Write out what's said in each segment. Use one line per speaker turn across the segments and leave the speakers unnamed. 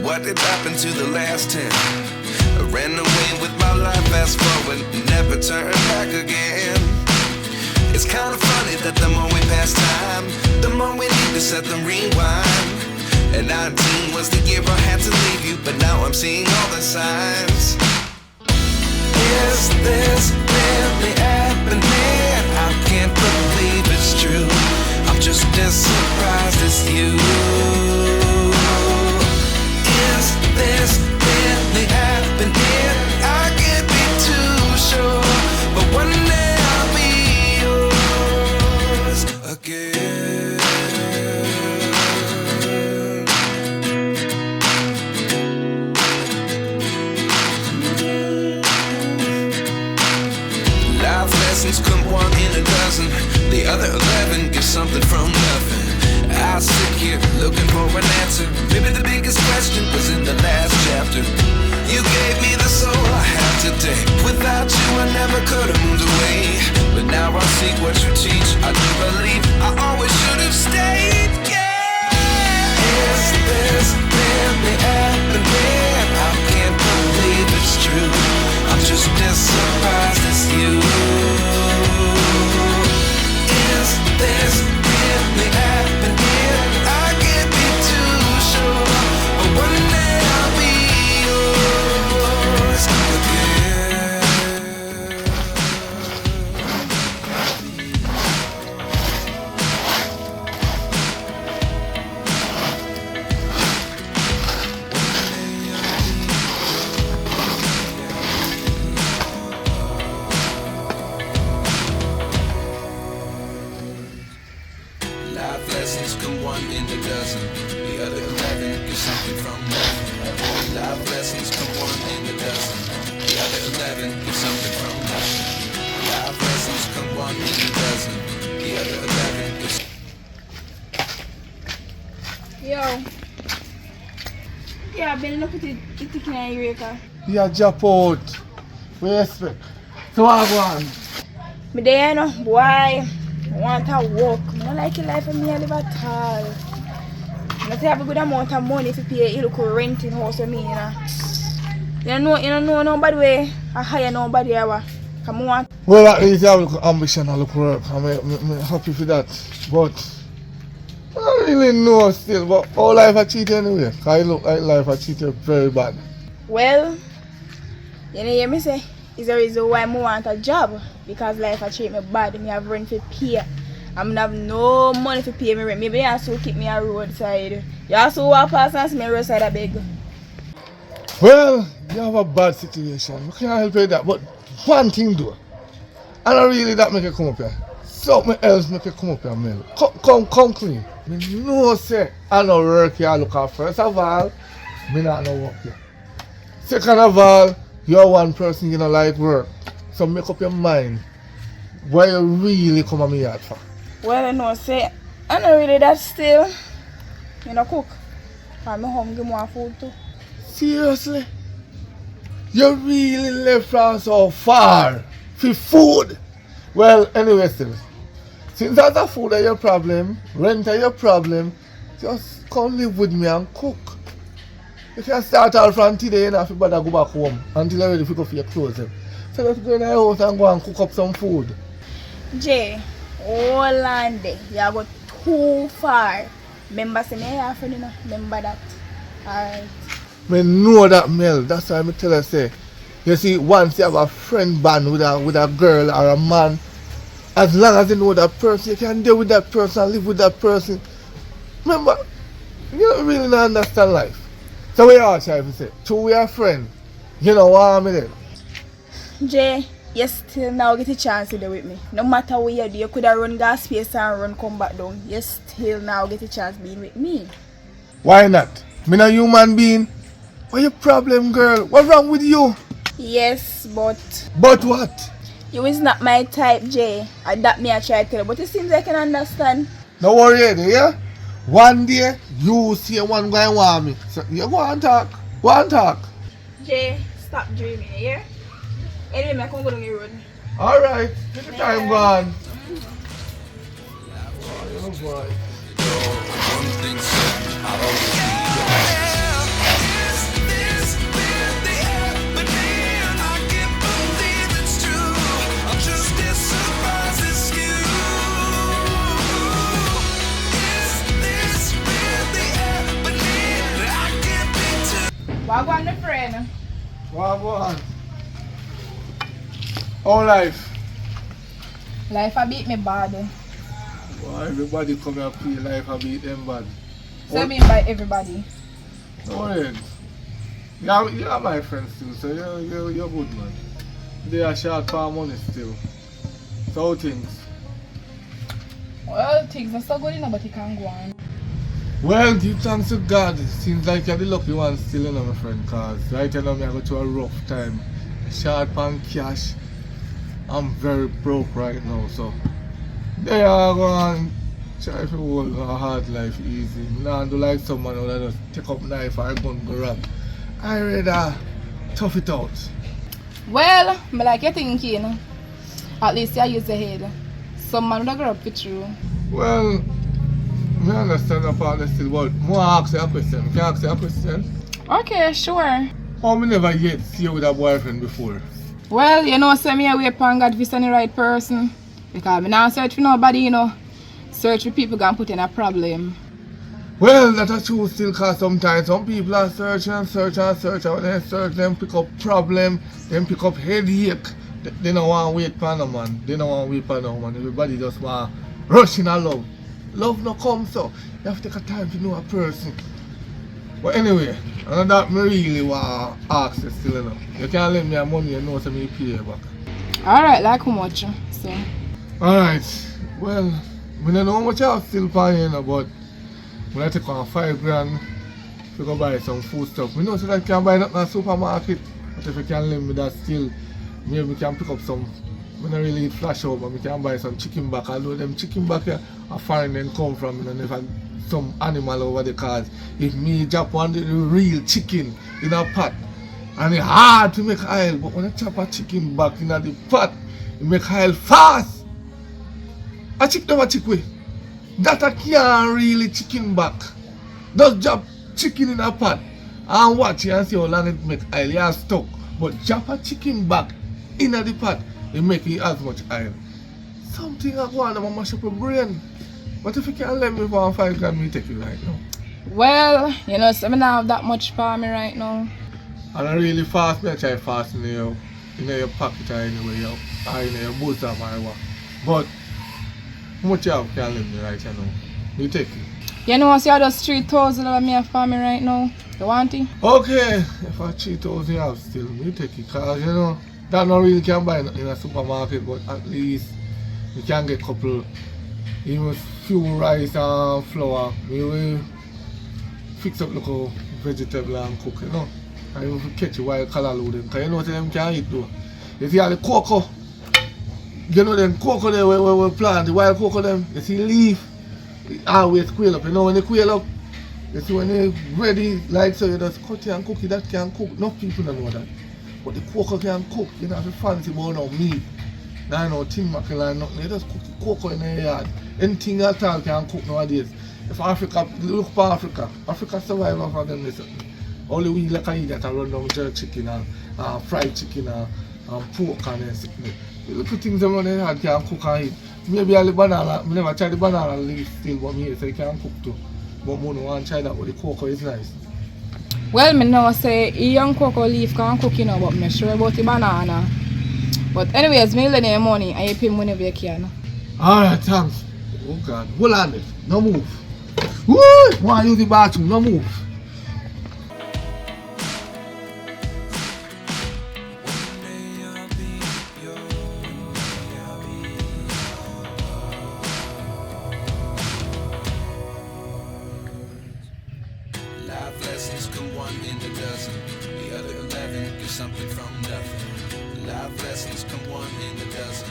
What did happen to the last 10? I ran away with my life, fast forward, never turn back again. It's kind of funny that the more we pass time, the more we need to set them rewind. And 19 was the year I had to leave you, but now I'm seeing all the signs. Is this really happening? I can't believe it's true. I'm just as surprised as you. Is this really happening? I can't be too sure, but one day I'll be yours again. Life lessons come one in a dozen. The other 11 get something from nothing. I sit here looking for an answer. Maybe the biggest question was in the last chapter. You gave me the soul I have today. Without you I never could have moved away. But now I see what you teach. I do believe I always should have stayed. Yeah. Is this really happening? I can't believe it's true. I'm just as surprised as you. Is this really happening? I can't be too sure, but one day I'll be yours again. Life lessons come one in a dozen. The other 11 get something from nothing. Life lessons come one in a dozen. The other 11 get something from nothing. Life lessons come one in a dozen. The other 11 get.
Yo. Yeah, I've been looking at it in Eureka.
Yeah, drop out. We expect. So I go on.
Me there, no, boy. I want to work. I don't like the life of me I live at all. I have a good amount of money to pay a local renting house with me, you know. You don't know nobody way. I hire nobody ever. Come on.
Well, at least I have a look ambition and look work. I'm happy for that. But I don't really know still. But how life I cheat anyway. Because I look like life I cheated very bad.
Well, you know, hear me say, it's the reason why I want a job. Because life I treat me bad. Me have rent to pay. I'm have no money to pay me rent. Maybe they also keep me on roadside. You also walk past and see me roadside a beg.
Well, you have a bad situation. We can't help you with that. But one thing though. I don't really that make you come up here. Something else make you come up here, man. Come clean. Me know say I don't work here. Look at first of all, me not no work here. Second of all, you're one person you don't like work. So make up your mind. Why you really come at me yard for?
Well, I know, say, I don't really that still. You know, cook. I'm hungry, more food too.
Seriously? You really left from so far for food? Well, anyway, still. Since that's a food are your problem, rent are your problem, just come live with me and cook. You can start out from today and have to bother go back home until you're ready to go for your clothes. So let's go in the house and go and cook up some food.
Jay, all on day, you go too far. Remember, say, me have a friend, you know? Remember that. Alright.
I know that, Mel. That's why I tell her, say, you see, once you have a friend band with a girl or a man, as long as you know that person, you can deal with that person and live with that person. Remember, you don't really not understand life. So we are trying to say, two we are friends. You know what I mean?
Jay, you still now get a chance to do with me. No matter what you do, you could have run gas space and run come back down. You still now get a chance being with me.
Why not? Me not a human being. What's your problem, girl? What's wrong with you?
Yes, but...
But what?
You is not my type, Jay. And that me I try to tell you, but it seems I can understand.
Don't worry, yeah? One day, you see one guy want me. So you go and talk. Go and talk.
Jay, stop dreaming, yeah? Anyway, I can go down the road.
Alright, take your time, gone. Oh boy.
What go on, my friend?
What go on? How life?
Life a beat me bad.
Well, everybody come here play life a beat them bad.
So I mean by everybody.
No worries. You're my friend still, so you're good, man. They are short for money still. So how things?
Well, things are so good enough, but you can't go on.
Well, give thanks to God. It seems like you're the lucky one still, you know, my friend, because right now I go through a rough time. Short on cash. I'm very broke right now, so they are going to try to hold a hard life easy. Now do like someone who just take up knife or gun go rob. I rather tough it out.
Well, I like your thinking. At least you use your head. Some man would have grown up with you.
Well, I understand the part still, but more ask you a question. Can I ask you a question?
Okay, sure.
How me never yet see you with a boyfriend before?
Well, you know, say me I wait upon God to find the right person. Because I not search for nobody, you know. Search for people can put in a problem.
Well, that's true still, because sometimes some people are searching and searching and searching. When they search, them pick up problem, them pick up headache. They don't want to wait for no man. They don't want to wait for no man. Everybody just want to rush in a love. Love no come, so you have to take a time to know a person. But anyway, and that me really want to ask you still, you know. You can't lend me a money, you know, so me pay you back.
Alright, like how much? So.
Alright, well, I don't know how much I have still paying, you know, but when I take on $5,000 to go buy some food stuff, I know so that I can buy that in a supermarket. But if you can lend me that still, maybe we can pick up some. I don't really flash out, but we can buy some chicken back. Although them chicken back here are foreign and come from, you know, never some animal over the cars. If me chop one the real chicken in a pot, and it's hard to make oil, but when I chop a chicken back in the pot, it make oil fast. A chick never chick way. That I can't really chicken back. Just chop chicken in a pot and watch it and see how long it make oil. You are stuck. But chop a chicken back in the pot, it make it as much oil. Something I go on and mash up your brain. But if you can't let me for $5,000, me take it right now.
Well, you know, so I don't have that much for me right now.
And I really fast, me I try fast in your pocket or anyway, or in your bosom or what. But how much you have can let me right now? You take it.
You know, so you just $3,000 me for me right now. You want it?
Okay, if I $3,000 you have still, me take it. Because you know, that not really can buy in a supermarket, but at least you can get a couple, even few rice and flour. We will fix up little vegetable and cook, you know. And even catch a wild callaloo them, because you know what them can eat though. You see all the cocoa, you know them cocoa there where we plant, the wild cocoa them, you see leaf, it always quail up. You know when they quail up, you see when they ready, like so you just cut it and cook it, that can cook. Enough people don't know that. But the cocoa can cook, you don't have to fancy about no meat. Now no tin mackerel and nothing, you just cook the cocoa in the yard. Anything at all can cook nowadays. If Africa, look for Africa, Africa survive off of them listen. Only we like eat that and run down jerk chicken and fried chicken and pork and everything. The little things around the yard can cook and eat. Maybe a banana, I never tried the banana leaf still, but me so you can cook too. But I don't want to try that, but the cocoa is nice.
Well, me know say a young cocoa leaf can cook, you know, but I'm sure about the banana. But anyways, me lend you money and you pay me whenever you can.
Alright, thanks. Oh God, hold on it. No move. Woo! Want to use the bathroom, no move.
Life lessons come one in a dozen. The other 11 get something from nothing. Life lessons come one in a dozen.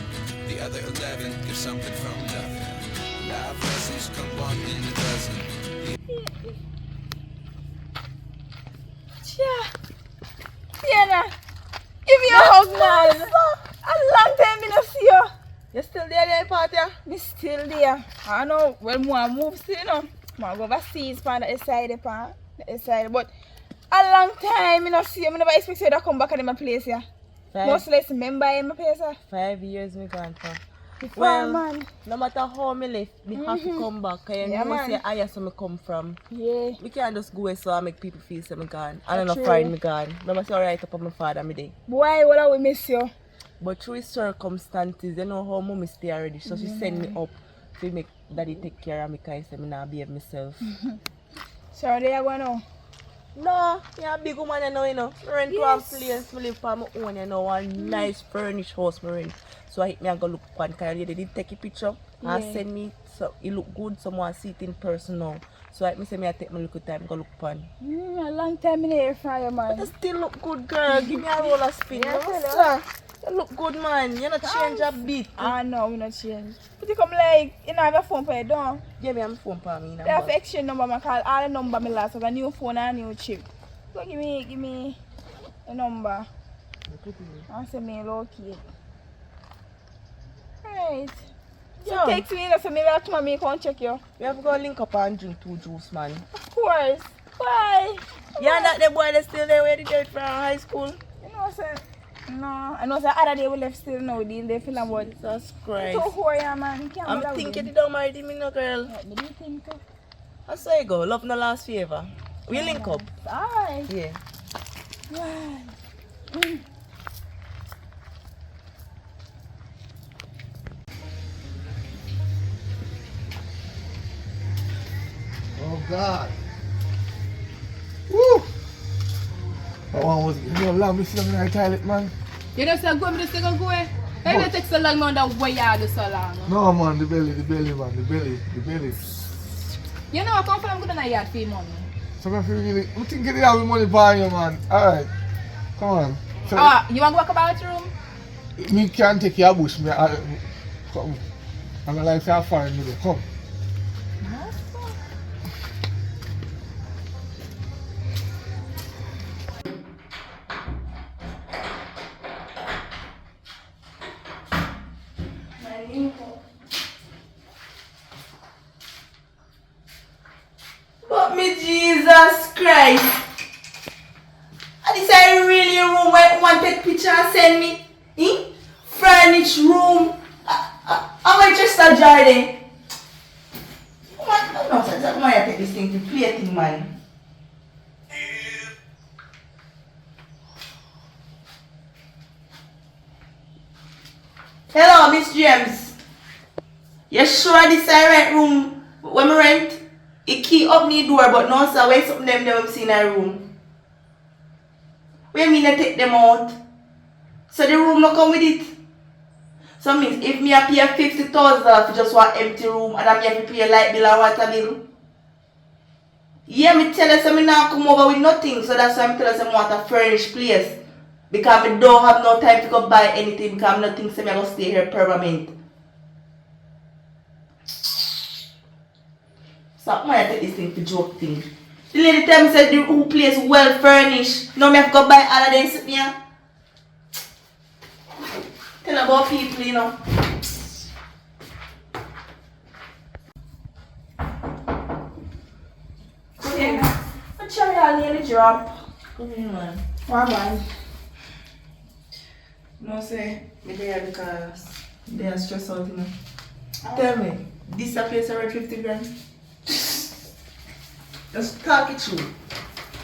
The other 11 get something from nothing. Life lessons come one in a dozen.
Sienna, give me a hug, man. A long time I don't see you.
You still there, party?
Me still there. I know, well, more move still, you know. I go overseas, pan the side, but a long time I don't see you. I never expect you to come back at my place here. Most less remember in my place here.
5 years me gone for.
Well, man.
No matter how me left, me have to come back. Cause you know say I have me come from.
Yeah.
We can't just go so I make people feel say me gone. I don't
That's
know
true.
find me gone. No matter right up on my father me day.
Boy, what I will miss you.
But through circumstances, you know how mommy stay already. So she send me up to make daddy take care of me because I say me not behave myself.
So there you go now.
No, you're a big woman you know. Rent one place, I live for my own, you know, one nice furnished house I rent. So I hit me and go look one because they did take a picture and send me so it look good, someone see it in person now. So I say me I take my little time go look pan.
A long time in here for you, man.
But I still look good, girl. Give me a roller spin. You look good, man. You not change a bit.
Ah no, we not change. But you come like you know have a phone for you, don't?
Give me a phone for me.
They have exchange number, I call all the number me last, so a new phone and a new chip. So give me a number. I say me locate. Right. So text me so maybe tomorrow me come check you.
We have to go link up and drink 2 juice, man.
Of course. Bye.
Yeah, that the boy that's still there where they did from high school.
You know sir. No, I know the other day we left still now, they feel about
Jesus Christ.
so horrible, man. You can't
I'm
bother
thinking
with
you don't marry me, no girl.
him. What do you think?
I say go, love no last favor. We link up.
Alright.
Yeah.
Right.
Oh God. Woo! That one was, you know, long me sit down in the toilet, man.
You know, so go, me just go away. How you take so long, man, that way you do so long?
No, man, the belly, man, the belly.
You know, I come from good in a yard for your money.
So if you really, I think you have money for you, man. Alright, come on. So,
You want to walk about your room?
me can't take your bush, me. Come. I'm gonna like to find me there. Come.
But me Jesus Christ. And this I really room where you want to take picture and send me? Furnished room. I'm a just a Jordan. No, sir, that's why I take this thing to play a thing, man. Hello, Miss James. You sure this is rent room when I rent? It key up the door, but no, sir, where something them never seen a room. What you mean I take them out? So the room not come with it? So means if me I pay 50,000 for just one empty room and I have to pay a light bill or water bill? Yeah, me tell us I not come over with nothing, so that's why I tell us I want a furnished place. Because I don't have no time to go buy anything because I'm not thinking I'm going to stay here permanent. So I'm going to take this thing for joke thing. The lady tell me said the whole place well furnished. Now I have to go buy all of them sit here. Tell about people, you know.
Okay, I'm sure I'll nearly drop.
Come here, man.
What man?
No, say, me there because they are stressed out, you know. Tell me, this a place around 50 grand? Just talk it through.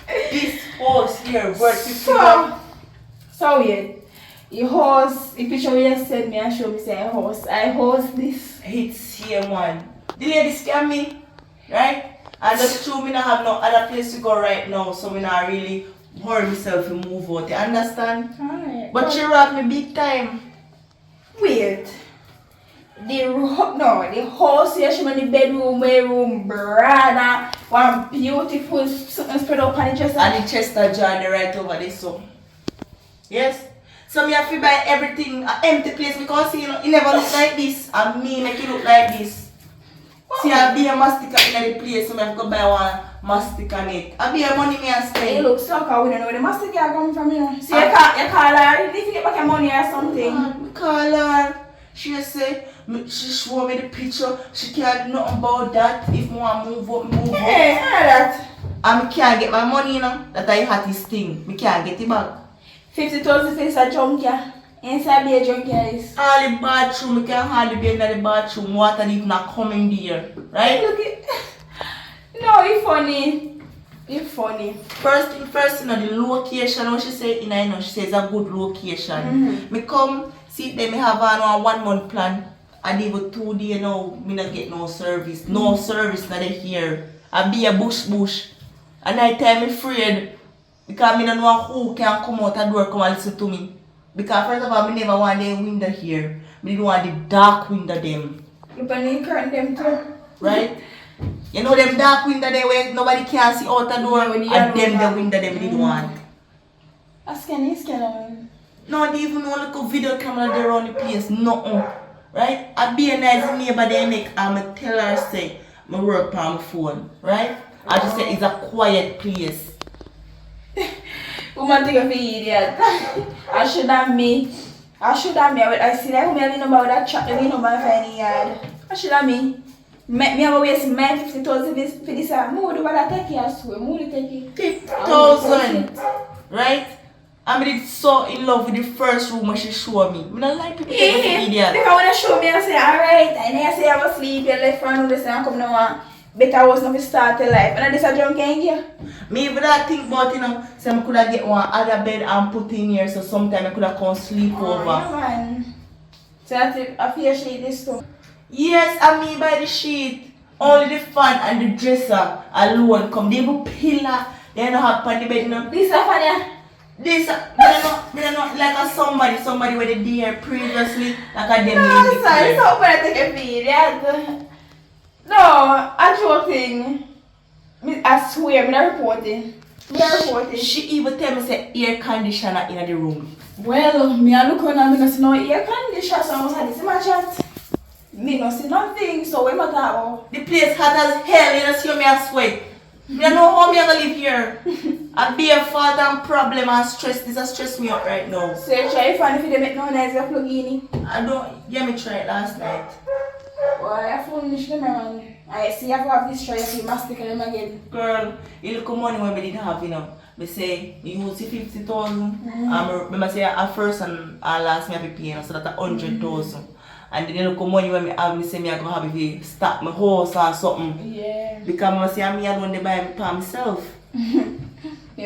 This house here worth 50 grand.
So weird. Your horse, the picture you sent me and show me say I host this.
It's here, man. The lady scam me, right? And that's true, me not have no other place to go right now, so me not really worry myself to move out. You understand?
Alright.
But she robbed me big time.
Wait. The house here, she the bedroom, room, brother. One beautiful something spread up on the chest.
And the Chester John right over there, so. Yes? So me have to buy everything, an empty place because you know, it never look like this. And me make it look like this. See, I'll be a mastica in the place, so I have to buy one mastica in it. I'll be a money me and spend.
It looks so cool, we don't know where the mastica come from, you know. See, you call her, if you get back your money or something.
I call her. She say, she show me the picture. She can't do nothing about that. If I want to move up.
Hey, I that.
And I can't get my money, you know. That I had this thing. I can't get it back.
50,000 face a junk, yeah. Inside be a drunk, guys.
All the bathroom, we can hardly be in the bathroom, water is not coming there, right?
Look it. No, it's funny. It's funny.
First, you know, the location, what she say, you know, she says a good location. Me come, see, then me have a 1 month plan. I live with 2 days now, me not get no service. No service not here. I be a bush. And I tell me afraid, because me don't know who can come out the door come and listen to me. Because first of all, me never want the window here. Me don't want the dark window them.
You can curtain them too.
Right? You know them dark window there where nobody can see out the door, and them the window them didn't want.
Scan.
No, they even know like a video camera there on the place, nothing. Right? I be a nice neighbor they make, and tell her say, I work on my phone, right? I just say it's a quiet place.
Woman take a idiot. I should have me. I see that woman know about that chat, you know about any yard. I should have me. Me have waste my 50,000 for this. More do what I take here, swear. More take it.
50,000, right? I mean, so in love with the first room when she showed me. I don't like people take an idiot.
If I want to show me, I say, alright. And then I say, I was asleep, you left from this and I come now. Better I was not to start a life. And I just a drunk in here.
Me even I think about, you know, so I could have get one other bed and put in here so sometime I could have come sleep over.
Yeah, man. So I feel sheet this too.
Yes, I mean by the sheet. Only the fan and the dresser alone come. They have a pillar. They don't have on the bed, you know.
This is funny.
This, they don't know like a somebody with the there previously, like a them.
No, sir, it's not going to take a video. No, I'm joking. I swear, I'm not reporting.
She even tell me say air conditioner in the room.
Well, me I look on and I don't see no air conditioner, so I must have this in my chat. Me don't see nothing, so what matter about?
The place hot as hell, you don't see me I sweat. I don't know how me I gonna live here. I be a fault and problem and stress. This has stressed me out right now.
So you try to find if you make no nice you plug in.
I don't, yeah, me try it last night.
Well, I furnish them man. I see you have this try if you must take them again.
Girl, you look at money when we didn't have, you know. Me say, me use the 50,000. Remember say at first and last me have to pay, you know, so that's 100,000. And then you look at money when me have, me say me I go have to start my house or something.
Yeah.
Because I say me alone they buy me by myself.
Maybe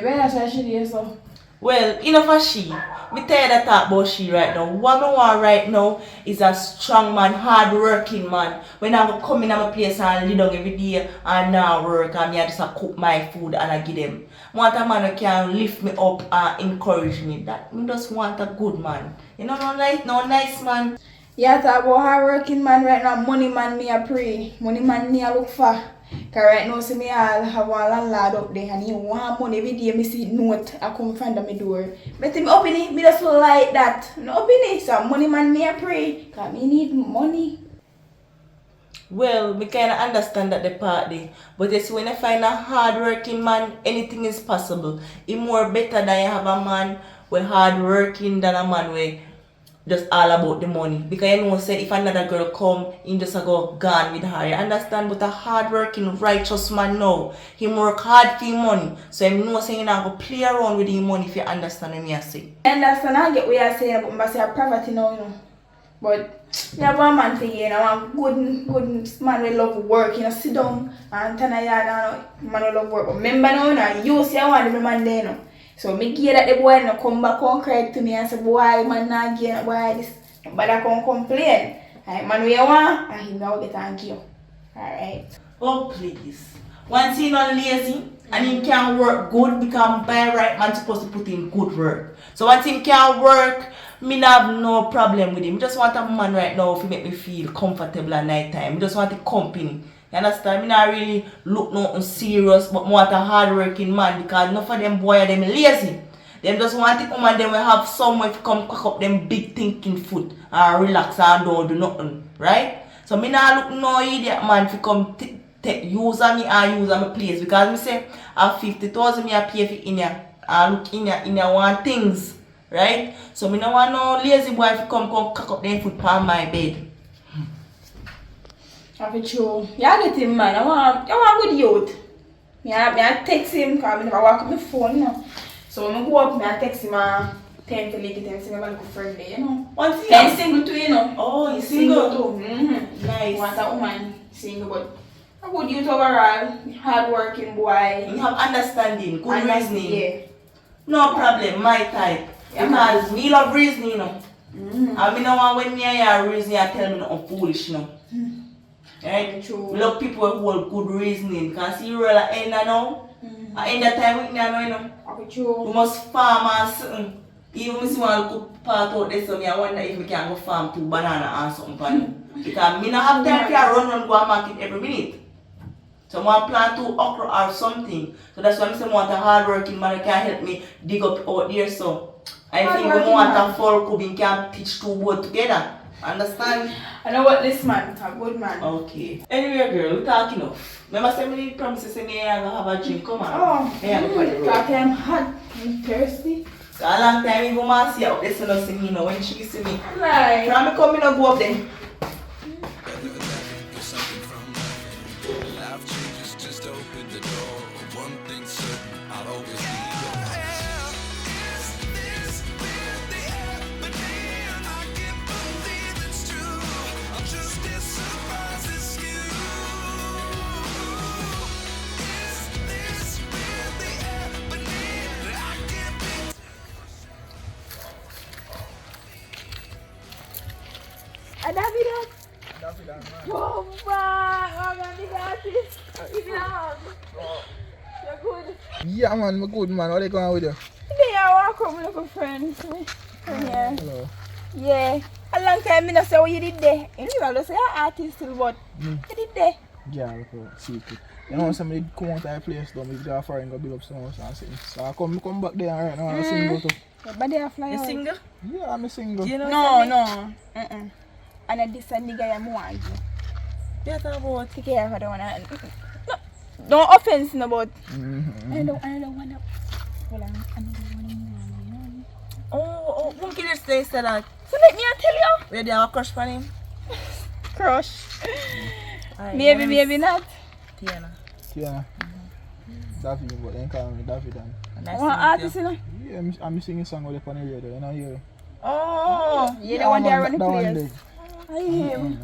that's why she did so.
Well, enough for she. Me tell you that talk about she right now. What I want right now is a strong man, hardworking man. When I come in my place and lay down every day and now work and me I just cook my food and I give them. I want a man who can lift me up and encourage me. That me just want a good man. You know, no nice man.
Yeah, talk about hardworking man right now. Money man me a pray. Money man me a look for. Cause right now see me all have one landlord up there and he want money every day me see note I come in front of my door. But me open it, me just like that. Me open it, so money man me a pray. Cause me need money.
Well, me kinda understand that the part there. But you see when I find a hardworking man, anything is possible. It's more better than you have a man with hardworking than a man with just all about the money. Because you know say if another girl come in just a go gone with her. You understand? But a hardworking righteous man now, he work hard for his money. So he know say you not go play around with his money if you understand what I say.
I understand, I get what you're saying, but I say poverty now, you know. But you have one man thing, you know, good man will love work, you know, sit down and turn a yard and man will love work. But remember now, you know, you say I want the man there, you know. So me care that the boy no come back and cry to me and say, boy, man not get boy this. But I can't complain. And man, we want, and he now get angry. Alright.
Oh, please. Once he not lazy and he can work good, because by right man supposed to put in good work. So once he can work, me not have no problem with him. I just want a man right now to make me feel comfortable at night time. I just want the company. You understand? Me not really look nothing serious, but more at a hard-working man, because enough of them boy them lazy. Them just want the woman them will have somewhere to come cook up them big thinking food and relax and don't do nothing, right? So me not look no idiot man to come use me and use my place, because me say I 50,000 me I pay for in here and look in here want things, right? So me no want no lazy boy to come cook up them food on my bed.
I feel true. You get him, man. I want good youth. I text him because I never walk on my phone, you know. So when I go up, I text him and tend to like it and single look friendly, you know.
One thing.
And single too, you know.
Oh, you
Single
single?
too. Mm-hmm.
Nice.
Want a woman single, but a good youth overall, hardworking boy.
You have understanding, good reasoning.
Yeah.
No problem, my type.
Yeah,
Because me love reasoning, you know.
Mm-hmm.
I mean, no one when me hear reasoning, I tell me I'm foolish, you know. Right?
True.
We love people who have good reasoning. Because you roll at end now. At end of time with me, you know.
Okay, true.
We must farm or something. Even if I look part out there, so I wonder if we can go farm 2 banana or something for me. Because me not have time to run and go and market every minute. So I plant 2 okra or something. So that's why I say I want a hardworking man that can help me dig up out there. So I think we want a folk who can teach 2 both together. Understand?
I know what this man, a good man.
Okay. Anyway, girl, we talking enough. Remember, say me promises say me I gonna have a drink. Come on.
Oh,
Yeah,
talk I'm hot and thirsty.
So a long time we go and see out there, so no see me, you know, when she see me.
Right.
From me come, me no go up there.
Get something from nothing. Life changes, just open the door. One thing certain, I'll always be yours.
David. Oh, man. Oh, man, the artist. Give me a hug. You're good.
Yeah, man, I'm good, man. What are you going with you?
Today I walk up with a friend. Yeah.
Hello.
Yeah. A long time I not say what you did there. You know, I just say you're an artist still, but you did there.
Yeah, look at secret. You know, somebody come out of the place, though, if they're foreign, go build up some house and sing. So I come back there right now and sing about it.
But they are flying.
You single?
Yeah, I'm a single.
You know
No. And then this and the guy I'm want.
Yeah, talk about.
Take care of the one. No, don't offense no, but I don't want to. Well, I don't
Oh, who can you say that?
So let me tell you.
Where they have a crush on him?
Crush.
Aye,
Maybe,
nice.
maybe not.
Tiana.
Yeah. David, but then call me David. And
Nice
One
to meet
artist,
you.
you know.
yeah, I'm singing a song with the on the radio, you know, hear.
Oh,
You're the one there running
that one
players.
there.
I him.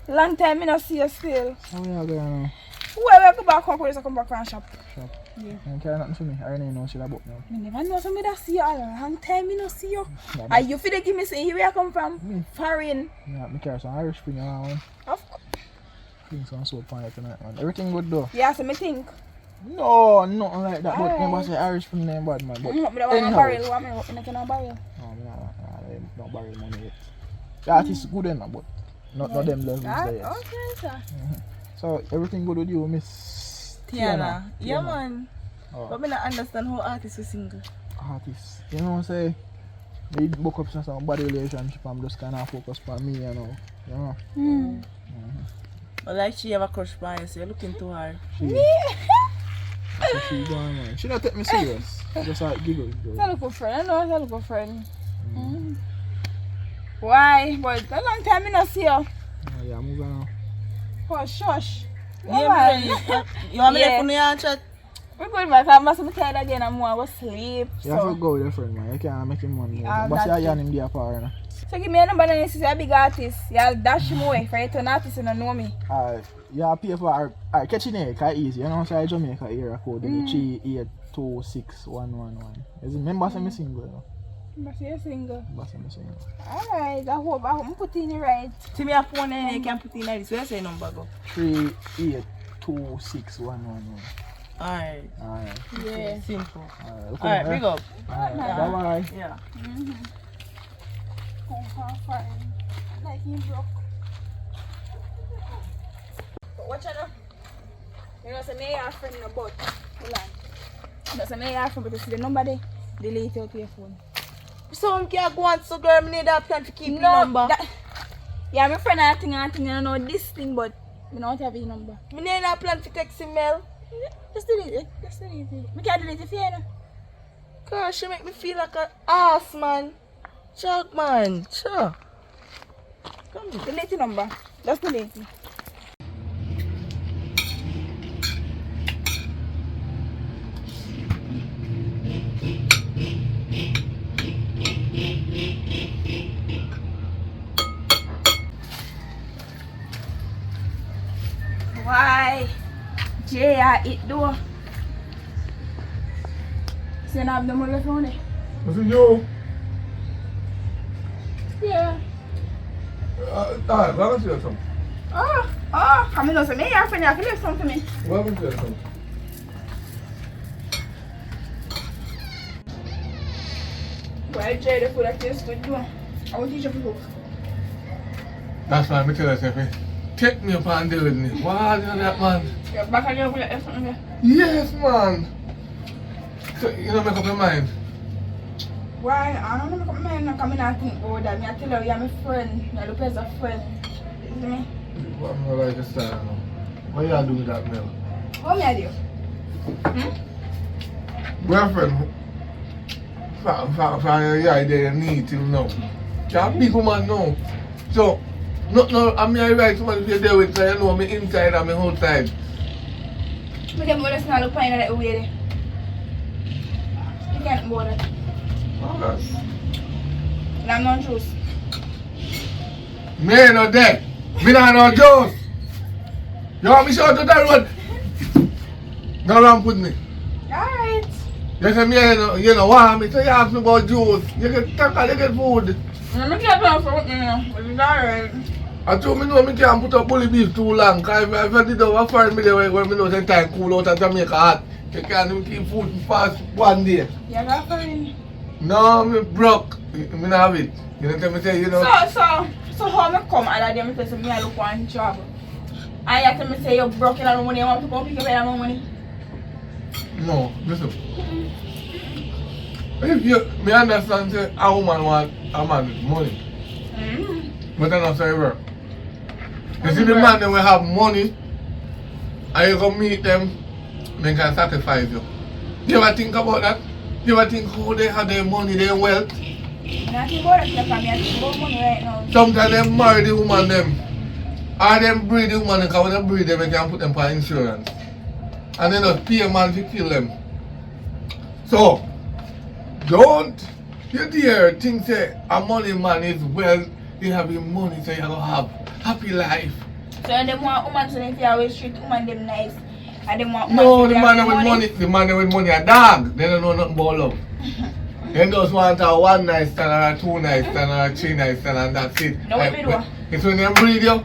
Long time I not see you still.
Oh, yeah, girl.
Whoever come back home, come back from shop.
Shop.
Yeah.
You carry nothing for me. I already know shit about me.
I never know somebody that see you a long time I not see you.
Yeah,
Are you feel give me say where I come from?
Me.
Foreign.
Yeah, me carry some Irish spring around.
Of course.
Bring some soap on it tonight, man. Everything good though.
Yeah, so me think.
No, nothing like that. But
Alright.
remember say Irish spring name bad, man. But
Me don't want a
anyhow.
barrel. What me making a barrel?
No, me not borrow money yet. The artist is good enough, but not them levels there yet.
Okay, sir.
So everything good with you, Miss
Tiana. Yeah,
Tiana.
man.
Oh,
But me not understand how artists are single.
artist. You know what I'm saying? They book up some body relationship. I'm just kind of focused on me, you know. You know.
But like she have a crush on you, so you're looking too hard.
So she going man. She don't take me serious. She just like giggle.
It's a little friend. I know it's a little friend. Why? But a long time I not see you.
Oh, yeah, move on.
Oh, shush.
Yeah, man. You want me
Yeah.
to put your chat?
We're good, man. I'm not tired again. I'm more to sleep.
You have to
So.
go with your friend, man. You can't make him money.
Ah,
But see,
that's
I him there for her.
So give me a number and you see a big artist. You'll dash him away for you to an artist and don't know me.
Alright, you pay for her. Alright, catching it, it's easy. You know, so I Jamaica area code. 3826111. Is it remember I'm single? You know?
But you're single.
Remember I'm single.
Alright, I hope I'm putting it right.
See me a phone and you can put in like this. Where's your number go?
3826111.
Alright.
Alright.
Yeah.
Simple.
Alright,
Alright, big up.
Bye bye.
Yeah.
Oh, fine. Like he broke. But watch out. You know, so me and friend in the boat. Hold on. You know, so me and friend, but you see the number there, delete it out your phone.
So I can't go on, so girl, I need that plan to keep your number.
That, yeah, my friend I think I know this thing, but I don't have his number.
I need that plan to text him mail.
Just delete it. Just delete it. I can't delete it for you, know.
Girl, she make me feel like an ass, man. Chuck, man. Sure. Come on.
Delete the number. Just delete it. Jay, I eat though. So I have no more left on it.
Was it you?
Yeah.
Alright, what was your something?
I mean, also, me, I can leave something to me.
What was your something?
Well, Jay, the food that tastes good, though. I will teach you to cook.
That's why I tell you, Sefi. Take me up and deal with me. Why do that, man?
You're back again with that something there.
Yes, man. So, you don't make up your mind?
Why? I don't know, I'm coming and think about that. I tell you, you're my friend. You're Lopez's friend. You see me?
What am I like to start now? What you do with that, Mel?
What me I do?
Girlfriend, for your idea, you need to know. You're a big woman now. So, no, I mean, I write somebody to deal with, so you know me inside and me outside.
I can't bother to look fine that way there. You can't bother.
Okay.
And I'm not juice.
Me ain't no dead. Me not no juice. You want me shout to that road? Go around with me.
Alright.
You say me you know want me, so you ask me about juice. You get tackle, you get food.
I'm not going for what you know, but it's alright.
I told me no, me can't put up bully beef too long. Cause if I did over for me there when me know the time cool out and Jamaica hot. You can't even keep food past 1 day.
You're offering.
No, me broke. Me not have it. You know tell me say, you know.
So how me come other day me say me I look one job. And you tell me say you're broke and money, you want to come pick up your money?
No, listen. If you, me understand say a woman want a man with money. But that's not how it work. You see the man that will have money and you go meet them, they can sacrifice you. You ever think about that? You ever think how they have their money, their wealth?
Nothing about it, I think about money right now.
Sometimes they marry the woman them. Or them breed the woman because when they breed them, they can put them for insurance. And then just pay a man to kill them. So, don't you dare think say a money man is wealth, you have your money so you have to have happy life.
So they want women to if you always treat women them nice. And they want
No, the man with money, the man with money a dog. They don't know nothing about love. They just want a 1 night stand or a 2 night stand or a 3 night stand and that's it.
No, what we do?
It's when they breed you,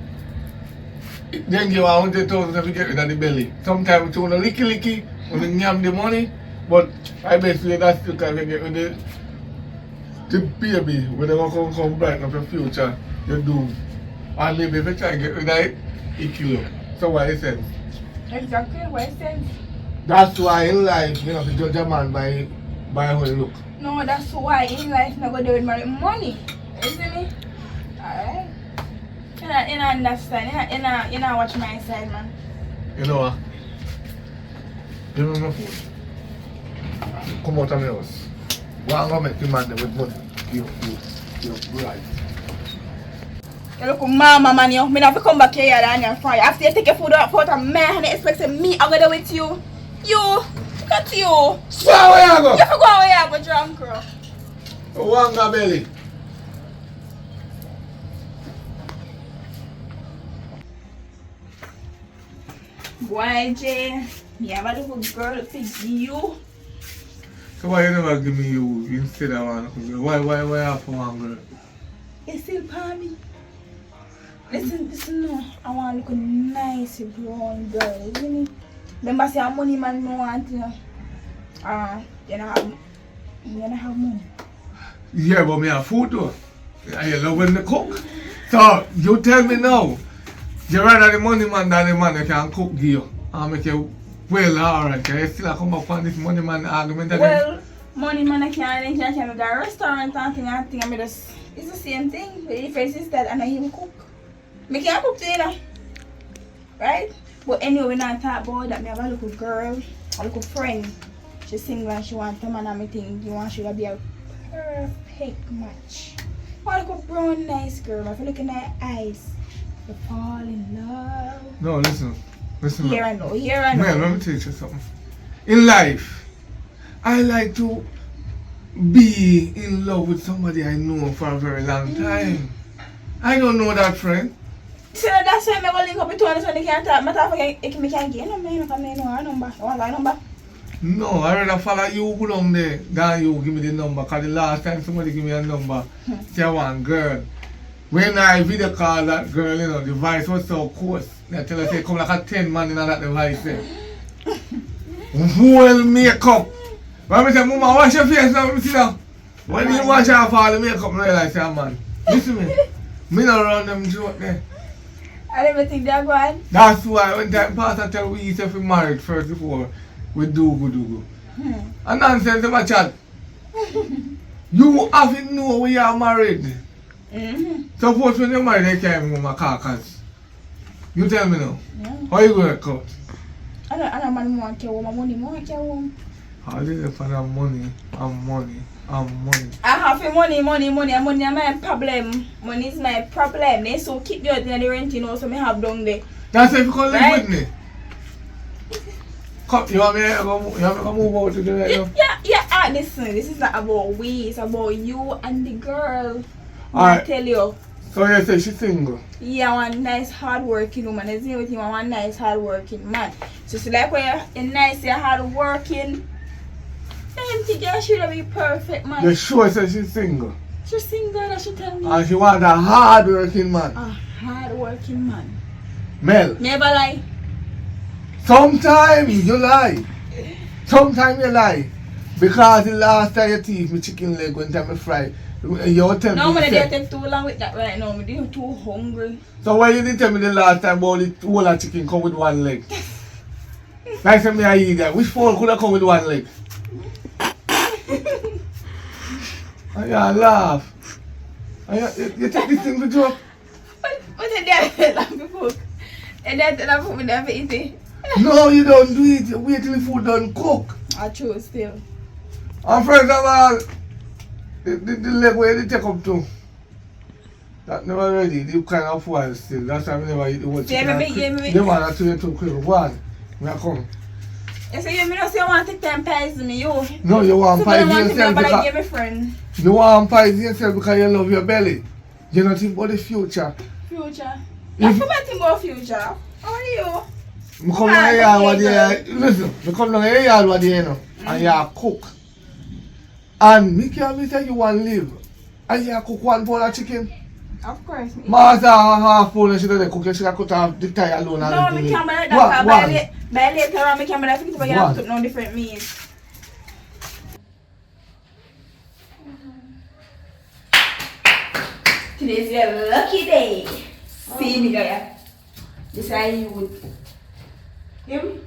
then give 100,000 if you get rid of the belly. Sometimes you want to licky, when you yam the money, but I bet you that's still can get rid of the baby when they want to come brighten up your future, you do. And maybe if you try to get rid of it, it kill you. So what is it?
Exactly, what it says.
That's why in life, you know, to judge a man by how he look.
No, that's why in life not go do with money. You see me? Alright. You know understand. You know watch my side, man.
You know what? Give me my phone. Come out of my house. What I'm gonna make the man with money? You right.
You look mama man, you have to come back here and you're fine. After you take your food out of me and you expect me I'm gonna with you. Look at you.
So where you go?
You forgot where you go drunk, bro.
Wanga belly.
Boy, Jay, me have a little girl to you.
So why you never give me you instead of one girl? Why have for one girl?
You still palm me. Listen, no. I want to look a nice brown girl, isn't it? Remember, say, I'm money man, no want to, you don't have money.
Yeah, but me have food though. I love when they cook. So, you tell me now, you rather the money man than the man that can cook give you and make you well alright. You still come up on this money man argument again?
Well, money man, I can't make a restaurant and thing, I mean, it's the same thing. The difference is that I know him cook. I can't cook dinner. Right? But anyway, we not talk about that. I have a little girl, a little friend. She's single and she wants a man and I think you want she to be a perfect match. I want a little brown nice girl. If you look in her eyes, you fall in love.
No, listen.
Here I know.
Man, let me teach you something. In life, I like to be in love with somebody I know for a very long time. I don't know that friend.
So that's why I'm going to link up with Tony so they can't talk. I can get no man, I number. I want a number.
No, I rather follow you go down there than you give me the number. Because the last time somebody give me a number, say one girl. When I video call that girl, you know, the voice was so coarse. They tell her say come like a 10 man in that device there. Whole makeup. When I say, Mama, wash your face now, let me see now. When you wash off all the makeup, I realize, say, man, listen me. Me not run them joke there.
I never think they're going.
That's why when time pastor tell we if we married first before we do. And nonsense in my chat. You have to know we are married. Suppose when you're married, they can't move my carcass. You tell me now.
Yeah.
How you going to cut?
I don't man want to care money, more care home.
How do you find money?
I have money, my problem. Money is my problem. They so keep you out in the rent, you know, so me have down there.
That's if you can live with me. Come, you want me to move out to the right now?
Yeah, listen, this is not about we, it's about you and the girl.
Alright.
I tell you.
So you say she's single?
Yeah, one nice hardworking woman. There's nothing one nice hardworking man. So it's like when you're nice, you're hardworking. I think you should be perfect, man.
You sure say she's single?
She's single, that should tell me.
And she want a hard-working man?
A hardworking man.
Mel?
Never lie.
Sometimes you lie. Sometimes you lie. Because the last time you teeth me chicken leg when time I fry, you tell
No,
me.
I'm going to take too long with that right now. I'm too hungry.
So why you didn't tell me the last time about the whole of chicken come with one leg? Like say me I eat that. Which fowl could have come with one leg? And you laugh. And you take this thing to joke?
What did they laugh before? And then they laugh me there for eating.
No, you don't do it. You wait till the food done cook.
I choose still.
And first of all, the leg where you take up to, that never ready. The kind of food still. That's why I never eat the whole chicken. The one that you too quick. One, me I come.
You say you don't say you want to take time pies me, you.
No, you want pies yourself
but I
because
give a friend.
you want pies yourself because you love your belly. You don't think about the future.
Future. I forgot about future. How are you?
I come down here what you listen, I come down here what you know, and you cook. And me can't say you want to live. And you cook one bowl of chicken.
Of course.
Master half bowl and she doesn't cook, she can cut off the tie alone.
No, me can't like that. By later on, me can't like that because you have to cook no different meals. Today's your lucky day. See me, guy. This is how you would. Him?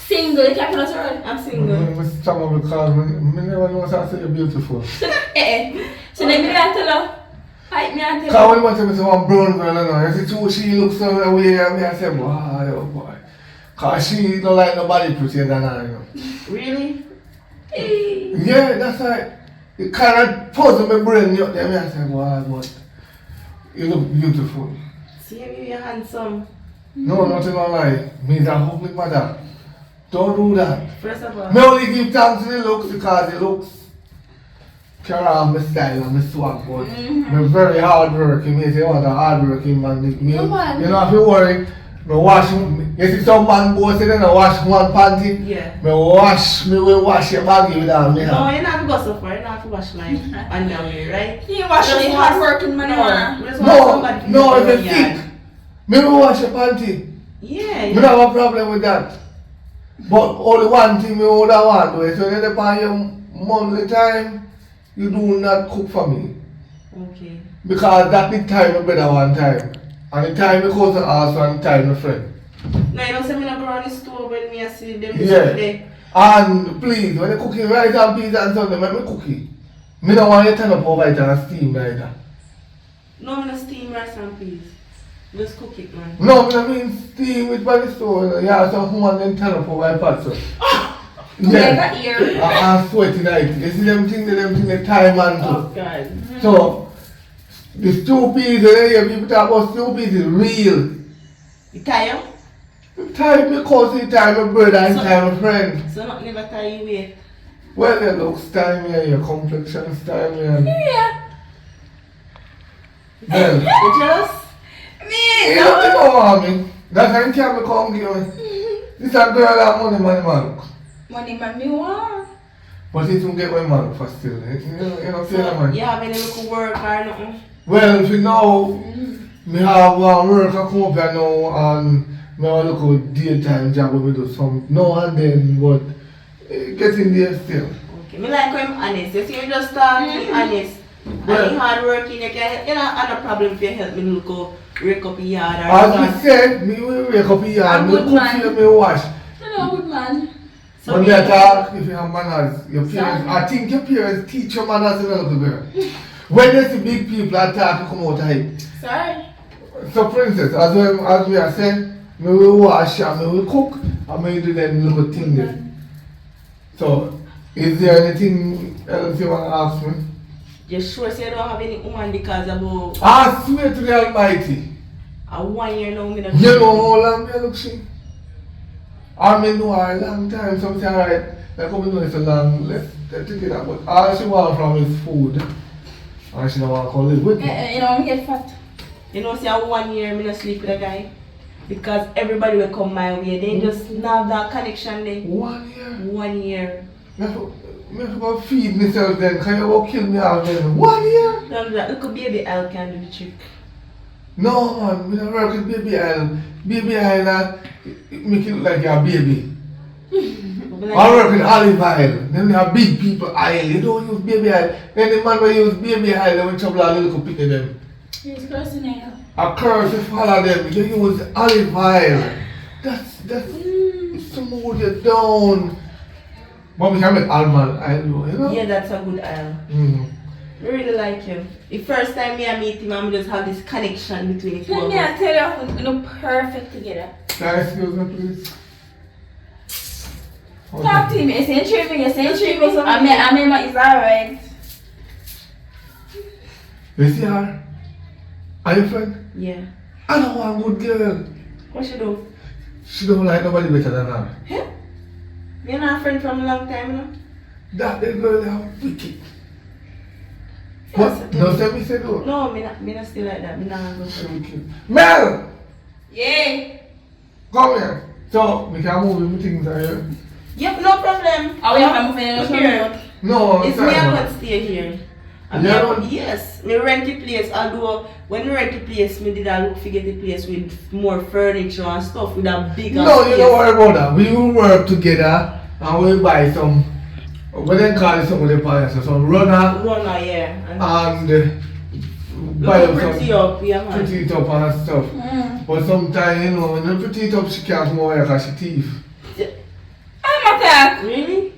Single, you can't pronounce it. I'm single.
I'm talking because I never know how to say you're beautiful.
So then me have to love. Fight me and
Because
tell
when you want to say one brown girl, you see too, she looks some way and I say, wow, oh boy. Because she don't like nobody prettier than her, you know.
Really?
Yeah, that's right. It kind of puzzle my brain out there. I say, wow, but you look beautiful.
See you, you're handsome.
No, nothing on lie. Me that public mother. Don't do that.
First of all.
Me only give thanks to the looks because the looks carry on my style and my swag, but I'm very hardworking. Me say you want a hardworking man. Me, you know if you worry, me wash. You see some man go say they don't wash one panty.
Yeah.
Me will wash your baggy without me.
No, you're not going to go so far. You're not going to wash my underwear, right?
you wash the hardworking man.
No, if you thick, me will wash your panty.
Yeah.
Me don't have a problem with that. But only one thing me would want to is when you depend your monthly time, you do not cook for me.
Okay.
Because that the time I better one time. And the time I go to ask and the time my friend.
No, you don't say me not go on the store when me see them
Yeah.
there.
And please, when you cooking rice and peas and something, make me cook it. Me don't want you to turn up over it and steam like that.
No, I'm not steam rice and peas. Just cook it, man.
No, I mean steam it by the store. You have some woman then turn up over my pot. So.
Yeah. Ear.
And sweaty night. You see them things the time and
Oh,
too.
God.
So, the stew peas, people talk about stew peas is real.
You tired?
Time me cousin, time my brother, and time my friend.
So not never tie you away.
Well, your looks time here, your complexion time here.
Yeah.
Well,
You jealous?
you don't want me. That's why you can't come give me. This a girl that money man.
Money man, me want.
But it won't get my man for still. You know, feel that man.
You have any little work or nothing?
Well, for now, me have work I come up here now and me have a little daytime job where me do some now and then, but getting there still.
Okay, me like when I'm honest. You see, you just start being honest.
Well,
and hardworking, you can, you know, have no problem if you help me look rake up the yard or
as
something.
we said, me will wake up here and me
good
cook
man.
for you, me wash.
You know, good man.
So
When
me-
they talk, if you have manners, your parents,
Sorry.
I think your parents teach your manners in a little bit. When they see big people that talk, you come out of it.
Sorry.
So, princess, as we are saying, me will wash and me will cook and me do them little things there. So, is there anything else you want to ask me?
You sure say you don't have any woman because about
I swear to the Almighty,
a 1 year now, me not
you know how long me look she? I mean, know her a long time, so I say, alright, like how we know it's a long, let's take it out. But all she want from is food. And she don't want to come live with me.
You know, me get fat.
You know, say a 1 year me not sleep with a guy. Because everybody will come my way. They just not have that connection there.
1 year?
1 year.
Me have to go feed myself then, can you go kill me out then? 1 year?
No, that little baby L can do the trick.
No man, we don't work with baby L. Baby L, make it look like you're a baby. I work with olive oil. Then we have big people oil. You don't use baby oil. Then the man will use baby oil, they will trouble all the little people them.
He's cursing now.
A curse if follow them. You use olive oil. That's smooth you down. But we can make almond oil, you know?
Yeah, that's a good L.
Mm.
I really like him. The first time me I meet him, I just have this connection between the two
Let
of
me
us.
tell you, we look perfect together.
Can I excuse me please?
Talk to me. You say treatment. You say treatment. I mean, it's alright.
You see her? Are you friend?
Yeah.
I don't want a good girl.
What she do?
She don't like nobody better than her.
Huh? You're not a friend from a long time, you know?
That the girl is wicked.
Yes,
What? Don't tell me say do.
No, me not still like that. Me not go
She
for it.
wicked. Mel!
Yeah.
Come here. So, we can move in things are here.
Yep, no problem.
Oh, we have to move in
Look
the
here.
No,
It's
sorry,
me I'm
man.
gonna stay here.
Yeah?
Yes, me rent the place. Although when we rent the place, me did I look to get the place with more furniture and stuff with a bigger
No,
space.
you don't worry about that. We will work together and we'll buy some, what they call it, some of the parents, so some runner
Runner, yeah. And
buy
look
up
pretty
some,
up, yeah man.
pretty it up and stuff. But sometimes, you know, when you pretty it up, she can't come over here because she thief.
I'm attack.
Really?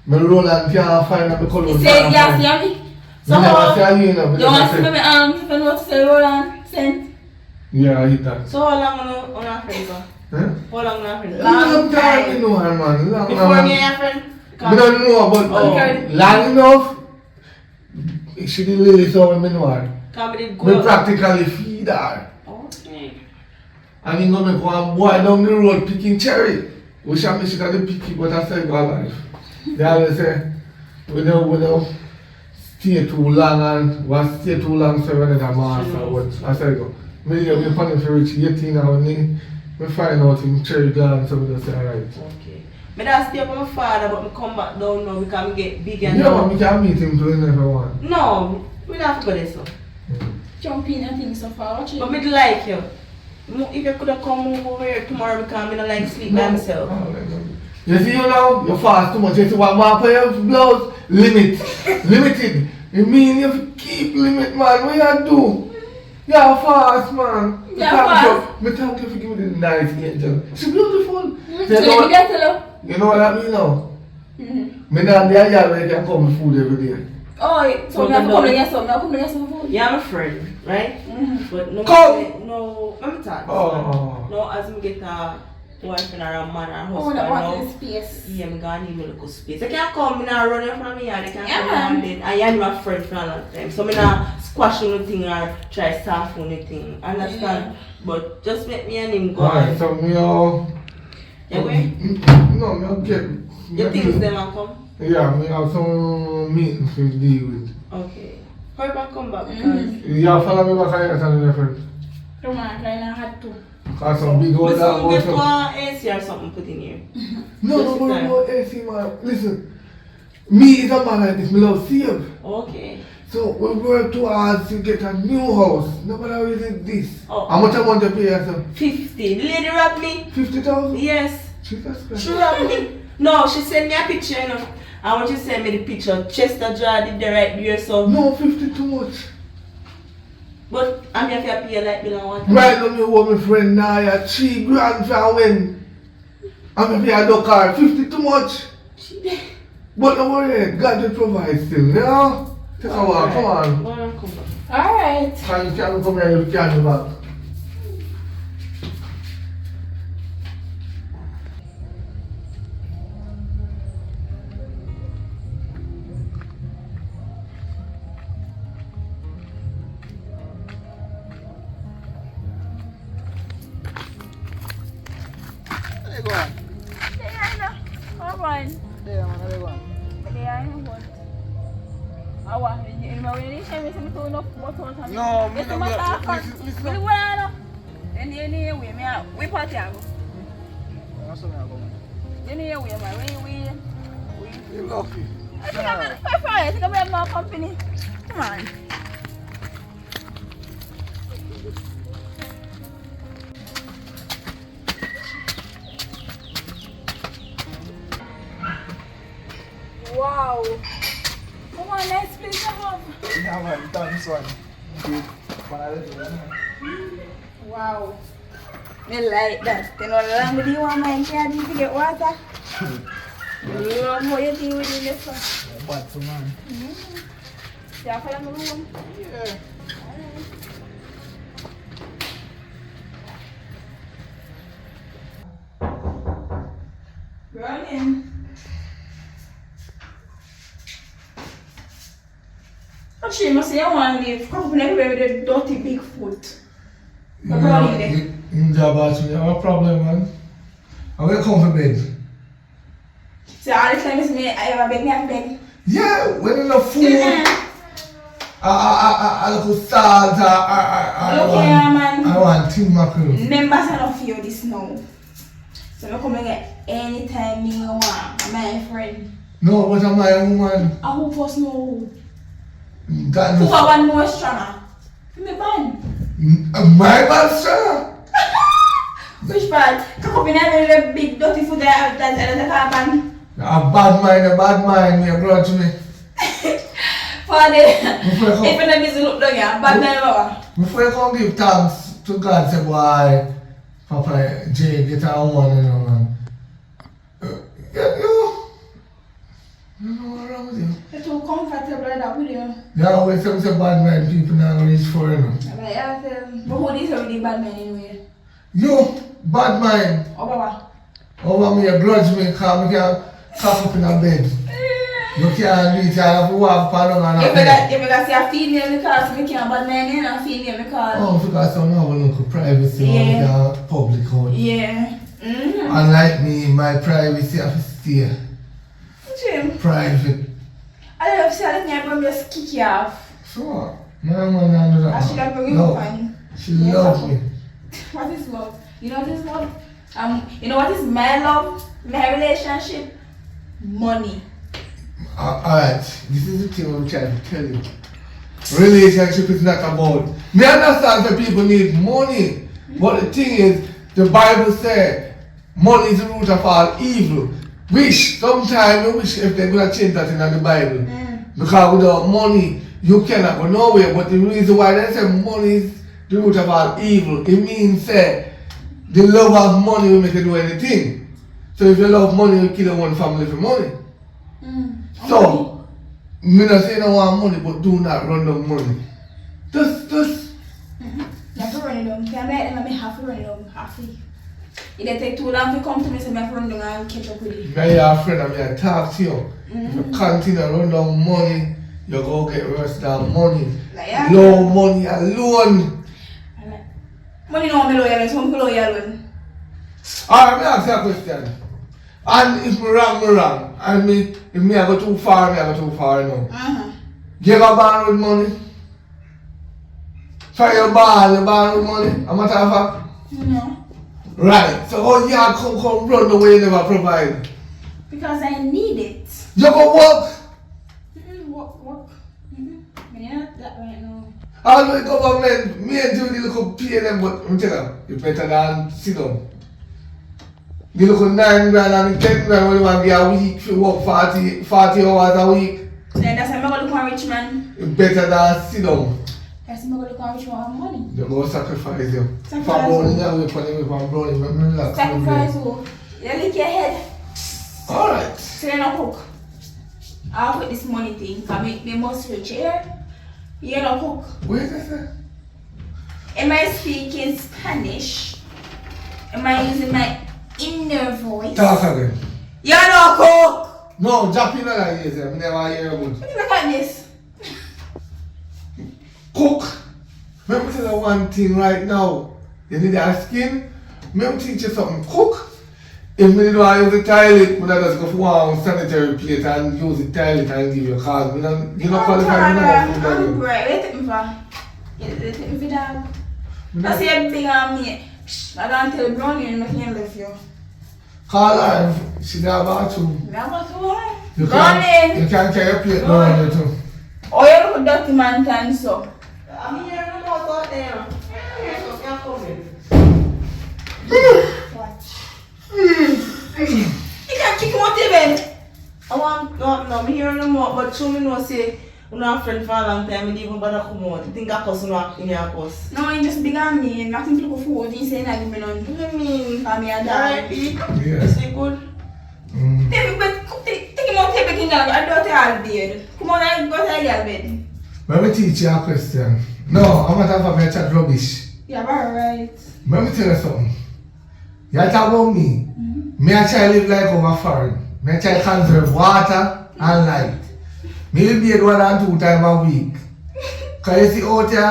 Me roll and can't find out the color.
You say yes, yummy.
So never say you know.
You want to see me, if you know what to say, Roland, send.
Yeah, I hit that.
So how long on our friend go?
Huh?
How long on our friend?
Long time you know her, man. Long
Before
time.
me and your friend?
I don't know, but
Oh.
long enough, she didn't really so when I know her.
Come we did
We
go.
practically feed her.
Okay.
And he gonna make one boy down the road picking cherry. We shall miss it at the picky, but I say God life. They always say, we don't stay too long and we stay too long so we need a master. But I say go. Maybe I'm planning for reach 18 now and we find out in cherry gland, so we just say alright.
Okay. Me that stay up with my father, but me come back down now because me get big and
Yeah, but we can meet him too if you want.
No, we not have to go there so.
Jump in and things so far. Watch
But
it.
me like you. If you could have come over here tomorrow because me not like sleep by myself.
You see you now, you fast too much. You see what man for your blouse? Limited. You mean you keep limit, man. What you do? You're fast, man.
You're fast.
Me thank you for giving me the nice angel. She's beautiful.
So
You know
let me
what,
get hello.
you know what I mean now?
Mm-hmm.
Me not there yet where you can come with food every day.
Oh, so I have to come to get some. I come to get some food.
Yeah, I'm a friend, right?
Mm-hmm.
But no,
Come.
no, let me talk.
Oh.
No, as me get a boyfriend or a man or
Oh,
husband
that
now.
was space.
Yeah, I'm gonna need a little space. They can't come, me not run away from me, and they can't
Yeah,
come
man.
and then. I am my friend for a long time, so me not squash anything or try soften anything. Understand? But just make me and him go.
Alright, so me
Yeah, where?
no, me I'll get.
Your things them and come.
Yeah, me have some meetings to deal with.
Okay. Hurry back, come back. Because
You have follow me back and tell me friend.
Come on, I had to.
Cause some big old dog
Listen,
was
get one AC or something put in here.
No, AC man. Listen. Me is a man like this, me love save.
Okay.
So we work too hard to get a new house. Nobody really this.
Oh.
How much I want to pay yourself?
50. The lady robbed me.
50,000?
Yes.
Jesus Christ.
She robbed me. No, she sent me a picture, you know. I want you to send me the picture. Chester jaw did the right there, so.
No, 50 too much.
But I'm here to pay like bill and water.
Right now me owe my friend now ya 3 grand for win. I'm gonna pay a dog car. 50 too much. But don't worry, God will provide still, yeah? Take a walk, come on.
Come back.
Alright.
Can you come here, you can back.
There you go on.
Come on.
There man, there you go on. No, me no listen.
We party
What's up now,
You're lucky.
I think I'm have more company. Come on. Wow. Come on, nice place to have.
Yeah man, done this one. Good. Man, I let you.
Wow. Me like that. You know, the longer you want my can't even get water. The longer you deal with this one.
Bad for man.
Yeah, follow my room.
Yeah.
Running. Actually, you must say I want to live. Come everywhere with a dirty big foot.
In the bathroom, you have a problem, man. I'm gonna come for bed.
So all the time is me, I have a bed, me have a bed.
Yeah, when in the food, I look for salt, I want tin mackerel.
Members are not feel this now. So I come and get anytime me want. My friend.
No, but I'm my woman.
I hope us know.
That
Who
no.
are one more stronger? Me man.
My master.
Which part? Come in a big dirty foot that's the carbon.
A bad mind, me a grudge me.
Father, if you're not busy look down here, bad man baba.
Before you come give thanks to God, say boy, Papa J get a woman, you know, man. You know what's wrong with you?
You're too comfortable like that with you.
You always say bad mind people now reach for you know.
Like, yeah, but who is already bad man anyway?
You, bad mind.
Oh, baba.
Over me, you grudge me, because I can't cock up in a bed. You can't do it, you have to walk up and down on a bed.
If you got see a female because we can't bad man in a female because...
Oh, because I don't have a local privacy,
Yeah.
or public out.
Yeah.
Unlike me, my privacy I have to stay
Jim,
private.
I don't know if she had me, I'm just kick you off.
So, my woman under that.
I should have bring you
No,
fun.
she loves me.
What is love? You know what is love? You know what is my love? My relationship? Money.
Alright, this is the thing I'm trying to tell you. Relationship is not about. Me understand that people need money, but the thing is, the Bible says money is the root of all evil. Sometimes you wish if they're gonna change that in the Bible. Because without money, you cannot go nowhere. But the reason why they say money is the root of all evil, it means the love of money will make you do anything. So if you love money, you kill one family for money. So, me not say I want money, but do not run down money. Just.
You have to run it down. Can I let me have to run it down? Halfway. It didn't take too long to come to me, so I have to run down and catch up with it.
Me your friend and me I talk to you. If you continue to run down money, you go get worse than money.
Like, yeah.
Low money alone.
Money no me loyal, so I'm loyal alone.
Alright, me ask you a question. And if me wrong. And if me I go too far, I go too far now. You ever borrow with money? For your borrow money, a matter of fact?
No.
Right, so how you come run the way you never provide?
Because I need it.
You go work?
Work. But you're not that right now.
All the government, me and Judy look pay them, but I'm telling you, you better than sit down. You look 9 grand and 10 grand when you want to get a week, if you work 40 hours a week.
Then that's why I'm going to look at rich man.
You better than sit down.
That's why I'm going to look at rich man have money.
They're going to sacrifice you.
Sacrifice
For brownie, you will put him for brownie, let me relax.
Sacrifice who? You lick your head.
Alright.
So you're not cook. I'll put this money thing, because me must rich here. You're not cook.
Wait a second.
Am I speaking Spanish? Am I using my inner voice?
Talk again.
You're not cook!
No, drop in that ears, I never hear about.
Look at this.
Cook. Let me tell you one thing right now. You need a skin. Let me teach you something. Cook. If me don't use the toilet, I just go for one sanitary plate and use the toilet and give you a card. You don't qualify for food.
I'm great. Wait a minute. Wait a minute, dog. I see a big on me. I don't tell Brownie and I can't leave you.
Call her. She got about to.
Never to her.
You
Brownie!
can't carry a plate around you too.
Oh, you look dirty man time so.
I'm here in the mouth out there. You're coming.
Watch. You can't kick him out the bed.
I want, no, I'm here in the mouth, but show me no say, we're not friends for a long time, and even bother come out. You think I cuss in your house?
No, you just big on me and nothing to look forward to. You say that give me none.
What do you mean?
For me a
Alright,
dog.
B.
Yeah.
Is it good?
Take him out, take him down. I don't tell bed. Come on, I go to your bed.
Let me teach you a question. No, I'm not talking about chat rubbish.
Yeah, alright.
Let me tell you something. You talk about me. Me I try live like over foreign. Me I try conserve water and light. Me will be 1 and 2 times a week. Cause you see out here,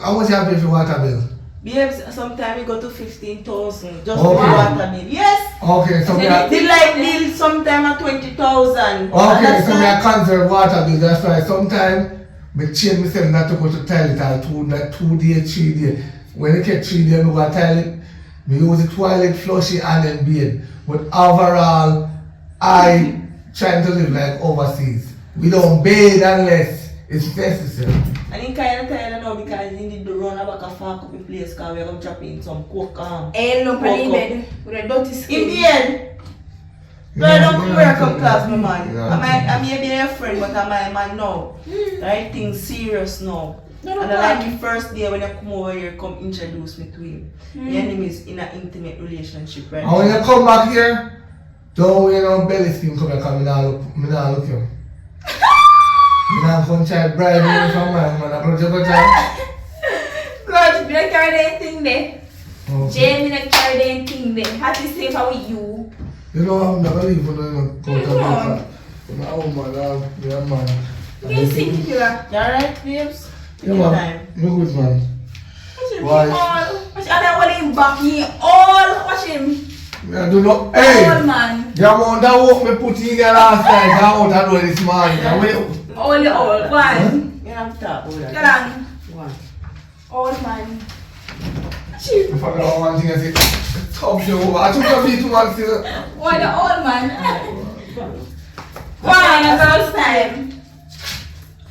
how much you pay for water bill?
Babes, sometimes we go to 15,000 just
Okay.
for water bill. Yes!
Okay, so me I,
The light bill sometimes at 20,000.
okay, so me I conserve water bill. That's why sometimes me change myself not to go to toilet all 2 days, 3 days. When I get 3 days, I go to toilet. Me use the toilet, flush it and then bathe. But overall, I trying to live like overseas. We don't bathe unless it's necessary.
And in kind of tired now because you need to run back a far couple place because we're going to drop in some coke.
Hey, look at the bed with a dirty skin.
In the end, no, I don't come work up class, my man.
Yeah.
I may be your friend, but I'm my man now. Right? Things serious now.
No,
And I like the first day when you come over here, come introduce me to him. Your name is in an intimate relationship, right?
And when you come back here, don't wear no belly skin come here because me not look you. Me not come try bribe you from man, man. I brought you to
God, me not carry anything there.
okay.
Jay, me not carry anything there. How to say if I with you?
You know I'm not gonna leave when I go to
Come on.
I'm a woman, I'm a man.
You see the killer.
You alright, babes?
Yeah,
Take your
man.
time.
Me good, man.
Watch him.
Why?
All. Watch him. And I want him back. He all. Watch him.
I do not.
All,
Hey!
man.
You want that work me put in there last night, I out and do this morning.
All the all. One.
You have to talk about
Get
that.
on.
One.
All, man. Watch him.
If I got one thing I say, top you over. I took your feet to one still.
Why the all, man? One. A girl's time.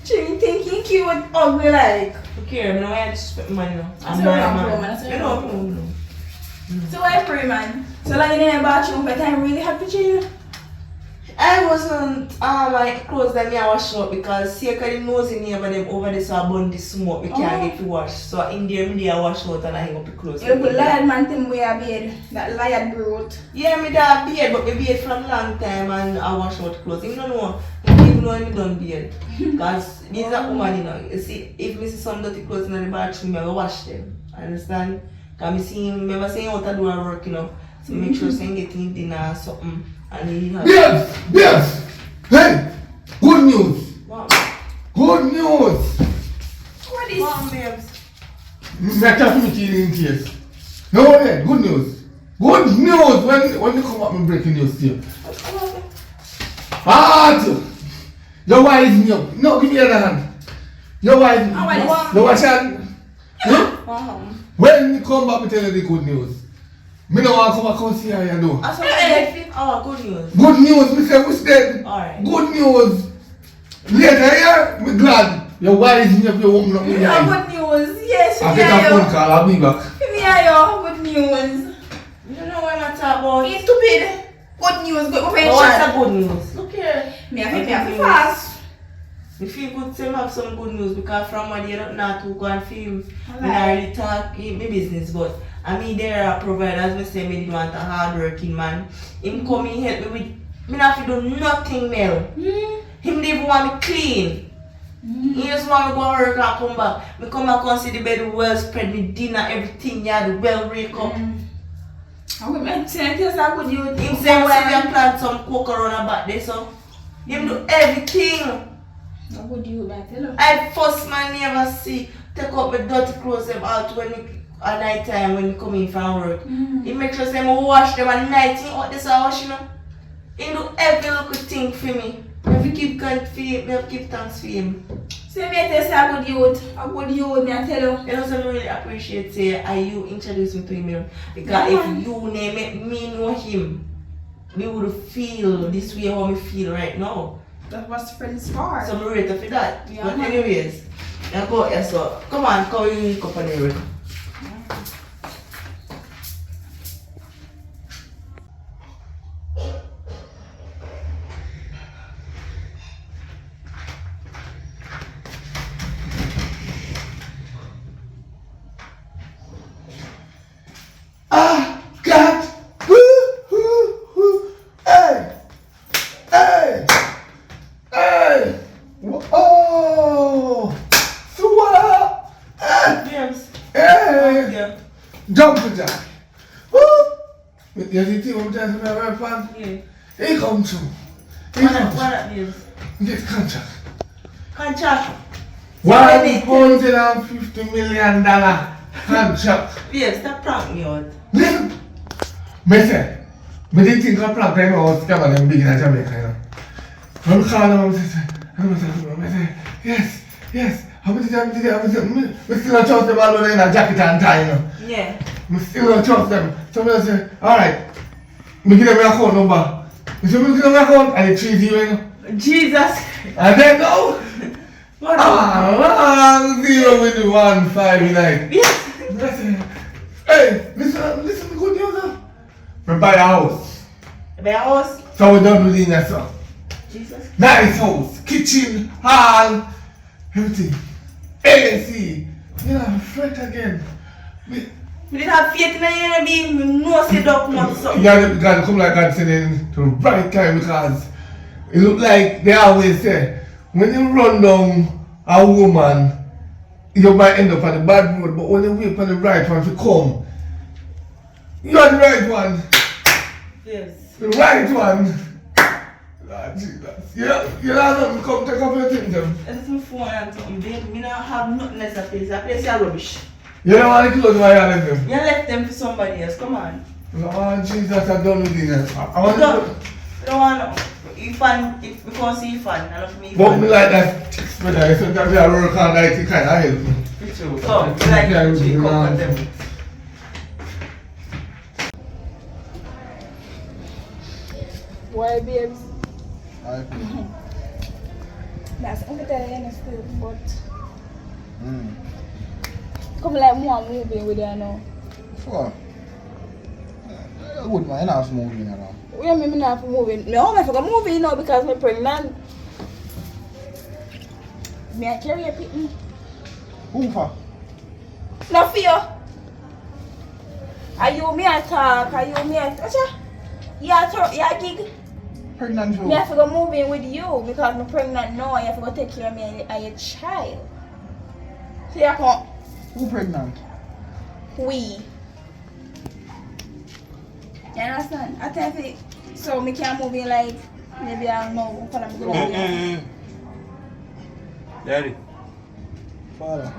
She thinking cute, ugly like.
Okay, I'm not going to disrespect money now.
That's what I'm doing, man. That's what
You
I'm
know,
So I pray, man. So like in the bathroom, but I'm really happy to you.
I wasn't like clothes that me I wash out because see I the nose in here but them over there so I burn the smoke we can't get to wash. So in there me I wash out and I hang up the clothes.
You put lion man thing where I beard. That lion brute.
Yeah, me da beard but me beard from long time and I wash out clothes. You don't know. I don't even know me done beard. Because this is a woman, you know. You see, if me see some dirty clothes in the bathroom, I will wash them. Understand? Because me see him, remember saying out of do our work, you know. So make sure saying getting dinner or something. And he has
Yes! Hey! Good news!
What?
Good news!
What is
What, babes?
I can't make it in case. No, hey, good news. Good news! When you come up with breaking news to you. Hard! Your wife, no, give me your hand. Your wife,
How are you?
your wife, When you come back, me tell you the good news. Me no want to come back and see how you do.
I said, oh, good news.
Good news, me say who's dead.
Alright.
Good news. Later here, me glad. Your wise me up your woman up me eye.
Good news. Yes,
I get a phone call, I'll be back.
Give me your good news.
You don't know what I'm talking about.
He's stupid. Good news, good
But what's the good news? Look here.
Me have to fast.
Me feel good to have some good news because from what you don't know to go and film.
Alright.
Me not really talk in my business, but I mean there are providers. Me say me did want a hardworking man. Him come and help me with. Me not have to do nothing, Mel. Him didn't even want me clean. He just want me go and work and come back. Me come back and see the bed well spread, me dinner, everything. You had well wake up.
I will mention just how good you
Him say we can plant some coke around the back there, so him do everything.
How good you that tell
I first man never see take up my dirty clothes them out when at night time when me come in from work. He make sure say me wash them at night. He out this wash, you know. He do every little thing for me. I have to keep thanks for him. I have to keep thanks for him.
say me tell say how good you me I tell you.
You know, so I really appreciate say you introduce me to him because if you name it, me know him, me would feel this way how me feel right now.
That was friends for.
So I'm ready for that.
Yeah,
But
man.
anyways, I go here so come on, come you up on the
Ah, God! Woo! Hey! Hey! Hey! Oh! Swallow! Hey!
James.
Hey!
Yeah.
Jump to Jack! Woo! You see the team I'm very fun?
Yeah.
He come true. He
What
come
that James?
true. Get contract.
Contract.
$150 million contract.
James, stop prank me out.
Listen, me say, me didn't think of prank them out scam them big in Jamaica, you know. When I call them, I say, yes. How much time did I still don't trust them all in a jacket and tie, you know.
Yeah.
I still don't trust them. So I say, alright, me give them my account number. Me say, me give them my account and it's 30, you know.
Jesus.
And then go.
What?
0 with the 159.
Yes.
Hey, listen to good news now. We buy a house.
My house.
So we done with the inner stuff.
Jesus.
Nice house, kitchen, hall, everything. AC. You know, fret again.
We didn't have faith in the enemy. We know say don't come up so.
You gotta come like God said in to the right time because it look like they always say when you run down a woman, you might end up on the bad road, but when you wait for the right one to come, you are the right one.
Yes.
The right one. Lord Jesus. You know nothing come take up your things them.
That's my phone and something, babe. Me not have nothing else at place. That place is rubbish.
You don't want to close my eye left them.
You left them for somebody else. Come on.
Lord Jesus, I done with this. I want
Don't.
to
You don't want you fan. If we can't see you fan, I love me.
but me like that text me there. Sometimes I work hard like it kind of help me.
Me too. So, you like to be comfortable.
Why babes?
I
That's only tell you still, but come like more movie with you now.
Sure. Good man, enough moving around.
We are me not for moving. Me home for movie you know because I'm pregnant. Me I carry a picking.
Who for?
No fear. Are you me a talk? Are you me a yeah gig?
Pregnant
Me
show.
have to go moving with you because I'm pregnant now. You have to go take care of me and your child. So you come.
Who pregnant?
We. You understand? I tell you, so me can't move in like maybe I don't know what I'm going to do.
Daddy,
Father.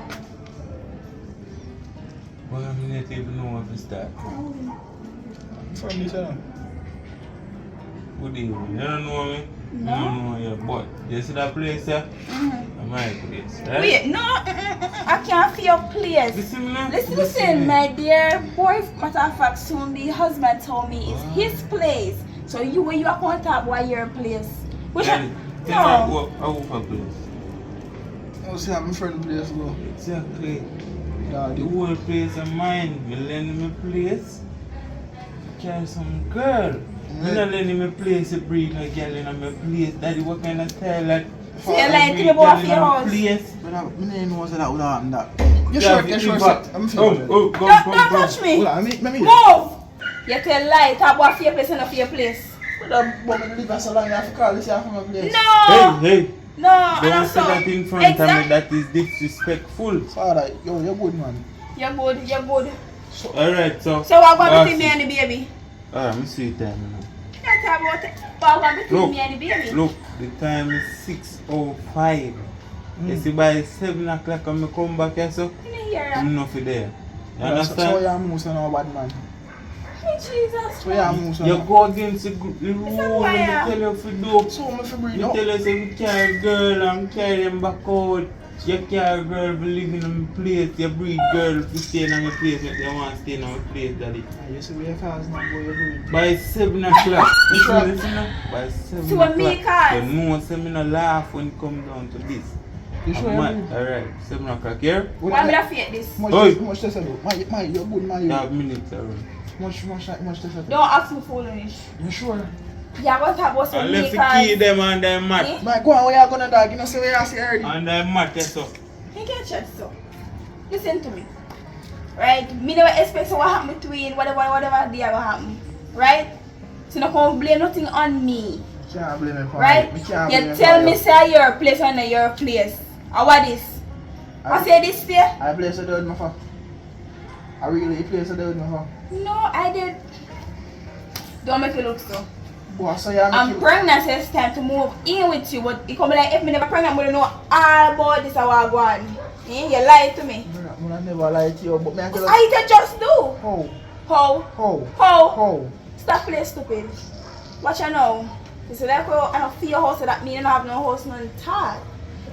well, I didn't even know if it's that.
From this one.
Good evening. You don't know me?
No.
I don't know you, but you see that place there? My place, right?
Wait, no, I can't feel your place.
Listen, man.
Listen, my dear boy, matter of fact, soon the husband told me it's his place. So when you are going to talk about your place. Which
Daddy,
no.
I work a place.
I was saying, my friend place, bro.
Exactly.
Yeah,
The whole place of mine. You lend me place. Carry some girl. You not lend me place to bring a girl in my place. Daddy, what kind of style that?
So you like to be about your house?
Place.
But I didn't know that would happen that.
Yeah,
You sure,
if
sure,
you
sir.
back-
I'm feeling it.
Oh, come,
Don't touch me.
Hold on, let me
Move! You tell lie, talk about your place and not your place.
But I'm going to leave so long, you have to call this here from my place.
No!
Hey.
No, and I'm
Don't say
sorry.
that in front of me. That is disrespectful.
Father, you're good, man.
You're good.
Alright, so.
So what about between me and the baby?
Alright, I'm sweet time now.
You talk about it. What about between
Look,
me and the baby?
look, the time is 6:05. You see, by 7 o'clock when I come back here, so
You didn't hear
I'm
that?
not for there. You
So
understand?
you're moving now, bad man.
Hey, Jesus
So you're
Christ.
moving
You
now.
go against the rule when
fire.
they tell you to do.
So I'm going to
You tell us if you carry girl and carry them back out. You carry girl for living in my place. You breed girl to stay in my place if you want to stay in my place, daddy.
You see where your cars now, boy, you're doing.
By 7 o'clock.
Sure.
Listen now. By 7
So when me
o'clock.
cars?
You know, so me no laugh when it comes down to this.
You sure
I'm
you're
mad.
good?
Alright, 7 o'clock here.
Why would I fear this?
Oi.
Much this I do. My, you're good, man.
You
You.
have minutes around.
Much this I do.
Don't ask me foolish.
You sure?
Yeah, what about some
Unless you
makers?
key them on their mat.
Eh?
Man, go on, where you gonna dog? You know, say where you see early.
On their mat, yes, so.
You can't chat so. Listen to me. Right? Me never expect what happen between whatever day will happen. Right? So no come blame nothing on me.
Can't blame me for
Right?
me. Can't
You
blame
tell
for
me
you.
say your place and not your place. Or what is? I say this there?
I place a dog, my fa. I really place a dog, my fa.
No, I did. Don't make it look so.
Boy, so you
I'm pregnant, so it's time to move in with you. But it come like if me never pregnant, I don't know all about this. I want to go on. You lied to me.
I never lied to you, but me I tell you.
I did just do.
How?
How?
How?
How?
How?
Stop playing stupid. Watch you now. You see like I don't feel your house, so that mean you don't have no house, none tall.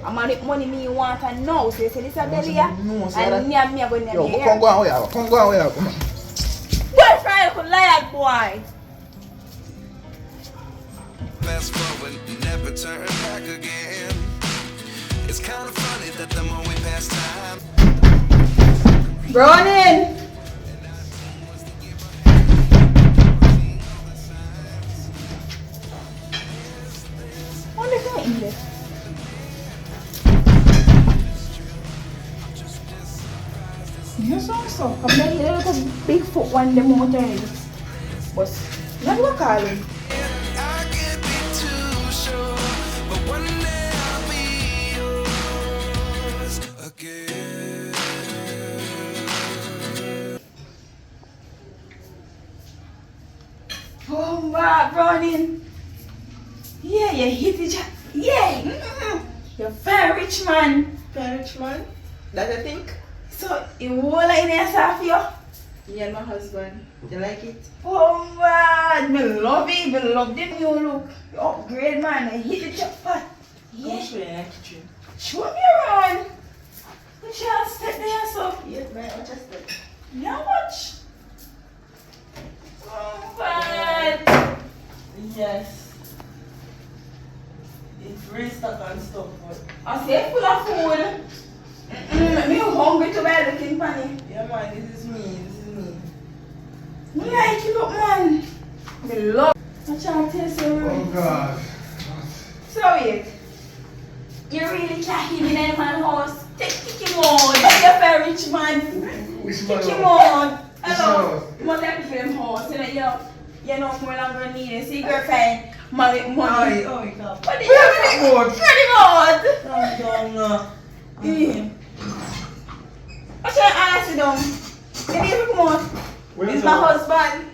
I'm on the money me want and know. So you say this is a belly here.
No, say
And
that.
me and me are going to
Yo,
be
come
here.
go on, where you go? Come go on, where you go?
Boyfriend could lie, boy.
Fast forward, never turn back again. It's kind of funny that the more we pass time,
Running. What is that English? You saw so. Come here, you look a big foot one the mountain. But not what calling.
I can't be too sure. But one day I'll be yours again.
Oh my running. Yeah, you hit it. Yeah. You're very rich man.
Very rich man. That I think.
So you whole in there for you.
Me and my husband. You like it?
Oh man, me love it. Me love the new look. You upgrade man. I hit it jackpot.
Yeah.
Yeah.
Show you in the kitchen.
Show me around. You can't step there so.
Yes, man. I just did.
Now watch. Oh man.
Yes. It's restock and stuff, but
I say full of food. Me hungry to buy the king panny.
yeah, man. This is me. This is me.
Me like it up man. Me love. I'm trying to taste your
Oh God.
So wait. You really can't hit in any man's house. Take him out. You're very rich man.
Which
Take him
man?
out. Hello. You must have to give him house. You know more longer need it. See girlfriend. Money.
Oh, you can't.
What did you do? Spread him out.
Calm down now.
What's your ass down? You need to come out. It's my husband.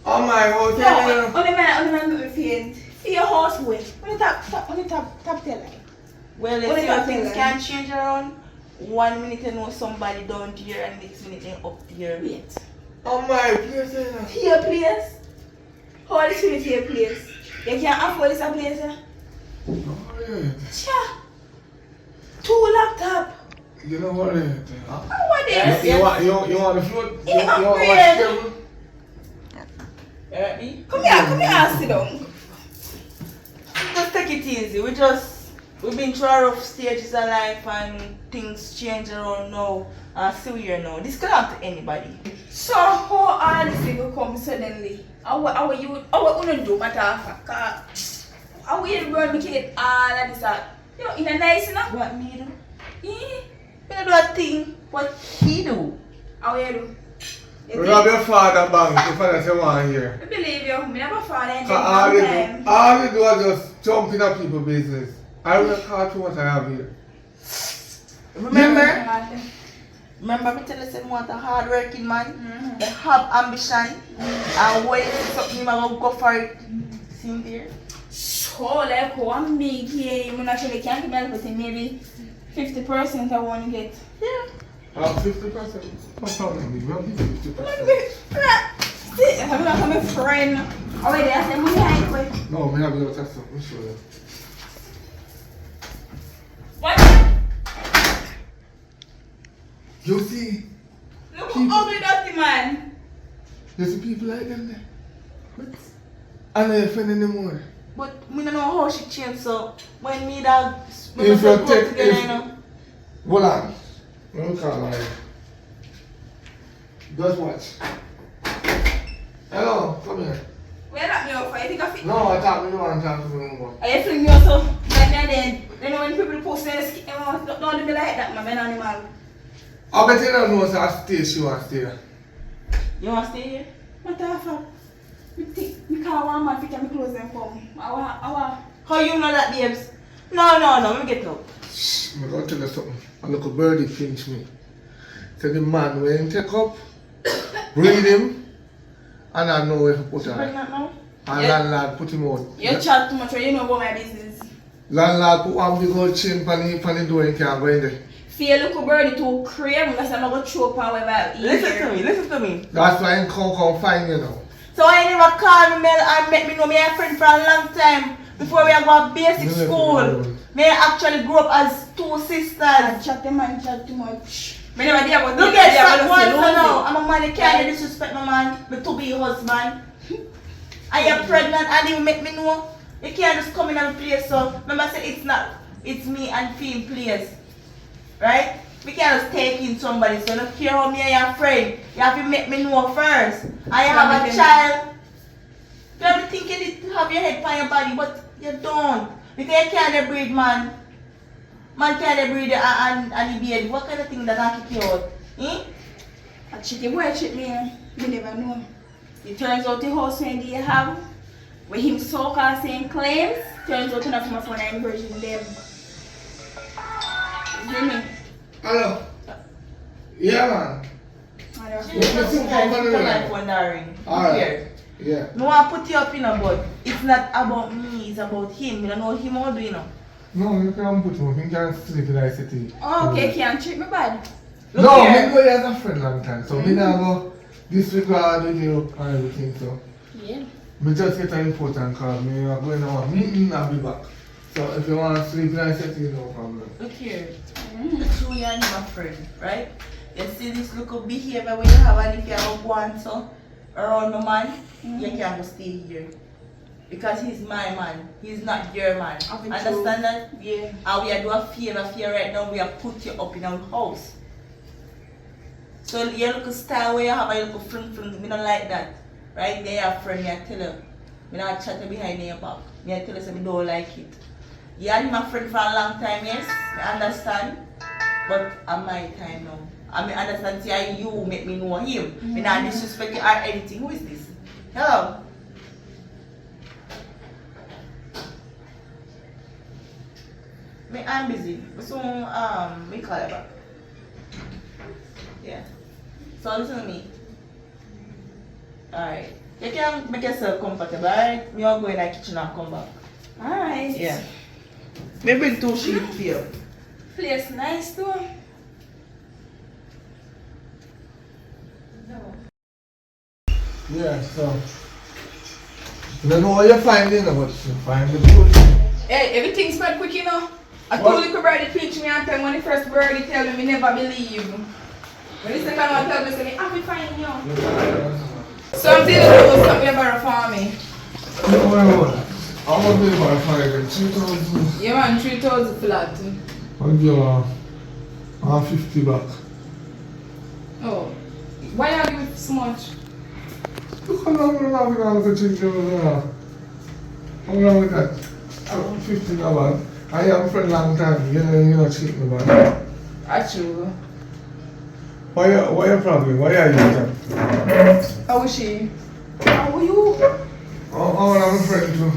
Oh my God.
No, only man feeling. Feel your house way. On the top tail light.
Well,
What
let's
is
see how
that
things
thing,
can change around. 1 minute you know somebody down here and next minute they're up here.
Wait.
Oh my God.
Here, please. How is it your place? You can't afford this place, eh?
Alright.
Cha. 2 laptop.
You know what?
What is?
You want the float? You
Yeah,
want to
upgrade.
watch
You ready?
Come here, sit down.
Just take it easy. We've been through a rough stages of life and things change around now. And still here now. This could happen to anybody.
So how all this thing will come suddenly? How you do matter? How will you replicate all of this? You know, in a nice enough?
What me do?
Yeah.
You do a thing what he do.
How you do? You
Rob
think-
your father bank if that's what you want here.
I believe you. I never fall in
All
time.
you do is just jump in a people's business. I will call to what I have here.
Remember me tell you say want a hardworking man, they have ambition, and when something you gonna go for it. See him there?
So like one big game, I'm actually can't give me everything. Maybe 50% I want to get.
Yeah.
50%. No problem. We'll give you 50%.
See, I'm not my friend. Already, I said, money hide quick.
No, me have your test. Let me show you.
What?
You see?
Look how ugly dirty man.
You see people like them there? But I know your friend anymore.
But me don't know how she changed, so when me dog
If
we
you
go
take
together,
if
you know.
hold on. Let me call her. Just watch. Hello, come here.
Where that me off? I think I fit.
No, I thought we don't want to talk to you anymore.
I fling me also. Like that then. You know when people post their skin, don't do me like that, man. I'm an animal.
I bet you don't know so I stay, she wants to stay.
You wanna stay here?
What the fuck? Me can't want man fit and me clothes and come.
How you know that, babes? No, let me get up.
Shh, I'm going to tell you something. A little birdie pinch me. Tell the man when he take up, breed him, and I know where to put him.
Pregnant now?
And
Yeah.
landlord put him out.
You chat too much when you know about my business.
Landlord put one big old chain on the door and can't go in there.
Feel little birdie too cream because I'm not going to choke however.
Listen to me.
That's why he come find you now.
So I never call me Mel and make me know me a friend for a long time. Before we go to basic
Me
school.
never know.
Me actually grew up as 2 sisters.
Chat them man chat too much. Me never did about
Look at that one for now. I'm a man, you can't disrespect my man, my to be husband. And you're pregnant and you make me know. You can't just come in and place. So remember I said it's me and Fee place. Right? We can't just take in somebody, so don't care how me and your friend. You have to make me know first. And you have a child. You have to think you need to have your head on your body, but you don't. Because you can't breed, man. Man can't breed and he baby. What kind of thing that I kick you out?
A chicken boy cheat me, you never know. It turns out the house when they have, where him so-called saying claims, turns out enough for my phone and version them. You hear me?
Hello? Yeah, man.
I don't
She
know.
Let's
just
see how
come
funny
and
we
phone that ring.
Alright.
Here.
Yeah.
No want to put you up in a but it's not about me, it's about him. You don't know him all do, you know.
No, you can't put him. He can't sleep in the city.
Oh, okay, can't treat me bad.
Look
No,
here.
me know you as a friend long time. So me now go disregard with you and everything. So
Yeah.
me just get an important call. Me are going on a meeting and be back. So if you want to sleep in the city, no problem.
Look here. The two you and him a friend, right? You see this look of behavior when you have and if you have a one so around my man, you can't go stay here. Because he's my man. He's not your man.
Of it
Understand that?
Yeah.
And we are doing a favor for you right now, we are put you up in our house. So your little style where you have a little fling, we don't like that. Right? They are friend, I tell you. We not chat behind your back. Me I tell you say we don't like it. You and him a friend for a long time, yes, I understand. But at my time now. I mean understand see you make me know him. Me not disrespect you or anything. Who is this? Hello? I'm busy. So me call you back. Yeah. So listen to me. Alright. You can make yourself comfortable, alright? Me will go in the kitchen and come back.
Alright.
Yeah. Me bring 2 sheets for you.
Place nice too.
Yeah, so You don't know what you're finding, but you find the good.
Hey, everything spread quick, you know. I told you birdie pinch me and tell me when the first birdie tell me never believe. When the second one tell me, say, I'll be fine, you. So I'm dealing with something about for me.
Don't worry about that. I want to be about 5,000.
Yeah, man, 3,000 flat.
I'll give you 50 back.
Oh, why are you giving so much?
Look how long we're not going to change over. How long with that? 50 dollars. I am for a long time. You're not cheating me, man.
Actually.
Why your problem? Why are you here?
How is she? How are you?
Oh, I'm a friend too.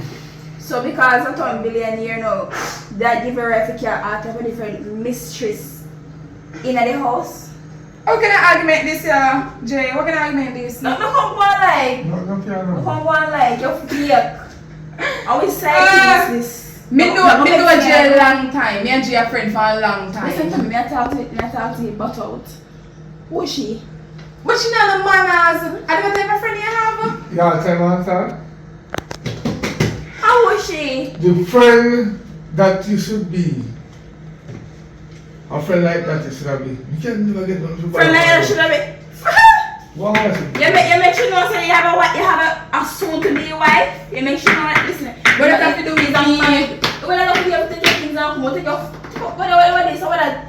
So because I turned billionaire now, that give her a out of a different mistress in the house. How can I argument this, Jay? What can I argument this? No, come on like.
No piano.
Come on like, you're fake. I always say this. Me know Jay a long time. Me and Jay are friends for a long time. Listen to me, I talk to him butt out. Who is she? But she not a manners. I don't have a friend you have.
Yeah, tell me answer.
How was she?
The friend that you should be. A friend like that you should be. You can never get nothing to
Friend like that should be.
What was it?
You make sure you know say you have a soon to be wife. You make sure you know that listen. What you have to do is when I don't be able to take things out, come on, take off. What is so what I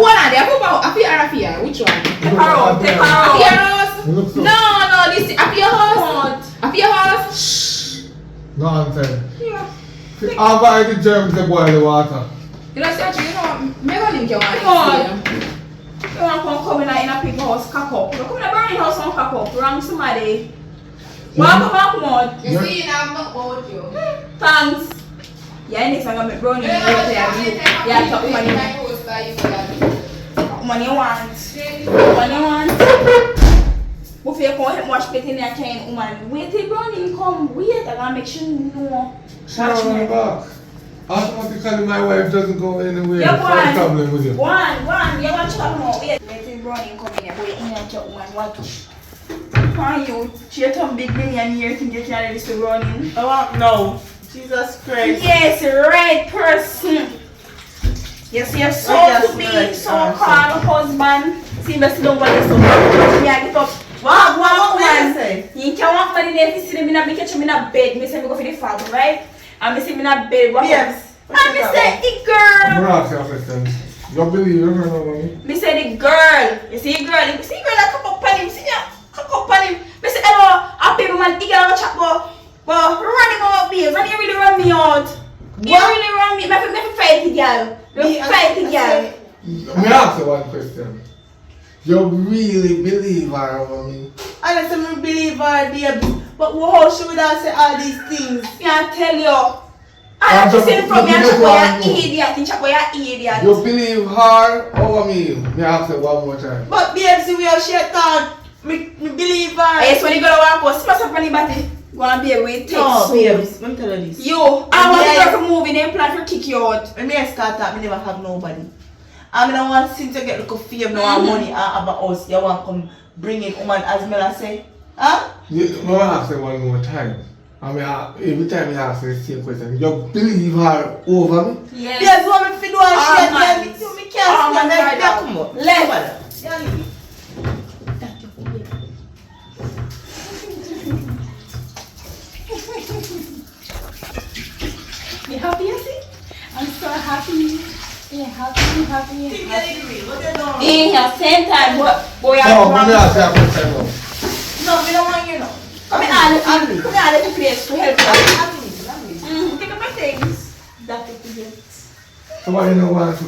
One of them, Afia, which one?
take her out.
Afia house? No, this is Afia house. Afia house?
Shh. Nonsense.
Yeah.
I'll buy the germs to boil the water.
You know, actually, you know, maybe link your one.
Come on. You want to come in a big house, cock up. You come in a burning house and cock up. Wrong somebody. Come on.
You see, I'm not about you.
Thanks. Yeah, next time I'm going to burn you. Yeah, talk money. Money want. If you come and watch getting there, can woman wait till burning come. Wait, I'm going to make sure you know.
Watch my back. Automatically my wife doesn't go anywhere.
Yeah,
What's the problem with you?
One. You want to talk more. Wait till burning come here. Wait, in and talk woman. What? Why you? She a some big millionaire think you can this to running.
I want no. Jesus Christ.
Yes, right person. Yes, you're so to be so-called husband. See, but don't want to so me I get up. What man say? You can't walk money there if you see me not catch me in a bed. Me say me go for the father, right? And me see me in a bed. What else? And me say the girl.
I'm going to ask you a question. You believe you don't know money?
Me say the girl. You see the girl. You see the girl that come up on him. See that? Come up on him. Me say hello. A baby man. He got a chat about. Well, running out babes. And he really run me out. He really run me. Me fight the girl. Me fight the girl.
Let me ask you one question. You really believe her over me?
I don't believe her, dear. But how should we not say all these things?
I tell you. I have to say from you, you're an idiot.
You believe her over me? Me ask you one more time.
But babes, we have shared thought. Me believe her.
Yes, when you go to walk out, see myself on the body. Gonna be able to take
no, babes, let me tell you this.
You, I want to go for moving, they plan to kick you out.
When I start up, I never have nobody. I don't want since you get look fame, no money, have a house, you want to come bring in woman as Mela say. Huh?
I'm going to ask you one more time. I mean, every time you ask me the same question, you believe her over me?
Yes.
Yes, you want me to do a shit, me can't stand there, come on.
Left.
You happy, Auntie? I'm so happy. Yeah, happy.
In your same time, boy,
No, let me ask you a question now.
No, we don't want you know.
Come here, let me place to help you. Take up my things. That's it.
So why you don't want to?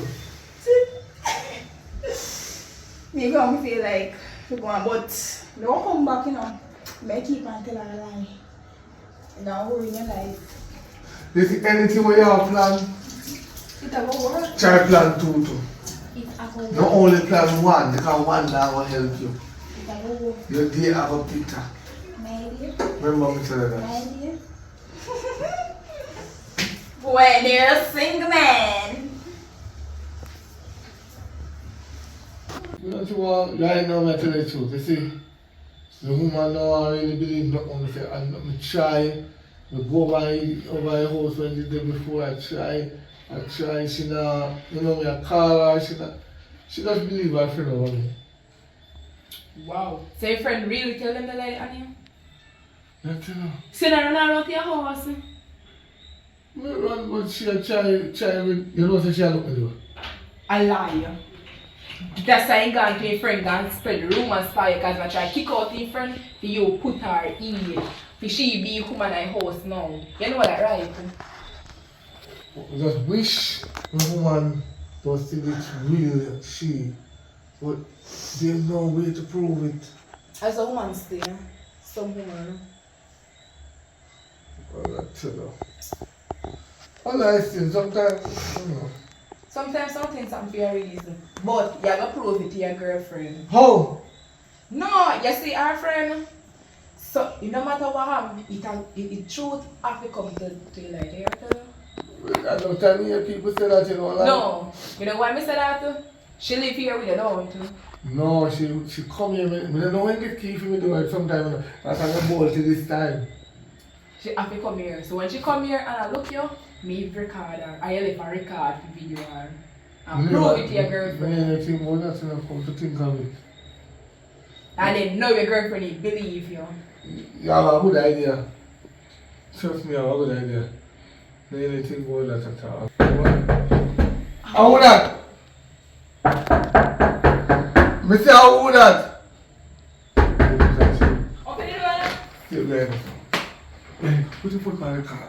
Me gonna feel like we're going, but don't come back, you know. May keep and tell her a lie. And now ruin your life.
Is there anything where you have planned?
It a go work.
Try plan two too.
It a go work.
Not only plan one, because one that will help you.
It a go work.
Your day have a bitter.
My dear.
Remember me tell you that.
My dear. When you're a single man.
You know what? Right now, I tell you the truth. You see, the woman now I really believe not only say, and me try We go over her house when the day before I try, she not, you know me, I call her, she doesn't believe her friend over me.
Wow. So your friend really tell them the lie on you?
That's enough.
So now run around to your house.
Me run, but she a try with, you know, so she a look me do.
A liar. That's why you gone to your friend and spread rumors for you because I try to kick out your friend for you put her in. For she be come in her house now. You know that, right?
I just wish the woman was think it's real she, but there's no way to prove it.
As a woman still, some woman.
Well, I tell you. All I see, sometimes, you know.
Sometimes some things are for a reason. But you gotta prove it to your girlfriend.
How?
No, you see our friend. So no matter what happens, it truth have to come to you like you tell her.
I don't tell me hear people say that, you know, like.
No. You know why I said that too? She live here with you, don't you?
No, she come here, I don't know when the key for me do it sometime, that's how I bolt to this time.
She have to come here. So when she come here and I look you, me record her. I live a record the video her. And prove it to your girlfriend.
I think more that's enough come to think of it.
And then know your girlfriend will believe you.
You have a good idea. Trust me, I have a good idea. I didn't think about that at all. How would that? Mr. How would that?
Open it up.
Still there. Hey, put your foot on the car.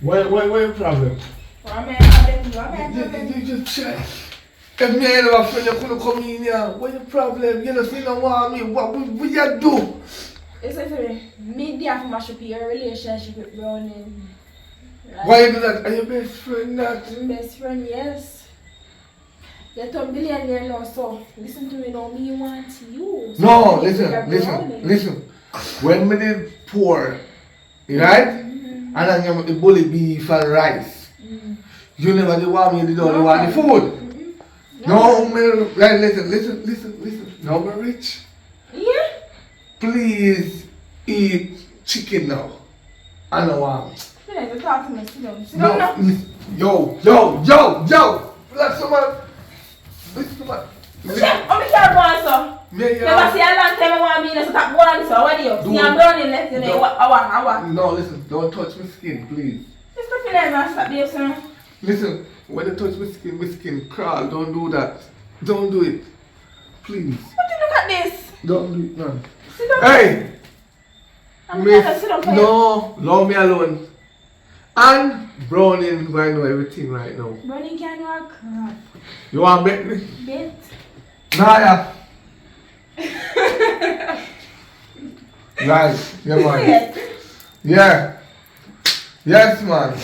What your problem? You just check. If me and my friend you couldn't come in here, what your problem? You know, see no want me. What you do?
Listen to me. Me there for mash up your relationship with Brownie. Right?
Why you do that? Are your best friend that?
Best friend, yes. You're a billionaire now, so listen to me now. Me want you. So
No,
you figure Brownie.
listen. When me did poor, right? And then you want the bully beef and rice. You never did want me, you don't want the food. No, me, right, listen. Now we're rich.
Yeah?
Please eat chicken now. I don't want it.
You talk to me. Sit down. Sit
No,
down now.
yo. Like someone. Listen to my.
Chef, I'm here to answer. Never see a long time I want to be in the top one, so what do you? See, I'm Brownie left in there. I want.
No, listen, don't touch my skin, please.
Just put it in my stop there, sir.
Listen, when you touch my skin crawl, don't do that. Don't do it. Please.
What you look at this?
Don't do it, man.
Sit down.
Hey!
I'm going to sit down for you.
No, leave me alone. And Brownie is going to know everything right now.
Brownie can't work.
You want to bet me?
Bet.
Nah, Right, yeah, man. Yeah. Yes, man.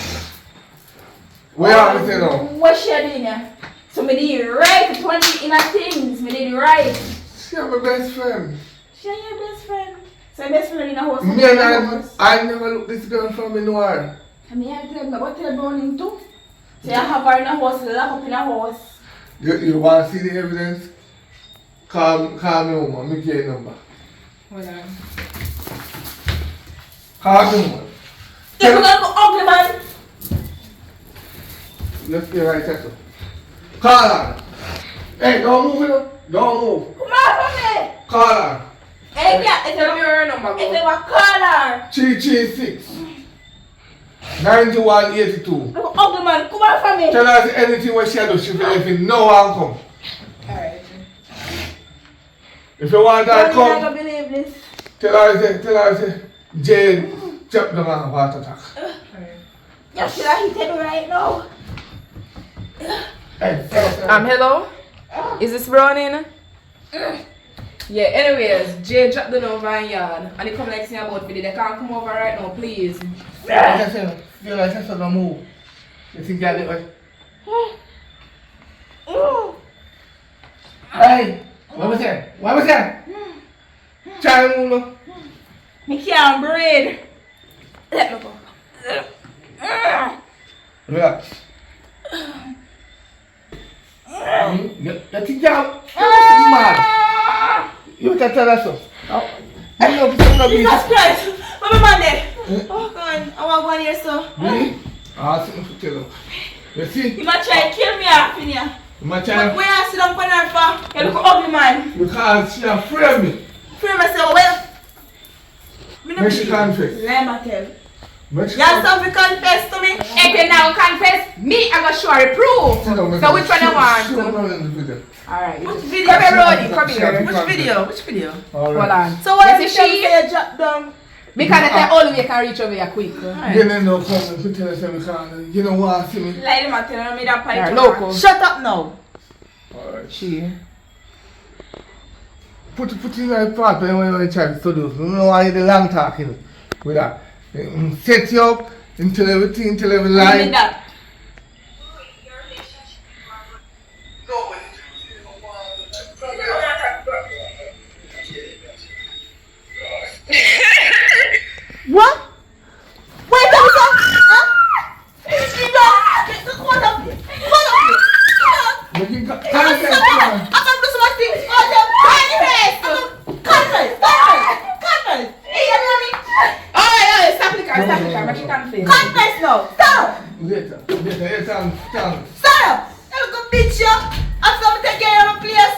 Where are we now?
What she doing here? So me did right 20 inner things. Me did right.
She my best friend.
She your best friend. So your best friend in a house.
Me and I never look this girl from me nowhere.
I mean, I tell me what tell Browning too. So you have her in a house, lock up in a house.
You want to see the evidence? Call me home, I'll give you a number.
Hold on.
Call me home.
You're going to go ugly, man.
Let's get right at her. Call her. Hey, don't move it. Don't move.
Come on from me.
Call her.
Hey, yeah, it's
Tell me her number.
It's a caller.
336 9182.
Look ugly, man. Come on from me.
Tell her anything what she does, she will if you know one come.
Alright.
If you want that
I
come,
don't believe this.
tell her Jane jump down on a heart attack.
You should have hit it right now.
Hey,
Hello? Is this Browning? Yeah, anyways, Jay dropped down over in yard and he come like say about video. They can't come over right now, please.
feel like I said no move. You think I did right? Hey, what was that? What was that? Try to move now.
Me can't breathe. Let me go.
Relax. You think you're mad? You can tell us so. I know it's not be.
Jesus Christ! What am I there? Oh God, I want to go in here, so.
Me? I'll sit to tell you. You see?
You might try to kill me off in here.
You might try.
Where I sit down for her for? You look ugly, man.
Because she afraid of me.
Free myself, well.
Make she confess.
Let me tell.
Make she
You have something to confess to me?
If you now confess, me I gonna show her proof. So which one you want? Alright.
Which video?
Come here, Roddy, come here.
Which video? Which video?
Hold on.
So what
This
is
is
she?
she?
Drop down.
Because that's the only way you can reach over here quick.
You don't know come to tell us every you don't want to see me.
Like them telling me that pipe.
Local.
Shut up now.
Alright.
She.
Put in my part when you try to do. You know why the long talking with that. Set you up until everything, until every
Give me
line.
that.
What? Wait, that was huh? What up? What up?
Making
I'm gonna do some things. Confess. Hey, you know me?
Oh, stop the car, but she can't feel.
Confess now. Stop.
Later, stand.
Stop. I'm gonna beat you. I'm gonna take care of my place.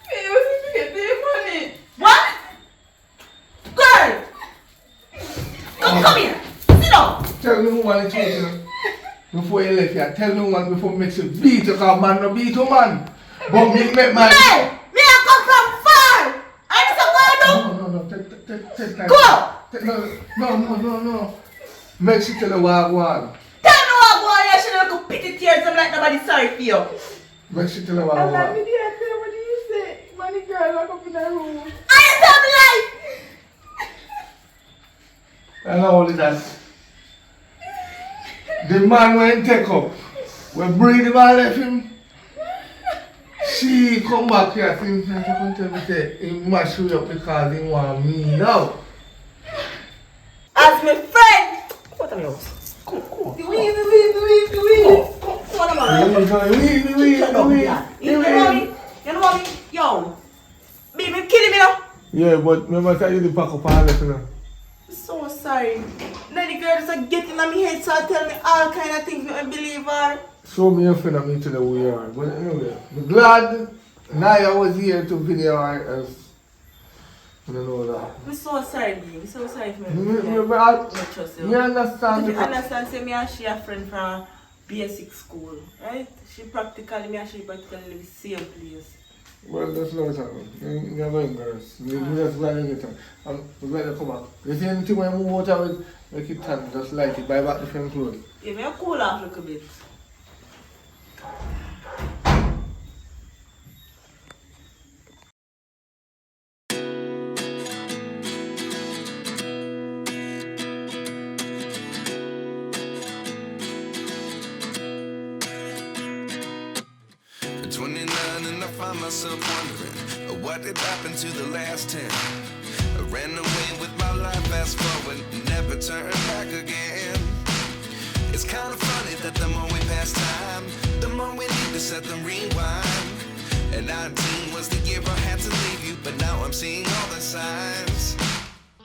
Hey, you was get the money.
What? Girl. Come here. Sit down.
Tell me who want to change before you left here. Tell me one before make you beat you, because man no beat you man. But me make man.
Hey, me I come from far. I just go down.
No, take time.
Go.
No. Make she tell you what I want.
Tell me what boy I should look pity tears. I'm like nobody sorry for you.
Make she tell you what I
I'm like,
want.
me dear, what do you say? Money girl, lock up in the room.
I tell me life.
And all of that. The man went take up. We breathe him and left him. She come back here since she come tell me say he mash you up because he want me now.
As my friend. What am I? Come. We. What am I? You know what? Yo. Baby, kidding me now.
Yeah, but remember I you the pack up and left you know.
I'm so sorry. Then the girl just getting on my head, so tell me all kind of things I believe her.
Show me your friend and me tell you who you are. But anyway, I'm glad Naya was here to video her as I don't know that.
I'm so sorry, baby. I'm so sorry for me.
You
Trust you.
you understand?
You understand, say me and she a friend from basic school, right? She practically, me and she practically live the same place.
Well, that's not happening. You're going, girls. We just glad you get on. We're glad you come back. You see anything when you move out with, make it tan, just light it, buy back the same clothes.
Yeah, me cool off a little bit.
At 29 and I find myself wondering what did happen to the last 10. I ran away with my life, fast forward, never turn back again. It's kind of funny that the more we pass time, the more we need to set them rewind. And 19 was the year I had to leave you, but now I'm seeing all the signs.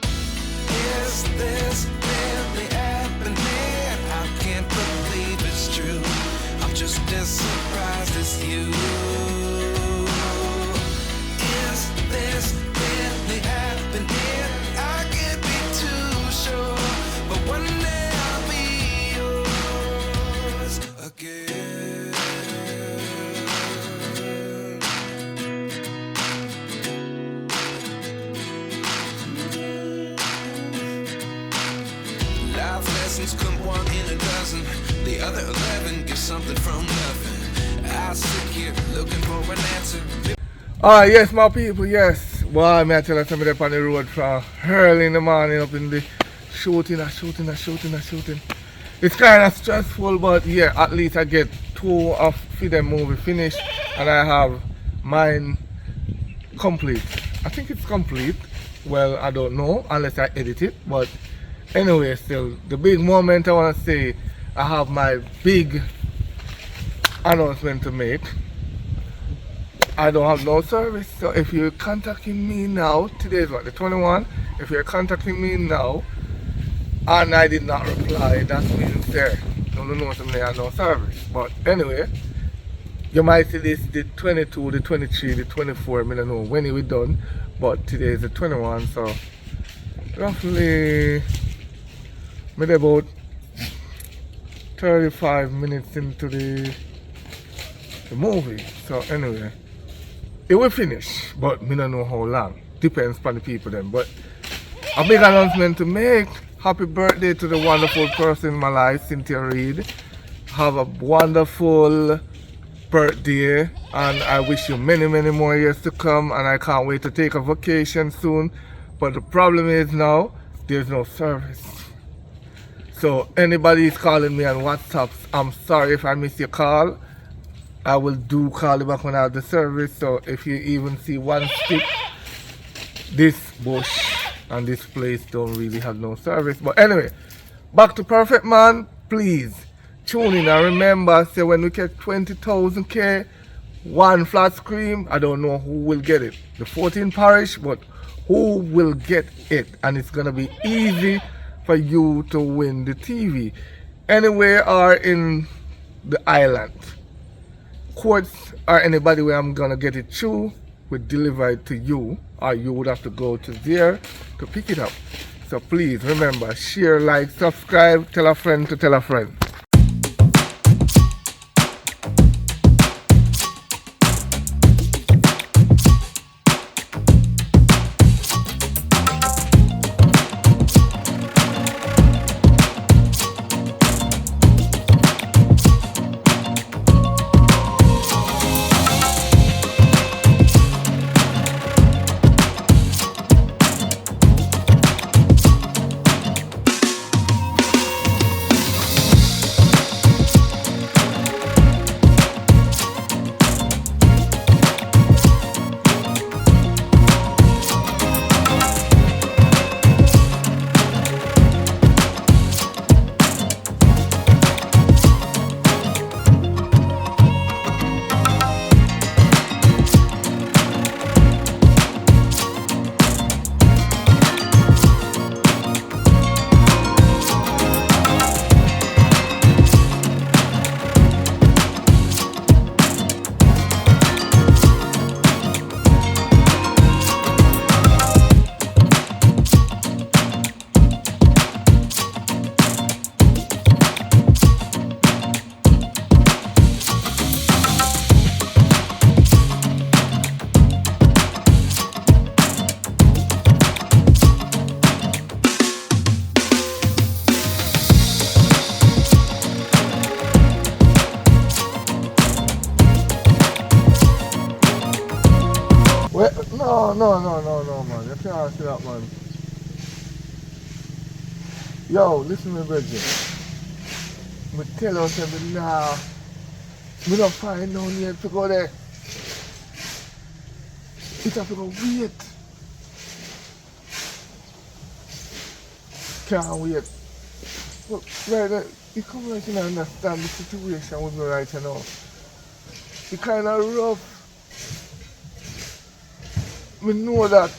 Is this really happening? I can't believe it's true. I'm just as surprised as you. Is this really happening? I can't be too sure, but one day I'll be yours again. Life lessons come one in a dozen. The other 11 get something from nothing. I sit here looking for an answer.
Yes, my people, yes. Boy, me I tell you something up on the road from early in the morning up in the shooting. It's kind of stressful, but yeah, at least I get 2 of them movie finished and I have mine complete. I think it's complete. Well, I don't know unless I edit it, but anyway, still, the big moment I want to say, I have my big announcement to make. I don't have no service. So if you're contacting me now, today is what, the 21? If you're contacting me now and I did not reply, that means there. Don't know something, I have no service. But anyway, you might see this the 22, the 23, the 24, I don't know when it will done. But today is the 21, so roughly maybe about 35 minutes into the movie. So anyway, it will finish, but me don't know how long. Depends on the people then. But a big announcement to make. Happy birthday to the wonderful person in my life, Cynthia Reed. Have a wonderful birthday, and I wish you many, many more years to come, and I can't wait to take a vacation soon. But the problem is now, there's no service. So anybody is calling me on WhatsApp, I'm sorry if I miss your call. I will do call you back when I have the service. So if you even see one stick, this bush and this place don't really have no service. But anyway, back to Perfect Man. Please tune in and remember, say when we get 20,000K, one flat screen, I don't know who will get it. The 14 parish, but who will get it? And it's gonna be easy for you to win the TV. Anywhere or in the island. Courts or anybody where I'm gonna get it through will deliver it to you, or you would have to go to there to pick it up. So please remember, share, like, subscribe, tell a friend to tell a friend. No, man. You can't say that, man. Yo, listen to me, Bridget. Me tell you something now. Me don't find no need to go there. It have to go wait. Can't wait. But right, you come like you don't understand the situation with me right now. It's kind of rough. I know that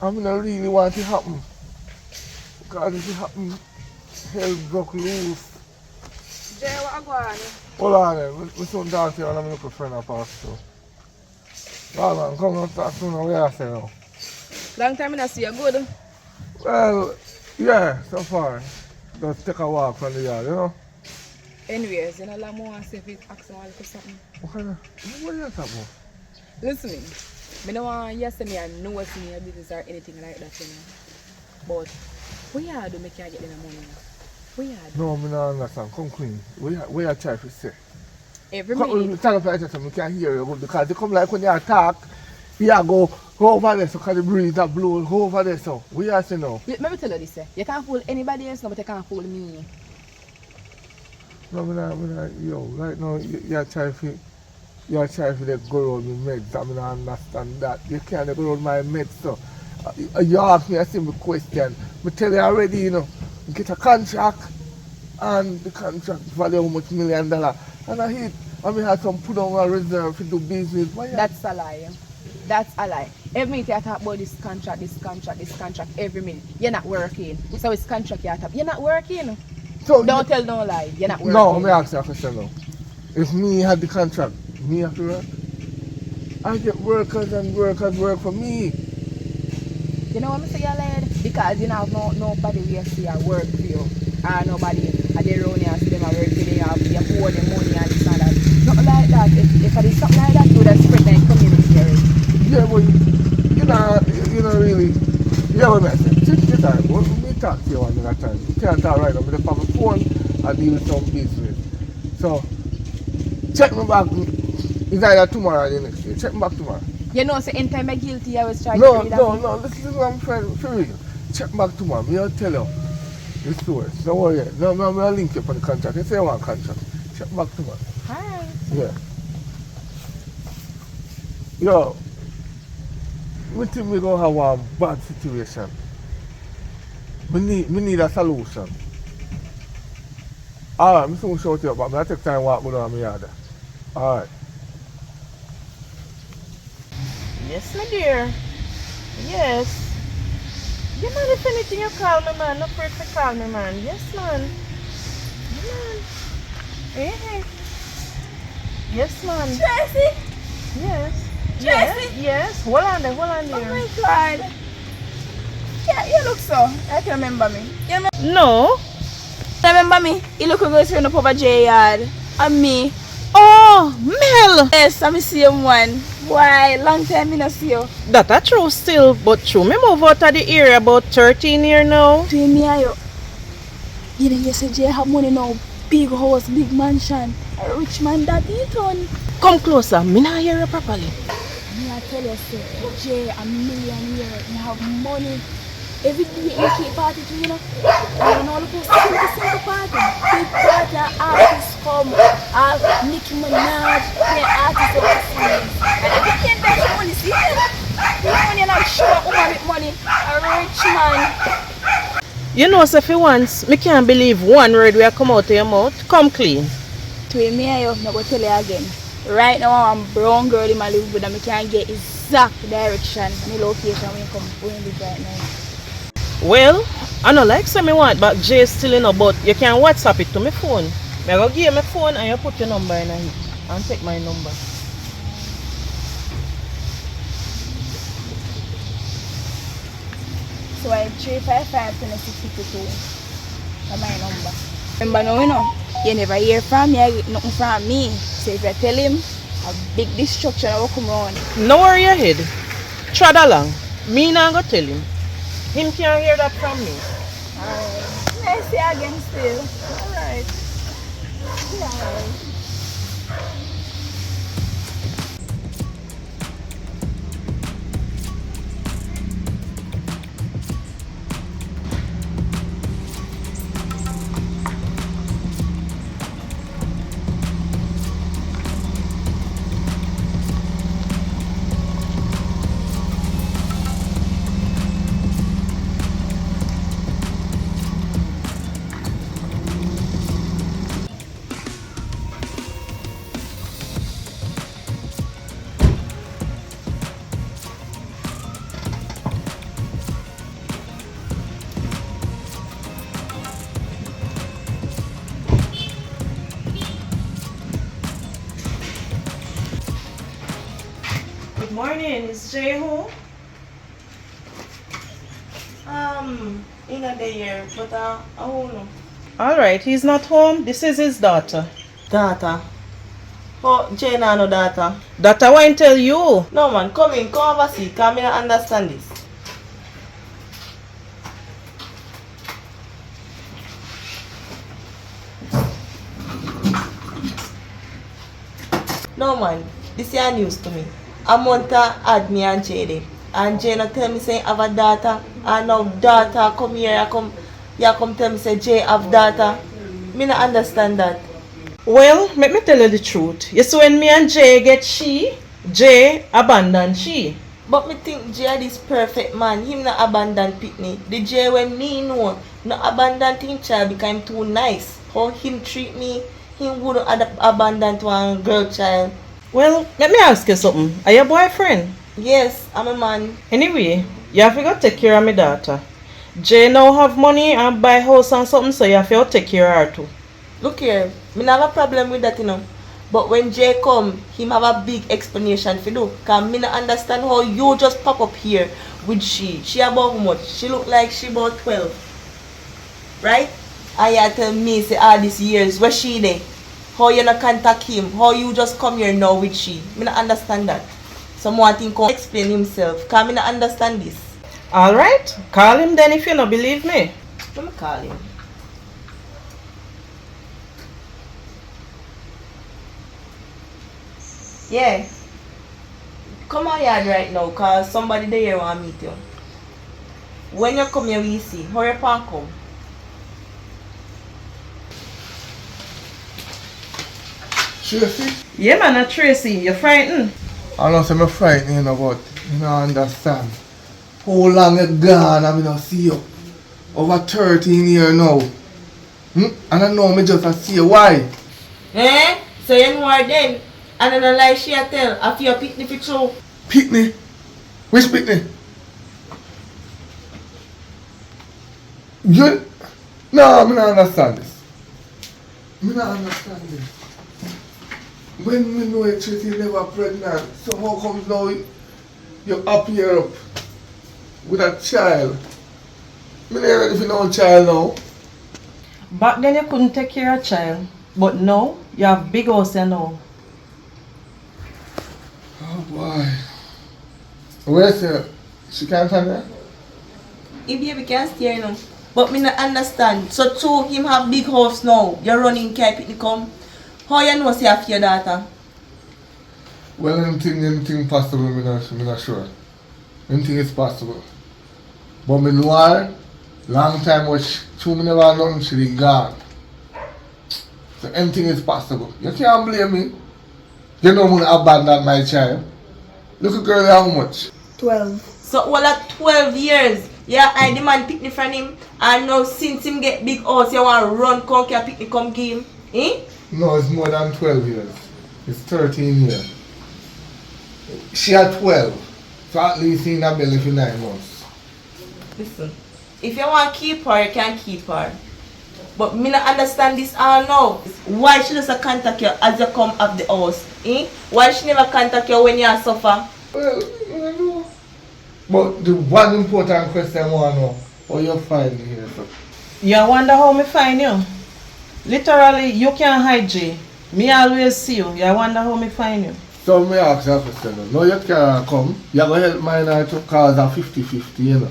I don't really want it to happen. Because if it happen, hell broke loose.
Jay, what go on?
Hold on then, we soon talk to you and I'm looking for a pass too. Well man, come on talk to me, what you say now?
Long time I don't see you good.
Well, yeah, so far. Just take a walk from the yard, you know?
Anyways, you know, like more say if you ask someone for something.
What are you talking about?
Listen, I don't want you to say me I know what's in your business or anything like that, you know. But what you do make you get the money? What you do?
No, I don't understand. Come clean. What you try to say?
Every
Come,
minute.
stand up like that so I can hear you good because you come like when you talk, you go over there so because the breeze that blow over there so. What you say now?
Let me tell you this, you can't fool anybody else, no, but you can't fool me.
No, yo, right now you're trying to let go around my meds. I don't understand that. You can't go around my meds so. You ask me a simple question. I tell you already, you know, get a contract and the contract value how much $1 million. And I hit. I mean, had some put on a reserve to do business. Why
That's a lie. That's a lie. Every minute you talk about this contract every minute. You're not working. So it's contract you talk. You're not working.
so
Don't tell no lie. You're not working.
No, let me ask you a question now. If me had the contract, me have to work? I get workers and workers work for me.
You know what I'm saying, lad? Because you know nobody will see a work for you. Or nobody at the round here see them a work for you. You pour them money and this and that. Nothing like that. If I did something like that, you would have spread that community already.
Yeah, but you know really. Yeah, what I say. Take your time. When we talk to you another time. You can't talk right now. I'm on my phone and deal with some business. So, check me back. It's either tomorrow or the next day. Check me back tomorrow.
You know, so anytime I'm guilty, I was trying
No,
to read that.
no. Listen to what I'm trying for real. Check back tomorrow. Me will tell you the story. Don't worry. No, I'll link you for the contract. You say you want contract. Check back tomorrow.
Alright.
Yeah. Yo, we think we're going to have a bad situation. We need a solution. Alright, I'm going to show you, but I take time to walk down my yard. Alright.
Yes, my dear. Yes. You know, if anything you call me, man. No afraid to call me, man. Yes, man. Yeah, man. Hey. Yes, man.
Tracy!
Yes.
Tracy!
Yes. Hold on there.
Oh my God. Yeah, you look so. I can remember me. You remember,
No.
remember me? You look good turn up over J yard. And me.
Oh, Mel.
Yes, I'm the same one. Why? Long time I not see you.
That a true still, but true. Me move out of the area about 13 years now.
To me and you. You know, you say Jay have money now. Big house, big mansion. A rich man that in town.
Come closer. Me not hear you properly.
Me I tell you, say, Jay a millionaire. You have money. Every day you keep party to, you know. And you know, look at simple party. Big party, artists come. All Nicki Minaj, play artists overseas. And if you can't touch your money, see it? You know when you're not sure woman with money, a rich man.
You know, so for once, me can't believe one word will come out of your mouth. Come clean.
To me and you, I'm going to tell you again. Right now, I'm a brown girl in my live, but I can't get exact direction, my location when you come where you live right now.
Well, I don't like say me want, but Jay still in, but you can WhatsApp it to my phone. I go give you my phone and you put your number in it and take my number.
So I have 355-2652. That's my number. Remember now, you never hear from me, I get nothing from me. So if you tell him, a big destruction will come around.
No worry your head. Trod along. Me not go tell him. Him can't hear that from me.
Alright. Nice see you again still. Alright. Alright.
Good morning. Is Jay home?
In a day here, but I don't know.
Alright, he's not home. This is his daughter.
Daughter. Oh, Jane no daughter.
Daughter won't tell you.
No man, come in, come over see, come in and understand this. No man, this is news to me. A month had me and Jay. And Jay tell me say have a daughter. And now daughter come here, you come tell me say Jay have daughter. Me not understand that.
Well, let me tell you the truth. You see when me and Jay get she, Jay abandon she.
But me think Jay this perfect man. Him not abandon Pitney. The Jay when me know, not abandon him child because him too nice. How him treat me, he wouldn't abandon one girl child.
Well, let me ask you something. Are you a boyfriend?
Yes, I'm a man.
Anyway, you have to go take care of my daughter. Jay now have money and buy house and something, so you have to take care of her too.
Look here, me not have a problem with that, you know. But when Jay come, him have a big explanation for do. Cause me not understand how you just pop up here with she. She about how much? She look like she about 12. Right? And you tell me say all these years, where she there? How you not contact him? How you just come here now with she? Me not understand that. Someone think come explain himself. Cause me not understand this.
Alright, call him then if you don't believe me.
Let me call him. Yeah. Come on yard right now, cause somebody there want to meet you. When you come here, we see. Hurry up and come.
Tracy?
Yeah man, Tracy, you frightened?
I know I'm frightened, you know, but you don't understand. How long you gone and I don't see you? Over 13 years now. And I know me just see you. Why?
Eh? So you know her then? And then like she a tell, after your picnic for true.
Picnic? Which picnic? You? No, I don't understand this. I don't understand this. When we know a Tracy never pregnant, so how come now you up here up with a child? I ain't ready for no child now.
Back then you couldn't take care of a child, but now you have big house you now.
Oh boy. Where's her? She can't come there?
If baby can stay you know. But me not understand. So true, him have big house now. You're running care picnic come. How you know say after your daughter?
Well, anything possible, I'm not sure. Anything is possible. But me know her, long time was she me never know she is gone. So anything is possible. You can't blame me. You know I'm gonna abandon my child. Look at girl how much?
12.
So all at 12 years, yeah, I demand picnic from him. And now since him get big house, you want to run come care picnic come give him. Eh?
No, it's more than 12 years. It's 13 years. She had 12. So at least in a belly for 9 months.
Listen, if you want to keep her, you can keep her. But me not understand this all now. Why she doesn't contact you as you come up the house? Eh? Why she never contact you when you suffer?
Well, I don't know. But the one important question I want to know, how you find me here? So?
You wonder how me find you? Literally, you can't hide Jay. Me always see you. You wonder how me find you.
So me ask you a question. Now you can come, you go help mine to cause a 50-50, you know.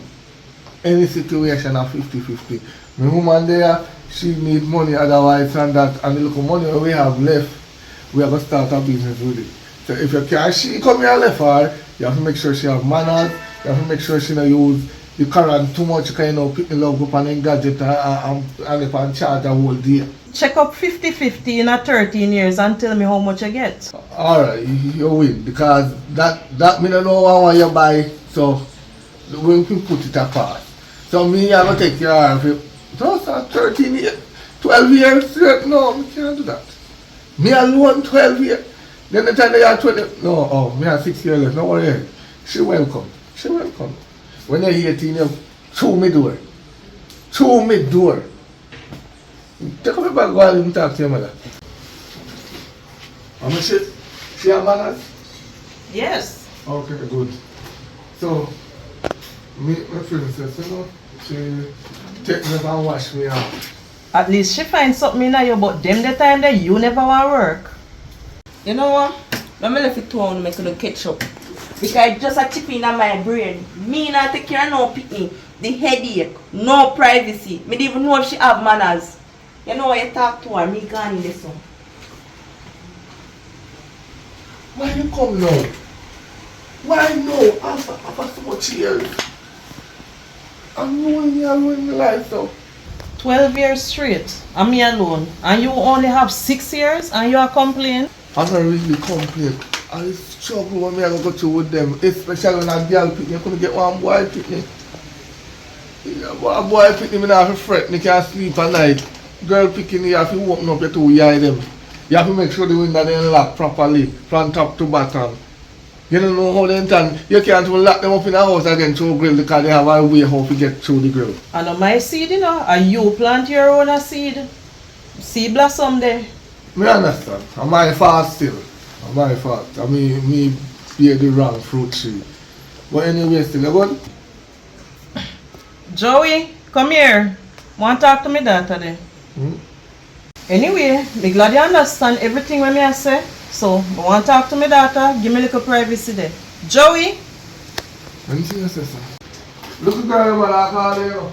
Any situation a 50-50. My woman there, she need money otherwise and that, and the little money we have left, we have to start a business with it. So if you can, she come here left her, you have to make sure she have manners, you have to make sure she don't use the current too much, kind of pick the love up and gadget and if I charge a whole day.
Check up 50-50 in a 13 years and tell me how much you get.
Alright, you win because that me don't know what you buy, so we can put it apart. So me I will take care of it. Those are 13 years, 12 years straight. No, we can't do that. Me alone 12 years. Then the time they are 20, no, oh, me have 6 years left, no worry. She welcome. She welcome. When you're 18, you through me door. Through me door. Take up your bag, go and talk to your mother. How much she have manners?
Yes.
Okay, good. So, my friend says, you know, she take me and wash me out.
At least she find something in you, but them the time that you never want to work.
You know what? Let me left it to on make the ketchup. Because just a chip in my brain. Me not take care of no picnic. The headache, no privacy. Me don't even know if she have manners. You know what you talk to her, me gone in this one.
Why you come now? Why no? After so much years. I'm ruining my life now.
12 years straight, and me alone. And you only have 6 years and you are complaining?
I don't really complain. I struggle when I go through with them, especially when a girl pick me. I couldn't get one boy pick me. A boy pick me, I have to fret, I can't sleep at night. Girl picking me, I have to open up your two eye them. You have to make sure the window they lock properly from top to bottom. You don't know how they intend. You can't even lock them up in the house again through grill because they have a way how to get through the grill.
I know my seed, you know, and you plant your own seed. See blossom there.
Me understand. And my fault still. And my fault. I mean, me bear the wrong fruit tree. But anyway, still a good.
Joey, come here. Want to talk to me daughter there? Anyway, me glad you understand everything when I say. So, I want to talk to my daughter. Give me a little privacy there. Joey?
Anything you say, sir? Look at girl, what I call you.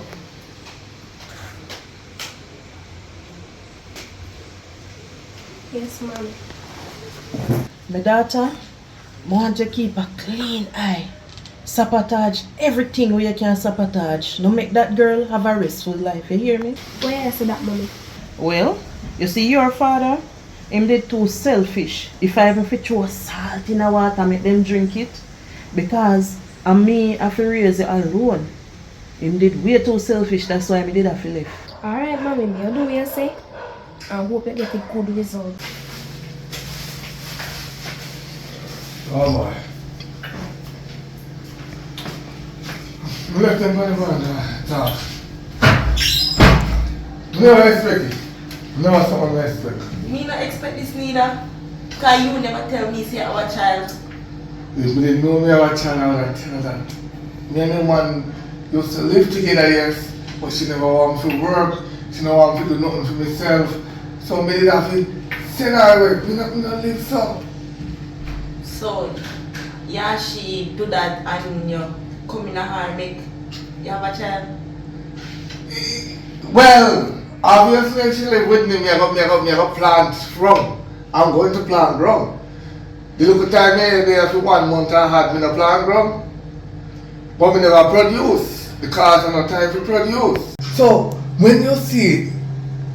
Yes, mommy.
My daughter, I want you to keep a clean eye. Sabotage everything where you can sabotage. No make that girl have a restful life. You hear me?
Why I say that, mommy?
Well, you see your father, him did too selfish. If I even fit throw salt in the water, make them drink it. Because me, I feel raise it alone. Him did way too selfish, that's why I did have to left.
Alright, mommy, me do what you say. I hope you get a good result.
Oh boy. We left them by the front talk. Never expect it. Never someone expect.
Me not expect this neither. Because you never tell me say our child.
If we didn't know me our child, I would tell her that. Me and the man used to live together, yes, but she never want to work. She never want to do nothing for myself. So me did have to send her away. Me not live so.
So, yeah, she do that and you come in a her make you have a child?
Well, obviously she live with me. Me have a plant wrong. I'm going to plant wrong. The look time me there for 1 month I had me a plant wrong. But me never produce because I no time to produce. So when you see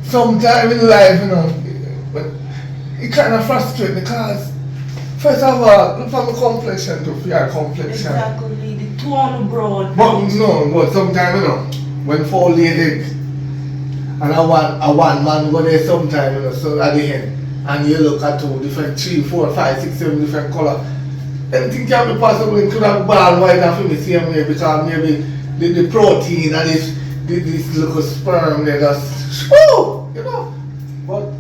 sometime in life, you know, it kind of frustrates because first of all, look for my complexion to fear complexion.
Exactly, the tone broad.
But no, but sometimes, you know, when 4 lay eggs and I want man go there sometime, you know, so at the end, and you look at 2 different, 3, 4, 5, 6, 7 different color. Anything can be possible. It could have ball white and for me same way because maybe the protein and this little sperm they just woo, you know. But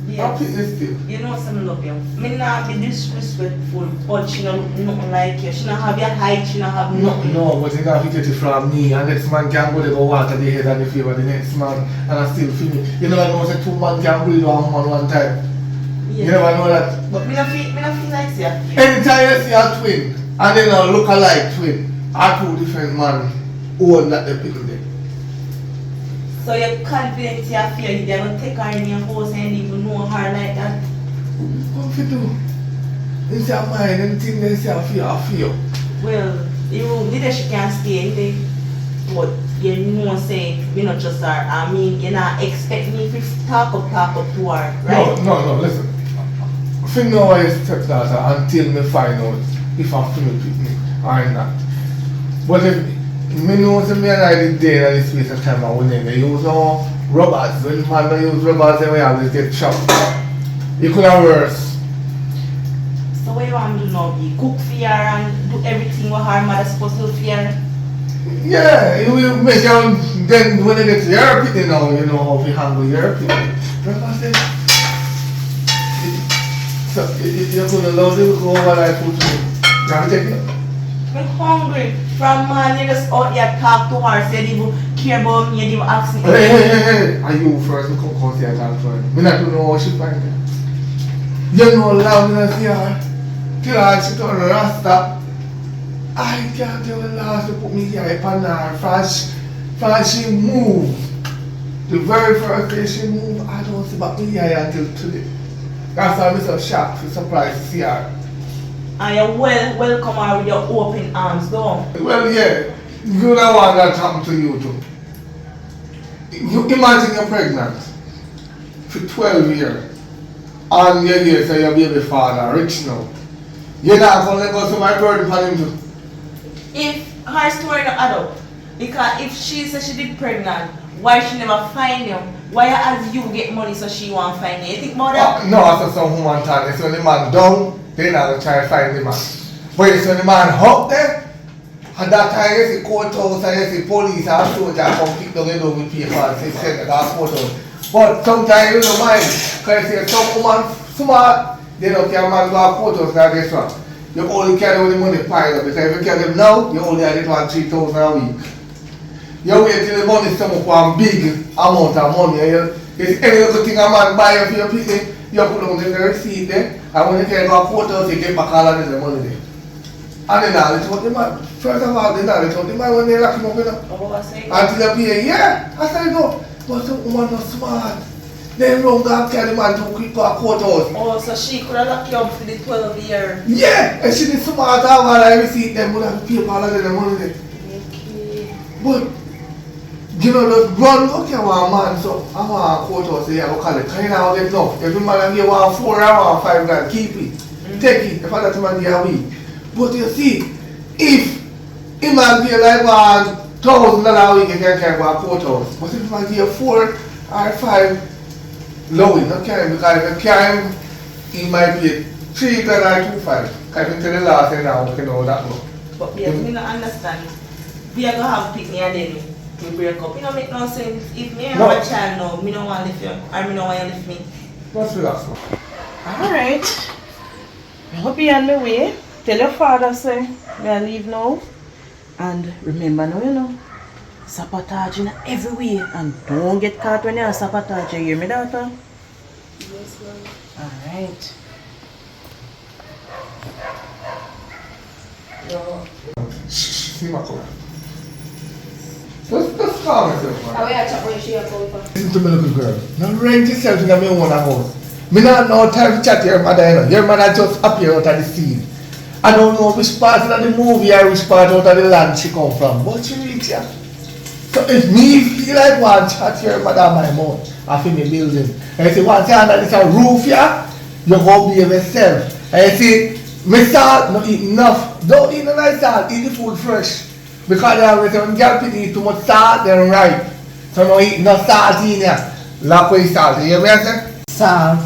yes.
happiness still.
You know some love you. Me not be disrespectful, but she not nothing like you. She not have your height, she not have nothing.
No, but you have to get it from me and next man can go there go water the head and the favor the next man and I still feel me. You never know say 2 man can breed one time.
Yes.
You never know that.
But me not feel like say.
Anytime you see a twin and then a look-alike twin are 2 different men who own that the people there.
So you're confident you feel you're gonna take her in your house and even know her like that?
What you do? It's your mind, anything they say I feel.
Well, you did she can't stay in there. But you know say we not just her. I mean you not expect me to talk up to her, right?
No, listen. I know I stepdaughter until me find out if I'm feeling with me or not. But if me know that me and I did there in the space of time and when they use no rubbers, when man don't use rubbers then we always get chopped. It could have worse.
So what you want to do now? Be cook for her and do everything what her mother supposed to do for her?
Yeah, you will make your, then when they get to your pity now, you know how to handle your pity. Remember I said, so you're going to love you, go over like food to me. You have to take it?
I'm hungry. From man, you just out there talk to her, say you care about me, you ask me.
Hey. Are you first to come cause I talk to her? I don't know how she find it. You know love me not see her. Till her she turn rasta. I can't tell her last to put me here upon her. Fast she move. The very first day she move, I don't see back me here until today. That's why I'm so shocked, surprised to see her.
And you welcome her with your open arms, don't you?
Well, yeah, you don't want that to happen to you too. You imagine you're pregnant for 12 years and you're here say your baby father rich now. You're not going to let go to my burden for him too.
If her story not add up, Because if she said she did pregnant, why she never find you? Why as you get money so she won't find you? You think about that?
No, I saw some woman talk. It's when the man down, they not gonna try to find the man. But it's when the man up there, at that time you see courthouse and you see police and soldier come pick the window with people and say send the car courthouse. But sometimes you don't mind, because you see some woman smart, they don't care man go to courthouse and guess what? You only carry with the money pile up, because if you carry them now, you only have it on 3,000 a week. You wait till the money come up one big amount of money. If any other thing a man buy for your people, you put them in the receipt there, and when you can go to courthouse, you get back all of the money there. And then all it's what the man, first of all, they know it's what the man when they lock him up, you know.
Oh, I say.
Until you pay, yeah, I say no. But some woman not smart. They wrong and carry the man too quick to a courthouse.
Oh, so she could have locked you up for the 12 years.
Yeah, and she did smart have all the receipt, them would have paid all of the money there.
Okay.
But, you know, just run, okay, one man, so I want a courthouse, so you go call it. Because you know get enough. Every man give 1 4 or 1 5 grand, keep it. Take it, if I that man give a week. But you see, if he man give like $1,000 a week, you can carry a courthouse. But if man give 4 or 5, low it, not carry, because if you carry him, he might pay 3 grand or 2 5. Because if you tell the last thing now, you know that much.
But yes, me not understand. We are going to have pick me and then we break up. It don't make no sense. If me have a child now, me don't want to live you, or me don't want you to live me.
What's relax now?
Alright. I hope you're on my way. Tell your father, say, I leave now. And remember now, you know, sabotage in every way. And don't get caught when you're sabotage. You hear me, daughter?
Yes, ma'am.
Alright.
See my color. Just calm yourself, man.
How are you chat when she call?
Listen to me, little girl. Now rent yourself in my own house. Me not no time to chat to your mother, you know. Your mother just appear out of the scene. I don't know which part of the movie or which part out of the land she come from, but she reach here. So if me feel like one chat to your mother my mouth, I feel me building. And you see once you under this roof here, you go be yourself. And you see, me salt not eat enough. Don't eat no nice salt, eat the food fresh. Because they always say when girls eat too much salt, they're ripe. So no eat no salt in here. Lock away salt, you hear me I say?
Salt.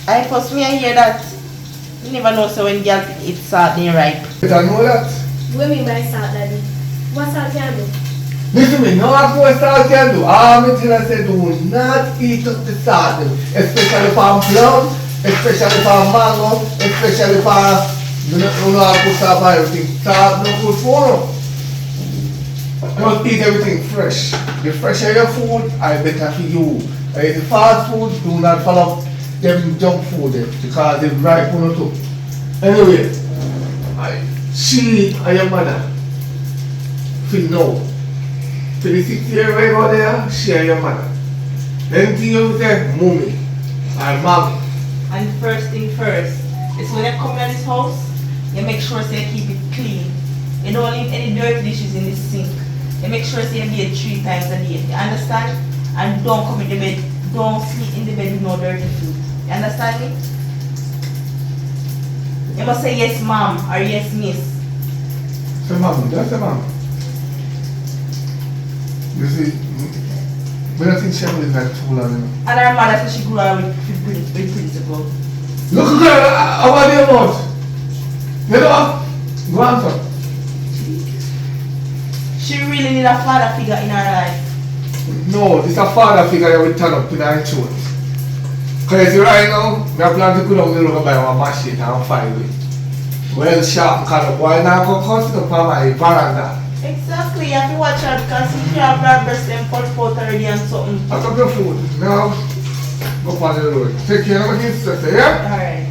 I first me I hear that. You never know so when girls eat salt they ripe.
You don't know that?
What do you mean by salt, daddy? What salt can do?
Listen me, no ask what salt can do. All me tell I say do not eat up the salt. Especially for plum, especially for mango, especially for you know how to put salt on everything. Salt no good for them. Just eat everything fresh. The fresher your food, I better for you. The fast food, do not follow them junk food because they ripe on too. Anyway, she and your mother feel no. For the 6 years right over there, she and your mother. Anything you say, mommy or mommy.
And first thing first, is when you come in this house, you make sure so you keep it clean. You don't leave any dirty dishes in the sink. You make sure so you bathe 3 times a day. You understand? And don't come in the bed. Don't sleep in the bed with no dirty food. You understand me? You must say yes mom or yes miss.
Say mommy, that's a mommy. You see, we don't think she will live like too long, you know.
And her mother said she grew up with principle.
Look girl, how are you about? You know, go answer.
She really need a father figure in her life.
No, this a father figure that will turn up in our insurance. Because right now, we are planning to go down the road and buy one machine and file it. Well sharp, because the boy now go consider for my veranda.
Exactly, you have to watch her because if you have blood breast and put already and something.
I got your food. Now, go on the road. Take care of my kids, sister, yeah?
Alright.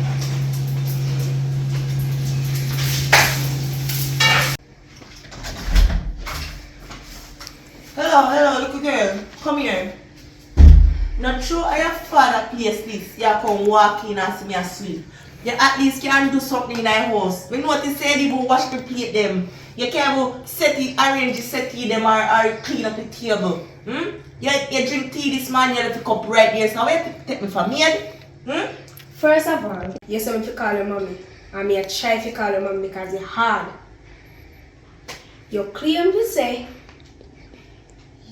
Hello, little girl. Come here. Not true, I have father place this. You come walk in and see me asleep. You at least can do something in my house. We know what you say, you wash the plate them. You can't set it, arrange the settee them or clean up the table. You drink tea this morning, you have a cup right there. So now you take me for maid?
First of all, you say me to call your mommy. And me try to call your mommy because it's hard. You claim to say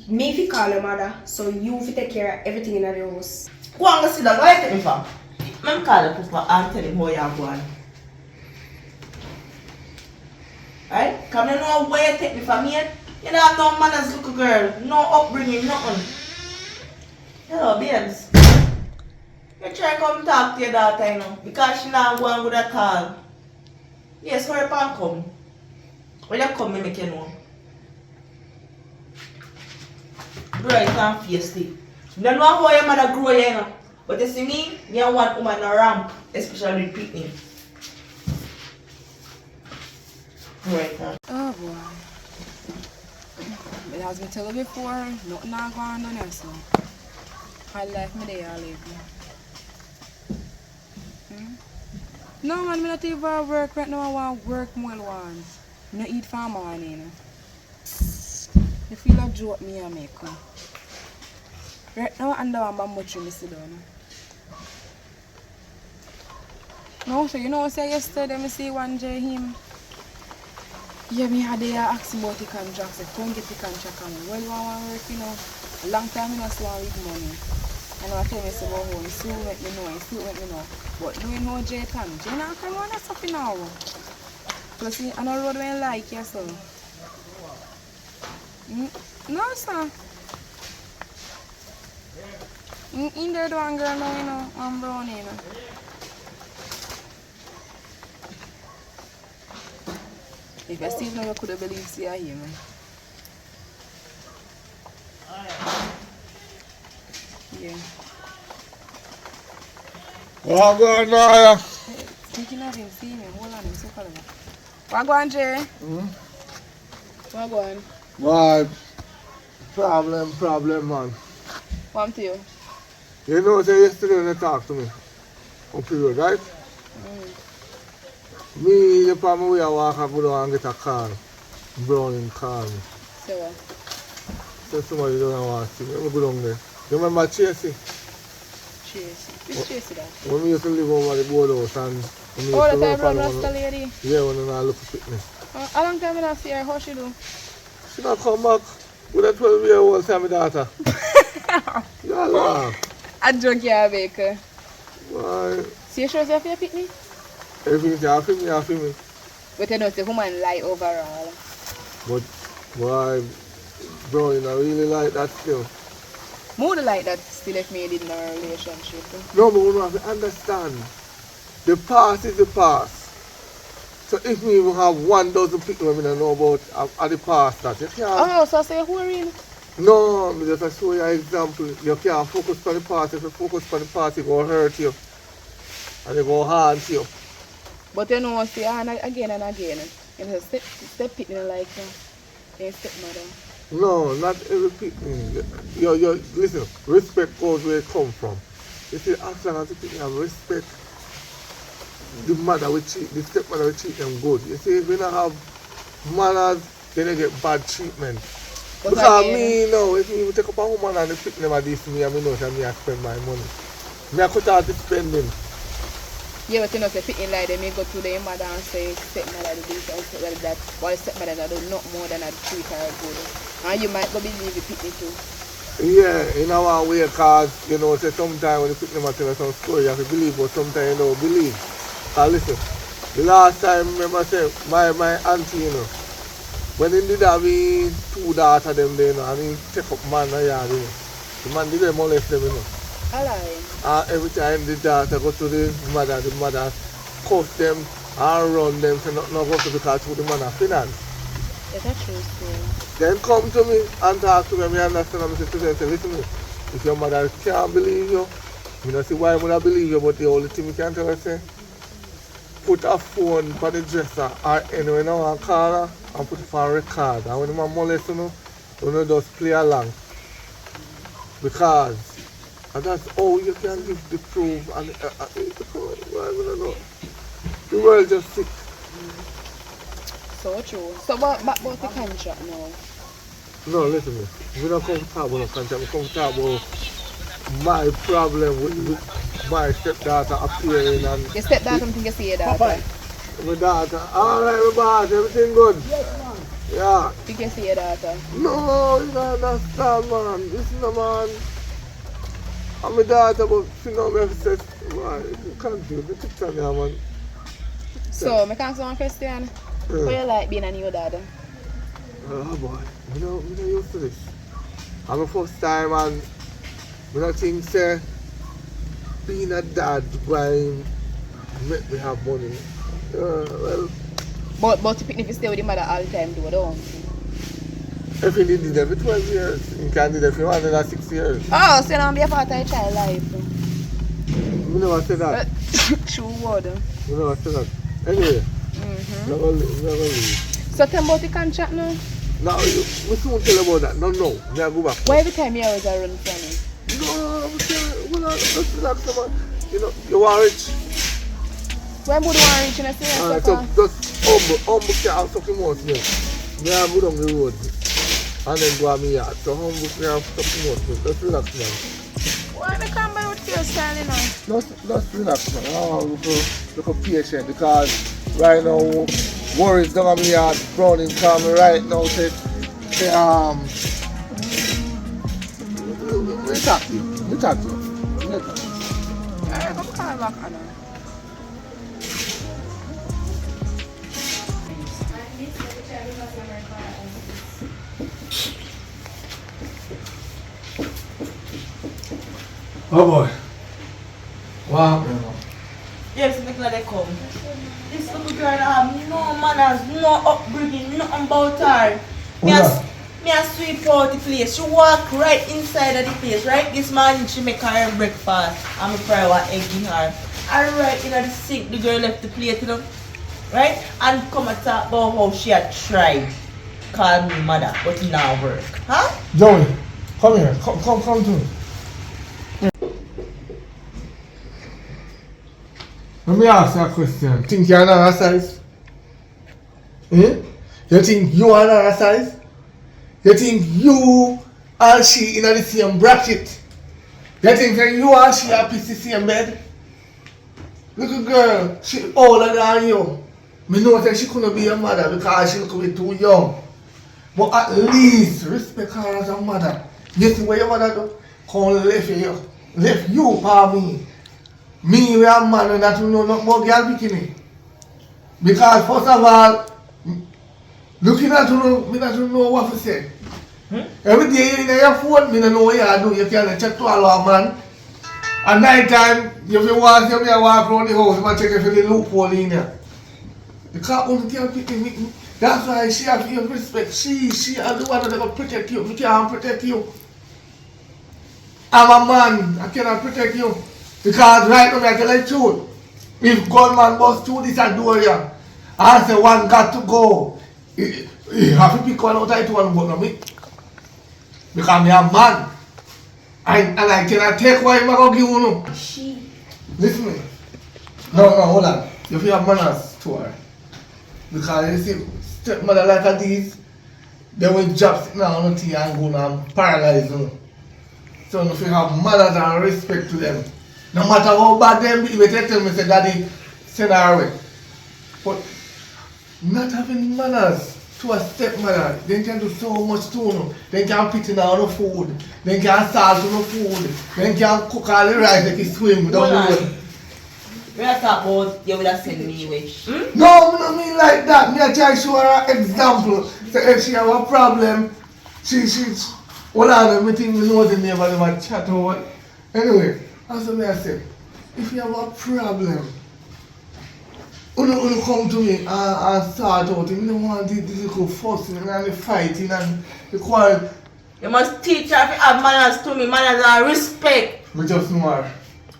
Me fi call your mother, so you fi take care of everything in the house.
Go and go sit down. Why you take me for? Let me call the papa and tell him how you are going. Right? Come you know where you take me from here. You don't have no manners, little girl. No upbringing, nothing. Hello, babes. You try to come talk to your daughter, you know, because she not going good at all. Yes, hurry up and come. When you come, me make you know. Bright and feisty. You don't know how your mother grow, you know. But you see me, me I want woman a ramp, especially with picnic. Right now.
Oh boy. But as I tell you before, nothing not going on there, so I life me there, I live. No man, I not even work right now. I want work more once. I not eat for morning. You feel like joke me and make come. Right now, I know I'm much you sit down. No, so you know, say yesterday, I see one day him. Yeah, me had they ask about the contract. Say, come get the contract. Well, I want to work, you know. A long time I saw with money. And I tell me, say, well, you still let me know, you still let me know. But doing no J-Tan, J-Nan can run us up now. Plus, see, I know road when I like you, so. No, sir. In there, one girl now, you know, I'm brown, you know. If I still never could have believed, see, I hear me. Yeah.
What going on?
Speaking of him, see me, hold on, I'm so calling him. What going, Jay? What going?
Why? Problem, man.
What to you?
You know, say yesterday when you talked to me on period, right? Me, the problem we are walking, I go down and get a car. Browning call me.
Say what?
Say somebody don't want to see me. Let me go down there. You remember Chasey?
Chasey. Which Chasey that?
When we used to live over the boardhouse and when we
Oh,
used to
the
work
time
on
Rasta lady?
Yeah, when I look for fitness.
How long time I not see her? How she do?
She not come back with a 12-year-old say my daughter. You laugh.
I joke you, Baker.
Why?
See you sure you have your picnic?
Everything's half in me.
But you know, the woman lie overall.
But why, bro, you know, really like that still.
More like that still if me in a relationship.
No, but we don't have to understand. The past is the past. So if we even have 1,000 people I don't know about at the past that you can't.
Oh, so say who are in?
No, I just show you an example. You can't focus on the past. If you focus on the past, it will hurt you. And it will haunt you.
But you know, see, again and again. You know, step picnic like your stepmother.
No, not every people. Listen, respect goes where it comes from. You see, as long as the people have respect, the mother will treat, the stepmother will treat them good. You see, if we don't have manners, then they get bad treatment.
But
because
again,
me, you know, if you take up a woman and the pick them at this, me, I know that me I spend my money. Me I cut out the spending.
yeah, but you know, say picnic like they may go to their mother and say stepmother do this or stepmother that, while stepmother do not more than a treat her good. And you might go believe the picnic too.
Yeah, in our way, because, you know, say sometimes when you pick them and tell us some story, you have to believe, but sometimes you don't believe. Because listen, the last time, remember, say, my auntie, you know, when he did have his 2 daughters, them there, you know, and he take up man and yard, you know. The man did molest them, you know. Every time the daughter go to the mother curse them and run them, so not go to because the man have finance.
Yeah, that's true.
Then come to me and talk to me, I understand, and I say, listen to me, if your mother can't believe you, I don't see why I would believe you, but the only thing you can tell her, say, put a phone for the dresser or anywhere now and call her and put it for a record. And when the man molest you, you just play along. Because and that's how you can give the proof and know. The world just sick.
So true. So what about the contract now?
No, listen to me. We don't come to talk about the contract, we come to talk about my problem with my stepdaughter appearing and
Your stepdaughter, I think you see your daughter.
my daughter. Alright, my boss, everything good?
Yes, man.
Yeah.
You can see your daughter.
No, you don't understand, man. Listen, man. I'm a daughter, but she know me say, man, you can't do the picture there, man.
So, I can ask one question. How you like being a new dad?
Oh, boy. You know used to this. I'm the first time, and I don't think, say, being a dad, why make me have money. Well,
But you pick if you stay with your mother all the time, do don't?
if you did it every 12 years, you can do it if you want in 6 years.
Oh, so you don't be a part of your child life.
You never say that.
True word.
You never say that. Anyway, never leave.
So tell me about the contract now.
Now, we soon tell about that. No. Me I go back.
Why every time you always run from me?
No, we can't. Well, just relax, man. You know, you are rich.
When would you want to reach in a serious
Alright, so just humble can't fucking mouth me. Me I go down the road and then go to me yard. So humble can't fucking mouth me. Just relax, man.
Why me come by with your style, you know?
Just relax, man. I want to look patient because right now, worries down on me yard. Browning call me right now. Say, we talk to you.
Alright, come call back, Anna.
Oh boy. Wow.
Yes, make like they come. This little girl have no manners, no upbringing, nothing about her. Me a sweep out the place. She walk right inside of the place, right? This morning she make her breakfast and me fry one egg in her. And right in the sink, the girl left the plate, you know? Right? And come and talk about how she had tried call me mother, but it not work. Huh?
Joey, come here. Come to me. Let me ask you a question. Think you're another size? Eh? You think you are another size? You think you and she in the same bracket? You think that you and she are piece the same bed? Little girl, she older than you. Me know that she couldn't be your mother because she look be too young. But at least respect her as a mother. You see what your mother do? Come left you for me. Me, we are man that you know not more girl bikini. Because first of all, looking at you, me not know what to say. Every day you in your phone, me don't know what you do. You can check to a man. At night time, if you want, you may walk around the house, you might check if you loophole in there. Because only girl bikini. That's why she have your respect. She is the one that will protect you. Me can't protect you. I'm a man, I cannot protect you. Because right now I tell you the truth. If gunman bust through this door here, I say one got to go. You have to pick one out of it one but not me. Because I'm a man. And I cannot take what I'm going to give you. No. Listen to me. No, hold on. You have manners to her. Because you see, stepmother like these, they will drop sitting on the tea and go and paralyze you. So if you have manners and respect to them, no matter how bad them be, they tell me, say, Daddy, send her away. But not having manners to a stepmother, they can do so much to you. They can put in on the food, they can salt on the food, they can cook all the rice, they can swim down the road.
We are talking about you would have sent me away.
No, I don't mean like that. Me I try to show her an example. So if she have a problem, she's hold on, I think we know the name of them chat over. Anyway, that's what I say. If you have a problem, you come to me and start out. You don't want this little fussing and the fighting and the quarrel.
You must teach her to have manners to me, manners and respect.
We just know her.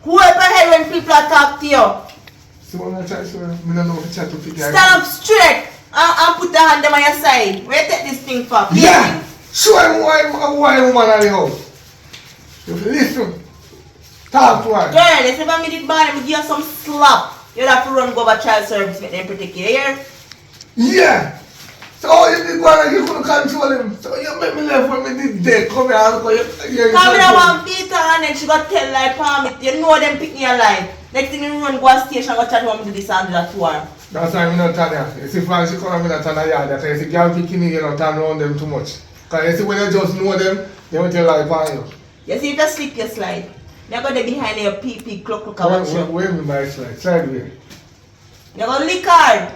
Whoever hear when people are talk to you,
So when I try to show her, I don't know if I try to pick her.
stand up straight and put the hand them on your side. Where you take this thing for?
Yeah! Show him why I'm woman at the house. If you listen, talk to her.
Girl, if ever me did bad, me give you some slap. You'll have to run go over child service, make them protect you, hear?
Yeah! So you did one and you couldn't control him. So you make me left when me did dead. Come here and you
Come here one beat her and then she got tell like palm it. You know them pick me alive. Next thing you run go to station go chat to me do this and do that to her.
That's why I'm not turn here. You see, when she come, I'm not turn her yard. Because you see, girl picking you don't turn around them too much. Because you see, when you just know them, they will tell lie upon you.
You see, if you slip, you slide. You're going to behind your pee, clock, watch you.
Where me my slide? Slide where?
You're going to lick hard.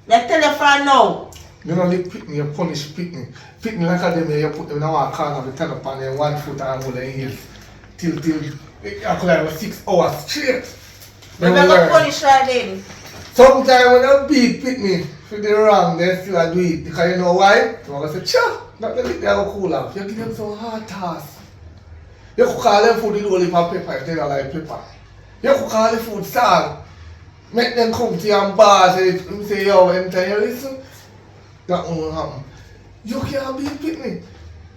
They tell you for now.
You don't lick picking, you punish picking. Picking like a them, you put them in one corner, you turn up on them 1 foot and hold their heels. Till, I could have 6 hours straight.
You're going to punish right then.
Sometimes when you beat Pitney for the wrong, they still do it. Because you know why? You're going to say, "Cha, not the lick, they go cool off." You give them some hard task. You cook all them food with only pepper if they don't like pepper. You cook all the food salt. Make them come to you and bars and say, "Yo, anytime you listen," that won't happen. You can't beat Pitney.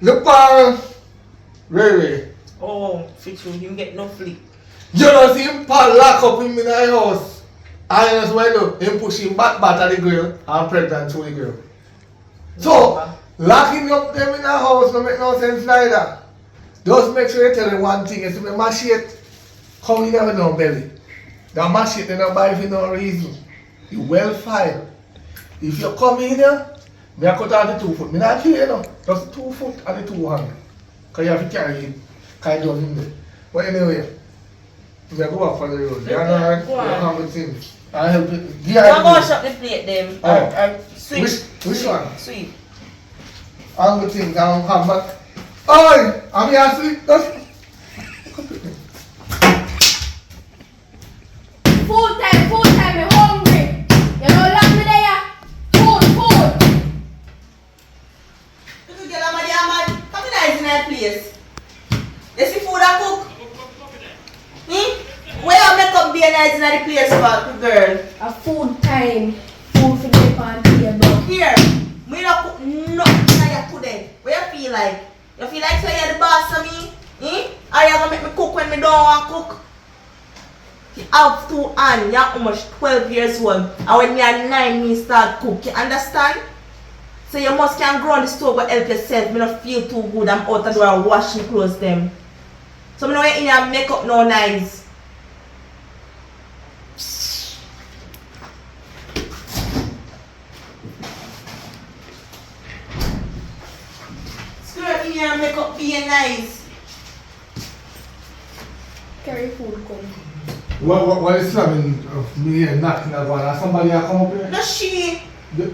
Look on Ray.
Oh, fit you, him get no flip.
You don't see him lock up him in the house. And that's why him push him back at the girl and pregnant to the girl. So, locking up them in the house don't make no sense neither. Just make sure you tell them one thing. You see me machete, come in with no belly. The machete they don't buy for no reason. You well filed. If you come in here, me I cut out the 2 foot. Me not kill you no. Just 2 foot and the 2 hand. Because you have to carry it. Kind of in there. But anyway, me I go back for the road. You know, you have with him. I help you.
Don't go shop the plate them.
Oh.
Sweet.
Which one?
Sweet.
I'm good things, I'll come back. Oi! I'm here, sweet.
Food time, I'm hungry. You know, lock me there. Food.
Little girl, I'm come in that place. You see food I cook? Where you make up be nice in the place for girl?
A food time. Food for the pan table.
Here, me not cook nothing that you today. What you feel like? You feel like so you're the boss of me? Or you gonna make me cook when me don't want to cook? You have 2 hands, you're almost 12 years old. And when me are 9, me start cook. You understand? So you must can grow on the stove but help yourself. Me not feel too good. I'm out the door and wash my clothes them. So me know you in your makeup no nice. In your makeup being nice.
Carry food come.
What is slamming me here knocking at one? Somebody have come up here?
No, she.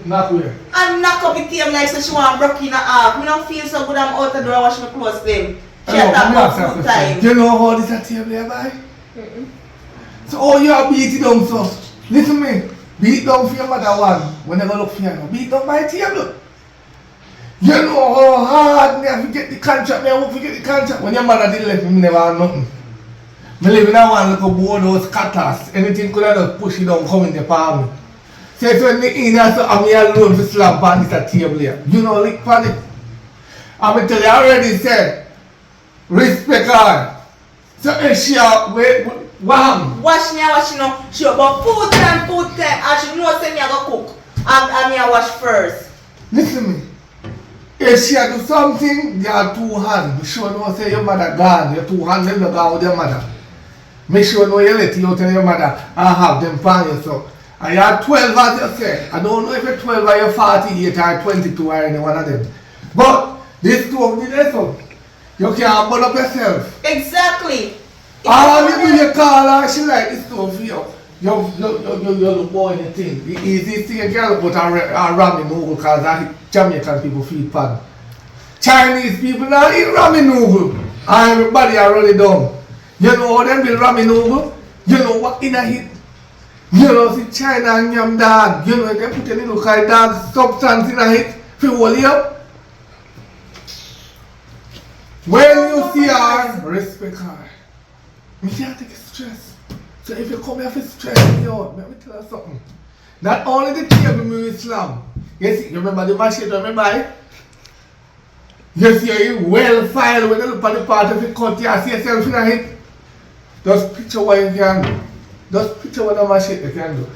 Knock where?
And knock up the table like so she want broke in the half. Me don't feel so good. I'm out the door wash my clothes them. She had that about food time.
Do you know how this a table here by? So oh you are beat it down so. Listen me. Beat down for your mother one. When they go look for you. Beat down by table. You know how hard me have to get the contract, me I won't forget the contract. When your mother did left me, never had nothing. Me live in a one little boardhouse cutlass. Anything could have just push it down, come in the palm. So it's when me in here, so I'm here alone to slap on this table here. You know, lick on it. I'm tell you already said, respect her. So if she wham.
Wash me, wash you know. She about food time, and she know say me I go cook. And me I wash first.
Listen to me. If she do something, you have 2 hands. Make sure you know say your mother gone. Your 2 hands never gone with your mother. Make sure you know you let you out tell your mother and have them pan yourself. And you are 12 as you say. I don't know if you're 12 or you're 48 or 22 or any one of them. But this 2 of the lesson. You can't burn up yourself.
Exactly.
All you do you call her, she like this stuff for you. You look more in the thing. The easiest thing you can put a ramen noodle because Jamaican people feed pan. Chinese people now eat ramen noodle. And everybody are really dumb. You know how them build ramen noodle? You know what in a hit? You know see China and yam dog. You know they put a little kind of dog substance in a hit for hold you up. When you see her, respect her. You can't take stress. So if you come here for stress me out, let me tell you something. Not only the table me slam. You see, you remember the machine, remember it? You see you well filed when you look at the part of the cut, you see yourself in a hit. Just picture what you can do. Just picture what the machine you can do.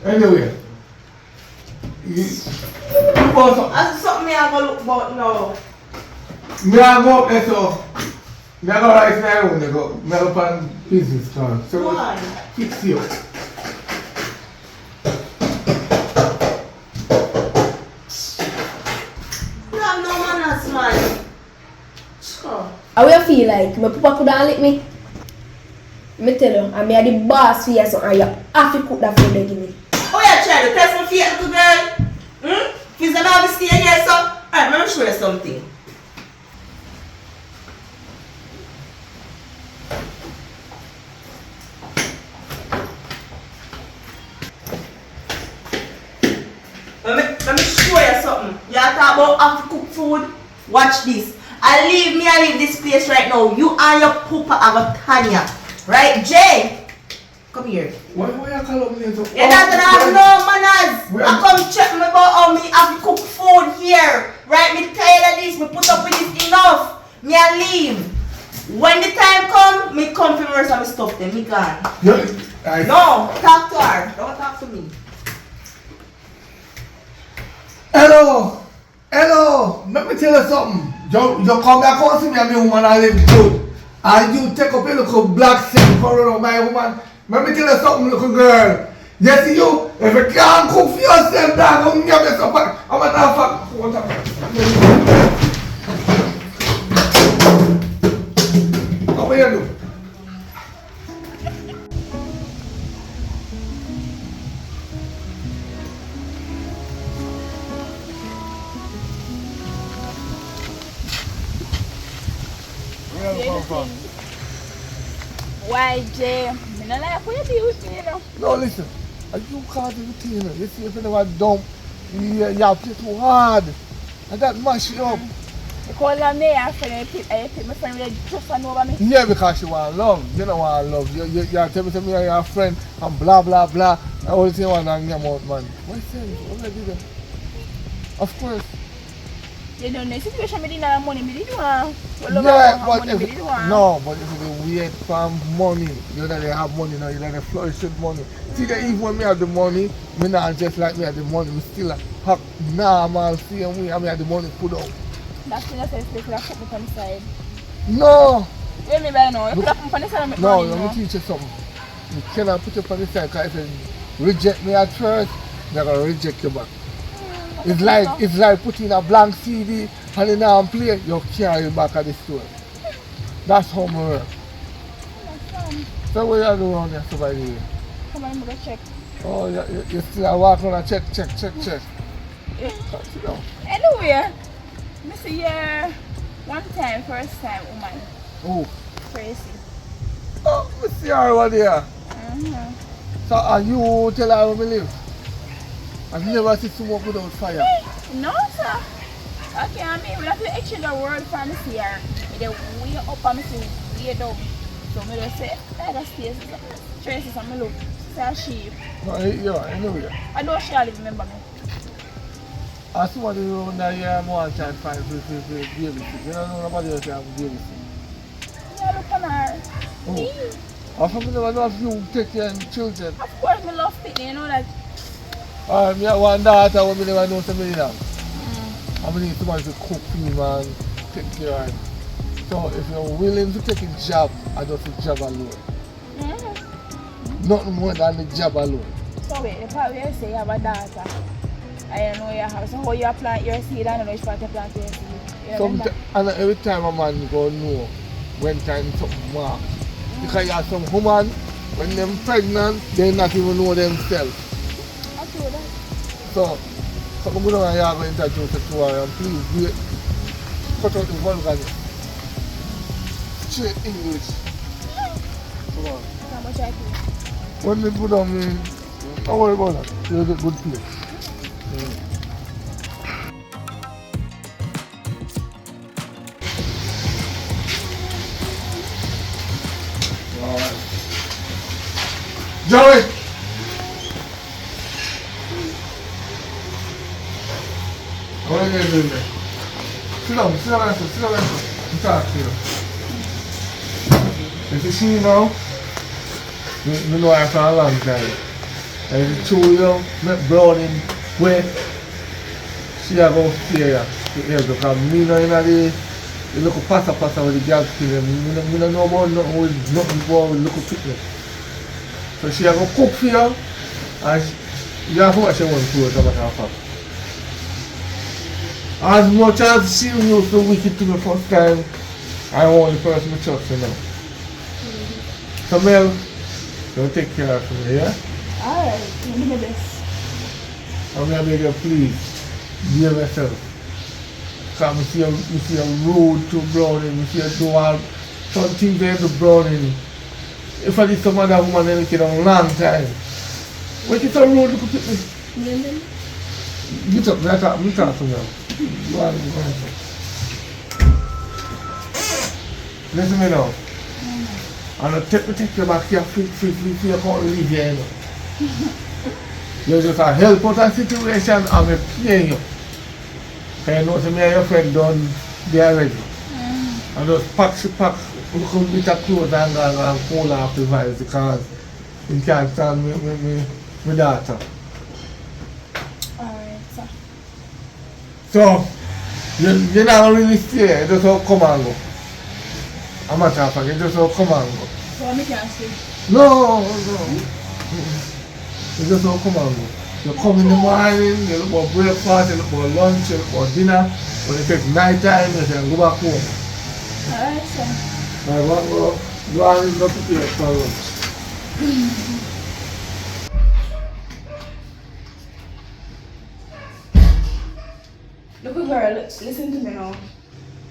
Anyway.
That's something me I go look about now.
Me I go up there so. Me I go right in my room, go. Me I go on business card. So
why?
fix you.
How you feel like? My papa could have lick me? Me tell you, I'm the boss for you, so and you have to cook that food they give me.
Oh, yeah, try to test my feet, little girl. If it's not to stay here, so. Alright, let me show you something. Let me show you something. You talk about how to cook food. Watch this. I leave this place right now. You and your papa have a Tanya. Right, Jay? Come here.
Why you call me into?
You don't have no manners. I come check me about how me have to cook food here. Right, me tired of this. Me put up with this enough. Me I leave. When the time come, me come for me some stuff then me gone. No, talk to her. Don't talk to me.
Hello, let me tell you something. You come back home see me and my woman I live good. And you take up a little black silk for my woman. Let me tell you something, little girl. Yes, you, if you can't cook for yourself, dog, I'm going to get some back. I'm going to have What you do?
Why, Jay? I don't like what you do with me, you know.
No, listen. You can't do it, you know. You see, if you never dump, you have to play too hard. And that mash you up.
Because I'm there, I pick my friend really just run over me.
Yeah, because you want love. You don't want love. You tell me you're your friend and blah, blah, blah. And all the thing you want to get out, man. What you saying? What did I do that? Of course.
You don't know the situation, I didn't have money, I didn't want.
Yeah, but if you wait for money, you know they have money now, you know they flourish with money. See, even when me have the money, me not just like me have the money, me still have normal same way, I have the money put out.
That's the thing I could have put me on the side.
No!
What do you mean by no? You could have put me on the side and make
No,
money,
let me teach you something. You cannot put you on the side because if you reject me at first, they're going to reject you back. It's like putting a blank CD and in a play, you carry it back at the store. That's how it works. So what you do around here, so by the way?
Come on, I'm going to check.
Oh, you still are walking on a check.
Yeah.
Sit down.
Anyway, I see you one time, first time, woman.
Oh.
Crazy.
Oh, I see her over there. So are you tell her where we live? I've never seen smoke without fire.
No, sir. Okay, I mean, we have to exchange the word from here. They way up and see way down. So I just say, hey, that's space. Tracy, so I look. Say a sheep.
No, yeah, I know you.
I don't sure they remember me.
I see what you run that year more time find for babysit. You don't know nobody else have babysit.
Yeah, look on her.
Oh.
Me.
How come you never know if you take care of children?
Of course, I love it, you know that.
I have one daughter who never know somebody else. I need somebody to cook for me, man, take care of him. So if you're willing to take a job, I just a job alone. Nothing more than the job alone.
So wait, the part where you say you have a daughter, I don't know you have. So how you plant your seed, I don't know which part you plant your seed.
And every time a man go know when time something mark. Because you have some woman, when they're pregnant, they not even know themselves.
I feel that.
So I'm going to introduce you to her and please wait. Cut out the vulgarity. Straight English. Come on.
How much I feel?
When they put on me, don't worry about that. You'll get good place. Alright. Joey! What are you doing there? Sit down, I'm talking to you. If you see now, you know her for a long time. And if it's too young, make browning wet, she have to stay here. Because me know in the little pasta with the girls kill me don't know about nothing with little fitness. So she have to cook for you, and you have to watch your own food as a matter of fact. As much as she used to wicked to me first time, I'm only person I trust, you know. So Mel, you'll take care of me, yeah?
Alright, let me do this.
I'm gonna beg you, please, behave yourself. Because I see you rude to Browning, I see you do all some things they do Browning. If I did some other woman, then it a long time. What is so rude, look at me? Get up, let me talk to you. Go on. Listen me now. And I'll take you back here, free, you can't leave here, you know. You're just a help out of situation and I'm paying you. Because you know, me and your friend done there already. And just pack, look a bit of clothes and cool off the vibes because you can't stand my daughter.
Alright, sir.
So, you're not really stay, you just all come and go. I'm not talking, you just all come and go.
So I can't sleep.
No. You just all come and go. You come in the morning, you look for breakfast, you look for lunch, you look for dinner. When it takes night time, you can go back home.
Alright, sir.
I want to go and look at your lunch.
Look girl, listen to me now.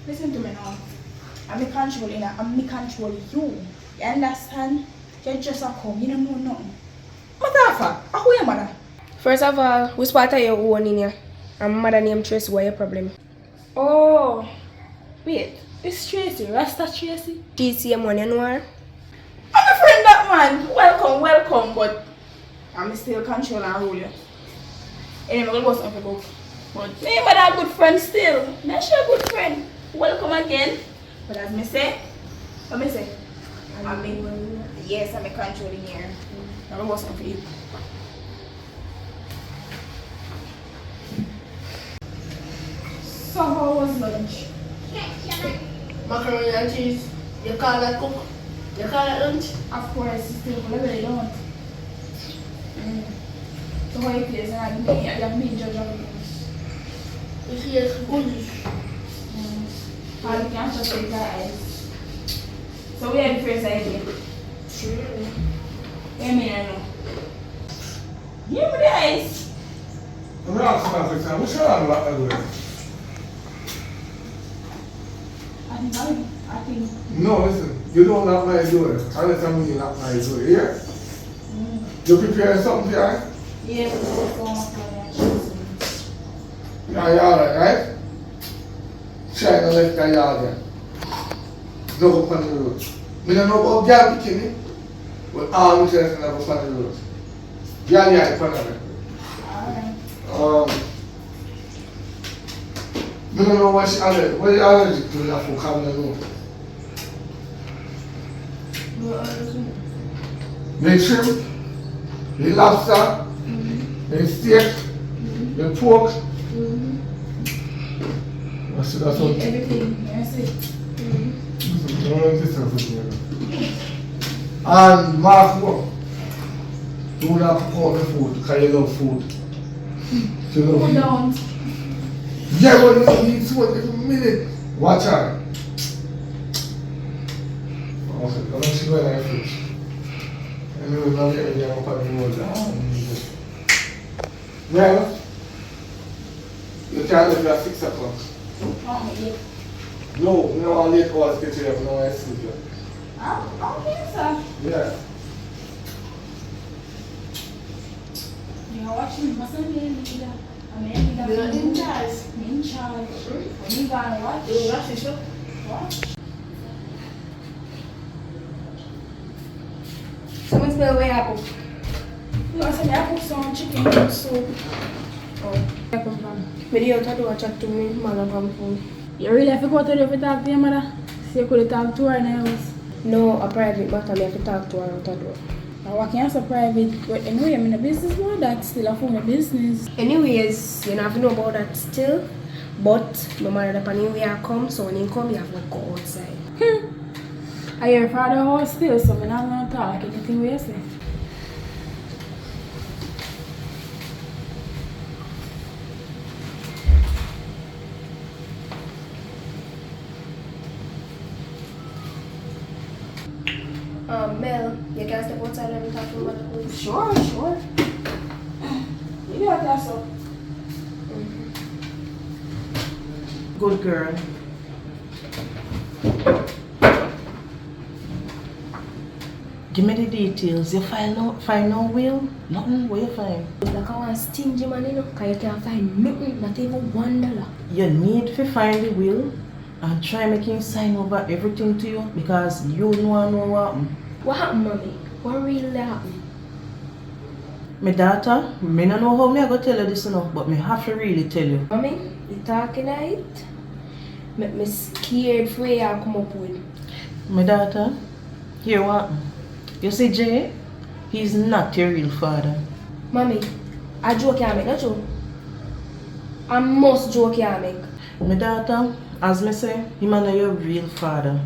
Listen to me now. I'm controlling her. I'm controlling you. You understand? You just a come. You don't know nothing. What the fuck? Who your mother?
First of all, which part of your own in here? I'm mother named Tracy, what your problem?
Oh. Wait. It's Tracy. Rasta Tracy?
TC, you know her?
I'm a friend that man. Welcome, but I'm still control and rule you. Anyway, we'll go something book. But me but a good friend still. Me sure a good friend. Welcome again. But as me say, what me say? Yes, I'm a controlling here. Now we'll go something for you. So how was lunch?
Macaroni and cheese. You call that cook? You call that lunch?
Of course, it's still whatever they don't. So how you place and I have me judge of it.
You see, it's good.
How you can't just take your eyes. So we have the first idea. What do you mean I know? Give me the eyes.
I'm not asking that, what's wrong with that?
I think.
No, listen, you don't knock my door. Unless I mean you knock my door, yeah? You prepare something, yeah?
Yeah, but it's going
Yeah, you alright, right? Try to let that yard there. Don't go on the road. I don't know about girl bikini, but all the children never go on the road. Girl, yeah, it's on the road. I don't know what she allergic. What are you allergic to that for coming on the road? The shrimp, the lobster, the steak, the pork. That's what.
everything, yes it.
And Mark, do not cook out the food because you love food. You love
Put
it.
down.
Yeah, but you need food every minute. Watch out. Okay, I'm not sure where I fish. And we will not get any up on the road. Well, you can't leave at 6 o'clock. No, all 8 hours get you up, no I sleep here.
Okay, sir.
Yeah.
You watch me, mustn't be leader. I'm in charge. In charge. When you gonna watch? You watch the show? What?
Someone smell where I cook.
No, I said I cook some chicken soup.
Oh, I come from. Maybe you thought you were chat to me, mother come phone.
You really have to go to the office talk to your mother? So you could talk to her in the house?
No, a private matter, I have to talk to her out the door.
I'm working as a private, but anyway, I'm in a business now, that's still a form of business.
Anyways, you don't have to know about that still. But no matter the anyway I come, so when you come, you have to go outside.
I hear father house still, so I'm not going to talk anything we say.
Mel, you can step outside and talk to mother, please.
Sure. You got that so.
Good girl. Give me the details. You find no will? Nothing? What you find?
Like I want stingy man, you know, because you can't find nothing, not even $1.
You need to find the will and try making sign over everything to you because you know what happened.
What happened, mommy? What really happened?
My daughter, I don't know how I go tell you this enough, but I have to really tell you.
Mommy, you talking it? Make me scared for you come up with.
My daughter, here what happened? You see Jay? He's not your real father.
Mommy, I joke you make, not joke. I must joke you make.
My daughter, as I say, him not your real father.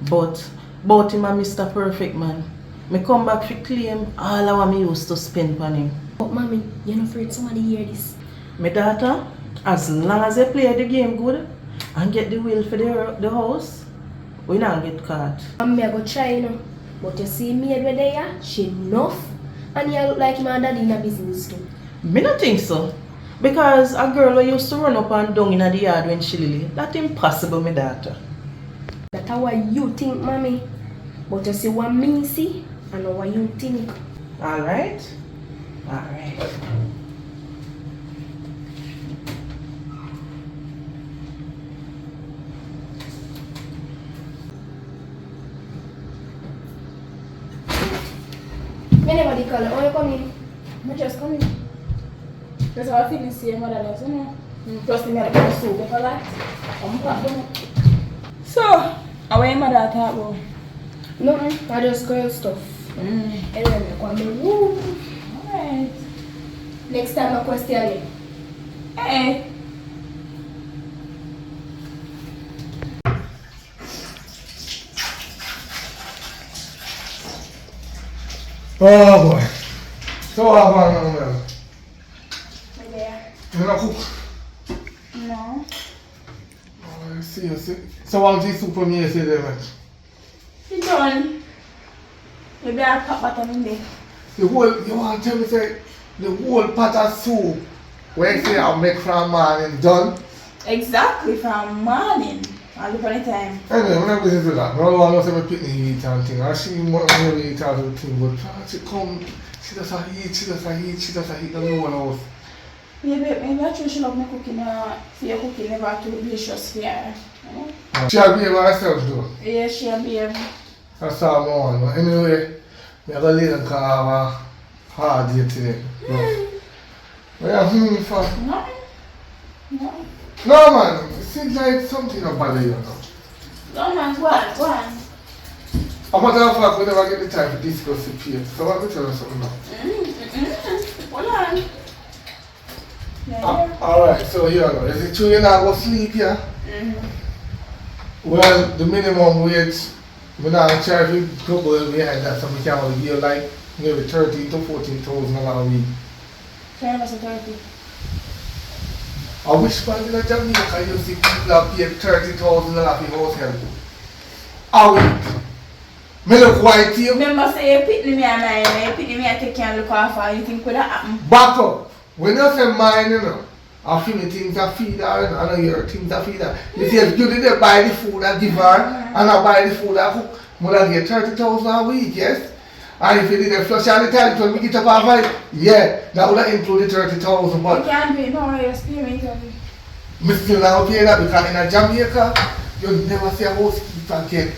But him a Mr. Perfect man. Me come back to claim all of what me used to spend on him.
But mommy, you're not afraid somebody hear this.
My daughter, as long as they play the game good and get the will for the house, we not get caught.
Mommy, I go try, you know. But you see me over there, she enough. And you look like my daddy in a business too.
Me not think so. Because a girl who used to run up and down in the yard when she lily, that's impossible, my daughter.
That's what you think, mommy. But you see what me see, and what you think.
Alright?
Anybody call it? Oh, you come in?
I just come in. That's how I feel the same mother does, you know. Plus the mother got soup for that. I'm back down. So, how are mother talk about?
Nothing, I just girl stuff. Anyway, I come in. Woo.
Alright.
Next time I question you.
Hey.
Oh boy. So what happened now, Mel?
There.
You not cook?
No.
Oh, I see. So what is soup for me yesterday, man?
You done? You better pop bottom in there.
You want to tell me say the whole pot of soup where you say I'll make from morning done?
Exactly, from morning. All the time.
Anyway, I'm not going to do that. I don't want to say my picnic eat and thing. I see more really eat all the thing, but she come, she does a eat, no one else.
Maybe actually she love me cooking for your cooking never too delicious for her. You know?
She'll be able herself though.
Yeah, she'll be able.
That's all I want. But anyway, I'm going to lay and have a hard day today. What are you feeling for?
No.
No man, it seems like something about you now.
No man, go on.
A matter of fact, we never get the time to discuss it here. So let me tell you something now.
Hold on. Yeah.
Alright, so here I go. Is it true you're not going to sleep here? Well, the minimum wage, we're not charging double behind that, so we can only give like maybe 13 to 14,000 a week.
Turn us a 30.
I wish man in Jamaica you see people are paying 30,000 for hotel. A week. Me look white to you.
Remember say you pick me and I pick me and take care and look after. You think could that happen?
Back up. When you say mine, you know, I feel the things I feed her, I know your things I feed her. You see, if you did buy the food I give her, and I buy the food I cook, I get 30,000 a week, yes? And if you did flush all the time, when we get up our fight, yeah, that would have included 30,000, but...
You can't do it, no, you're experience of it.
I still not pay that because in Jamaica, you never see a housekeeper get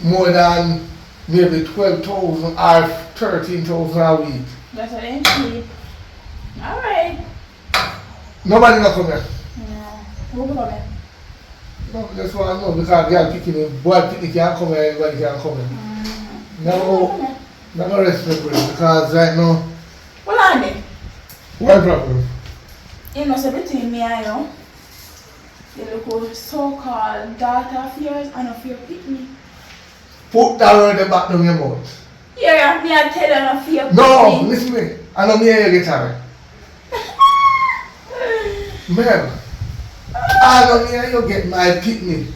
more than maybe 12,000 or 13,000 a week.
That's what they need. Alright.
Nobody not come here.
No. Who will come here?
No, that's what I know because girl picking him, boy picking can't come here, anybody can't come here. No, not respect because right now.
Hold on then.
What problem?
You know, so between me and you look so-called daughter of yours and of your picnic.
Put that word in the back of your mouth.
Yeah, me I tell you of your
No,
picnic.
listen to me. I know me hear you get tired. Man, I don't hear you get my picnic.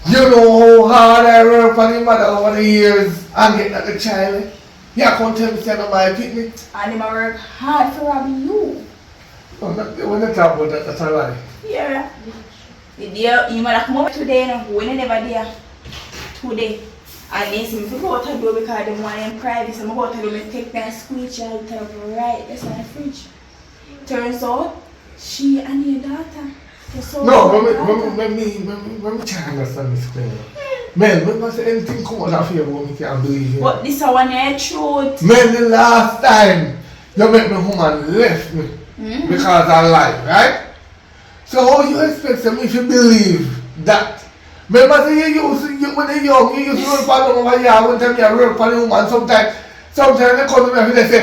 You know how hard I work for the mother over the years and get that the child. You can't tell me say no my picnic.
And him a work hard for robbing you.
Oh, when they talk about that, that's a lie.
Yeah. The day you might come over today, no, when you never there. Today. And they see me to go out and do because they want them private. So I'm about to do me take that squeeze out of right. That's my fridge. Turns out, she and your daughter.
No, when me try to understand this thing. Man, when I say anything come out of here, me can't believe it.
But this is one of truth.
Man, the last time you make me woman left me because I lied, right? So how you expect me to believe that? Remember when you're young, you used to run for them over here, one time you work for the woman, sometimes they come to me and they say,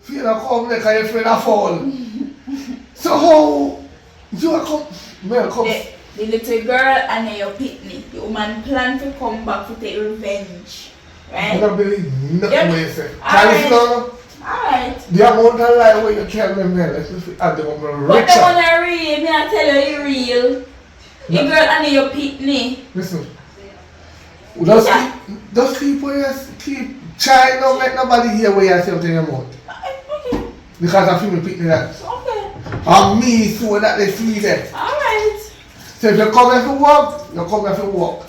feel like come like your friend a fall. So how you are come,
The little girl and your pitney, the woman plan to come back to take revenge. Right?
I don't believe nothing what you say.
Alright.
The amount of lie what you tell me, man, let's see at the moment.
But the one I real, me I tell you real. The girl and your pitney.
Listen. Those people keep trying not make nobody hear what you say out in your mouth.
Okay.
Because I feel me pitney that.
Okay.
And me so that they see them.
Alright.
So if you come here for work, you come here for work.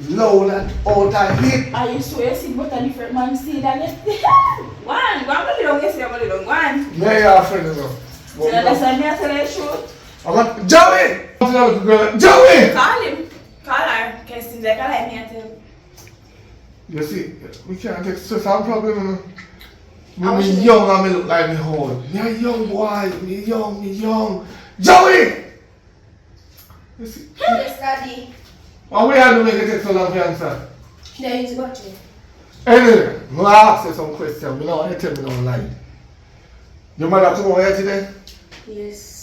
Loud and out and hit.
I used to see but a different man see that yesterday. Go on yesterday, go on.
Yeah, you're a friend of mine.
So that's why I tell you the truth.
Joey! Joey!
Call him. Call her. Because it seems like I like me and tell him.
You see, we can't take stress and problem. When me young and me look like me old. Me a young boy, me young. Joey! You see?
Yes, Daddy.
What we are doing to take so long for answer?
There is watching.
Anyway, I'm going to ask you some questions. I don't want you to tell me no lie. Your mother come over here today?
Yes.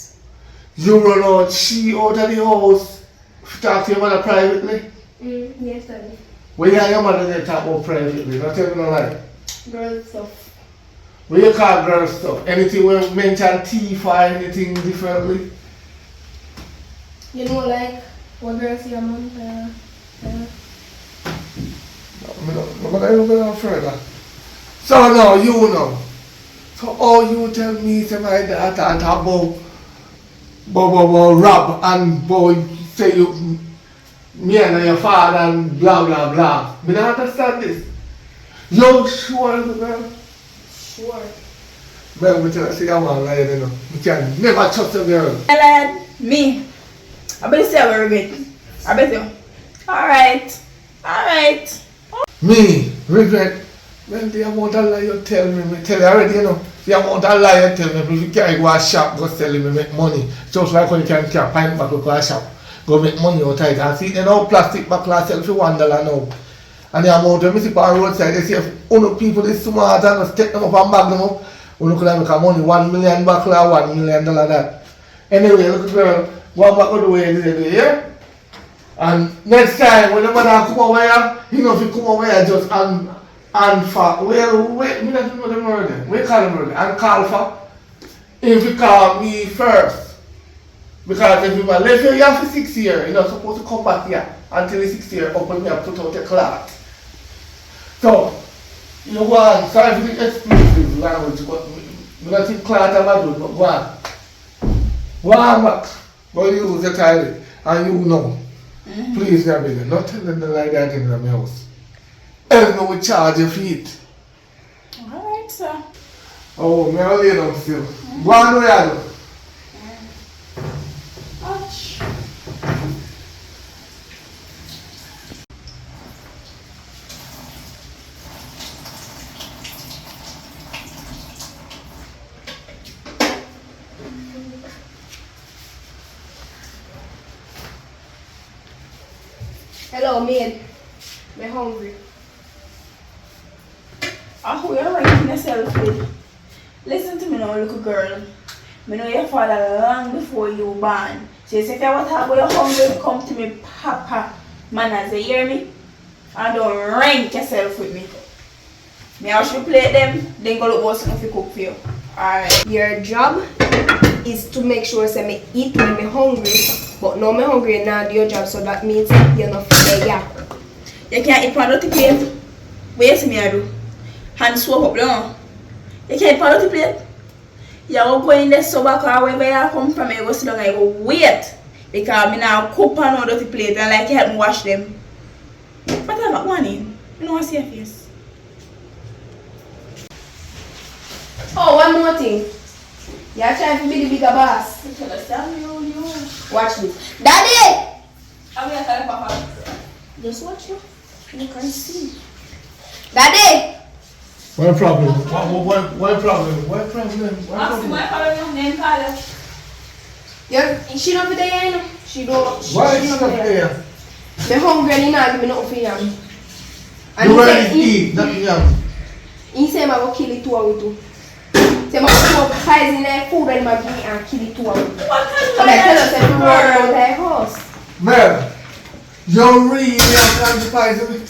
You run out, she out of the house, talk to your mother privately?
Yes, Daddy.
Where you and your mother there talk about privately? Don't tell me no lie.
Girl stuff.
What you call girl stuff? Anything where you mention teeth or anything differently?
You know, like, what girls see your mom?
I'm not going to go further. So now, you know. So all you tell me say my daughter and talk about rob and boy say you me and your father and blah blah blah. Me don't understand this. You sure little girl?
Sure.
Well, me tell you say I want to lie, you know. You can never trust a girl.
Lad, me. I better say I will regret. I better. Alright.
Me, regret. Well, the amount of lie you tell me tell you already, you know. The amount of lie you tell me, if you can't go to shop, go sell me make money. Just like when you can carry pint back to a shop, go make money out of it. And see, you know, plastic back sell for $1 now. And the amount of me see on the roadside, they say, if one people is smart and just take them up and bag them up, you could make money, $1 million back or $1 million that. Anyway, look girl, one back the way you do, yeah? And next time, when the mother come over here, you know, if you come over here just and for, wait, me not know the murder. We call the murder. And call for, if you call me first. Because if you left here for 6 years, you're not supposed to come back here until the 6th year, open me up, put out a clot. So, you go on, sorry for the exclusive language, but we don't think clot are good, but go on. Go on back. Go use the toilet, and you know. Please, Gabriel, not tell them the lie that in my house. Else no will charge your feet.
Alright, sir.
Oh, me I'll lay down still. Go on where you do.
Ouch.
Hello, maid. I'm hungry.
Who you're ranking yourself with? Listen to me now, little girl. I know your father long before you were born. So if you want to talk about your hungry, come to me, papa. Manners, you hear me? And don't rank yourself with me. Me I should play them, then go look for something to cook for you. Alright.
Your job is to make sure say me eat when me hungry. But now me hungry and now do your job, so that means you're not fair, yeah.
You can't eat part of the plate. What you see me I do? Hand swap up now. You can't eat part of the plate. You go in the sober car wherever you come from, you go sit down and you go wait. Because I now cook on all dirty plate and like you help me wash them. But I'm not wanting. You know what I see your face.
Oh, one more thing. You're trying to be the bigger boss. Watch this. Daddy!
I'm going to tell Papa.
Just watch you. You can see. Daddy!
What problem? What problem? What problem?
My problem name Carla.
She not be there, you know. She don't.
Why is she not there?
Me hungry and he not give me nothing for yam. And
You
he
ready
say
to eat? Nothing yam.
he say I go kill it 2 hours too. Say I go poison their food and I give me and kill it 2 hours.
What kind of
But I tell us that we work out their house.
Mel, you really have to poison me?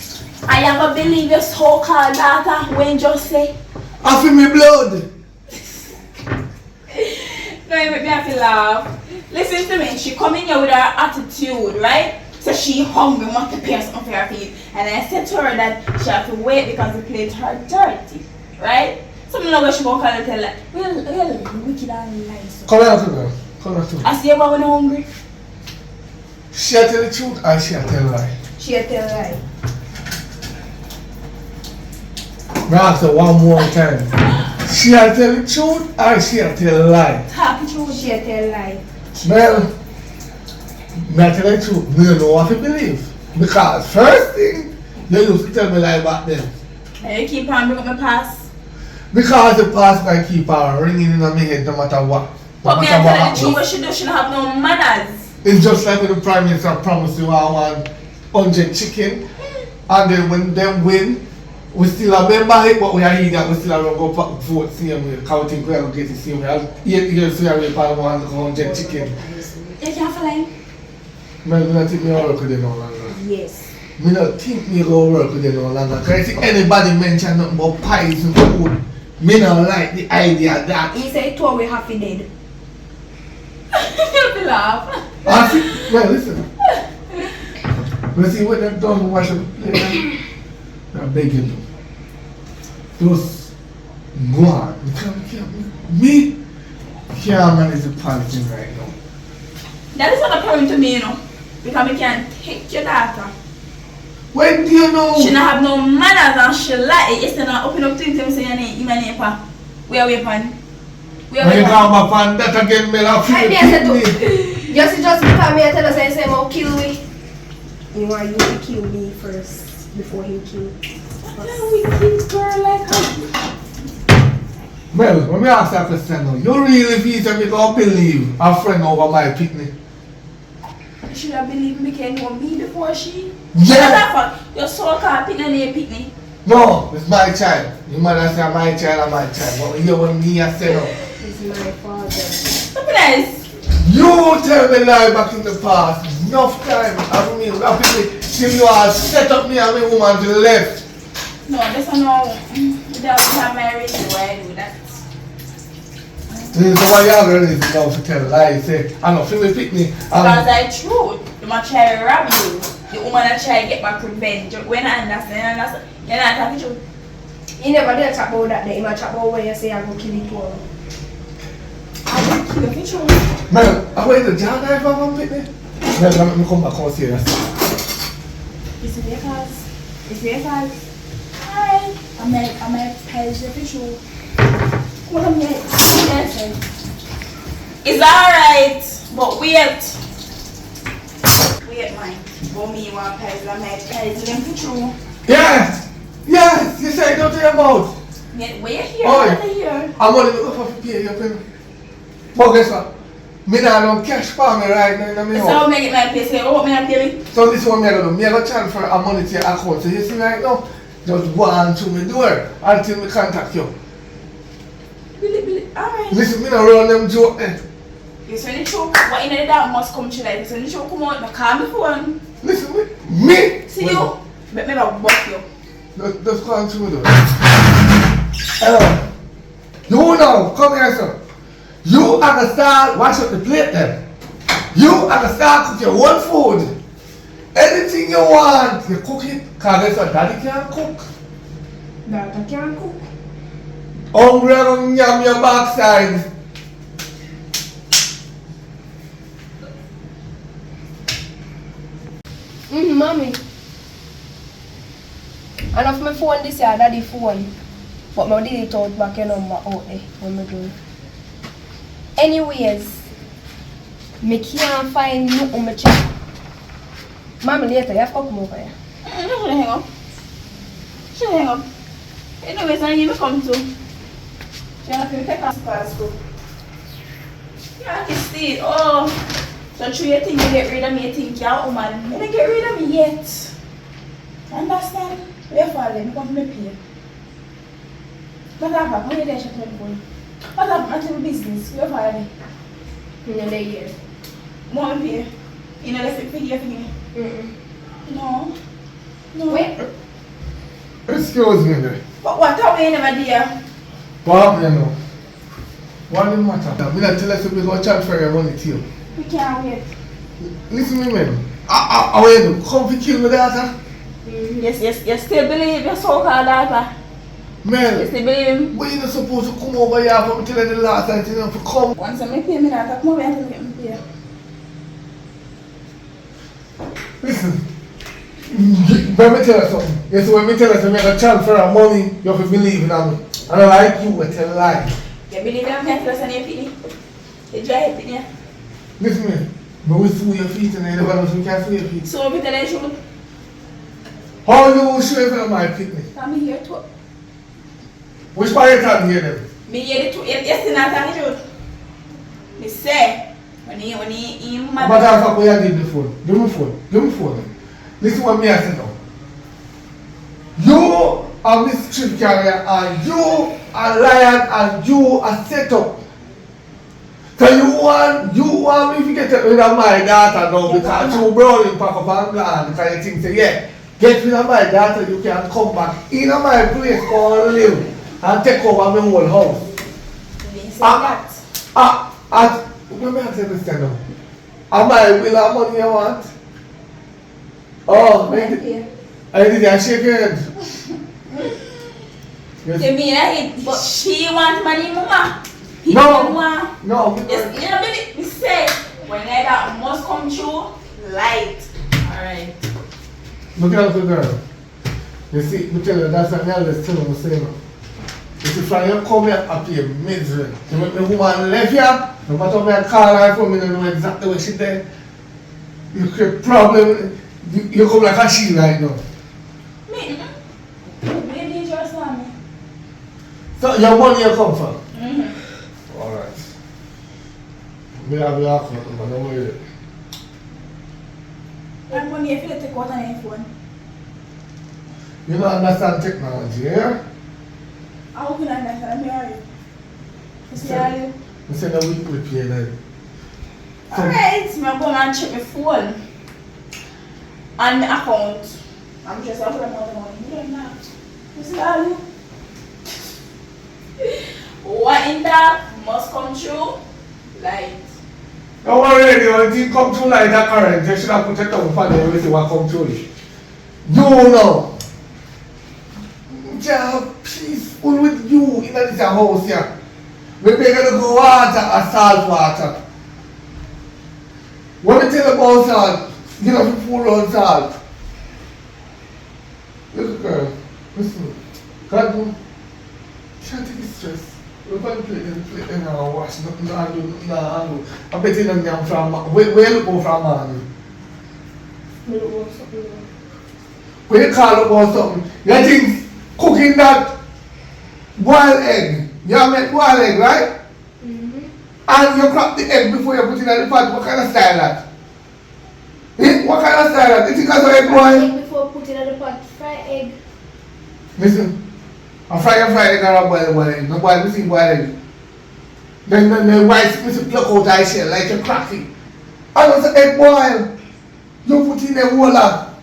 I never believe your so-called daughter when just say.
I feel me blood.
No, you make me have to laugh. Listen to me, she come in here with her attitude, right? So she hungry, want to pay something for her feet. And I said to her that she have to wait because the plate her dirty, right? So I'm not going to go call and tell her, well, wicked and nice.
Come here to me. Come here to me.
I see you when you're hungry.
She tell the truth or she tell a lie?
She tell lie.
I ask her one more time. She tell the truth or she tell a lie?
Talk the truth.
She tell lie.
Well, I tell the truth, I don't know what to believe. Because first thing, you used to tell me lie back then.
And you keep on bringing up my past.
Because the past can keep on ringing in my head no matter what.
But me I tell the truth, what she do, she don't have no manners.
It's just like when the Prime Minister promised you 100 chicken, and then when them win, we still remember it, but we are here that we still have to go vote same way. Because we think we are going to get the same way. 8 years we are going to 100 chicken.
You can't fly.
I don't think we work with them no longer.
Yes.
I don't think we go work with them no longer. Because if anybody mention nothing about pies and food, I don't like the idea that.
He say 2 hours half dead.
You laugh.
Well, listen. Let's see what they've done. Watch them. I'm begging you. Just go on. Me can't manage the policy right now.
That is not a problem to me, you know. Because we can't take your daughter.
When do you know?
She don't have no manners and she like it. Yesterday, I open up to him and say your name, my name, pa. We are weapon. We are
When you
weapon.
come up on that again, me I'll feel
I mean, I said
it.
just because me I tell us I say I'll kill me. You want you to kill me first before he kill.
Yeah, we kids girl like her.
Well, when me ask that question now, you really feel that me gonna believe a friend over my picnic?
You should have believed me can know me before she.
Yeah.
Your so-called picnic and your picnic.
No, it's my child. You might say my child and my child, but you want me I say no.
It's my father.
Surprise.
You tell me lie back in the past. Enough time. I mean, rapidly, till you are set up me and my woman to the left.
No, this one no. Without have my reason why I do that.
This is why you're going to know to tell lies. Say, I don't feel me picnic.
Because I truth. The man try to rob you. The woman that try to get back revenge. When I understand, you're not talking truth.
He never did chat about that day. He might chat about when you say I go kill it all.
I will kill you truth.
Man, I went to John Ive on picnic. Man, let me come back home serious.
It's because. It's because. Alright. I might pay the official. What am I It's alright, but wait. Wait, man. For me, you want pay I might pay the official.
Yes! Yes! You say don't tell about.
Wait here,
Oi.
here.
I'm going to go for pay your payment. But guess what? Me not have cash for me right now in my
So
house.
make it my pay. So what me not pay me?
So this is what I'm going to do. I'm going to transfer a money to your account. So you see right now, just go on to my door until me contact you.
Billy. Alright.
Listen, me not run them joke there.
Yes, when the choke, what in the dark must come to life. So when the choke come out, I call me phone.
Listen, me?
See you? But me not buck you.
Just go on to my door. Hello. You now, come here, sir. You are gonna start wash up the plate then. You are gonna start cook your own food. Anything you want, you cook it. Cause guess what, daddy can't cook.
Daughter can't cook.
Hungry and yam your backside.
Mommy. And off my phone this year, daddy phone. But I delete out back your number out there when I do it. Anyways, I can't find you on my chat. Mommy later, you have to come over here.
I'm just gonna hang up. Should hang up. Anyways, I need to come to. You have to take us to school. Yeah, you see. Oh. So through you think you get rid of me, you think you're a woman. You don't get rid of me yet. Understand? Where for them? Come to me pay. What happened? How you there? Shut up, boy. What happened to the business? Where for them?
In the year.
More pay. You know the figure for me? No. No.
Wait.
Excuse me there.
But what are we never there?
What happened now? What the matter? I'm gonna tell us we're going to transfer your money to you.
We can't wait.
Listen to me, man. I will come to kill my daughter.
Yes, you still believe your so-called daughter?
Man,
You still believe him?
but you're not supposed to come over here for me tell you the last time you know, to come.
Once I pay me daughter, come over here and get me pay.
Listen, let me tell you something. Yes, when me tell you something, I transfer our money, you have to believe in me. I don't like you, I tell a lie.
You believe I'm here to listen to your penny? You dry your penny?
Listen to me. But we sue your feet and everyone else we can't sue your feet.
So we tell you the truth.
How you show for my picnic?
I'm here too.
Which part you can hear them?
Me hear the truth. Yes, still not tell the truth. Me say, when he mad.
What the fuck we have did the phone? Give me phone. Give me phone. Listen what me I say now. You are Mistress carrier and you are lion and you are set up. So you want me to get rid of my daughter now because you brought him pack up and gone because you think say yeah, get rid of my daughter, you can come back in my place called live and take over my whole house.
They say that.
Let me ask you this now. Am I will have money you want? Oh, I did shake your head. Yes.
You mean but she wants money, mama?
No.
Yes, you know, me say, when that must come true, light. Alright.
Look at the girl. You see, me tell you, that's an eldest thing I'm saying. You see, from you come here, I pay misery. You make the woman left here, no matter how I call her from, you know exactly where she's there. You create problem, you come like a she right now.
Me? Maybe just on me.
So your money you come from?
Mm-hmm.
Alright. Me have your account number, don't worry.
And money if you take out on your phone.
You don't understand technology, yeah?
How can I understand? Me are you? You see how you?
I said that we repair that.
Alright, me go and check my phone. And my account. I'm just out of the money. You don't know. You see how you? What in that must come true? Light.
Don't worry, the only thing come through like that current. You should have put it on for them everything what come through it. You know. Just peaceful with you in this house here. We're gonna go water or salt water. What me tell you about salt? You know if you pour on salt. Look girl, listen. God do. Can't take the stress. We're going to play in our wash, nothing to do. I bet you don't know from where you go from man. When you call about something, you think cooking that boiled egg. You have made boiled egg, right?
Mm-hmm.
And you crack the egg before you put it in the pot. What kind of style that? What kind of style that? You think that's how egg boil?
Before put it in the pot, fry egg.
Listen. I fry egg and boil egg. No boil, we see boil egg. Then the white we see pluck out the shell like you crack it. And once the egg boil, you put in the water.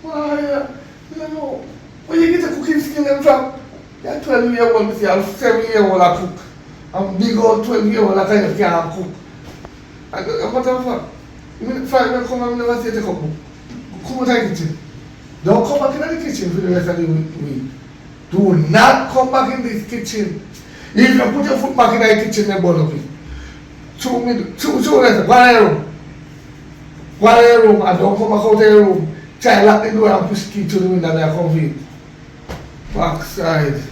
Why? You know, where you get a cooking skill them from? You're 12 years old, you see, I'm 7 years old I cook. I'm big old 12 years old, that I can't cook. And what the fuck? Even if I come and never say take a book. Come out of the kitchen. Don't come back in the kitchen for the rest of the week. Do not come back in this kitchen. If you put your foot back in the kitchen, then burn up it. Two minutes, go in the room. Go in the room and don't come back out of the room. Try to lock the door and push the key to the window and I come in. Backside.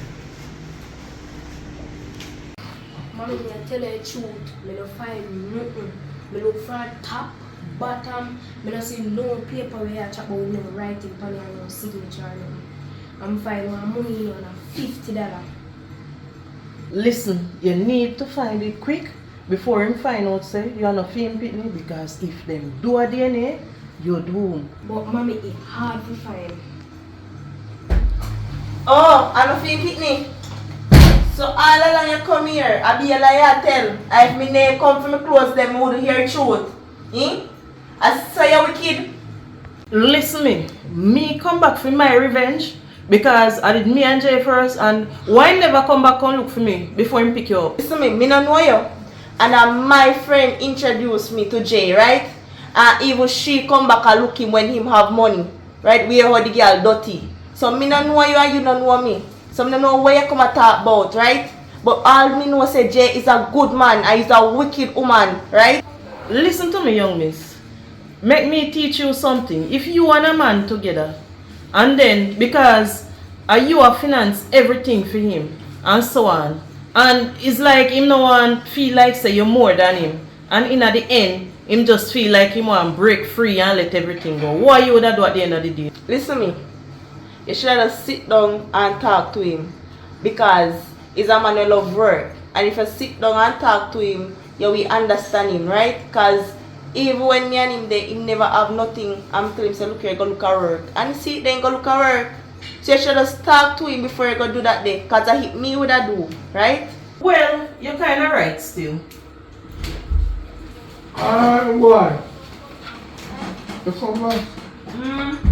Mommy, I tell you the truth. I don't find nothing. I look for top, bottom. I don't see no paper where I chat about no writing on it, no signature. I'm finding my money on $50.
Listen, you need to find it quick before him find out say you are not feeling pitney, because if them do a DNA, you're doomed.
But mommy, it's hard to find.
Oh, I'm not feeling pitney. So all along you come here, I be a liar tell. If me name come from me close, them would hear truth. Eh? I say you're wicked.
Listen me come back for my revenge because I did me and Jay first, and why never come back and look for me before him pick you up?
Listen me don't know you. And my friend introduced me to Jay, right? And even she come back and look him when him have money. Right? We heard the girl dirty. So me don't know you and you don't know me. So I don't know where you come and talk about, right? But all me know say Jay is a good man and he's a wicked woman, right?
Listen to me, young miss. Make me teach you something. If you and a man together, and then because you are finance everything for him, and so on, and it's like him no one feel like say you're more than him, and in at the end, him just feel like him want break free and let everything go. What you would have do at the end of the day?
Listen me. You should have sit down and talk to him, because he's a man who love work, and if you sit down and talk to him, you will understand him, right? Because even when me and him there, he never have nothing. I'm telling him, say, look here, go look at work, and see then go look at work. So you should just talk to him before you go do that day, because I hit me would I do, right?
Well, you're kind of right still.
Alright, boy. You come back.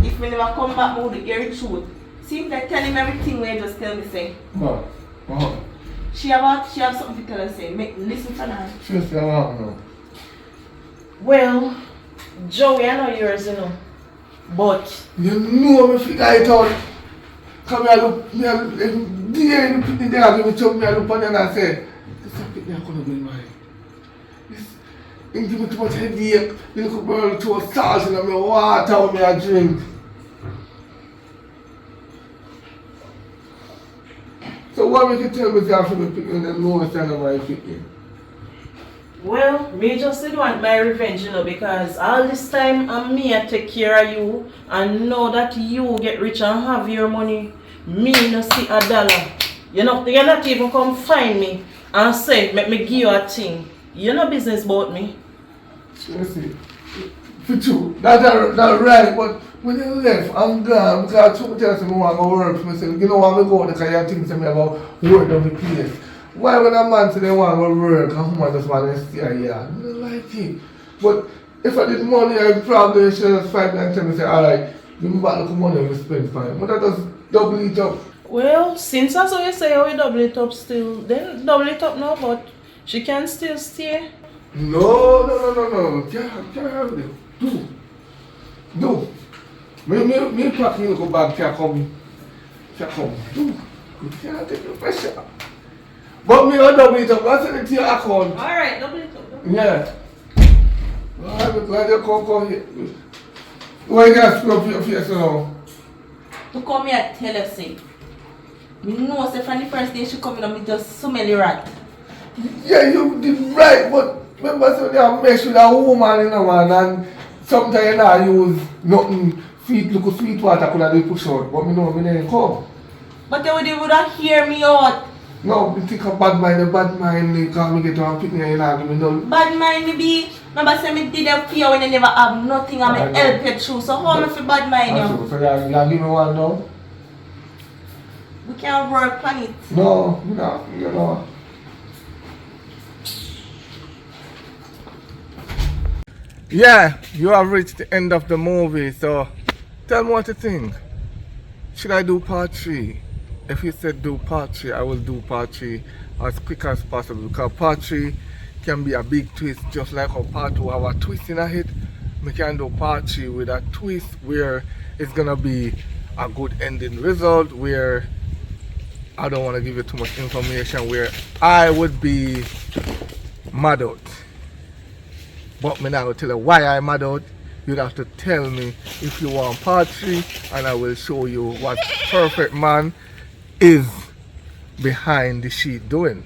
If we never come back, we would hear the truth. See if they tell him everything where you just tell me say.
What? What?
She have something to tell us say. Listen for now.
She's still out now.
Well, Joey, I know yours, you know. But
You know me figure it out. Come here, look, me look, you put me there, give me choke me, I look on you and I say, this is a picture I'm gonna go in mine. You give me too much headache, you look burn too salt in my water when I drink. So what make you tell me that for me picking and no one stand on my picking?
well, me just did want my revenge, you know, because all this time I'm me I take care of you and know that you get rich and have your money. Me no see a dollar. You're not even come find me and say, make me give you a thing. You know business about me.
Seriously, for true, that's right, but when you left, I'm gone because someone tells me I want to work for myself. You know what I'm going to go because you think to me about work on the place. Why when a man say they want to work and woman just want to stay here? I don't like it. But if I did money, I probably should just fight me and tell me, say, alright, give me back the money we spend fine. But that just double it up.
Well, since that's what you say, we double it up still, then double it up now, but she can still stay.
No. Can't have it. Do. Me packing go back, can't come. Do. You can't take the pressure. But me will double it up. I'll send it to your account.
Alright, double it up.
Yeah. I'm glad you come here. Why you can't screw up your face now?
To come here and tell us, say, me know say from the first day she come in, me just so many rat.
Yeah, you did right, but remember so they have mess with a woman, you know, man, and sometimes you know, use nothing sweet water could have push out, but me know me didn't come.
But they would have hear me out.
No, me think a bad mind, because me get to a picnic and give me no.
Bad mind me be. Remember say me did them for you when you never have nothing and me help you through. So how me fi bad mind you?
So you give me one now?
We can't work on it.
No, you know. Yeah, you have reached the end of the movie, so tell me what you think. Should I do part 3? If you said do part 3, I will do part 3 as quick as possible because part 3 can be a big twist, just like how part 2 have a twist in it. We can do part 3 with a twist where it's gonna be a good ending result, where I don't want to give you too much information, where I would be mad out. But me now will tell you why I'm mad out. You'd have to tell me if you want part 3, and I will show you what perfect man is behind the sheet doing.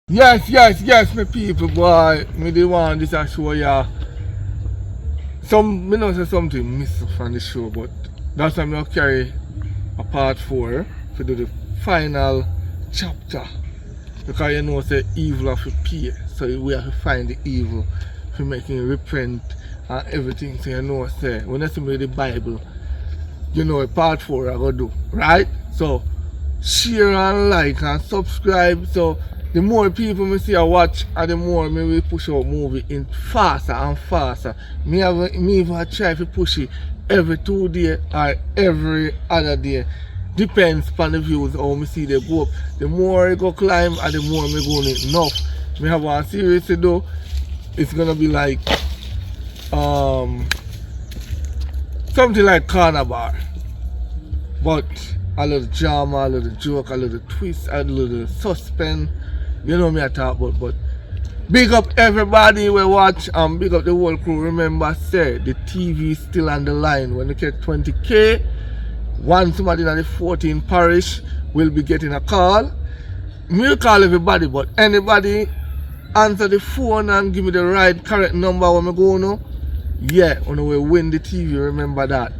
Yes, my people, boy. Me the one this a show ya. Me know say something miss from the show, but that's why me carry a part 4 to do the final chapter. Because you know say evil have to pay. So we have to find the evil for making repent and everything. So you know say when you see me the Bible, you know a part 4 I go do. Right? So share and like and subscribe. So the more people me see I watch, and the more me will push out movie in faster and faster. Me even try to push it every 2 days or every other day. Depends upon the views how me see they go up. The more it go climb and the more me go in enough. Me have one series to do. It's gonna be like something like Carnival. But a little drama, a little joke, a little twist, a little suspense. You know me I talk about, but big up everybody we watch and big up the whole crew. Remember say the TV is still on the line. When you get 20k, one somebody in the 14 parish will be getting a call. Me will call everybody, but anybody answer the phone and give me the right correct number when I go now. Yeah, when we win the TV, remember that.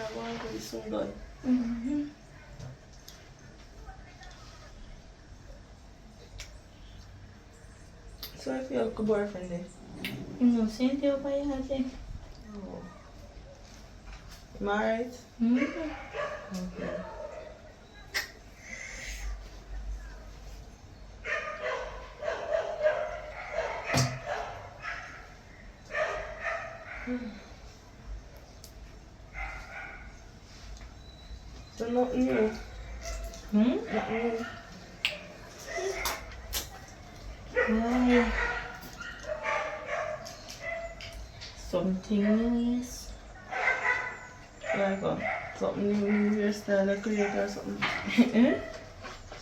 I want to be so good.
Mm-hmm.
So I feel like a boyfriend there.
No, same thing over here, I think.
Oh. Am I right?
Mm-hmm.
Okay. So nothing new.
Hmm?
Nothing new.
Why? Something new, yes.
Like something new hairstyle I create or something.
Eh?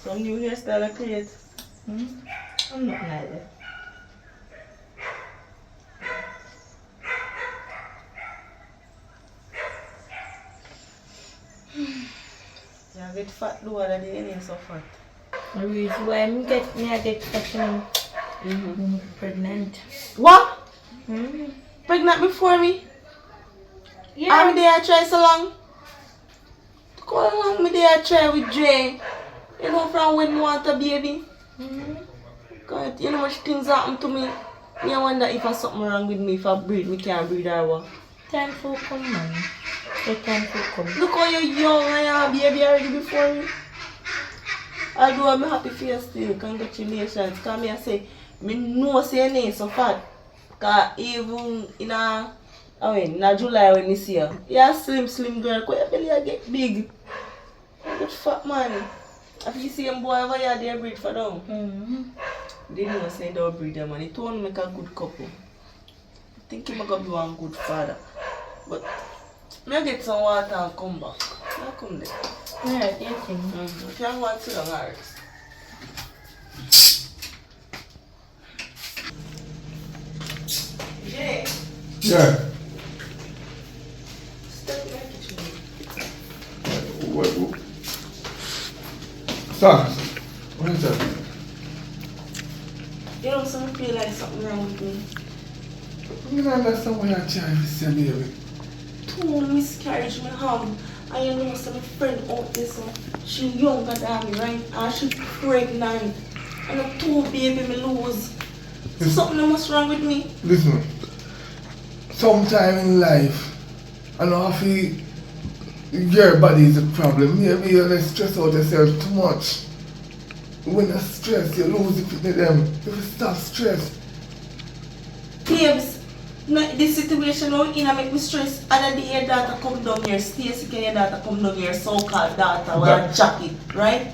Some new hairstyle I create.
Hmm? I'm not like that.
Yeah, I get fat though other day and so fat.
The reason why I get fucking pregnant.
What?
Mm-hmm.
Pregnant before me?
Yeah.
How many day I try so long? How long me day I try with Jay? You know from when I want a baby?
Mm-hmm.
God, you know much things happen to me. Me I wonder if there's something wrong with me, if I breathe, me can't breathe or what.
Time for come, man. The time for come.
Look how you're young and you have a baby already before me. Although I'm happy for you still, congratulations. Because me I say, me know say you ain't so fat. Because even in July when you see you, you're a slim girl, because your belly you get big. You get fat man. If you see him boy over here, they breed for them.
Mm-hmm.
They know say they'll breed them and it won't make a good couple. I think he's going to be one good father. But me get some water and come back. I come there.
Yeah, yeah, thing.
If you want to long hours. Jay,
Yeah.
step in my kitchen.
What? Sir, what is that?
You know, some feel like something wrong with me.
You don't understand what you're trying to say, baby.
Two miscarriage me have. And you know some friend out there, so she younger than me, right? And she pregnant. And a two baby me lose. So something must wrong with me.
Listen, sometime in life, I know if your body is a problem. Maybe you stress out yourself too much. When you're stressed, you lose the fitness them. If you stop stress,
Babes, no, this situation now in make me stress. Other day your daughter come down here, Stacy can your daughter come down here, so-called daughter with a jacket, right?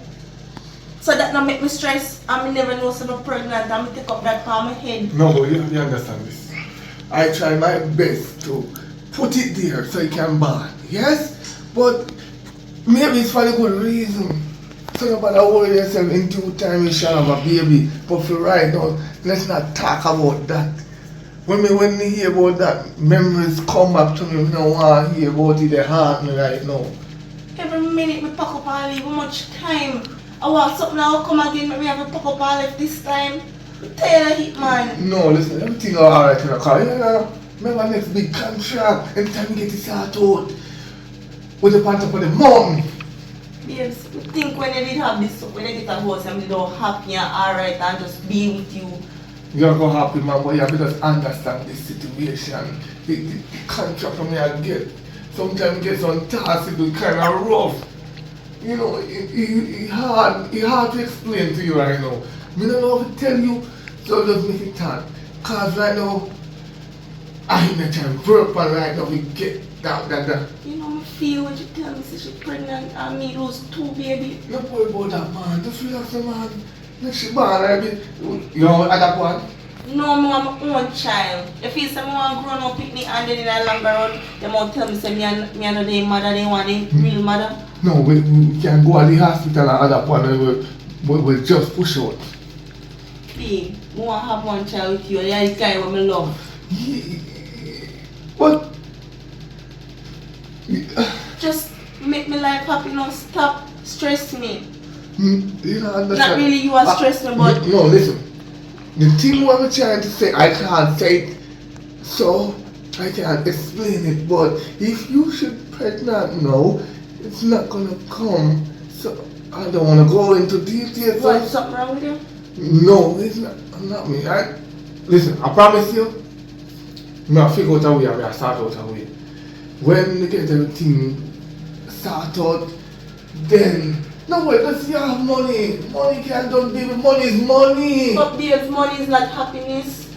So that not make me stress. I never know so I'm pregnant. I take up that palm my head.
no, but you understand this. I try my best to put it there so you can burn. Yes? But maybe it's for a good reason. So you better worry yourself in due time you shall have a baby. But for right now, let's not talk about that. When we hear about that, memories come back to me. We don't want to hear about it, they haunt me right now.
Every minute me pack up and leave, how much time? I want something now come again, maybe have to pack up and leave this time. I'm tired of it, man.
No, listen, everything is alright in the car. You know, remember next big contract, anytime you get it sorted out, with the part of the mountain.
Babes, I think when I did have this, when I get a house, I'm little happy and alright and just be with you.
You're going to happy, man, but you have to just understand this situation. The contract from me I get, sometimes it gets on task, it be kind of rough. You know, it's hard to explain to you right now. I don't know how to tell you, so just make it hard. Because right now, I'm not trying to work on right now, we get that.
You know, me feel when you tell me she's pregnant and me lose two baby.
Don't worry about that, man. Just relax, man. Make she born, right? You know other one?
No, I want my own child. If you say I want grown up with me and then in a longer run, they won't tell me say me and their mother, they want a real mother.
No, we can go to the hospital and other one, we'll just push out.
Babe, I want to have one child with you. You're the guy who I love.
But
Just make me life happy, no stop stress me.
you don't understand.
Not really you are stressing, but
no, listen. The thing what I'm trying to say, I can't say it. So I can't explain it, but if you should pregnant now, it's not gonna come. So I don't wanna go into details.
What, something wrong with you?
No, it's not me. Listen, I promise you, I figure out a way, I start out a way. When you get everything started, then no wait, let's you have money. Money can't don't baby, money is money.
But babes, money is not happiness.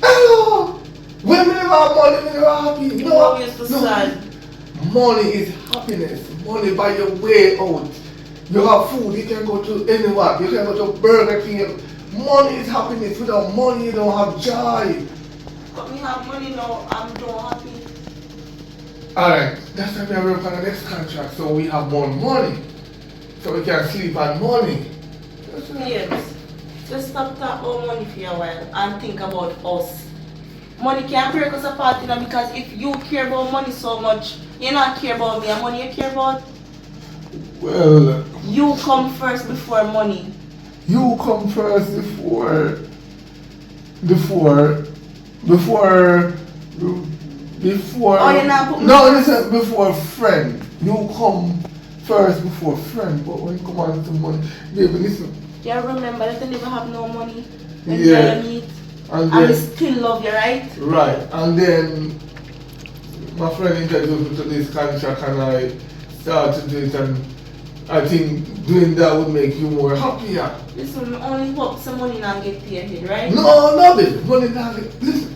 Hello! When we never have money, we never happy.
You
No,
always so
no.
sad.
Money is happiness. Money buy your way out. You have food, you can go to anywhere, you can go to Burger King. Money is happiness. Without money, you don't have joy.
But me have money now, I'm not happy.
Alright, that's why we work on the next contract, so we have more money. So we can sleep on money.
Babes, just stop talking about money for a while and think about us. Money can't break us apart, you know, because if you care about money so much, you not care about me and money you care about.
Well,
You come first before money.
you come first before
Oh, you're not putting me
no,
first?
listen, before friend. You come first before friend, but when you come on to money, baby, listen.
You remember that I never have no money when
Yeah.
you meet.
And
I
then,
still love you, right?
right, and then my friend introduced me to this contract and I started to do it, and I think doing that would make you more happier.
Listen, I only hope some money not get paid, right?
No, baby, money not, listen,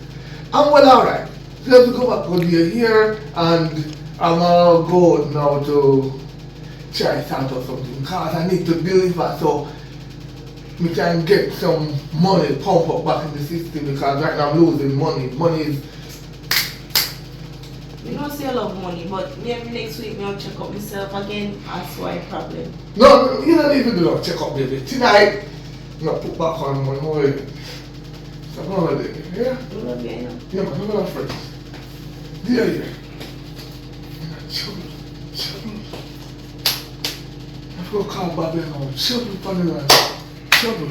I'm well alright. Let's go back, go here, and I'm gonna go now to try start or something, because I need to deliver, so we can get some money pump up back in the system, because right now I'm losing money. Money is,
You don't say I love money, but maybe next week I'll check up myself again and solve a problem.
no, you don't even do no check up, baby. Tonight, I'm gonna put back on money, already. So I'm gonna do it, yeah?
I love you, I know.
Yeah, man, I'm gonna friends. Yeah. Trouble. I'm gonna call Bobby now. Trouble, funny man. Trouble.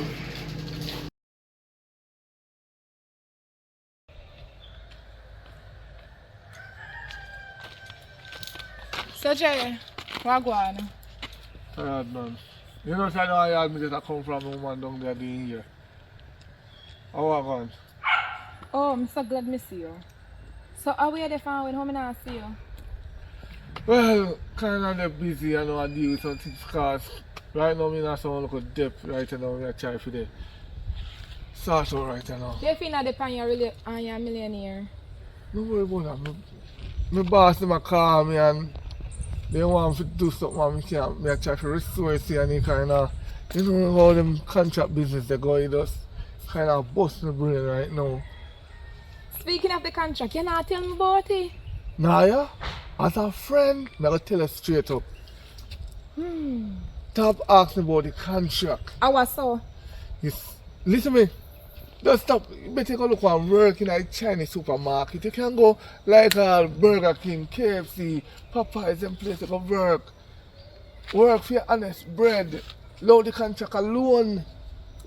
So Jerry, what go on?
Alright, man. You know, I know I admit that I come from a woman down there being here. How are you going?
Oh, I'm so glad to see you. So how are you there for when I not see you?
Well, kind of busy, I know I deal with some things because right now I'm not someone look at depth right now, I'm trying for the sort out right now.
Do you feel that depend you're a millionaire?
Don't worry about that. My boss them call me and they want me to do something and me can't. Me try to resource it and they kind of, you know how them contract business they go, it just kind of bust my brain right now.
Speaking of the contract, you not tell me about it?
Nah, yeah? As a friend, I'm going to tell you straight up. Stop asking about the contract.
I was so.
Yes. Listen to me. Just stop. You better go look and work in a Chinese supermarket. You can go like Burger King, KFC, Popeyes and places to work. Work for your honest bread. Load the contract alone.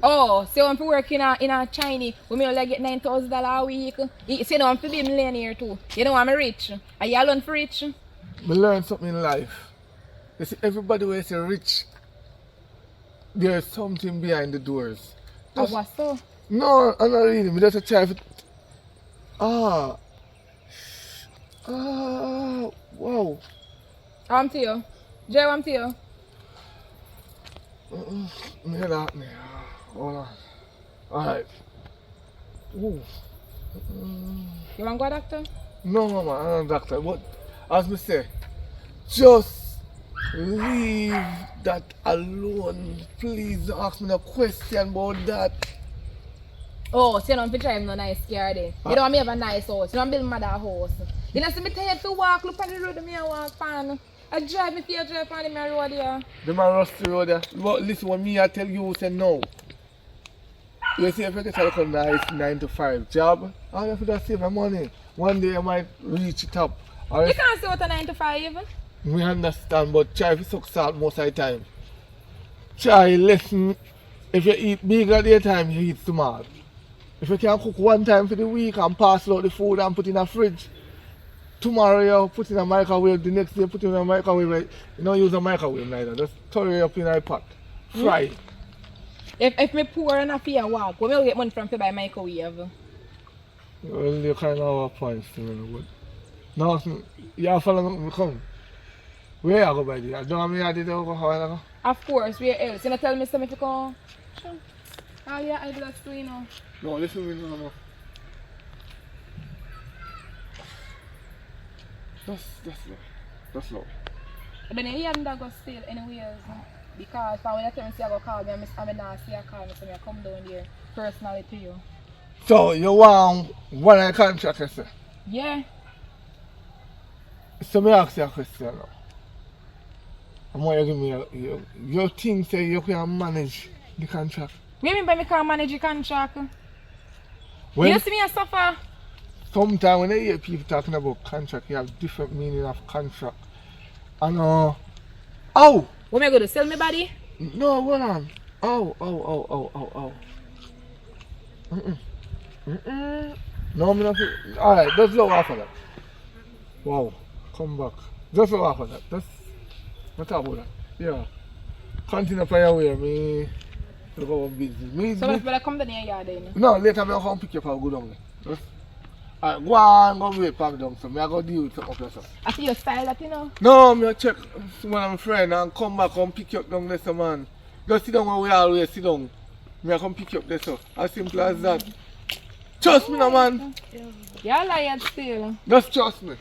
Oh, so I'm work in a Chinese, we may only get $9,000 a week. So you know I'm to be a millionaire too. You know I'm rich. Are you alone for rich?
I learned something in life. You see, everybody when say rich, there's something behind the doors.
Oh, what so?
No, I'm not reading. I just try to... wow.
I'm to you. Joe, I'm to you.
Hear that now. Hold on. Alright. Ooh.
You want to go, doctor?
No, mama, I'm not a doctor. But as me say, just leave that alone. Please don't ask me no question about that.
Oh, so you don't drive no nice car then. You don't have a nice house. You don't build mother house. You don't see me tired to walk. Look on the road me I walk pan. I drive me for you drive on the main road here.
The man rusty road there. But listen, when me I tell you, say no. You see, if you get a nice 9 to 5 job, all you have to do is save my money. One day I might reach it up. Or
You can't say what a 9 to 5 even.
we understand, but try to suck salt most of the time. Try listen. If you eat big at the time, you eat small. If you can cook one time for the week and pass out the food and put in a fridge, tomorrow you put in a microwave, the next day put in a microwave, right? You don't use a microwave neither. Just throw it up in a pot. Fry it.
If me poor enough for walk, where me get money from to buy microwave?
Well, you kind of have a point still, but no, you have to follow me come. Where you go by the? I don't know me I did go how I go.
Of course, where else? You not tell me something to come? Sure. Oh yeah, I do that too, you know.
No, listen to me no. That's low.
But then you haven't go still anyways. Because when I tell me I go call me, I'm not see I call me, so I come down there personally to you.
So you want one of the contract, you say?
Yeah.
So me ask you a question now. I want you to give me your thing say you can manage the contract.
What do you mean by me can't manage the contract?
When,
You see me a suffer?
sometimes when I hear people talking about contract, you have different meaning of contract. And oh!
What am I going to sell me body?
No, hold on. Oh. No, I'm not. Alright, just look after that. Wow, come back. Just look after that. That's not about that. Yeah. Continue for your way, me. Look over busy.
So if I come down here yard then?
No, later I'm going to pick you up and go down there. Alright, go on, go wait back down. So I'm going to deal with something up yourself.
I see your style that you know?
No, I'm going to check one of my friends and come back and pick you up down there, so man. Just sit down where we always sit down. I'm come pick you up there, so. As simple as that. Trust me, no, man.
You're lying still.
Just trust me.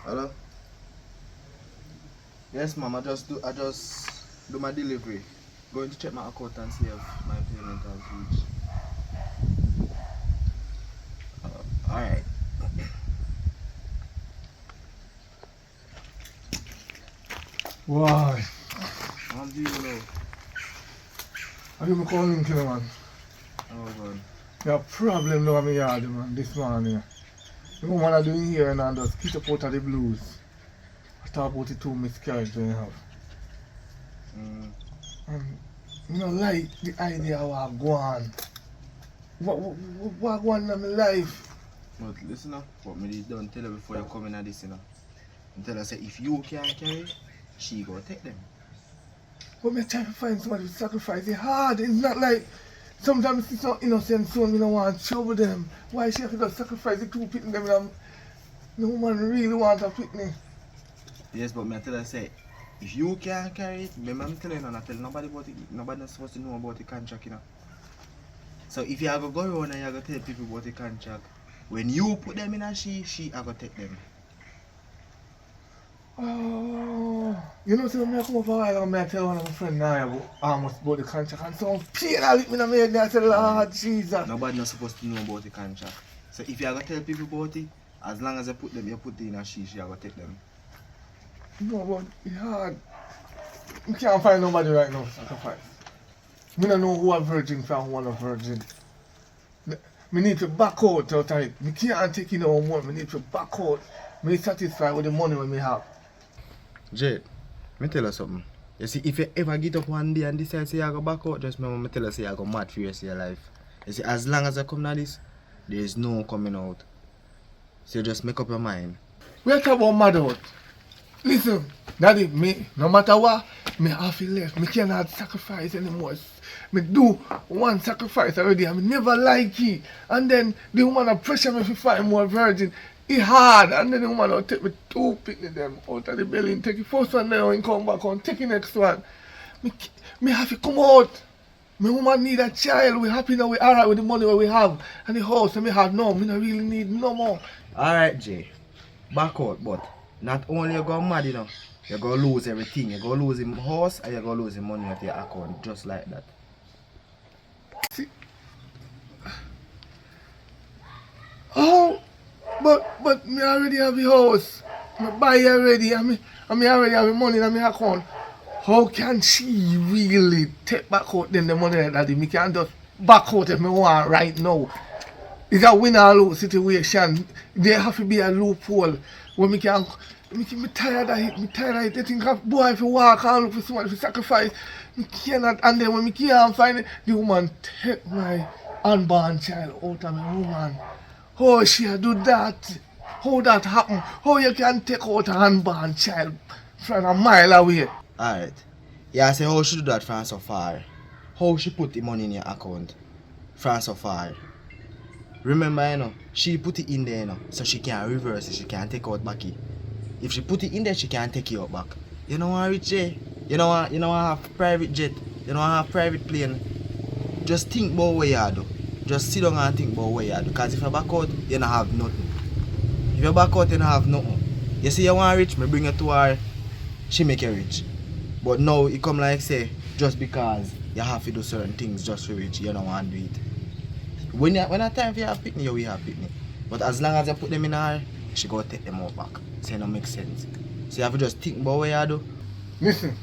Hello? Yes, ma'am. I just do my delivery. Going to check my account and see if my payment has reached. Alright.
Why?
I'm doing now.
Are you calling to man?
Oh god.
You have a problem now in my yard, man, this morning. The woman are doing here and just get up out of the blues. I talk about the two miscarriages we have. And you know, like the idea of what go on. What go on in my life?
But listen up, what me don't tell her before you come in at this, you know. And tell her say if you can't carry, she go take them.
But me try to find somebody to sacrifice. It's hard. It's not like sometimes it's so innocent so me don't want to trouble them. Why she have to just sacrifice the two people them? The woman really want a picnic.
Yes, but me tell her say if you can't carry it, remember I'm telling you not tell nobody about it. Nobody not supposed to know about the contract, you know. So if you are going to go around and you are going to tell people about the contract, when you put them in a she are going to take them.
Oh, you know, so when I come up a while ago, I tell one of my friends now almost about the contract and so pain I lick me in my head and I said, Lord Jesus.
Nobody not supposed to know about the contract. So if you are going to tell people about it, as long as you put them, you put it in a she are going to take them.
No, but it's hard. We can't find nobody right now to sacrifice. We don't know who a virgin from who a virgin. We need to back out of it. We can't take in no more. We need to back out. We need to satisfy with the money we have.
Jade, let me tell you something. You see, if you ever get up one day and decide say you go back out, just remember me tell you say you go mad for the rest of your life. You see, as long as I come to this, there is no coming out. So just make up your mind.
We are talking about mad out. Listen, Daddy, me, no matter what, me have to left. Me cannot sacrifice anymore. Me do one sacrifice already and me never like it. And then the woman will pressure me to find more virgin. It's hard. And then the woman will take me two picnic them out of the belly and take the first one now and come back and take the next one. Me have to come out. My woman need a child. We happy now. We alright with the money we have. And the house that we have now. Me don't really need no more.
Alright, Jay. Back out, but not only you go mad, you know, you're going to lose everything. You're going to lose the house and you're going to lose the money at your account, just like that.
See? Oh, but me already have the house. Me buy already and me already have the money in my account. How can she really take back out then the money that me can just back out if me want right now? It's a win or lose situation. There have to be a loophole where me can. Me tired of it. Me tired of it. They think of boy if you walk and look for somebody to sacrifice. I cannot, and then when I can't find it, the woman take my unborn child out of my woman. How she do that? How that happen? How you can take out an unborn child from a mile away?
Alright. Yeah, I say how she do that from so far? How she put the money in your account from so far? Remember, you know, she put it in there, you know, so she can reverse it, she can take out back it. If she put it in there, she can take it out back. You know what, Richie? You know what have private jet? You know what have private plane? Just think about what you do. Just sit down and think about what you do. Because if you back out, you don't have nothing. If you back out, you don't have nothing. You see you want rich, me bring you to her, she make you rich. But now it come like say, just because you have to do certain things just for rich, you don't want to do it. When a time for you have picnic, you will have picnic. But as long as you put them in her, she go take them out back. So it don't make sense. So you have to just think about what you do.
Listen,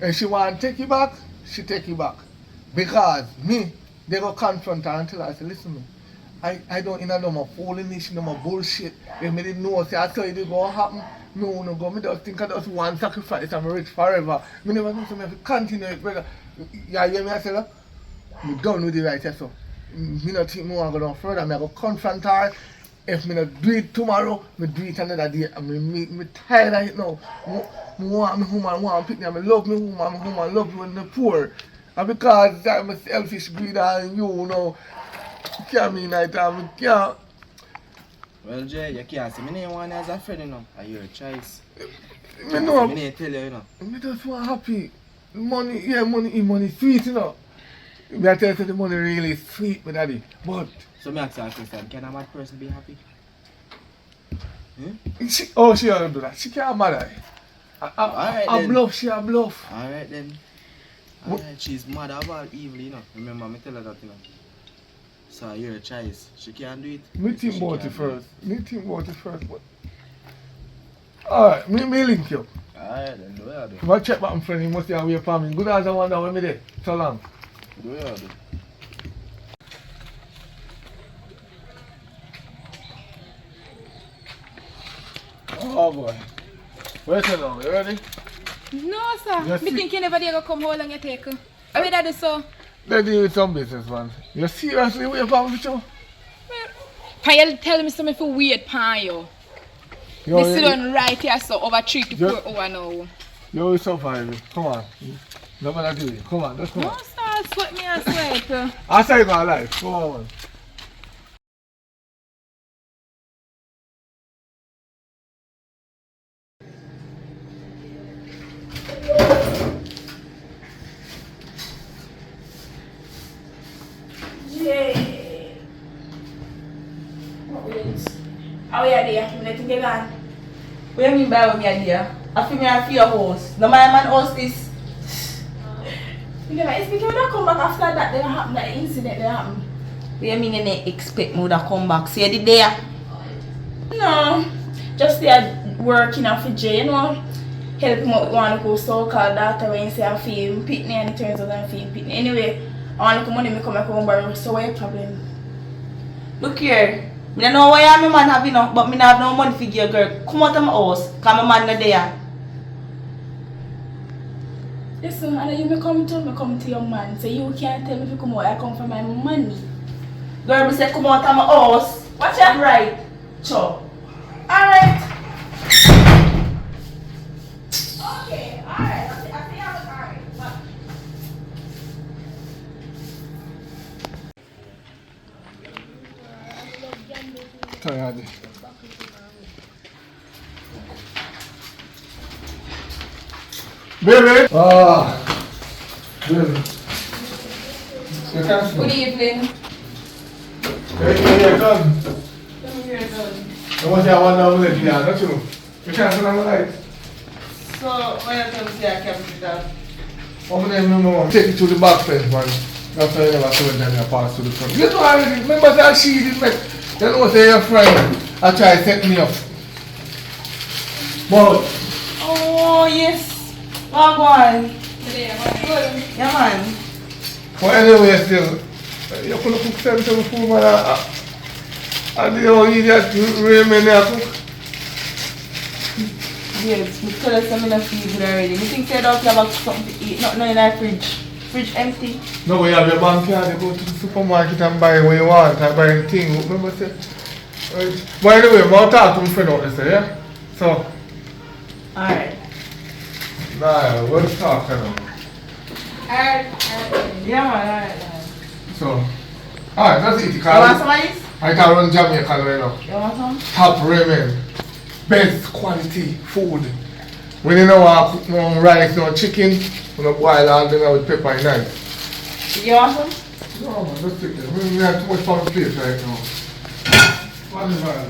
if she want to take you back, she take you back. Because me, they go confront her and tell her, I say, listen me, I don't know no more foolishness, no more bullshit. If me didn't know, say, I saw it did go happen. No go. Me just think I just want sacrifice, I'm rich forever. Me never think so me have to continue it, brother. You hear me, I say that? Me done with the right, so. Me not think me want to go down further, me go confront her. If me not do it tomorrow, me do it another day. I mean, me tired of it now. Me want me woman, want pick me, I love me woman love you when they're poor. And because I'm a selfish greed and you know, can't mean that I can't.
Well, Jay, you can't see me one as a friend, you know. Are you a choice?
Me know.
Me tell you, you know.
Me just want happy. Money sweet, you know. Me I tell you the money really sweet, my daddy. But
So me ask you a question, can a mad person be happy?
she don't do that. She can't mad. I bluff, she a bluff.
Alright then. Alright, she's mad about evil, you know. Remember, me tell her that, you know. So you're a choice. She can't do it.
Me think about it first. But alright, me link you.
Alright then, do you do?
If I check back my friend, he must be away from me. Good as I wonder when me there. So long.
Do you do?
Oh boy. Where's it now? You ready?
No, sir.
Yes,
Me think you never dare go come how long you take. I mean, that is so.
Let's deal with some business, man. You seriously wait for me to?
Payel tell me something for weird pan you. This is done right here, so over 3 to 4 hours now.
You will survive. Come on. No matter do it. Come on, let's go.
No, sir, sweat me and sweat.
I say my life. Come on, man.
Yay! What is? How are you there? I'm letting you go.
What do you mean by what me idea? I feel me a fear house. No my man house this.
It's because when I come back after that, then happen that incident that happened.
What do you mean you didn't expect me to come back? So you did there?
No, just there working out for Jay, you know. Help him out with one of those so-called daughter when you say I feel pitney and it turns out I feel pitney. Anyway, I want to money me come back home borrow, so what's your problem?
Look here. I don't know why I'm a man having no, but I don't have no money for your girl. Come out of my house, because my man not there.
Listen, and you come to your man, so you can't tell me if you come out, I come for my money.
Girl, I said come out of my house. Watch that right. Chop. Alright.
Okay, alright. I think I was alright.
Tired. Baby! Baby. You can't
Good
smoke.
evening.
You're done. I want you to want to let you down, don't you? You can't turn on the light.
So, when you tell me say I can't do that?
Over there, remember, take it to the back fence, man. That's why you never told them you pass to the front. You know already, remember that she did make. You know say your friend, I try to set me up. But,
Oh, yes. Oh, go on. Good. Yeah, man.
but anyway, still, you could cook sense of food, man. And the old idiot remain there cook.
Babes, me tell us I'm not feel good already. Me think say don't have something to eat, nothing in our fridge. Fridge empty.
No, we have your bank card, you go to the supermarket and buy what you want, and buy anything. Remember, say, right. By the way, I'm going to talk to my friend out there, yeah? So,
Alright.
nah, we'll talk now.
Alright. Yeah, man, alright.
So, alright, that's it.
You want some of this?
I can run Jamaica right now.
You want some?
Top ramen, best quality food. When you know I cook no rice, no chicken, when I boil all them with pepper and knife.
You want some?
No, man, just take it. We have too much on the plate right now. What is that?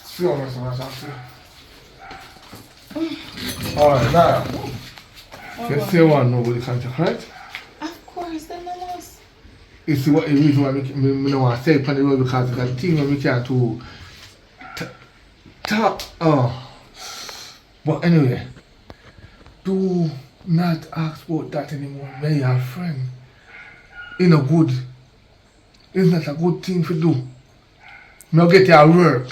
See how much I'm alright, now. Let's say one nobody contract, right?
Of course, then the most.
You see what the reason why I don't want to say it on the road because it's a thing when we can't to talk. Oh. But anyway, do not ask about that anymore. May your friend. It's not good. It's not a good thing to do. Me get your work.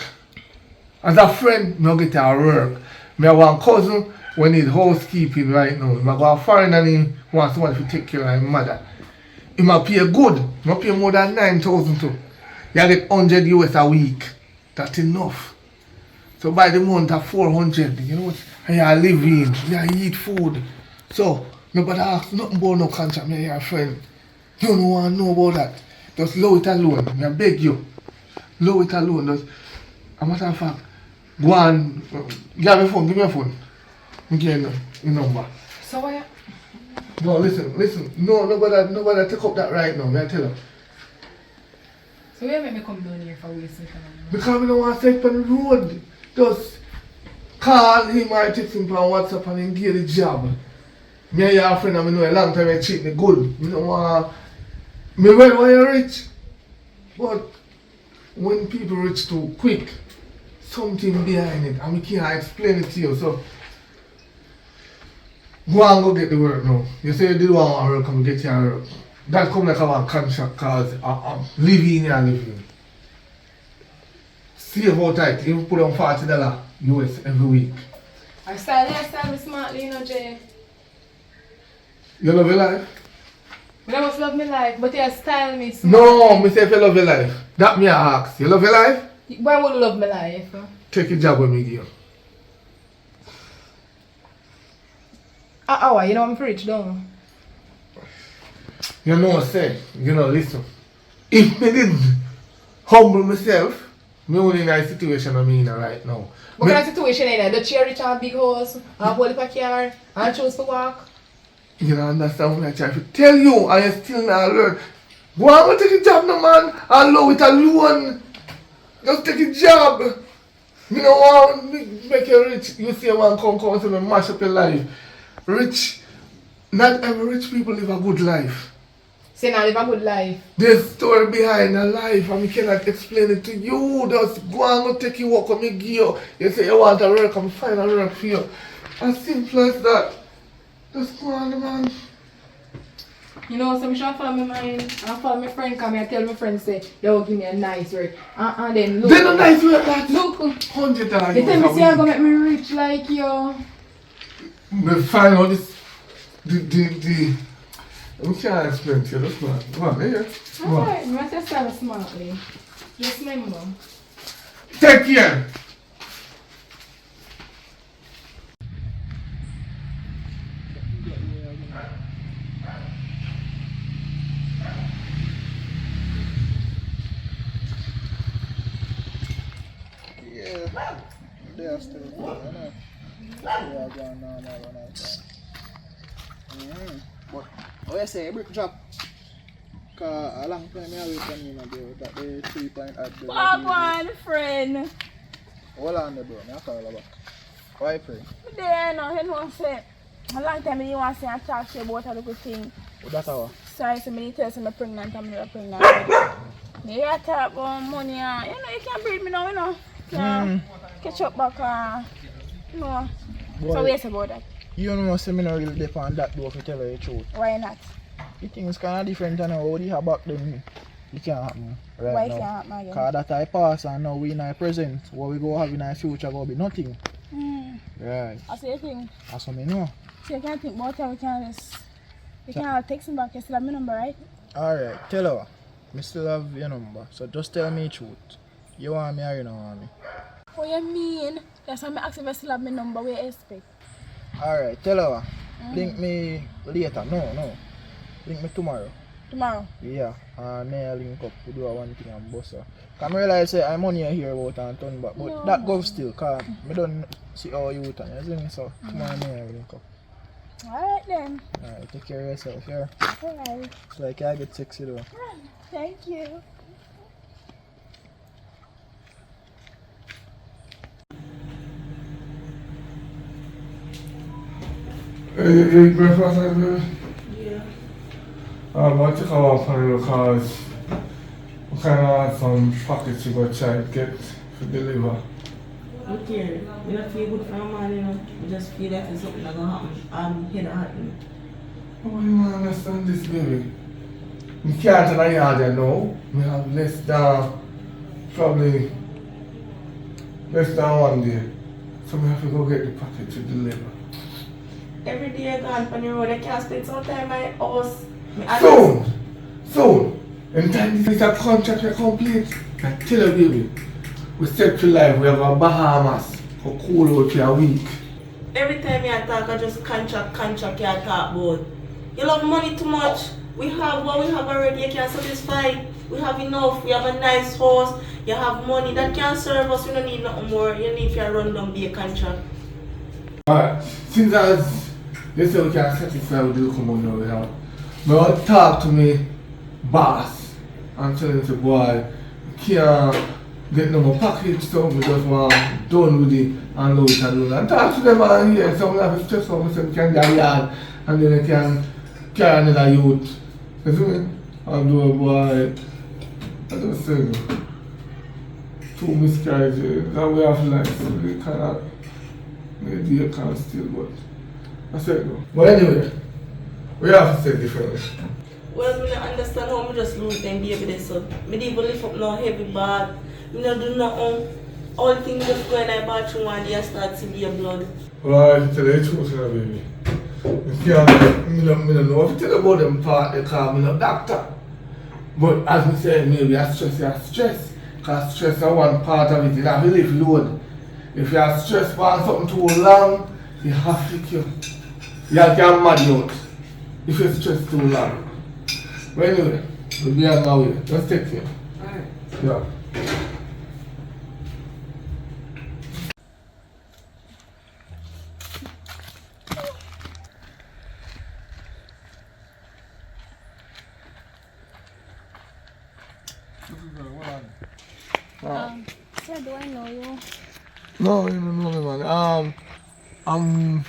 As a friend, me get your work. Me have one cousin when need housekeeping right now. I go foreign and he wants someone to take care of his mother. He might pay good. He might pay more than 9,000 too. You get 100 US a week. That's enough. So by the month of 400, you know what? And you live in, you eat food. So nobody ask nothing about no contract, me and your friend. You don't want to know about that. Just low it alone. I beg you. Low it alone. Just, a matter of fact, go on. Give me phone, give me a phone. Give me your number.
So what?
No, listen. No, nobody take up that right now, may I tell you.
So where make me come down here for wasting time?
Because we don't want to take on the road. Just call him or text him on WhatsApp and then get the job. Me and your friend, I know a long time I treat me good. Me don't want me well when you're rich. But when people rich too quick, something behind it and we can't explain it to you. So go and go get the work now. You say you did want work, come get your work. That come like a contract cause I'm living and living. Save out tight, you put on $40 US every week.
I style me smartly, you know, Jay.
You love your life?
I must love my life, but you style me smartly.
No, me say if you love your life. That me I ask. You love your life?
Why would you love my life?
Take a job with me, give you.
You know I'm rich, don't
You know what I say? You know, listen. If me didn't humble myself, me only in a situation I'm in right now.
what kind of situation is that? The chair rich have big house, have a whole car, and choose to walk?
You don't understand what I try to tell you, and you still not learn. Go on and take a job, no man, and low it alone. Just take a job. You know what? Make you rich. You see one come and mash up your life. Rich. Not every rich people live a good life.
Say now live a good life.
There's a story behind a life and we cannot explain it to you. Just go and go take you walk and me give you. You say you want a work, I'm find a work for you. As simple as that. Just go on, man.
You know, so I should follow my mind and follow my friend, come and tell my friend say, yo, give me a nice work. And then look.
Then a nice work that.
Look.
$100
They tell me say I'm gonna make me rich like you.
We find out this we can't explain to you, just go on. Go on, here. Go on.
Alright, you must just style smartly. Just remember.
Take care.
Yeah, they are still there, you know. They are going normal when I come. But what you say, brick drop? Because a long time I wait on you now, bro. That the 3 point at the
One friend.
Hold on there, bro. I call her back. Why, friend?
There, no, he don't say. A long time I want to say I talk to you about a little thing.
What that hour?
Sorry, so many tell me I'm pregnant, I'm not pregnant. Yeah, talk about money, you know, you can't breed me now, you know. Can't catch up back, you know. So we say about that.
You don't know, say me not really depend on that though, if I tell you the truth.
Why not?
The thing is kind of different than how they have back then. it can't happen right
Why
now.
can't happen again?
Cause that I pass and now we in our present. What we go have in our future go be nothing. Right.
I say you think.
That's what I know.
So you can't think about it, we can just... You can't text me back, you still have my number, right?
Alright, tell her. I still have your number. So just tell me the truth. You want me or you don't want me?
What you mean? That's why I ask if I still have my number, what you expect?
Alright, tell her. Link me later. No. Link me tomorrow.
Tomorrow?
Yeah. And then I link up to do one thing and bust her. Cause I realize say I'm money here about and turn back. But
No.
that goes still. Cause I don't see how you turn. You see me? So tomorrow I link up.
Alright then.
Alright, take care of yourself, yeah?
Alright.
It's like I get sexy though.
Thank you.
You eat breakfast, baby?
Yeah.
I'm going to come up on you because we kind of have some packets to go try to get to deliver.
Okay, I don't feel good for a man, you know. I just feel like there's something that's going to happen. I'm here to happen.
Oh, you don't understand this, baby. We can't in the yard there now. We have less than, probably, less than 1 day. So we have to go get the packet to deliver.
Every day I go on the road, I can't spend some time in my house.
Soon. In time this is a contract we complete. I tell you, baby, we set to life, we have a Bahamas for cool out for a week.
Every time I talk, I just contract you talk about. You love money too much. We have what we have already, you can satisfy. We have enough, we have a nice house, you have money that can serve us, we don't need nothing more. You need to run down be a contract.
Alright, since as you say we can satisfy with the little money we have, now talk to me, boss, and tell him to boy, we can't get no more package, so we just want done with it and load it and load it. And talk to them and here, some have to stress out, so we can get a yard and then they can carry another youth. You see me? I'll do a boy, I don't say no. 2 miscarriages, that we have like, so they cannot, maybe you can't still, but I said no. But anyway, we have to say differently.
Well, I don't understand how I just lose them baby there, so I didn't even lift up no heavy bag. I don't do nothing. All things just go in the bathroom and they start to be a blood.
Well, I tell you the truth, baby. I don't know if you tell about them part, they call me no doctor. But as I say, maybe I stress. Because stress is one part of it, you have to live load. If you have stress for something too long, you have to kill. You have to get mad out. If you stress too long. But anyway, we'll be on my way. Just take care.
Alright.
Yeah.
Sir, do I know you?
No, you don't know me, man. I'm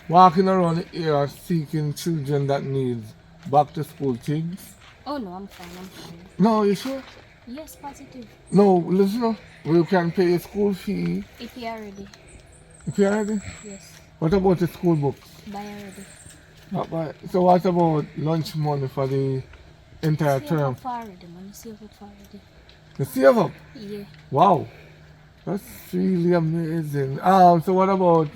walking around the area seeking children that need back to school things.
Oh no, I'm fine.
No, you sure?
Yes, positive.
No, listen, we can pay your school fee.
If you are ready.
If you're ready?
Yes.
What about the school books?
Buy already.
Not buy. So what about lunch money for the entire
Save
term?
up for already, man. Save up for already.
You save up?
Yeah.
Wow. That's really amazing. So what about,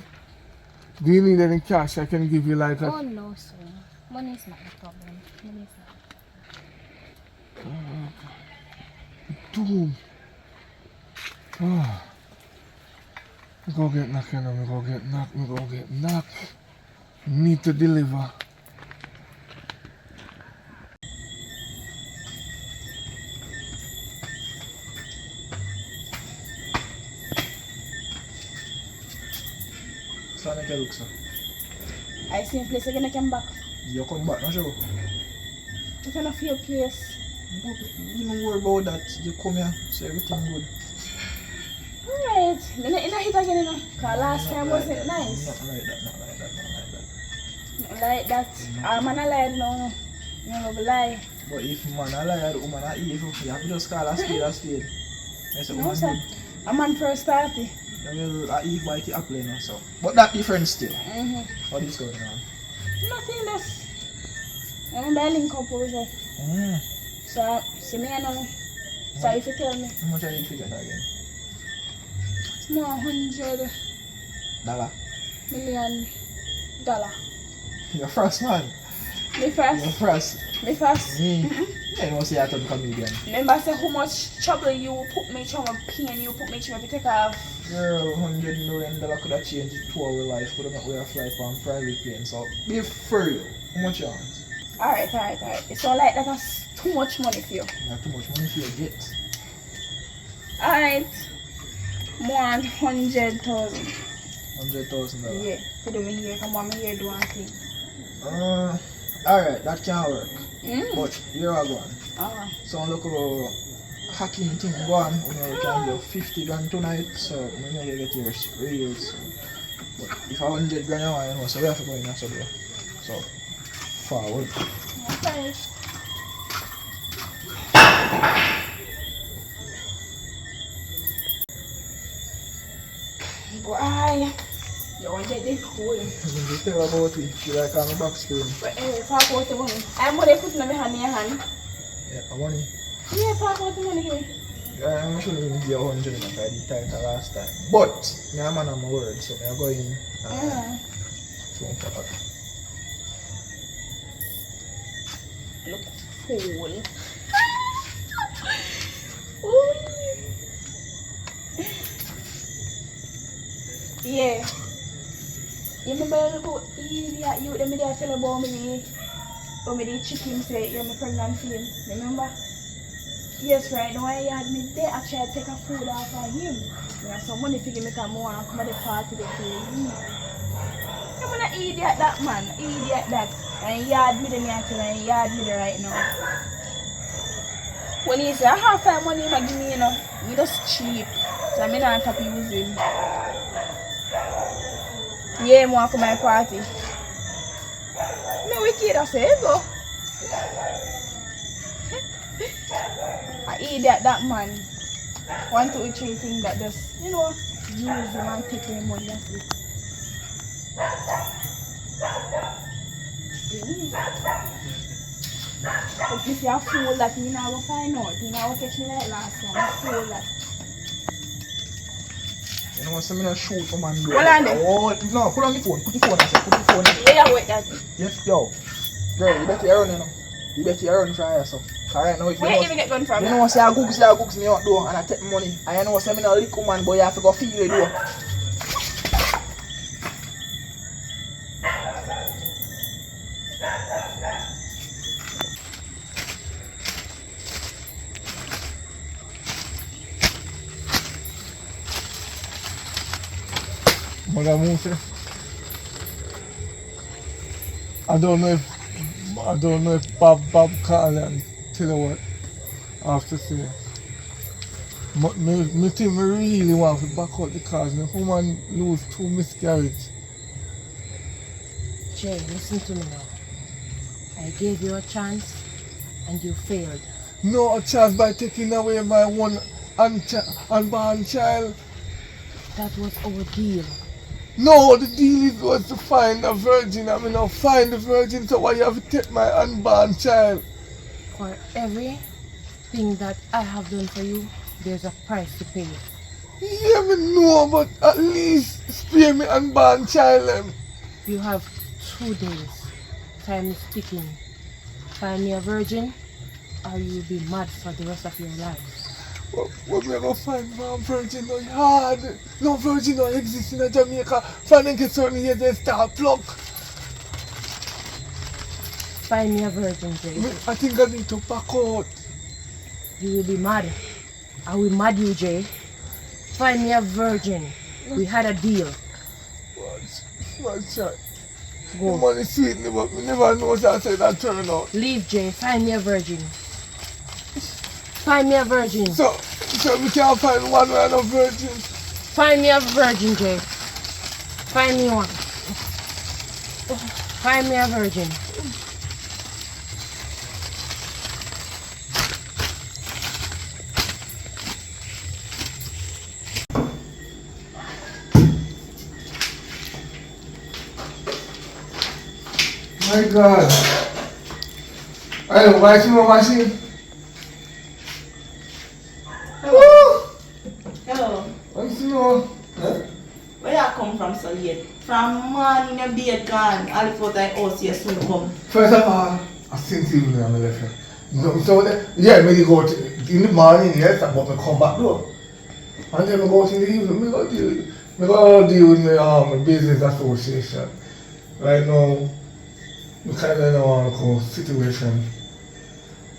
do you need any cash? I can give you like a...
Oh no, sir. Money is not the problem. Money is not.
Dude. Ah. Me go get knock, you know. Me go get knock. Need to deliver.
So I look, sir.
I see a place again, I come back.
You come back, no sure.
It's not for your place.
You don't worry about that. You come here, so everything good.
Alright. I'm not hit again, you know. Because last time wasn't nice.
Not like that.
Not like that. I'm not lying now. You know, but lie.
But if man a liar, the woman a evil, you have to just call a spade a spade. I say,
No,
woman
sir.
good.
A man first party.
I will a evil bite the apple now, so. But that different still. What is going on?
Nothing, that's... I remember I link up over there. So, see me now. So if you tell me,
How much are you figure again?
it's more $100 million.
You're first man.
Me
You're
first.
first.
Me first.
Yeah, you know, say I told comedian.
Remember say how much trouble you put me through, my pain you put me through, me take off.
Girl, $100 million could have changed 2 hour life, could have got a flight on private plane. So be for real. How much you want?
Alright. It's all like that's too much money for you.
Not too much money for your get.
Alright. More than 100,000.
$100,000.
Yeah. To do me here, come on, me here do one thing.
Alright, that can work. But here I go on. So look at hacking thing go on. We can do 50 grand tonight, so we may get your reels. But if 100 grand you want, you know, so we have to go in and so do. So forward.
Okay. Why? You want to get this cool.
You tell about it, you like on the back screen.
But talk about the money. I'm going to put my hand in your hand.
Yeah, money.
Yeah, talk about the money here.
Yeah, I'm sure you give you 100 and I did tight the last time. But I'm a man of my word, so I'm going and phone for that.
Look fool. Ooh. Yeah. You remember how idiot you them there tell about me the chicken say you're pregnant for him, remember? Yes, right now I had me there I tried to take a food off of him. I have some money to give me come more and come at the party to play. I'm an idiot that man, idiot that. And he had me there and he had me there right now. When he say I have five money he give me, you know, he just cheap. So I'm not happy with him. Yeah, I'm walk to my party. Me wicked, I say go. I idiot that man. 1, 2, 3 things that just, you know, use him and take him money and sleep. But if you're a fool that you never find out, you never catch me like last time, a fool that.
You know what's I'm shoot for man do?
Hold on there.
Oh, no, put on the phone, I said, put the phone in.
Yeah, wait that.
Yes, yo. Girl, you better run, you know. You better run for yourself. Alright, now if you
Where
know,
you get gun from?
you know what say I gooks me out door and I take money. I know say me no little man, but you have to go feel it door.
Mother Mose. I don't know if Bob called and tell you what I have to say. Me think me really want to back out because my woman lose 2 miscarriages.
Jay, listen to me now. I gave you a chance and you failed.
No a chance by taking away my one unborn child.
That was our deal.
No, the deal was to find a virgin. I mean, now find the virgin, so why you have to take my unborn child?
For everything that I have done for you, there's a price to pay.
Yeah, me know, but at least spare me unborn child.
You have 2 days. Time is ticking. Find me a virgin, or you'll be mad for the rest of your life.
What we gonna find one virgin no hard? No virgin no exist in Jamaica. Finding get certain here they start pluck.
Find me a virgin, Jay.
I think I need to back out.
You will be mad. I will mad you, Jay. Find me a virgin. We had a deal.
One shot.
Go.
The money sweet me, but we never know that say that turn out.
Leave, Jay. Find me a virgin. Find me a virgin.
So we can't find one where no virgin.
Find me a virgin, Jay. Find me one. Find me a virgin.
My God. I don't like your machine.
bed. From morning your bed gone. All the photo I house you soon come.
First of all, I since evening I'm left here. No, so yeah, maybe go in the morning, yes, but I come back though. And then I go out in the evening, I go deal with my business association. Right now, I kind of know how situation.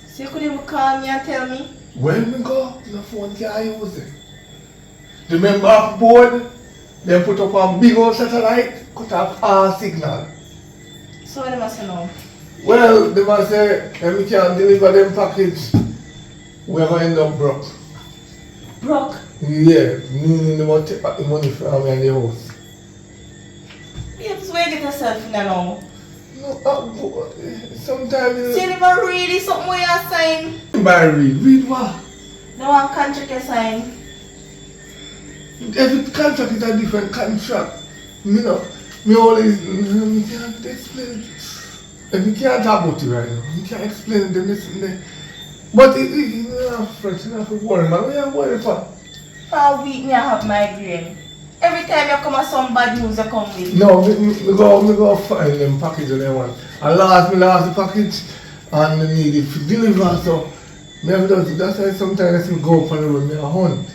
So you could even call me and tell me?
When we go, the phone can't use it. The member board, they put up a big old satellite, cut off all signal.
So what am I saying now?
Well, they must say, if we can't deliver them package, we're going to end up broke.
Broke?
Yeah, meaning they want to take back the money from me and the house.
Babes, where you get yourself in now?
No, sometimes...
See, you never read it, something where you sign.
By read what?
No one contract you sign.
Every contract is a different contract. Me always, me can't explain it. And we can't talk about it right now. We can't explain the listen there. But you know, friends, you don't have to worry, man. What are you worried for?
For a week, me I have migraine. Every time you come with some bad news, you come with.
No, me go find them package that they want. I lost the package and I need it to deliver, so me have to do it. That's why sometimes I go up on the road, me a hunt.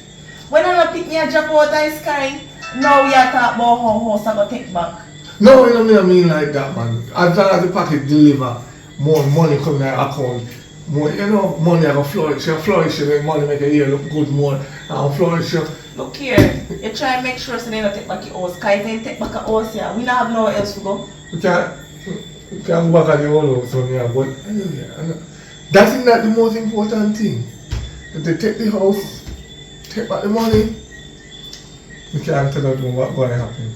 When I pick me a drop out of the sky, now you talk about how house I go take back.
No, you know, I mean like that, man. As long as the package deliver, more money come in your account. More, you know, money I go flourish. You flourish, and money make your ear look good more. And flourish.
Look here, you try and make sure so they don't take back your house. Because if they take back a house here, we don't have nowhere else to go.
We can't go back at the whole house, so yeah, but anyway, that is not the most important thing. If they take the house, take back the money, we can't tell them what's going to happen.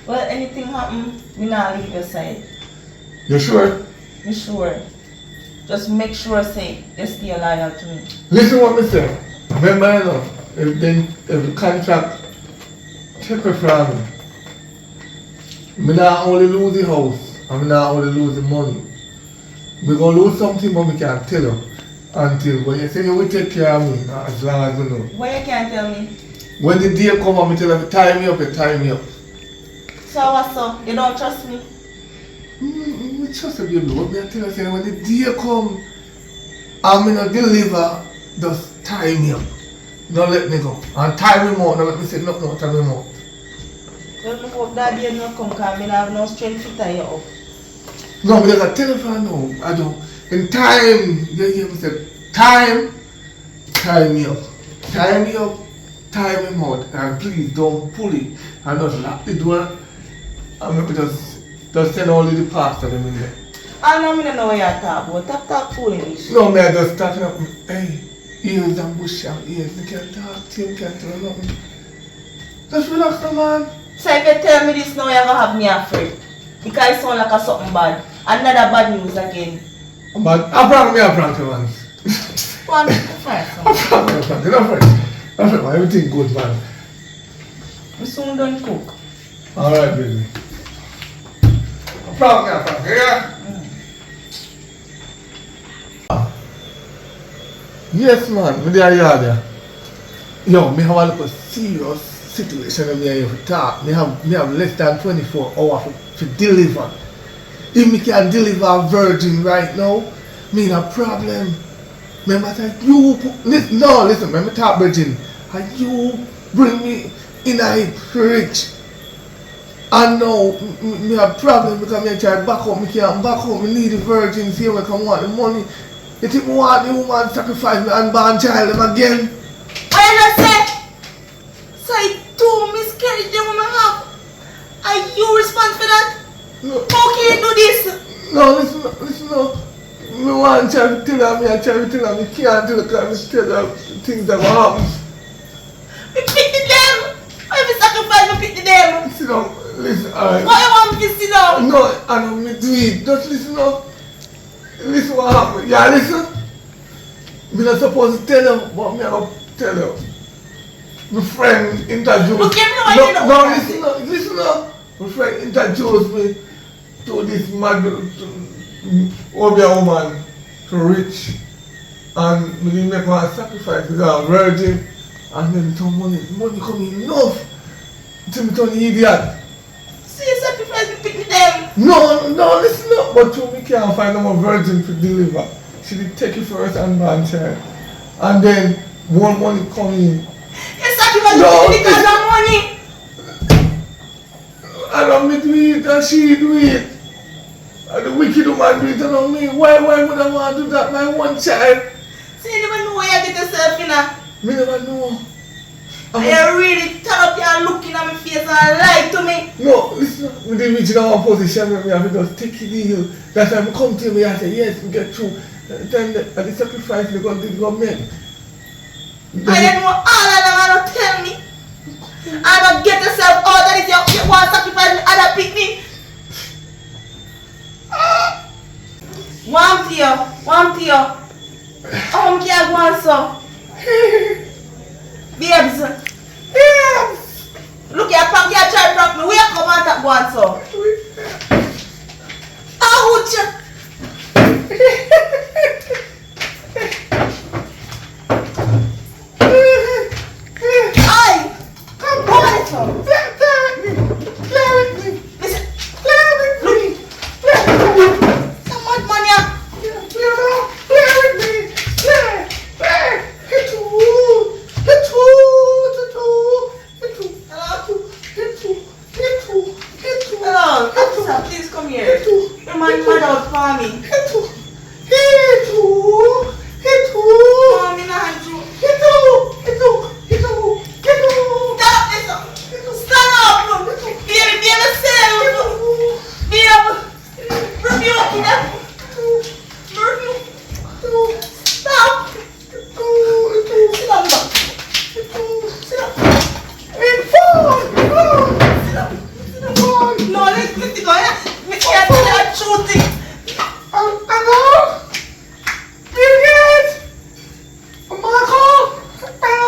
Well, anything happen, we not leave your side.
You sure?
You sure? Just make sure, say, you stay loyal to me.
Listen what me say. Remember, you know, if the contract take it from me not only lose the house, and me not only lose the money. We gonna lose something, but we can't tell you until when you say you will take care of me, as long as we know.
Why you can't tell me?
When the day come and me tell you, tie me up, you tie me up.
So what's up? You don't trust me?
I trust you, baby. What me I tell you, say, when the day come and me not deliver, just tie me up. Don't let me go. And tie me out. Don't let me say nothing out of me mouth.
Well, I hope that day not come because I don't have no strength to tie you up.
No, because I tell you for now, I don't. In time, you hear me say, time, tie me up. Tie me up, tie me out. And please don't pull it. And just lock the door. And maybe just send all the pastor them in there.
I know me don't know what you're talking about. Talk foolish.
No, me I just talking up. Hey, ears and bush and ears. You can't talk to you, you can't tell you nothing. Just relax, no, man.
So if you tell me this now, you're going to have me afraid. Because it sounds like a something bad. Another bad news again.
But I prank you, man.
One, first.
I prank you, no friend. Man. Everything good, man.
We soon done cook.
Alright, baby. I prank you, yeah? Yes, man, me there, yeah. Yo, me have a little serious situation in here to talk. Me have less than 24 hours to deliver. If me can deliver a virgin right now, me in a problem. Remember that listen, let me talk virgin. And you bring me in a rich. And now, me have problem because me try back up, me can't back up, me need the virgins here, me come want the money. You think me want the woman sacrifice me and born child them again?
What you say? So I do miscarriage the woman have. Are you responsible for that?
No.
How can you do this?
No, listen, no. Me want to try to tell her, me try to tell her, me can't tell her because me tell her things that will happen.
Me pick the them. Why you sacrifice me pick the them?
Sit down, listen, alright.
Why you want me to sit down?
No, I know me do it. Just listen up. Listen what happened. Yeah, listen. Me not supposed to tell you, but me I go tell you. My friend introduced.
Look, give me no idea.
No, listen up. My friend introduced me to this mad Obia woman, to rich. And me didn't make one sacrifice because I'm virgin. And then some money come enough. To me turn idiot.
See, you sacrifice me pick them.
No, listen up. But to me can't find no more virgin to deliver. She did take it first and man child. And then one money come in.
You sacrifice me because of money.
I don't me do it and she do it. And the wicked woman do it and on me. Why would I want to do that? My one child.
See, you never know where you get yourself in.
Me never know.
You really turn up here looking at my face and lie to me.
No, listen, with the original position where we have to just take it in. That's why I come to me and say, yes, we get through. Then the sacrifice they're going to make.
I didn't know all of them and don't tell me. I don't get yourself out that is you want to sacrifice me other picnic. One to you. How can I go on so? Babes. Look here, punk, you try to prank me. Where you come on that go on so? Ouch! Aye! Come on, it's on. Play with me. Listen. Look. Some mad man here.
Play with me. Play.
Hello, officer, please come here. Your man mad out for me. Come in and do. Stop this. Stand up. Baby yourself. Rebuke them. Stop. Sit down, back. Sit down. No, let me go. We can't do that shooting.
Hello? Birgit! Marco! Hello!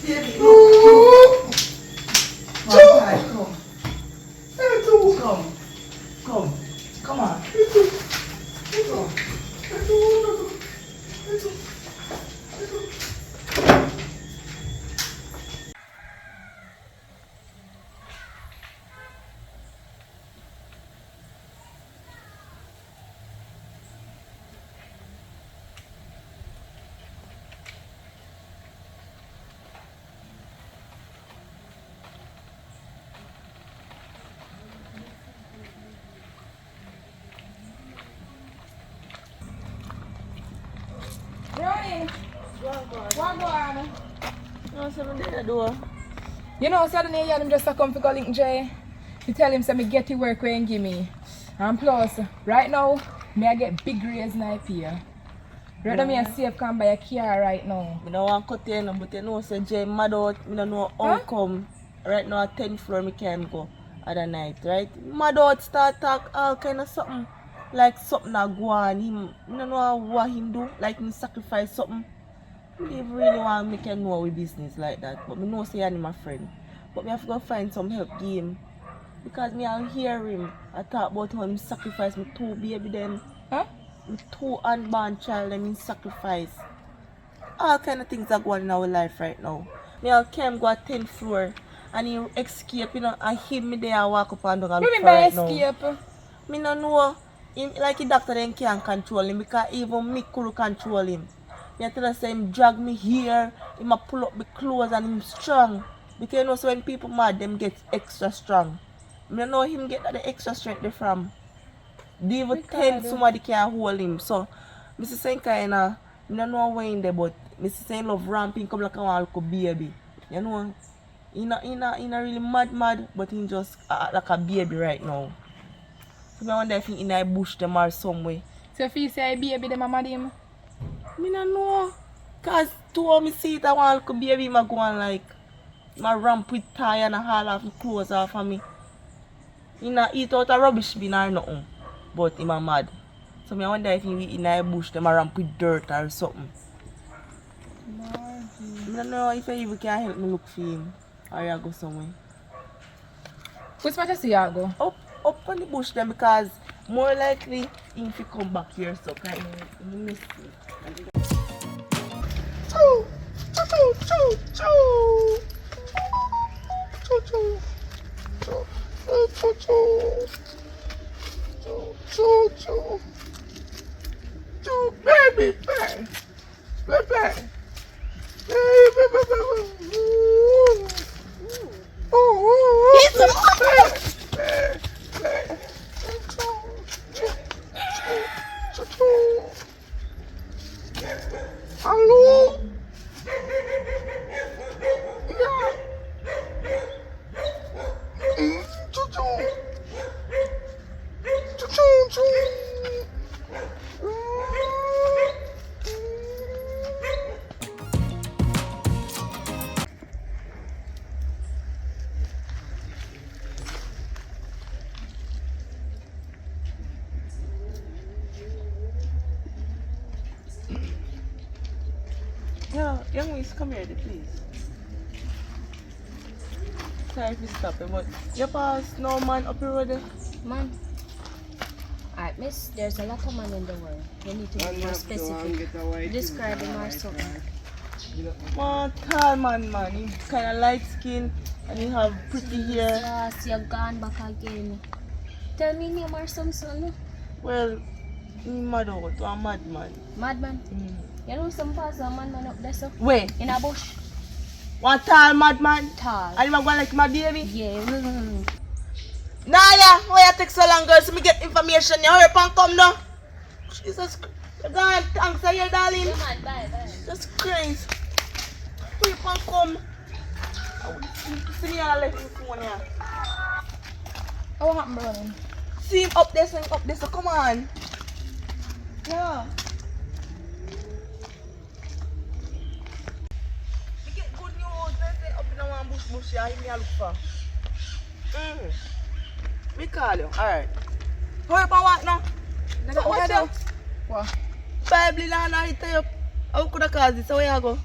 Baby, look. Come on.
Brownie, what go on?
No, so me the door.
You know, suddenly you just a come to go link Jay. To tell him say me get the work where he give me. And plus, right now, me I get big raise in here. Right now, me a safe can buy a car right now.
I don't want to cut you, but you know, say Jay mad out. I don't know how come. Right now, at 10th floor, me can go at the night, right? Mad out, start talk all kind of something. Like something that go on. I don't know what him do. Like him sacrifice something. He really want me can know with business like that. But I know say I'm my friend. But I have to go find some help give him. Because me I'll hear him. I talk about how him sacrifice me 2 baby then.
Huh?
Me 2 unborn child and him sacrifice. All kind of things are going on in our life right now. Me I'll came go at 10th floor and he escape, you know, and him me there and walk up and down and look for right now.
Escape?
Me no know. Him, like the doctor then can't control him because even me could control him. Me tell us him drag me here, him a pull up my clothes and him strong. Because you know so when people mad them get extra strong. Me know him get that the extra strength from. They even 10 somebody can hold him. So Mr. Saying kinda I don't know where in there but Mr. Saying love ramping come like a little baby. You know he not really mad but he just like a baby right now. I wonder if he in a bush them or somewhere.
So if you say baby them a mad him?
I don't know. Cause two of me see it I want to baby ma go on like my ramp with tie and a haul off my clothes off of me. He not eat out a rubbish bin or nothing. But he mad. So I wonder if he in a bush them a ramp with dirt or something. I don't know if you can help me look for him. Or you go somewhere.
Which part you see you go?
Up on the bush then because more likely if you come back here so kind of miss it.
Baby, play. Hello?
Yeah, young miss, come here, please. Sorry if you stop it, but your pass no man up here already.
Man. Alright, miss, there's a lot of man in the world. You need to be more specific. Describe him or something.
Man, tall man, He kind of light skin and he have pretty hair.
Yes, you're gone back again. Tell me name or something.
Well, he mad out, a madman.
Madman. You know some pass a man up there, so?
Wait,
In a bush.
one tall madman?
Tall.
And him go like my baby?
Yeah.
Naya, why you take so long, girl? So me get information. You hurry up and come now. Jesus Christ. You gone, thanks for your darling.
Yeah, man, bye.
Jesus Christ. Hurry up and come. See me and I left his phone here.
Oh, what happened, bro?
See him up there, so come on. Yeah. We get good news. Let's say up in the one bush here. He me a look for. We call you. Alright. Hurry up and walk now. So what's up?
What?
Bible land and tie up. How could I cause this? So where you go?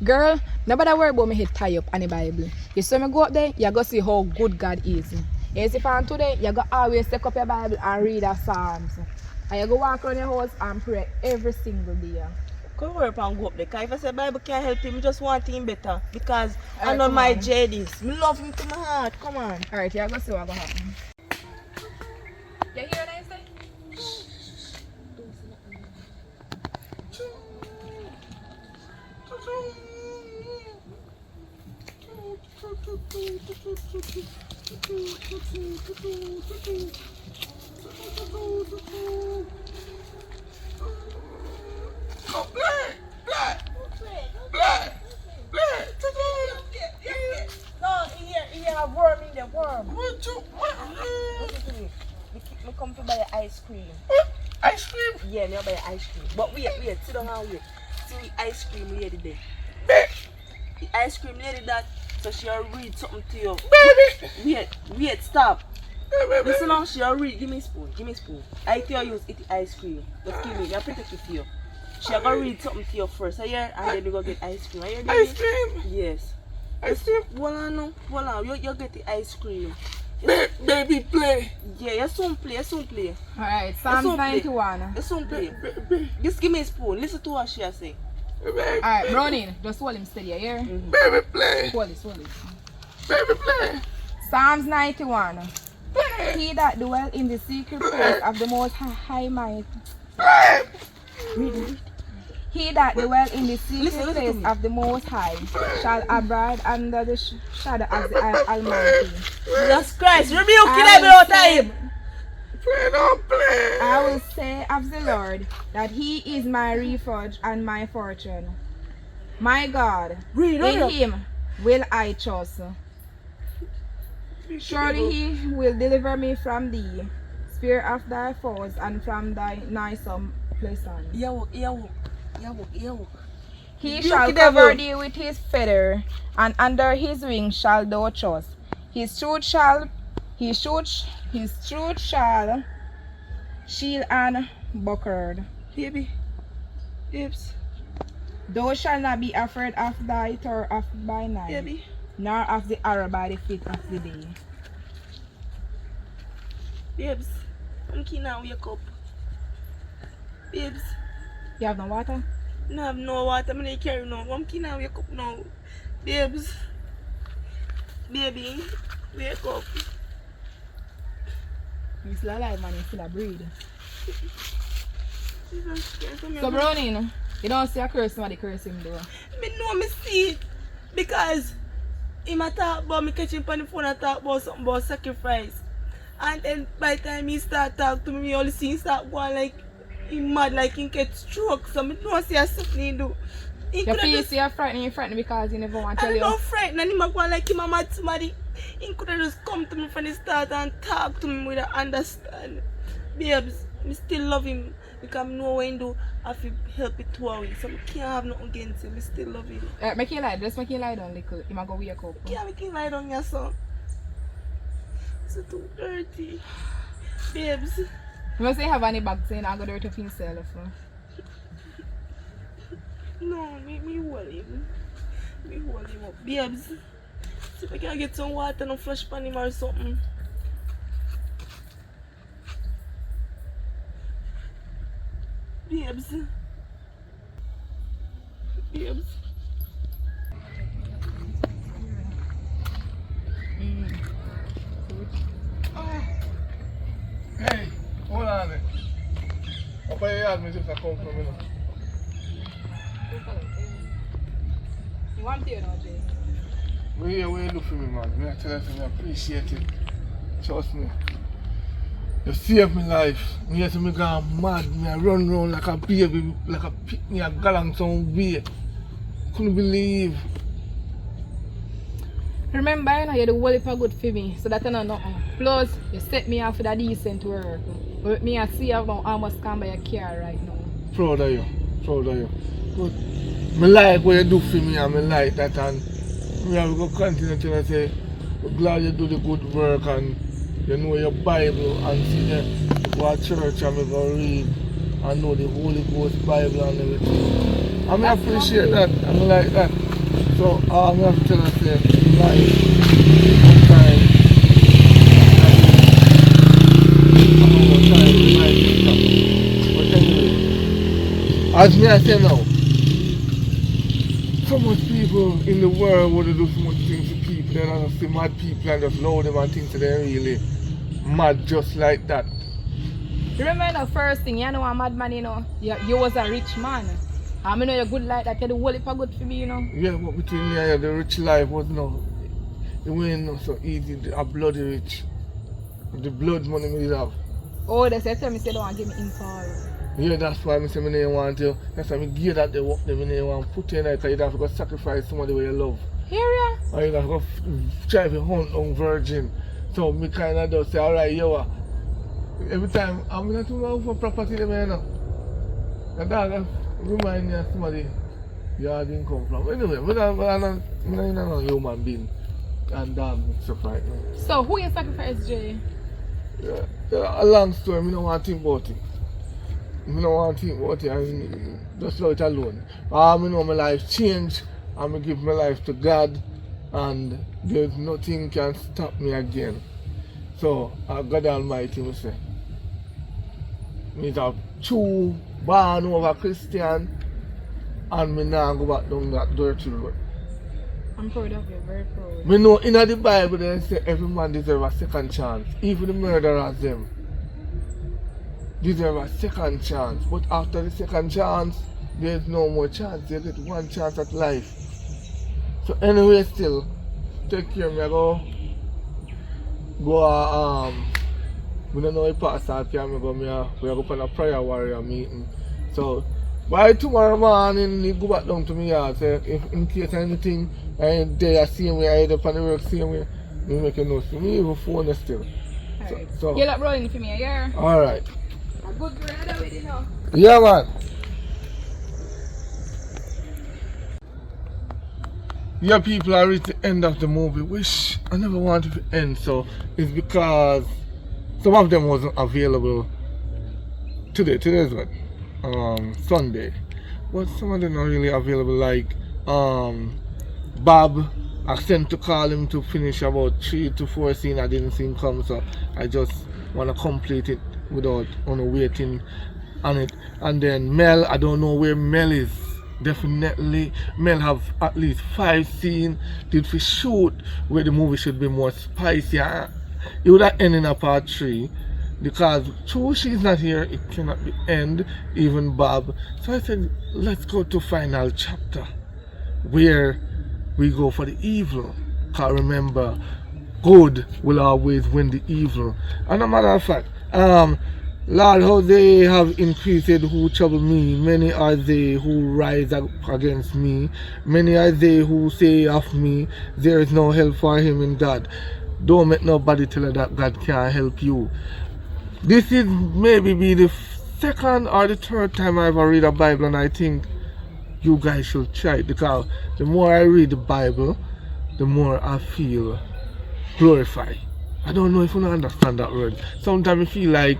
Girl, nobody worry about me head tie up on the Bible. You see me go up there, you go see how good God is. You see from today, you go always take up your Bible and read the Psalms. And you go walk around your house and pray every single day.
Come hurry up and go up there. Because if I say Bible can't help him, I just want him better. Because I
Alright,
know
come
my
on.
JDs. I love him to my heart. Come on.
Alright, you go see what going happen. You hear what I say?
No, he have worm in the worm. Listen to me. Me come to buy ice cream.
Ice cream?
Yeah, me buy ice cream. But wait, sit down and wait. See the ice cream lady there. The ice cream lady that, so she'll read something to you.
Baby!
Wait, stop.
Baby!
Listen now, she'll read. Give me spoon. I tell you use eat the ice cream. Just give me, I'll protect it for you. She'll go read something to you first, and then you go get ice cream. Are you ready?
Ice cream?
Yes.
Ice cream?
Hold on, you get the ice cream.
Baby, play.
Yeah, you soon play.
Alright, Psalms
That's okay.
91.
You soon play. Just give me a spoon. Listen to what she say.
Alright, Brownie, just hold him steady, you hear?
Baby, play.
Hold it.
Baby, play.
Psalms 91. He that dwell in the secret place of the Most High might. He that dwell in the secret
Listen to
place
me.
of the Most High shall abide under the shadow of the Almighty.
Jesus Christ, rebuke it
I
every
will
time.
Play, don't play.
I will say of the Lord that He is my refuge and my fortune. My God,
Read
in
it.
Him will I trust. Surely He will deliver me from thee, spear of thy foes, and from thy noisome pleasant. He
Rebuke
shall
the
cover
devil.
thee with his feather, and under his wings shall thou trust. His truth shall shield and buckler.
Baby. Babes.
Thou shalt not be afraid of thy terror of by night,
Baby.
nor of the arrow by the feet of the day.
Babes. I'm keen now wake up. Babes.
You have no water?
No have no water, I'm gonna carry now. I'm gonna wake up now. Babes. Baby, wake up.
You still alive, man. You still a breed.
Jesus Christ,
So, Brownie, you don't see a curse, somebody curse him, though.
Me know me see it. Because him a talk about me catch him on the phone and talk about something about sacrifice. And then by the time he start talk to me only see him start going like he mad like he get stroke. So me don't see a something he do. He
You feel you're frightened because you never want to tell
I'm
you.
not frightened and him a go like him a mad somebody. He could have just come to me from the start and talk to me with a understand. Babes, me still love him because I know when do I have to help it 2 weeks. So I can't have nothing against him. I still love him.
Make you lie, just make you lie down little. You might go wake up.
Can't make him lie down your son. It's too dirty. Babes.
You must say have any bag saying I go dirty for himself.
No, me hold him. Me hold him up. Babes. See if I can get some water and flush pan him or something. Babes. Babes.
Hey, hold on there. Up your yard, me just a come from, you know.
You want to now, Jay?
We here, what you do for me, man. Me I tell you, I appreciate it. Trust me. You saved my life. Me here to me go mad. Me I run around like a baby, like a pig. Me I galang some way. Couldn't believe.
Remember, you know, you're the whole heap of good for me, so that's not nothing. Plus, you set me up with a decent work. But me, I see how much come by your car right now.
Proud of you. Proud of you. But me like what you do for me and me like that, and me have to continue to say, I'm glad you do the good work and you know your Bible and see you go to church and me go read and know the Holy Ghost Bible and everything. And I appreciate that and me like that. So I have to tell you, say, life, time, but anyway, as me I say now, so much people in the world want to do so much things to people. They don't see mad people and just load them and think that they're really mad just like that.
Remember the first thing, you know a mad man, you know, you was a rich man. I know you're good like that, you're the whole heap of good for me, you know.
Yeah, but between me and the rich life was no, it wasn't not so easy, a bloody rich. The blood money me have.
Oh, they said to me, say don't want to give me info.
Yeah, that's why I say I don't want to. That's why I give that they work them, I don't want to put in there because you have to go sacrifice somebody who you love.
Here ya?
Or you have to go try to hunt on virgin. So me kind of just say, alright, yo, every time I'm not too for property, you know. And that remind me of somebody you didn't come from. Anyway, I'm not a human being. And stuff right now.
So, who you sacrifice, Jay?
Yeah, a long story, I don't want to think about it. I don't want to think about it, I just let it alone. I know my life changed, and I give my life to God, and there's nothing can stop me again. So, God Almighty will say, me a true born over Christian, and me now go back down that dirty road.
I'm proud of you, very proud.
Me know in the Bible they say every man deserves a second chance. Even the murderers them deserve a second chance. But after the second chance, there's no more chance. You get one chance at life. So anyway still, take care of me. I go we don't know if pastor can we go on a prayer warrior meeting. So by tomorrow morning, you go back down to me yard. Say if in case anything and they are same way, I end up on the work same way, me make a note for me, even phone is still.
Alright.
So,
You look rolling for me, yeah?
alright.
A good brother with it now.
Yeah, man. Yeah, people are reached the end of the movie, which I never wanted to end. So it's because some of them wasn't available today. Today's what? Sunday. But some of them are really available, like Bob. I sent to call him to finish about 3 to 4 scenes. I didn't see him come, so I just want to complete it without waiting on it. And then Mel, I don't know where Mel is. Definitely, Mel have at least 5 scenes did we shoot where the movie should be more spicy. It would have ended in a part 3 because true she's not here, it cannot be end, even Bob. So I said, let's go to final chapter where we go for the evil. Cause remember, good will always win the evil. And a matter of fact, Lord, how they have increased who trouble me. Many are they who rise up against me. Many are they who say of me, there is no help for him in God. Don't make nobody tell you that God can't help you. This is maybe be the second or the third time I ever read a Bible, and I think you guys should try it, because the more I read the Bible, the more I feel glorified. I don't know if you understand that word. Sometimes I feel like,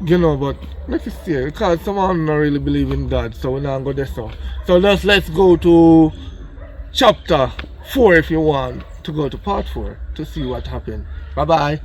but let's see, because someone don't really believe in God, so we're not going to go there. So let's go to chapter 4 if you want to go to part 4 to see what happened. Bye bye.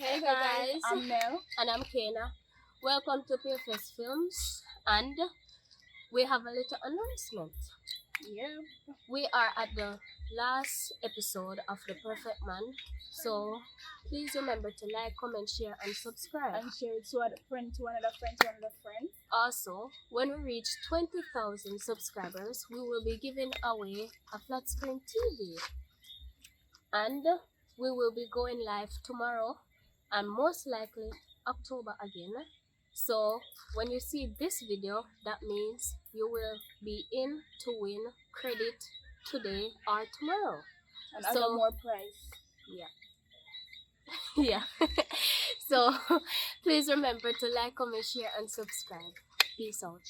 Hey guys,
I'm Mel.
and I'm Kena. Welcome to PFS Films, and we have a little announcement.
Yeah.
We are at the last episode of The Perfect Man, so please remember to like, comment, share, and subscribe.
And share it to a friend, to another friend, to another friend.
Also, when we reach 20,000 subscribers, we will be giving away a flat screen TV, and we will be going live tomorrow and most likely October again. So when you see this video, that means you will be in to win credit today or tomorrow.
And so, more prize.
Yeah. So please remember to like, comment, share, and subscribe. Peace out.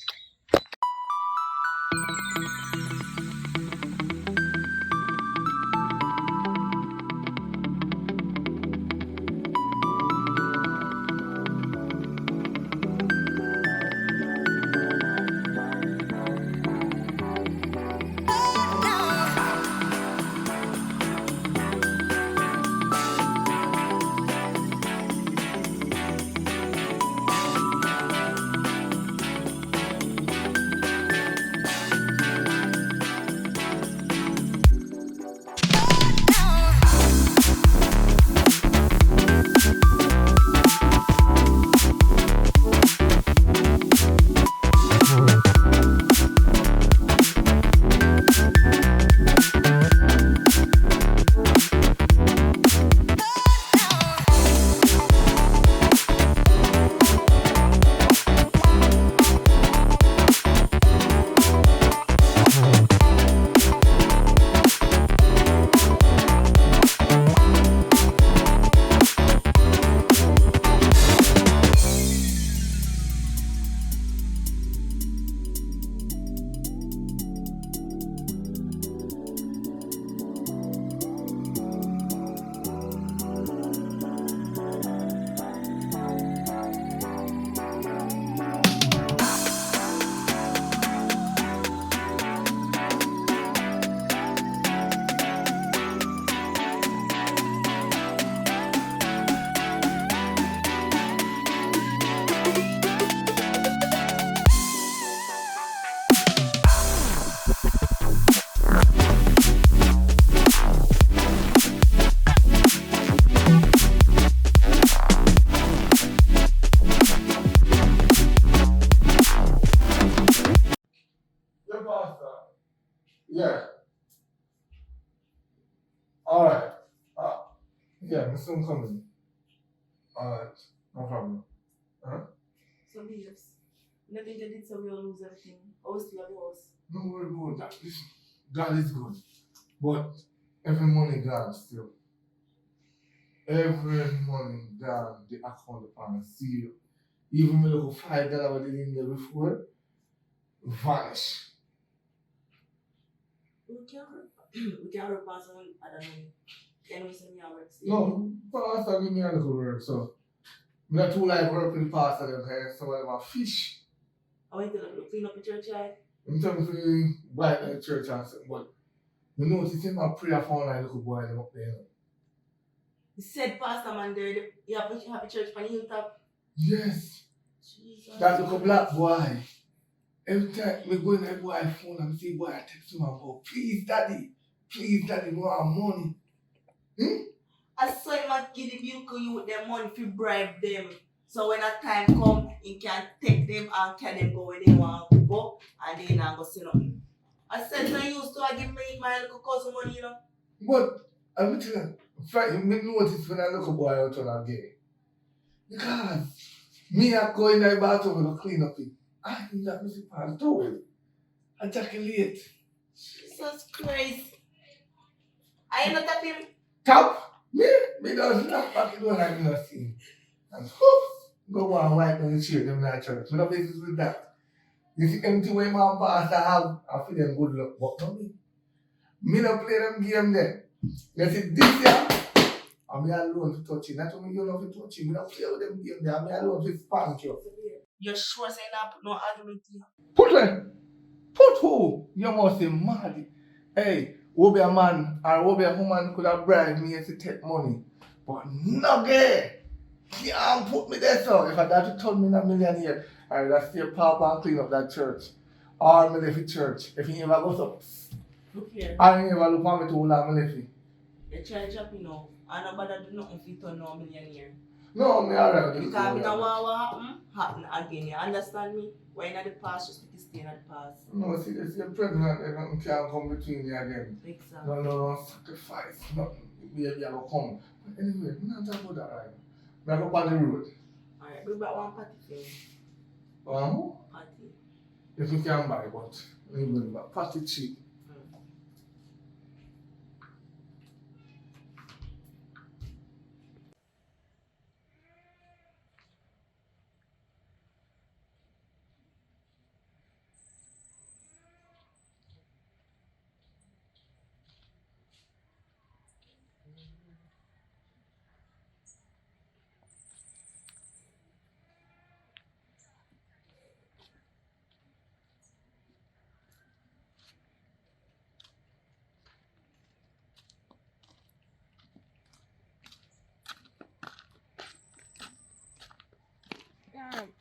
I'm soon coming. Alright, no problem. Huh?
So babes, you think you did so we'll lose everything? Or we still have the house?
No worry about that. Listen, God is good. But every money gone still. Every money gone, the account upon zero. Even when you $5 what did in there before, vanish.
We can't repass on other money. Can we send me our work?
No, pastor give me a little work, so I'm not too like working pastor them here, so I'm a fish.
I went to clean up the church yard.
I'm telling you, white in the church and something, but you notice him a prayer for like little boy them up there. You know?
He said, Pastor man, there, you have a church on the hilltop.
Yes,
Jesus.
that little black boy. Every time we go in that boy phone and see boy, I text him about, please daddy, we want money.
I saw him and give the vehicle you with their money if you bribe them. So when that time come, he can take them and carry them go where they want to go and they not go see nothing. I said no used to I give me my little cousin money, you know.
But I'm telling you, me notice when I look a boy out on a gay. Because me I go in the bathroom and clean up it. I think that was a towel. I ejaculate.
Jesus Christ. I ain't not tap him.
Tap! Me does not back it when I'm not seeing. And go and wipe on the chair, them not church. Me no business with that. You see empty way my pastor have, I feel them good luck. But no me. Me no play them game there. You see this year, I'm me alone to touch it. Not only you know to touch it, me no play with them game there. I'm me alone to spank you.
You're sure saying that put no argument here?
Put them. Put who? You must be mad. Hey, will be a man or will be a woman could have bribed me to take money. But no gay. Can't put me there, so if I got to turn me in a millionaire, I would have stay papa and clean up that church. Or me left the church. If he never goes up.
Look here.
I never look at me too long, me left it.
You try to drop me now. And nobody do nothing if you turn no millionaire.
No, me alright.
Because me no want what happen again. You understand me? When in the past, just make it stay in the past.
No, see, you're pregnant and nothing can come between you again.
Exactly.
No, sacrifice. Nothing. Baby, I will come. But anyway, I'm not talking about that right now. I go on the road.
Alright, bring back one party for me. Party.
If you can buy, but you bring back party cheap.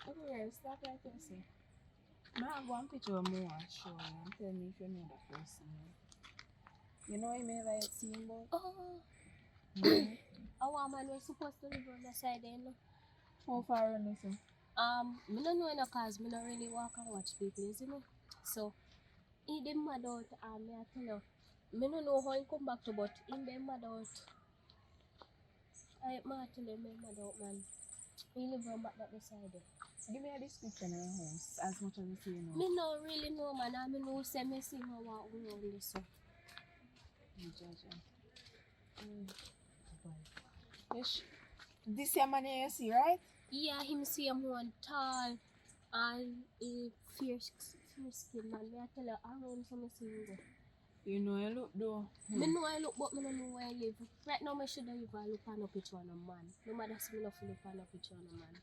Okay, stop like this. I have one picture of more show you and tell me if you know the person. You know him ever had seen but
Our man was supposed to live on the side there, no?
how far on this?
Me don't know no cause me don't really walk and watch people, you know. So he dem mad out me I tell you. Me don't know how he come back to but him dem mad out. I tell him mad out man. He live on back that side there.
Give me a description of your house as much as you see now.
Me no really know man, I me know say me see my walk around this so.
Yes. This your man you see, right?
Yeah, him see him one tall and a fierce skin man. Me I tell you around so me see him go.
You know you look though.
Me know I look but me don't know where I live. Right now me should have even look on a picture on a man. No matter see me not look on a picture on a man.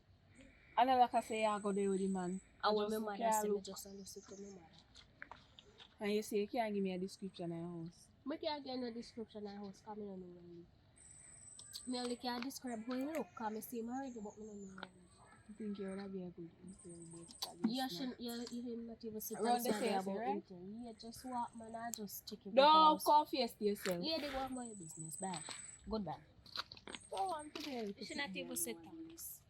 And like I say I go there with the man.
I want my mother say me just listen to my mother.
And you say you can't give me a description of your house.
Me can't get no description of your house because I don't know where you live. Me only can describe how you look because I see him already but I don't know where you live.
I think you would have been a good instead.
You not even sit
around the
say
face,
about
right?
anything. Yeah, just walk man, I just check it.
Don't confess to yourself.
Lady, what my business? Bye. Goodbye.
Go on today.
You should not even sit on this.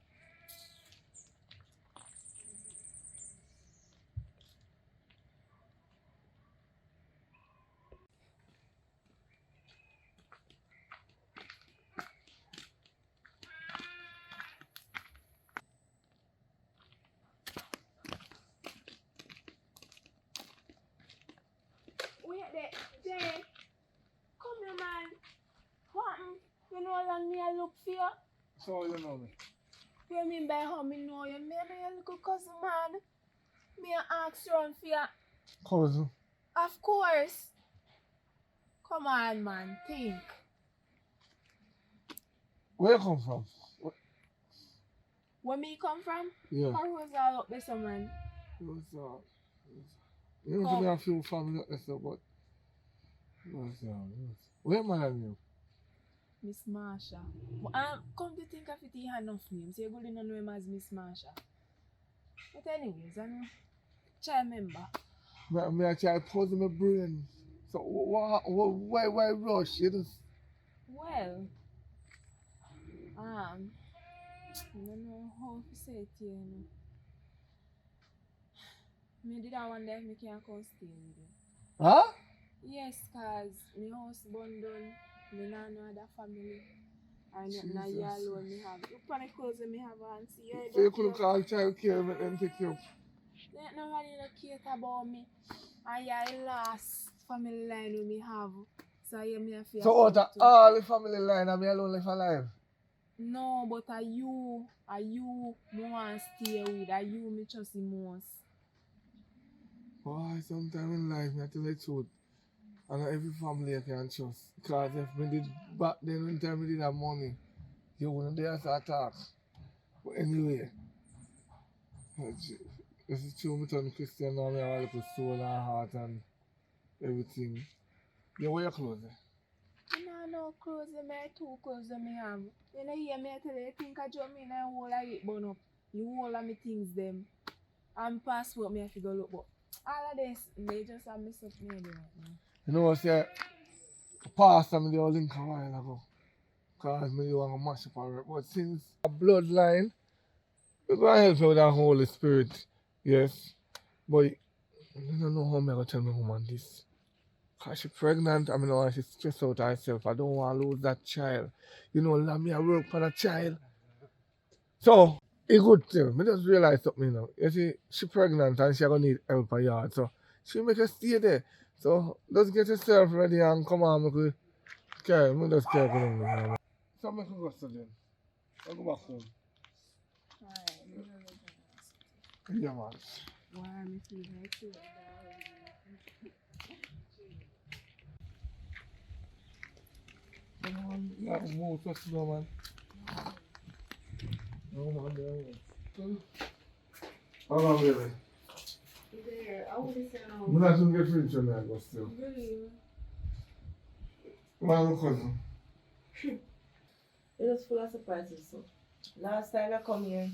So you know me.
What you mean by how me know you? Me and your little cousin, man. Me ask you for your...
Cousin.
Of course. Come on, man. Think.
Where you come from?
Where me come from?
Yeah.
How was all up there, man?
You know, me a few family up there, so, but where man are you?
Miss Marsha. Come to think of it, he had enough names. So you're going to know him as Miss Marsha. But anyways, I know. Try remember.
Me I try to pause in my brain. So why rush? You just...
Well, I don't know how to say it here, you know. Me did that one day, me can't come stay with you.
Huh?
Yes, cause my house burned down. Me not know other family. And not you alone me have. Look at the clothes me have on. See,
So you couldn't call child care and make them take you up?
There ain't nobody that care about me. And you're the last family line we me have. So you me have to...
So out of all the family line, I'm alone left alive?
No, but are you me want to stay with. Are you me trust the most.
Boy, sometimes in life, I tell you the truth. And not every family I can trust. Because if me did back then, when time we did have money, you wouldn't dare to talk. But anyway, this is true, me turn Christian now, me have a little soul and heart and everything. You wear your clothes there?
No clothes, me two clothes me have. You know, hear me tell you, think I jump in and whole of it burn up. You whole of me things them. And passport me have to go look, but all of this, they just have messed up me right now.
You know what, say, pastor me the old link a while ago. Because me want to mash up a work. But since a bloodline, we're going to help you with the Holy Spirit. Yes. But you don't know how I'm going to tell my woman this. Because she's pregnant, I mean, know she's stressed out herself. I don't want to lose that child. You know, let me work for that child. So, it's good thing. I just realize something, you know. You see, she's pregnant and she's going to need help a yard. So, she make her stay there. So, just get yourself ready and come on, me could carry. Me just carry for them. You know. So, me could go to them. I'll go back home.
Alright,
Yeah, man.
why am I feeling like you?
Yeah, move to slow, man. No, man, there. How long, baby?
There, I would say no.
I'm not going to get free tonight, but still.
Really?
My cousin.
It was full of surprises. So, last time I come here,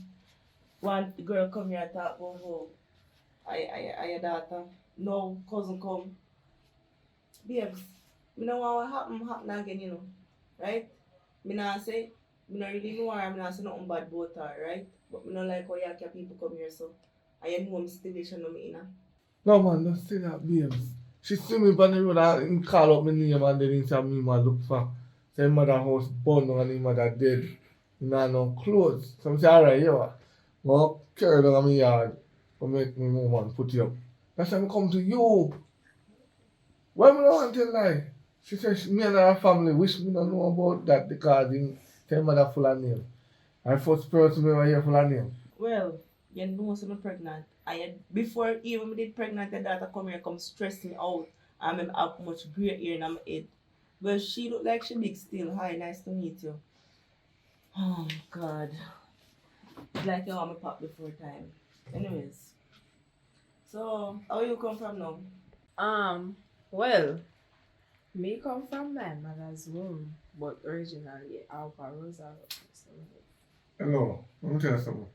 one girl come here and talk about how I your daughter. No cousin come. Babes, me know what happen again, you know. Right? Me not say, me not really know her, me not say nothing bad about her, right? But me not like how you people come here, so I know I'm situation no me in.
No, man, don't say that, babes. She see me on the road and call up my name and then he say me man look for. Say mother house burned down and his mother dead. You know, no clothes. So I say, alright, yeah. Go carry down my yard. Go make me woman put you up. That's why I come to you. Why me don't want to tell lie? She said me and her family wish me don't know about that because he tell mother full of name. I first person ever hear full of name.
Well, you know so I'm pregnant. Before even me did pregnant, the daughter come here come stress me out and I have much grey hair in my head. Well, she look like she big still. Hi, nice to meet you. Oh God. It's like you want me pop before time. Anyways. So, how you come from now?
Well, me come from my mother's womb, but originally Alpha Rosa.
Hello, let me tell you something.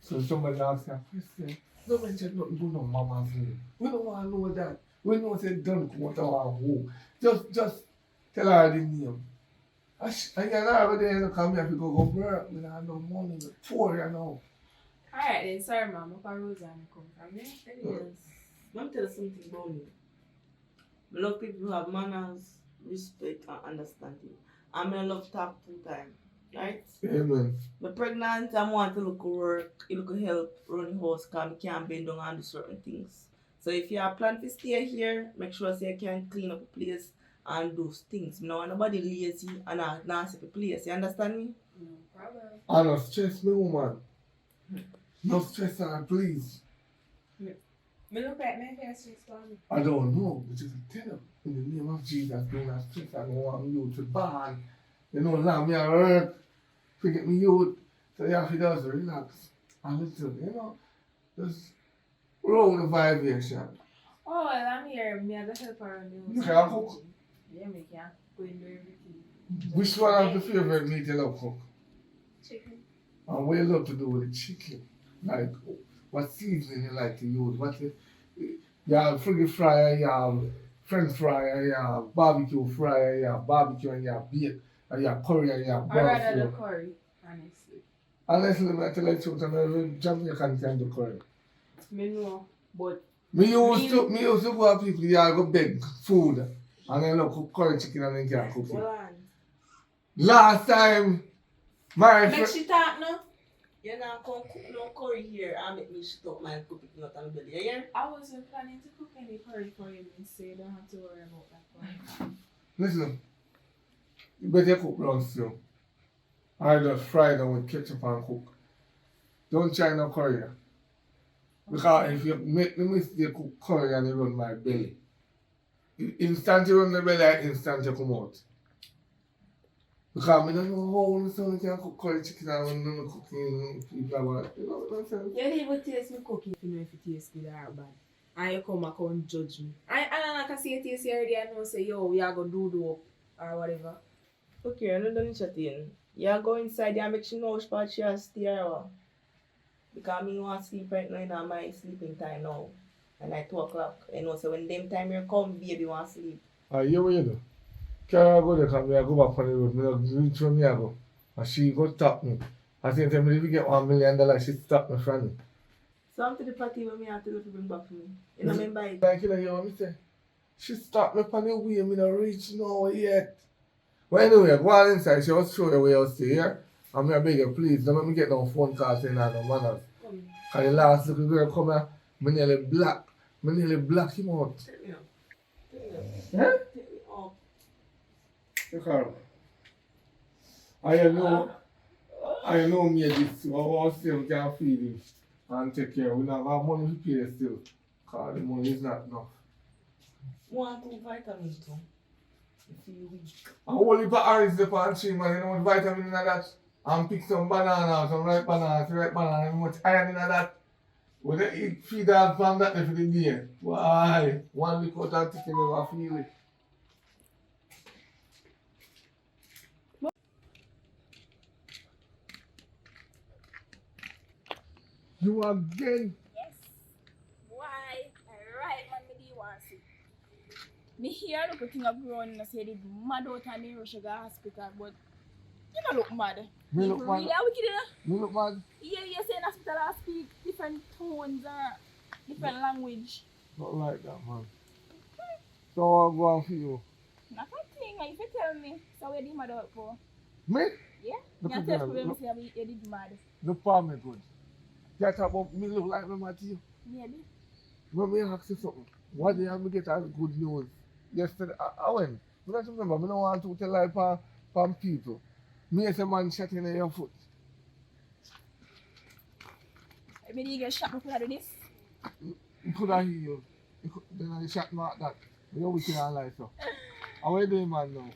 So somebody asked me a question. Don't mention nothing to no mama's name. We don't want to know that. We know say don't come out of our home. Just tell her the name. And you're not over there to come here to go work. We don't have no money. We're poor, you know.
Alright then, sorry ma'am, Alpha Rosa come from me.
Anyways. Let me tell you something about me. I love people who have manners, respect, and understanding. And I love talk full time. Right?
Amen.
I'm pregnant, I want to look work, you look help, run the house, because I can't bend down and do certain things. So if you have plan to stay here, make sure so you can clean up the place and do things. You know, nobody lazy and not nasty the place. You understand me?
I don't stress me, woman. No stress her, please.
Me look at my face just for me.
I don't know, but just tell her, in the name of Jesus, do not stress. I don't want you to burn. You know, now me a hurt. Forget me youth. So you have to just relax. A little, you know. Just roll the vibration.
Oh, well, I'm here. Me, I got help her on
You can cook.
Yeah, me can go and do everything.
Which one of the favorite meat you love cook?
Chicken.
And what you love to do with the chicken? Like, what seasoning you like to use? You have friggy fryer, you have French fryer, you have barbecue fryer, you have barbecue and you have beef, and you have curry and you have
I'd rather
barbecue.
the curry, honestly.
Honestly, I tell you the truth, I'm a Jamaican can do curry.
Me know, but
Me used to go to people, yeah, go beg food, and then look cook curry chicken and then can't cook it.
Hold on.
Last time, my
Make
friend,
she talk now. You not come cook no curry here and make me shut up my cook it not on the belly. You hear?
I wasn't planning to cook any curry for you, so you don't have to worry about that part.
listen, you better cook brown stew. I just fry them with ketchup and cook. Don't try no curry. Because if you make the mistake cook curry and you run my belly, instant you run the belly, instant you come out. Because I don't know how the son can cook curry chicken and when I'm cooking people about, you know what I'm saying?
You didn't even taste me cooking if you know if it tastes good or bad. And you come back and judge me. I can see it taste already and know say, yo, we are going to do or whatever.
Okay, I'm not done chatting. You go inside there and make sure no spot she has stay around. Because me want to sleep right now in my sleeping time now. And at 2 o'clock. You know, so when them time you come, baby want to sleep.
You what you do? Carry her go there because I go back on the road. Me not reach where me I go. And she go stop me. I think if we get $1 million, she stop me from it.
So I'm to the party when me have to bring back for me. You know remember it?
Like you know, hear what me say? She stopped me on the way, me not reach nowhere yet. Well anyway, go on inside, she was show you where you stay here. And me I beg you, please, don't let me get no phone call saying I no manners. Because the last little girl come here, me nearly black him out.
Take me up.
Huh?
Take me up.
Because I know me this, our still can feed him and take care. We don't have money to pay still. Because the money is not enough.
Want 2 vitamins too. You feel weak.
I whole heap of orange the pan tree, man. You know what vitamin in that? And pick some banana, some ripe banana, and much iron in that. When they eat feed out from that for the day. Why? One week out and taking never feel it. You again?
Yes. Why? Alright, man, me do want to see. Me hear look at thing of growing and say they mad out and they rush to the hospital, but you don't look mad.
Me
You
look
really
mad.
are wicked, you know?
Me look mad.
Yeah, you're saying hospital I speak different tones or different language.
Not like that, man. So I'll go on for you.
Not a thing, if you tell me, so where the mad out for?
Me?
Yeah?
Look
You
at
tell
that,
people
look.
say you did mad.
The palm me good. You talk about me look like me mad to you.
Maybe.
Let me ask you something. What day have me get as good news? Yesterday, I went. You don't remember, I don't want to tell lie from people. Me as a man shot in your foot.
Maybe you get shot before I do this.
You could have healed. Then I shot me at that. You're wicked and lie, so. How are you doing, man, now?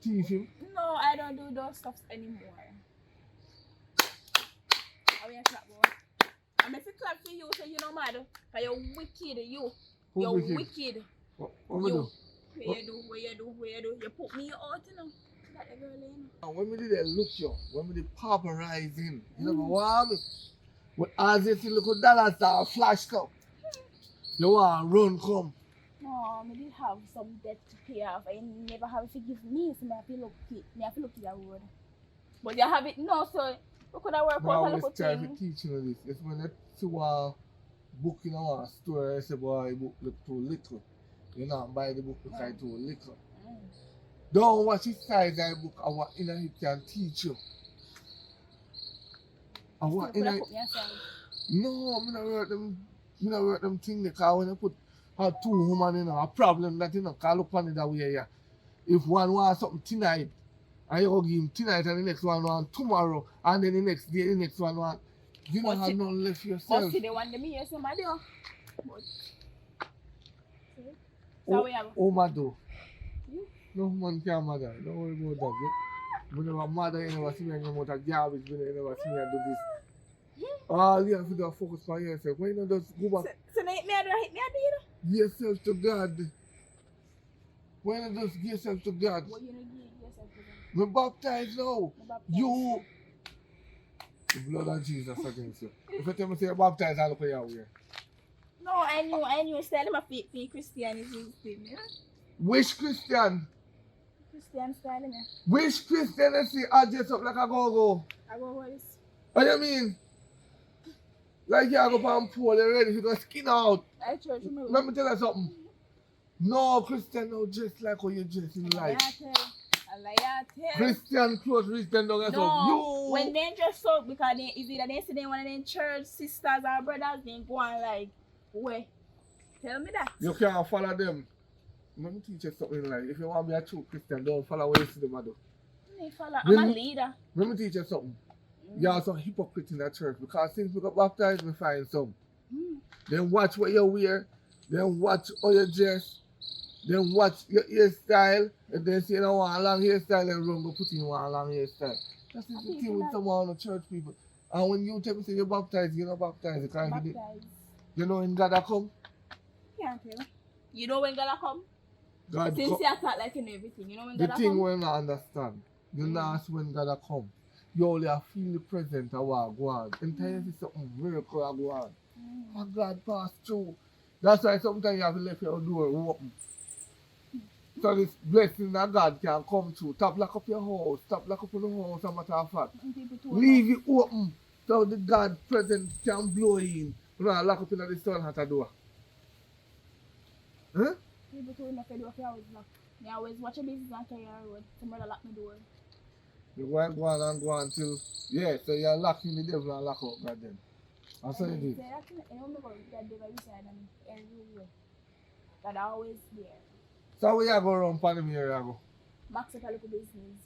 Teach him.
No, I don't do those stuffs anymore. How are you clap, boy? I'm if you clap for you, so you know mad. Cause you're wicked, you.
Who's
You're
wicked?
wicked.
What me do?
Where you do? You put me out, you know. Like a girl, you know.
When me did they look you, when me did paparazing, you never want me. When as if you look at dollars that flash up, you want run come.
No, I did have some debt to pay off. I never have to give me, so I feel lucky. I feel lucky that road. But you have it now, so we could have worked
I
out a
always
little
try to
thing.
teach you this. It's when you see a book in a store, I say, boy, the book look too little. You not buy the book because it's too little. Don't watch the size of the book and what in it can teach you. And what in it. No, I not work them things because when you put 2 women in a problem that you know, can look on it that way, yeah. If one wants something tonight And you go give him tonight and the next one tomorrow and then the next day the next one. You don't have nothing left for yourself.
But see the one that me hear somebody else. But so we have.
Oh my do. No man can't mother. Don't worry about that. You never mother, you never see me hanging out of garbage, you never see me do this. All you have to do is focus on yourself. Why not just go back?
So now hit me, I do, you know?
Give yourself to God. Why not just give yourself to God?
What you don't give yourself to God?
We baptize now.
Baptize.
You. The blood of Jesus against you. If you tell me say you baptize, I'll look at you.
No, I knew. Style my feet for Christian is his thing, yeah?
Which Christian?
Christian style, yeah.
Which Christian you see I dress up like a go-go?
I go what is?
What do you mean? Like you go on pole, you're ready to go skin out.
I church me.
Let me tell you something. No Christian no dress like how you dress in life.
I tell.
Christian clothes reach them down.
No, when they dress up, because they is either they see them one of them church sisters or brothers, they go on like, where? Tell me that.
You can't follow them. Let me teach you something like, if you want to be a true Christian, don't follow what you see them do.
They follow. I'm a leader.
Let me teach you something. You are some hypocrite in that church because since we got baptized, we find some. Then watch what you wear, then watch how you dress, then watch your hairstyle, and then say, you know, one long hairstyle, and run go put in one long hairstyle. That's the thing with some of the church people. And when you tell me say you're baptized, you're not baptized. Because you know when God come?
Can't tell. You know when God come?
God
Since you talk like you know everything, you know when God come?
The thing when I understand, you not ask when God come. You only feel the presence of what go on. Entire see something miracle go on. And God pass through. That's why sometimes you have to let your door open. So this blessing that God can come through. Stop lock up your house. Stop lock up your house, as a matter of fact. Leave it open so the God presence can blow in. You know, lock up in the sun at the door. Huh?
People told me if I do if I always lock. I always watch a business and carry a road. Somebody lock my door.
You go on until, yeah, so you're locking the devil and lock out God then. That's what it is.
I don't know God devil beside them everywhere. God always there.
So where you go around Panama here you go?
Max up a little business.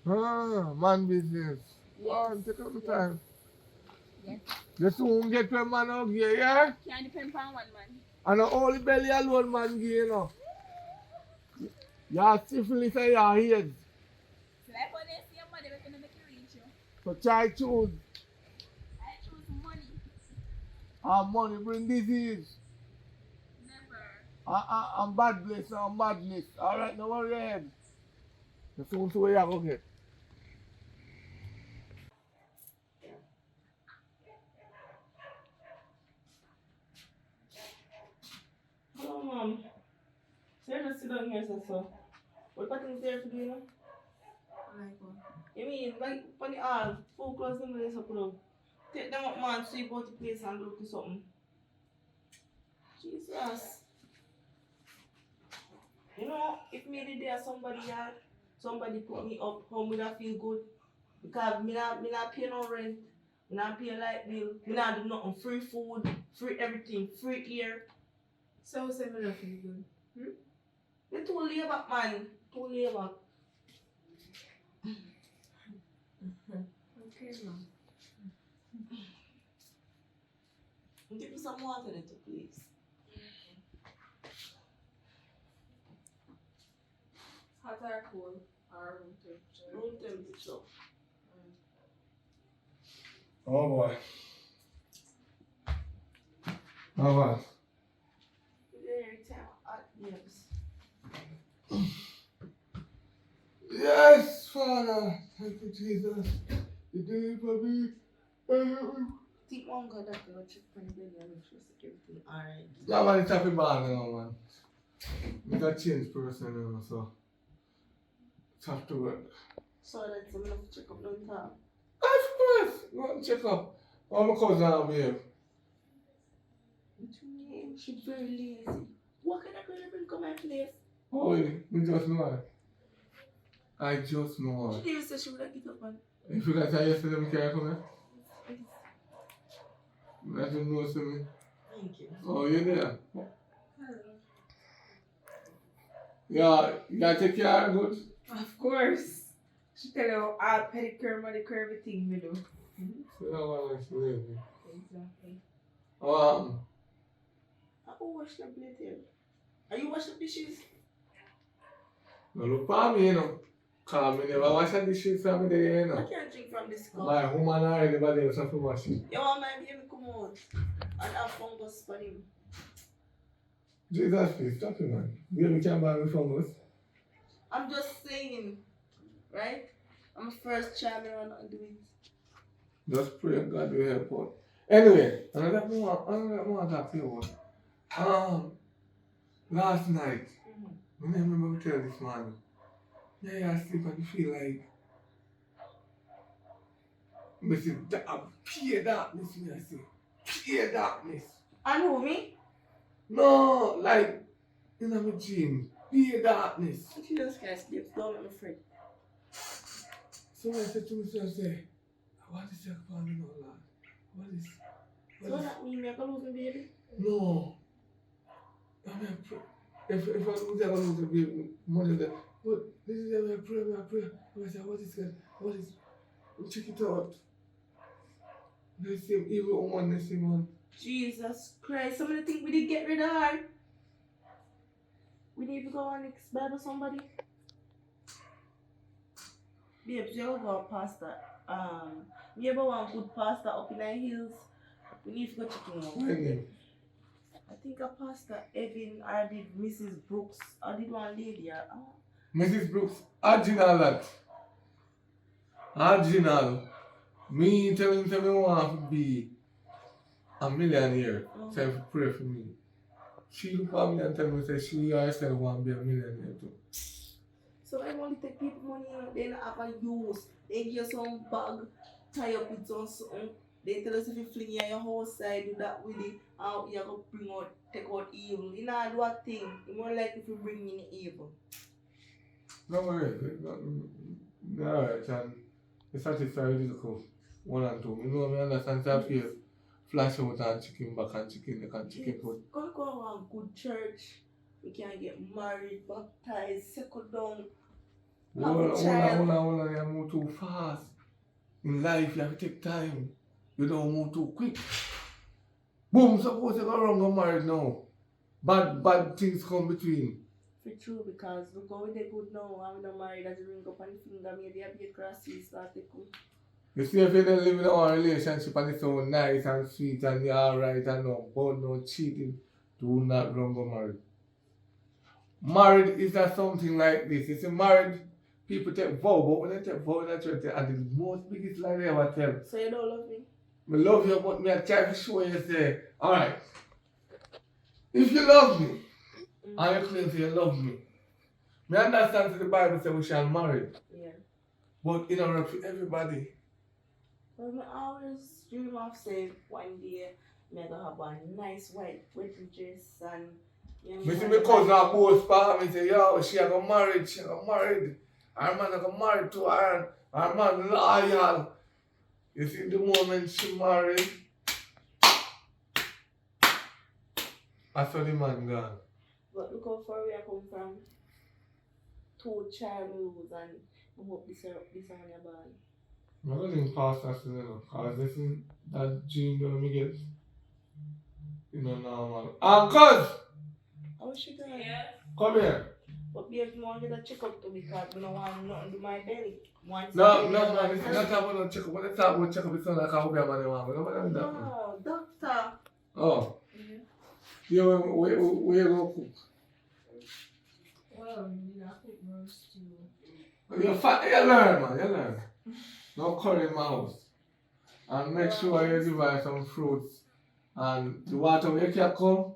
Man business.
Yes.
Oh, take up the time.
Yes.
You soon get to a man out here, yeah?
Can't depend on one man.
And the only belly alone man give you know. You're syphilis and you're AIDS.
Like when they see your money, they're gonna make you reach you.
So try choose.
I choose money.
And money bring disease.
Never.
And badness and madness. Alright, no worry your head. You soon see where you go get.
Hello, Mom. So you just sit down here, so. What is there to do, you know? You mean, like, when the all, full clothes and this up, take them up, man, sweep out the place and look for something. Jesus. You know, if me the day somebody put me up, how would I feel good? Because me not pay no rent, me not pay light bill, me not do nothing, free food, free everything, free air.
So say me not feel good.
They too labor, man, too labor.
Okay, Mom.
Give me some water in it, please.
Hot or cold or room temperature?
Room temperature.
Oh boy. Oh boy.
Every time hot yes.
Yes, Father. Thank you, Jesus. You did it for me.
Think one God that will check for the belly and make sure everything alright.
Yeah, man, it's happy bad now, man. I'm a changed person now, so it's have to work.
So that's I'm gonna check up on top.
Of course, go and check up. All my cousins are here.
What's your name? She's very lazy. What kind of girl ever come my place?
Oh, really? We just know her. I just know her.
She didn't say she would get up on.
If you guys are yesterday, we can't come here. Let you know to me.
Thank you.
Oh, you're there? Yeah, you gotta take care of her good.
Of course. She tell you all pedicure, manicure, everything we do.
So that one is lazy.
Exactly.
I go wash the plate here. Are you wash the dishes?
No look for me, you know. Cause me never wash the dishes from me there, you
I
know.
can't drink from this cup.
My woman or anybody else have to wash it.
You want my baby come out and have fungus for him.
Jesus, please stop it, man. Baby can't buy me fungus.
I'm just saying, right? I'm a first child, I don't do it.
Just pray God will help out. Anyway, another more talk to you about. Last night, I remember tell this man, yeah, I sleep and feel like I say, pure darkness, me I say. Pure darkness.
And who, me?
No, like, in my dream, pure darkness.
Jesus Christ, sleep down, I'm afraid.
So I said to myself, say, what is your calling on, Lord? What is?
So that mean me I can lose my baby?
No. I mean, if I lose, I lose the baby money there. But this is my prayer, I say, what is it? What is? Check it out. The same evil woman, the same one.
Jesus Christ, somebody think we did get rid of her. We need to go and Bible somebody. Babes, you ever go past that? You ever want good pastor up in the hills? We need to go check him out.
My name.
I think a pastor Evan or did Mrs. Brooks or did one lady.
Mrs. Brooks, original that. Original. Me telling me I want to be a millionaire. So if you pray for me. She look at me and tell me say she herself want to be a millionaire too.
So I want to take people money, they not have a use. They give you some bag, tie up with something. They tell us if you fling in your house side, do that with it, and you're going to bring out, take out evil. You know, do a thing. It's more like if you bring in evil.
Don't worry. Alright, and it's satisfied with the cook. 1 and 2. You know, I understand that feel flash out and chicken back and chicken neck and chicken foot.
Go to a good church. We can get married, baptized, settle down.
Hold on, you move too fast. In life, you have to take time. You don't move too quick. Boom, suppose you go wrong and married now. Bad things come between.
For true, because we go with the good now, I'm not married as a ring up on the finger, maybe a bit grassy start to come.
You see, if you don't live in a relationship and it's so nice and sweet and you're alright and no cheating, do not run go married. Married is not something like this. You see, married people take vow, but when they take vow in a church, and the most biggest lie they ever tell.
So you don't love me?
I love you, but I try to show you, say, alright, if you love me, and you claim you love me, I understand that the Bible says we shall marry.
Yeah.
But it don't work for everybody.
Well, I always dream of saying one day I'm gonna have a nice white wedding dress and
I see my cousin a boast for me say, yo, she got married. Her man got married to her, her man loyal. You see the moment she married, I saw the man gone.
But look how far we are come from. 2 childhoods and I hope this on your body.
I'm not going to pass that to them because this is that dream that we get. You know, normal. Cuz!
How is she going?
Yeah.
Come here.
But babe, I want to get a check-up to because I don't want nothing to my belly.
No, man, it's not about no check-up. What it's about check-up is not like how we are money, man.
No, doctor.
Oh. Yeah, where you go cook?
Well, you know, I cook roast too.
You learn, man, you learn. No curry in my house. And make sure you give her some fruits. And the water when you can come,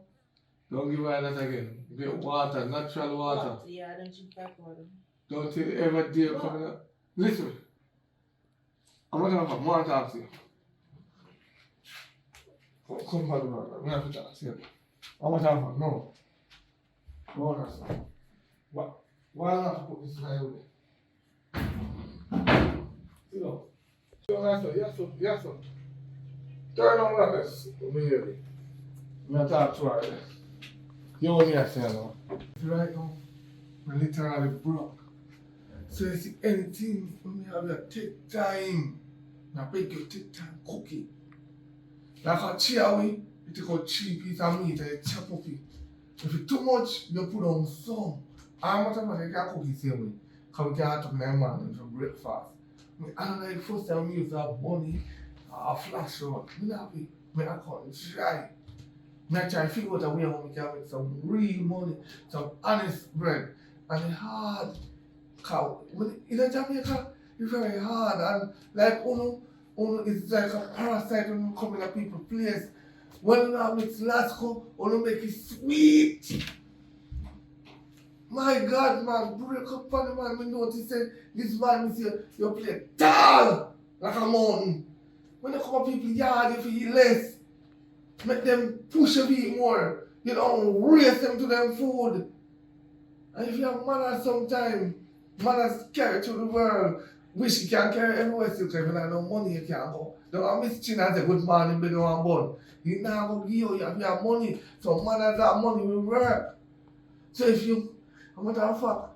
don't give her that again. Get water, natural water.
Yeah, I don't drink that water.
Don't you ever dare come in. Listen. I'm not going to talk to you. Come back, brother. I'm going to talk to you. I'm going to talk to you. No. No, that's not. Why not put this guy away? Sit down. Yes, sir. Turn on like this. Over here. I'm going to talk to her. You know what I say now? Right now, I'm literally broke. So you see anything when you have to take time. I beg you take time cook it. Like a chia you take out 3 pieces of meat and you chop up it. If it's too much, you put on some. How much of you can cook it same way? Because we can't talk in the morning for breakfast. I don't like first time we use a bunny, a flash rod. I can't try. I try to figure out a way how we can make some real money, some honest bread. And it's hard. Because in Jamaica, it's very hard. And like, it's like a parasite when you come in a people's place. When you have mix Lasco, you make it sweet. My God, man, break up on the man. We notice that this man is here, you play tall like a mountain. When you come up people yard, you feel less. Make them push a bit more. You know, raise them to them food. And if you have manners sometime, manners carry to the world. Wish you can carry everywhere still, because if you have no money, you can't go. Don't Miss Chin and say good morning, big one bun. You now go give you have your money. So manners that money will work. So if you, a matter of fact,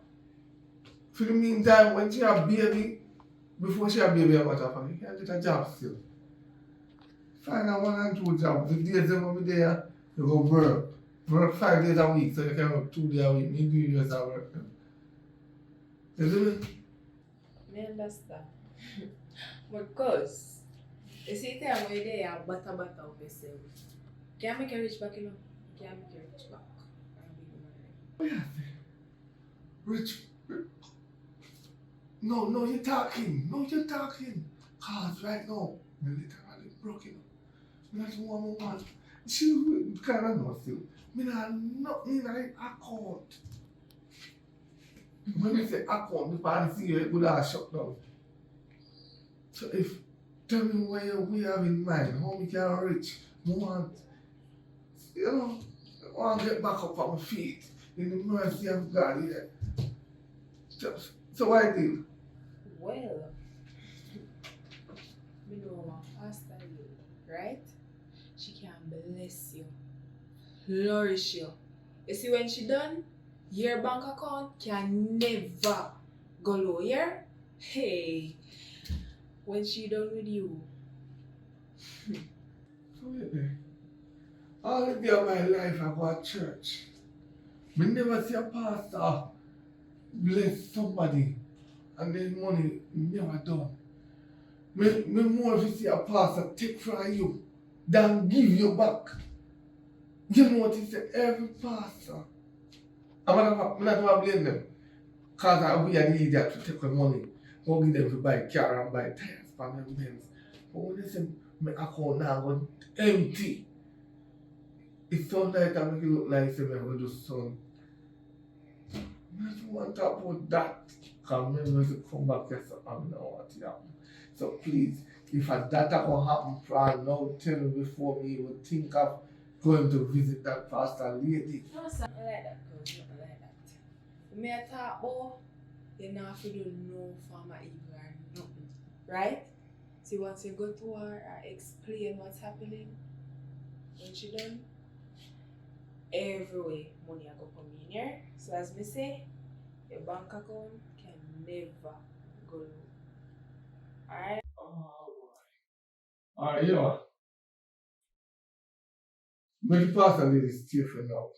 for the meantime, when she have baby, before she have baby, a matter of fact, you can get a job still. Find a 1 and 2 jobs. The days them will be there, you go work. Work 5 days a week, so you can work 2 days a week. Me do years of work. You see me?
I understand. Because, you see, time when you're there, butter of yourself. Can't make a rich back, you know? Can't make a rich back.
What you say? Rich. No, you're talking. Cause right now, I'm literally broken up. Not one woman. She kind of know still. Me not in a account. When you say account, the party see you, it would have shut down. So tell me what we have in mind, how we can reach. We want, I want to get back up on my feet in the mercy of God here. So what I do?
Well, we know my pastor you, right? She can bless you, flourish you. You see when she done, your bank account can never go lower. Hey, when she done with you.
So wait there. All the day of my life I go to church. I never see a pastor bless somebody and then money never done. Me more if you see a pastor take from you than give you back. You know what he said? Every pastor. I'm not going to blame them. Because we are the idiot to take the money. Go give them to buy car and buy tires for them Benz. But when they say my account now go empty, it sounds like I make it look like I'm going to do something. I don't want to talk about that. Because I'm going to come back here, so I don't know what happened. So please, if that going to happen for now, tell me before me you would think of going to visit that pastor lady.
No, sir. I like that, girl. I like that. Me I talk about, you don't have to do no farmer evil or nothing. Right? See, once you go to her or explain what's happening, when she done, every way money I go come in here. So as me say, your bank account can never go low. Alright?
Alright, you know. Make the pastor lady stay for now.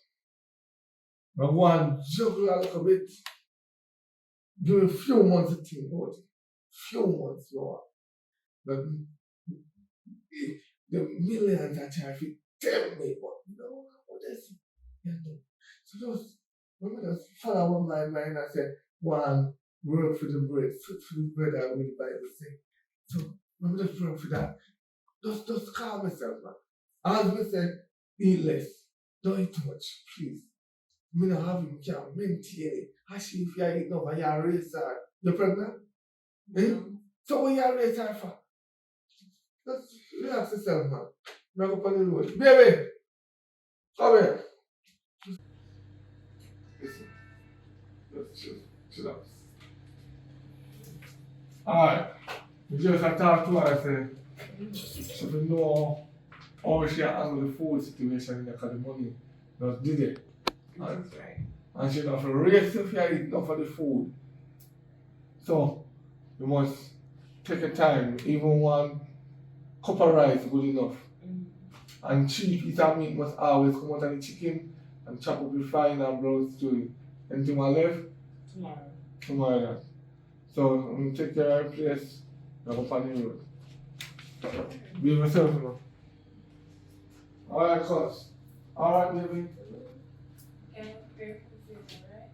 I want to juggle a little bit. Give me a few months to think about it. Few months more. The millions are trying to tell me, but no, what is it? So just, let me just follow my mind and say, one, work for the bread, fit for the bread I read the Bible say. So, let me just work for that. Just calm myself, man. As we say, eat less. Don't eat too much, please. Me not have him can't maintain it. Actually, if you eat enough and you raise her, you're pregnant? Eh? So what you raise her for? Just relax yourself, man. Back up on the road. Baby! Come here. Listen. Just chill out. Alright. We just have to talk to her and say, so we know how she handle the food situation in the money. Just did it. And she don't have to race if you eat enough of the food. So you must take a time, even one cup of rice good enough. And 3 pieces of meat must always come out of the chicken and chop up with fine and brown stew. Anything more left? Tomorrow. So I'm gonna take care of your place and go on the road. Be myself, you know. Alright, cuz. Alright, baby.
Okay, very confusing, right?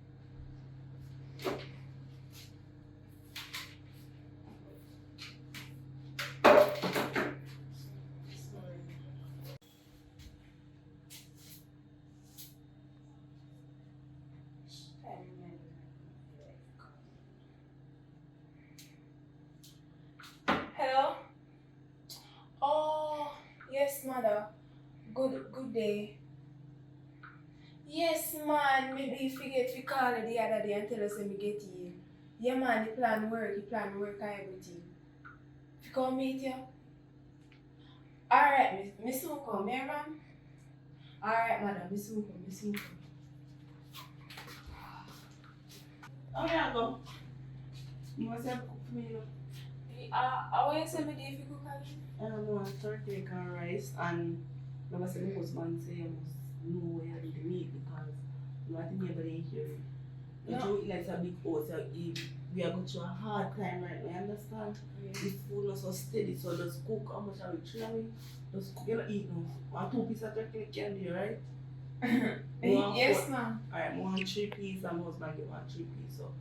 Hello? Oh, yes, mother. Good day. Yes, man. Maybe you forget to call the other day and tell us when we get here. Yeah, man. The plan work and everything. If you come meet you. Alright, Miss Suko, me, ma'am. Alright, madam. Miss Suko.
Oh, yeah, go. You must have cooked for me, you know.
I want to say me if you cook again.
I want turkey and rice, and I must say my husband say I must know where I need the meat because you want to neighbor in here. You
No.
do it like a big house, we are going through a hard time right now, you understand?
Yeah.
The food not so steady, so just cook how much are we trying? Just cook, you don't eat no. Want 2 pieces of turkey candy, right?
Yes, ma'am.
Alright, I want 3 pieces, and my husband give 1 3 pieces, so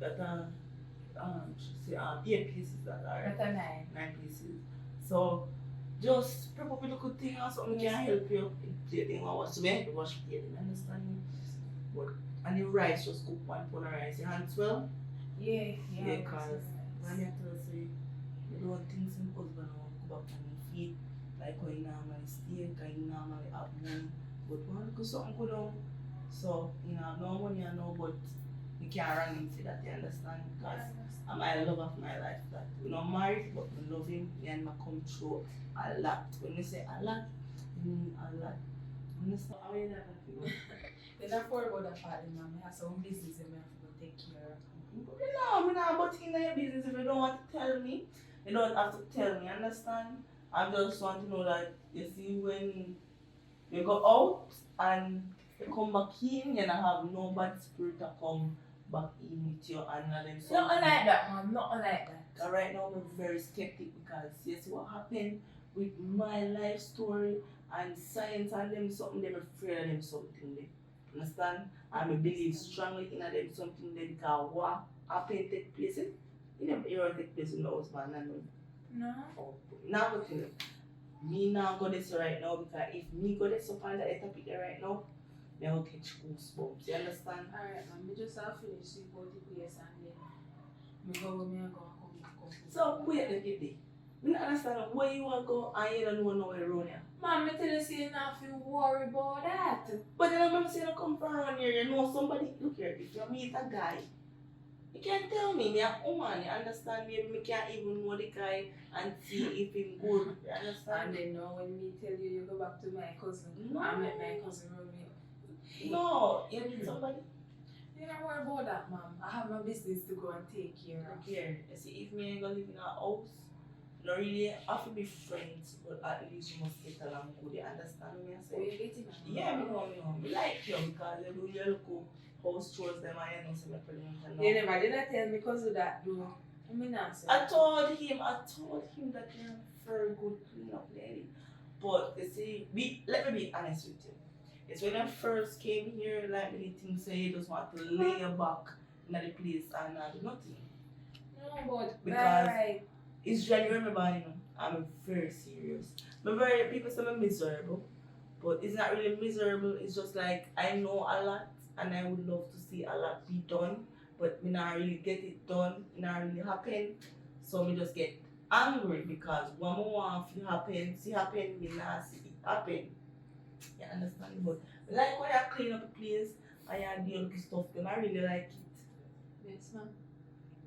that she say 8 pieces that are
That's a 9.
9 pieces. So just prep up a little thing or something can help you. The thing I was to make the wash plate, you understand me? But and the rice, just cook 1 pound of rice. Your hands well?
Yeah.
Because when you tell us you don't think some husband will go back on your feet like how you normally stay, how you normally have money. But when you something go down, so you know no money and no but you can't run into that, you understand? Because I'm a love of my life that we're not married but we love him and I come through a lot. When we say a lot, I mean a lot. Understand? How you never feel?
Then I forget about that part, ma'am. I have some business and I have to go take care of.
No, I'm not about in your business. If you don't want to tell me, you don't have to tell me, understand? I just want to know that you see when you go out and you come back in, you don't have no bad spirit to come back in with you and then something.
Nothing like that, ma'am. Nothing like that.
Right now I'm very skeptic because you see what happened with my life story and science and them something, them afraid of them something there. Understand? And I believe strongly in them something there because what happened take place in them era take place in the husband and
No.
oh, now go tell you. Me now go this right now because if me go this up on that topic there right now, me will catch goosebumps. You understand?
Alright, ma'am. We just have finished with both the place and then me go with me and go.
So wait a minute. We don't understand where you want to go and you don't know nowhere around here.
Mom, I tell you, say you not feel worry about that.
But then I remember saying I come from around here, you know somebody, look here, if you meet a guy, you can't tell me, a woman, you understand? Maybe me can't even know the guy and see if he's good, you understand?
And then now when me tell you, you go back to my cousin.
No.
I met my cousin Romeo.
No, you meet somebody?
You don't worry about that, mom. I have my business to go and take care of.
Look here, you see, if me ain't gonna live in a house, not really have to be friends, but at least you must get along good, you understand me? I
So
say,
you're getting that?
yeah, me know. Me like you because you do your local house chores them and you know some people.
You never did I tell me because of that, though. I mean, answer.
I told him that you're a very good cleanup lady. But you see, let me be honest with you. It's when I first came here, like many things say you just want to lay your back in the place and not do nothing.
No, but
Because
right.
it's genuine, remember, you know, I'm very serious. Remember, people say I'm miserable, but it's not really miserable. It's just like I know a lot and I would love to see a lot be done, but me not really get it done, it not really happen. So me just get angry because what I want to happen, me not see it happen. You understand? But like when I clean up the place and you deal with stuff, then I really like it.
Yes, ma'am.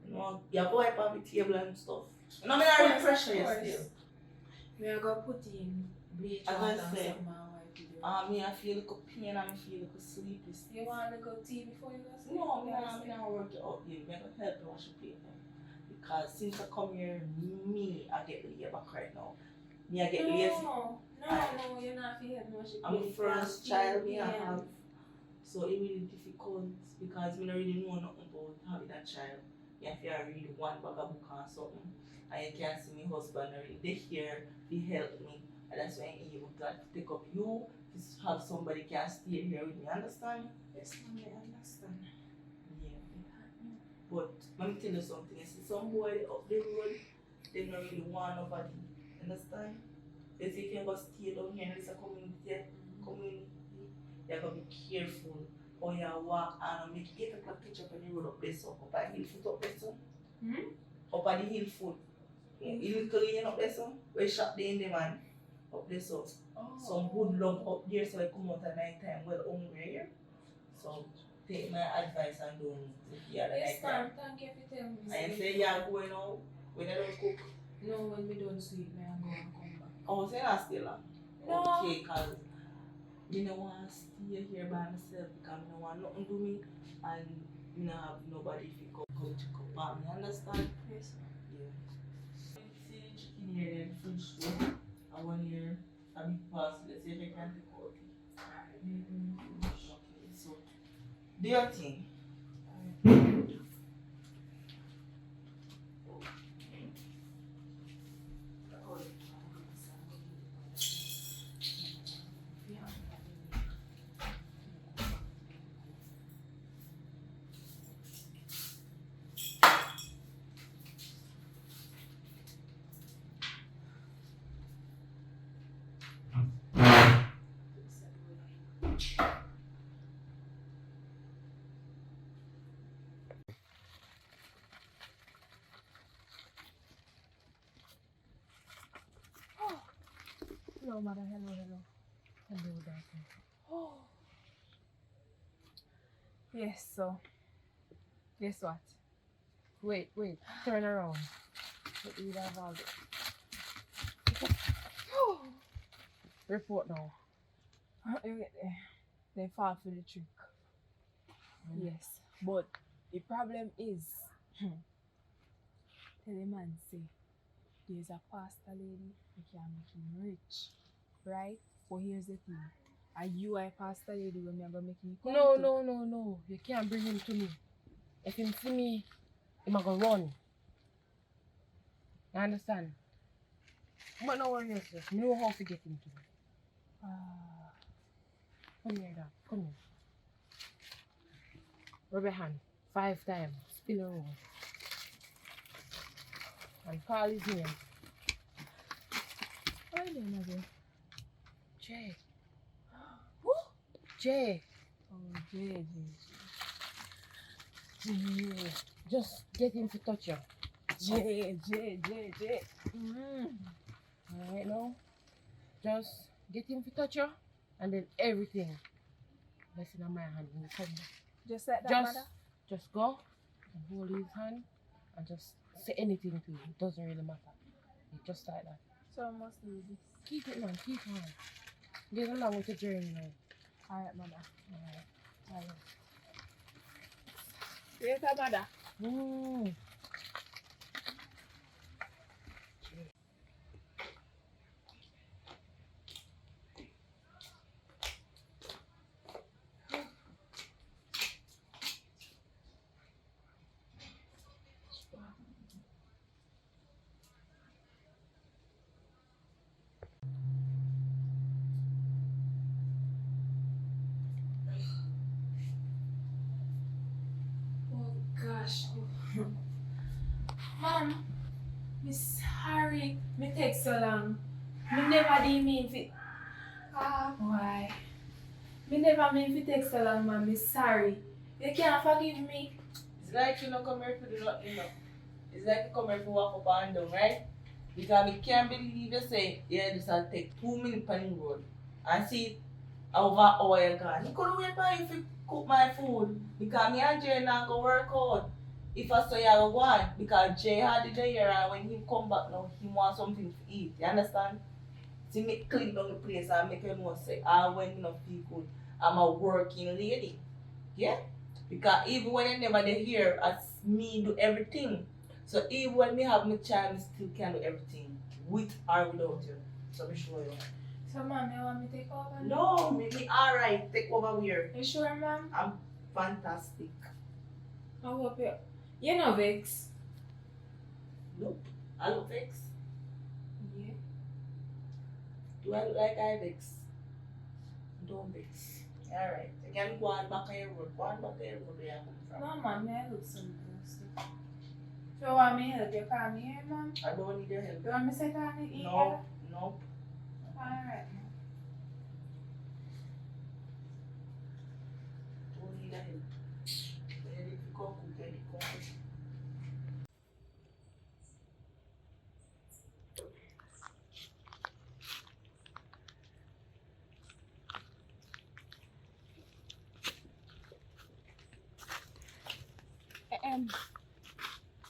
You know, you go wipe off the table and stuff. You know, I mean, I really pressure you still.
We are going to put in bleach
As I
water and
said,
stuff, man.
Me I feel like a pain and I feel like a sleepy.
You want to go tea before you go sleep?
No, I'm not working out here. I'm going to help you wash your paper. Because since I come here, I get laid back right now. I get lazy.
No, you're not feeling wash your paper.
I'm the first child I have. So it's really difficult because I don't really know nothing about having that child. You have to read one bag of book or something. And you can't see my husband already. They here to help me. And that's why I'm able to take up you, to have somebody can stay here with me. Understand?
Yes, ma'am, I understand.
Yeah. But let me tell you something. You see some boy up the road, they don't really want nobody. Understand? They say if you go stay down here in this community, you have to be careful how you walk and make 8 o'clock catch up on the road up there so up at the hill foot up there so. Up at the hill foot. Little lane up there so. Where shop there in the man. Up there so. Some good lump up there so I come out at night time well hungry here. So take my advice and don't look here at
Yes,
night time.
ma'am, thank you for telling me.
And say you are going out when you don't cook.
No, when we don't sleep, I'm going to come back.
Oh, so you're not still on?
No.
Okay, cause I don't want to stay here by myself because I don't want nothing to do me and I don't have nobody to come check up on me. Understand?
Yes, ma'am.
Yeah. See the chicken here in the fridge too. I want here a big parcel. Let's see if I can take out it. Okay, so do your thing.
Hello, mother. Hello. Hello, darling.
Oh. Yes, so. Guess what?
Wait. Turn around. Let me have all this. Report now.
They fall for the trick. Yes, but the problem is, tell the man say, there's a pastor lady who can make him rich, right? But here's the thing, are you a pastor lady when I'm going to make him come to?
No. You can't bring him to me. If him see me, he's going to run. You understand? But no worries, just know how to get him to me. Come here, Dad. Come here. Rub your hand 5 times. Spin around. And call his name.
What is your name?
Jay.
Who?
Jay.
Oh, Jay.
Just get him to touch you.
Jay.
Alright now. Just get him to touch you. And then everything. That's in my hand when you come back.
Just like that, mother?
Just go and hold his hand and just say anything to him. It doesn't really matter. Just like that.
So I must do this.
Keep it, man. Keep on. Get along with the journey now.
Alright, mother.
Alright.
Later, mother. Gosh. Mom, me sorry me take so long. Me never did mean to. Why? Me never mean to take so long, mom. Me sorry. You can't forgive me.
It's like you don't come here to do nothing, no. It's like you come here to walk up and down, right? Because I can't believe you say, yeah, this will take 2 minutes on the road. And see, over hour you gone. You couldn't wait for you to cook my food. Because me and Jay not go work out. If I say I go on, because Jay had the day here and when he come back now, he want something to eat. You understand? to make clean down the place and make you know say, when you know feel good, I'm a working lady. Yeah? Because even when I never dey here, as me do everything. So even when me have my child, me still can do everything. With or without you. So me show you.
So, mom, you want me to take over?
No, me alright. Take over here.
You sure, mom?
I'm fantastic.
I hope you. You know, Vex.
Nope. I look vex.
Yeah.
Do I look like I vex? Don't vex. Alright. You can go on back on your road. Go on back on your road where you come from.
No, mom, I look so nasty. So, you want me to help you call me here, mom?
I don't need your help.
You want me to say call me here?
No. Nope.
Alright, mom.
Don't need your help. When you go cook, you go cook.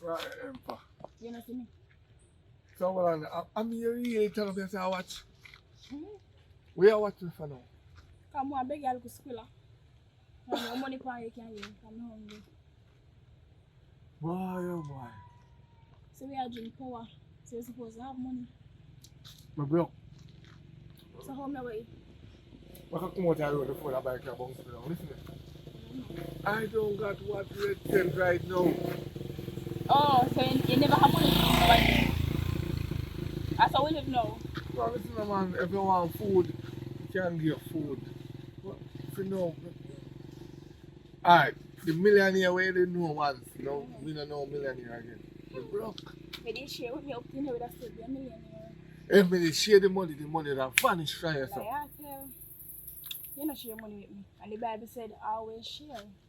Right, Empa.
You know see me?
So, well, I'm here really telling me I watch.
Mm-hmm.
We are watching for now.
Come on, beg you to school. No money for you can use. I'm hungry.
Boy, oh boy.
So we are drink power. So you're supposed to have money.
My bro,
So how me way?
I can come out the road before that bike can bounce me down. Listen to me. I don't got what red tent right now.
Oh, so you never have money to buy. That's how we live now.
Well, listen, man, if you want food, you can get food. But if you know, alright, the millionaire where they know once, no, we don't know millionaire again. We're broke.
But they share with me up to here with us to be a millionaire.
If they share the money that vanish from
Like
yourself.
I tell you not share money with me. And the Bible said always share.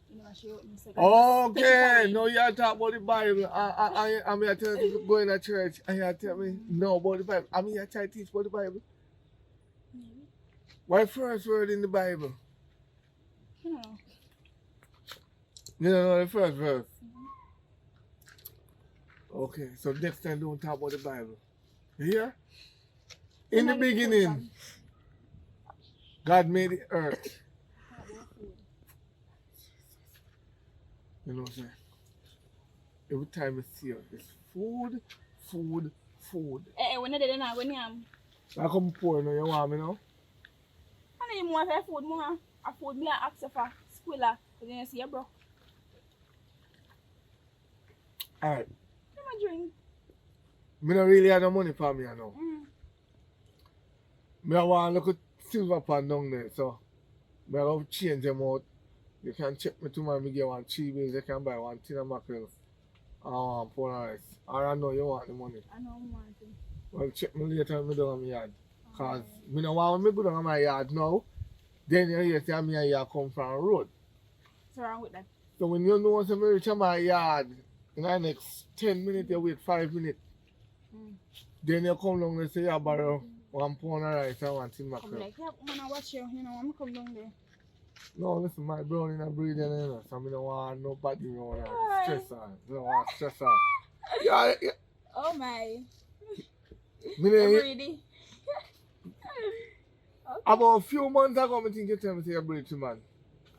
You never share with me. So God just take it
Okay,
away.
no, you talk about the Bible. I'm here telling you to go in a church. And you tell me no about the Bible. I'm here trying to teach about the Bible. Why first word in the Bible?
Hmm.
You don't know the first verse. Okay, so next time don't talk about the Bible. You hear? In the beginning, God made the earth. You know what I'm saying? Every time you see her, it's food, food, food.
Eh, when I did that, when I'm.
I come poor now, you want me now?
I need more for food, more. I food me I ask for squilla. But then you see you broke.
Alright,
Come on, drink.
me don't really have no money for me now.
Mm.
Me I want to look at silver pan down there, so me I have to change them out. You can check me tomorrow, me get one 3 bills, you can buy one tin of mackerel and one pound of rice. Or I know you want the money.
I know I'm wanting.
Well, check me later when me down on my yard. Because me don't want me go down on my yard now. Then you hear say me a yard come from a road.
What's wrong with that?
So when you know say me reach my yard, in the next 10 minutes, you wait 5 minutes.
Mm.
Then you come down and say you borrow one pound of rice and one tin
I'm
mackerel.
like, yeah, man, I watch you. You know, I'm come down there.
No, listen, my brother in a breed, you know, so I don't want nobody around her.
Why?
Stress her. I don't want stress her. Yeah, yeah.
Oh my.
Me
I'm
dey-
ready. Okay.
About a few months ago, I think you tell me to breed you, man.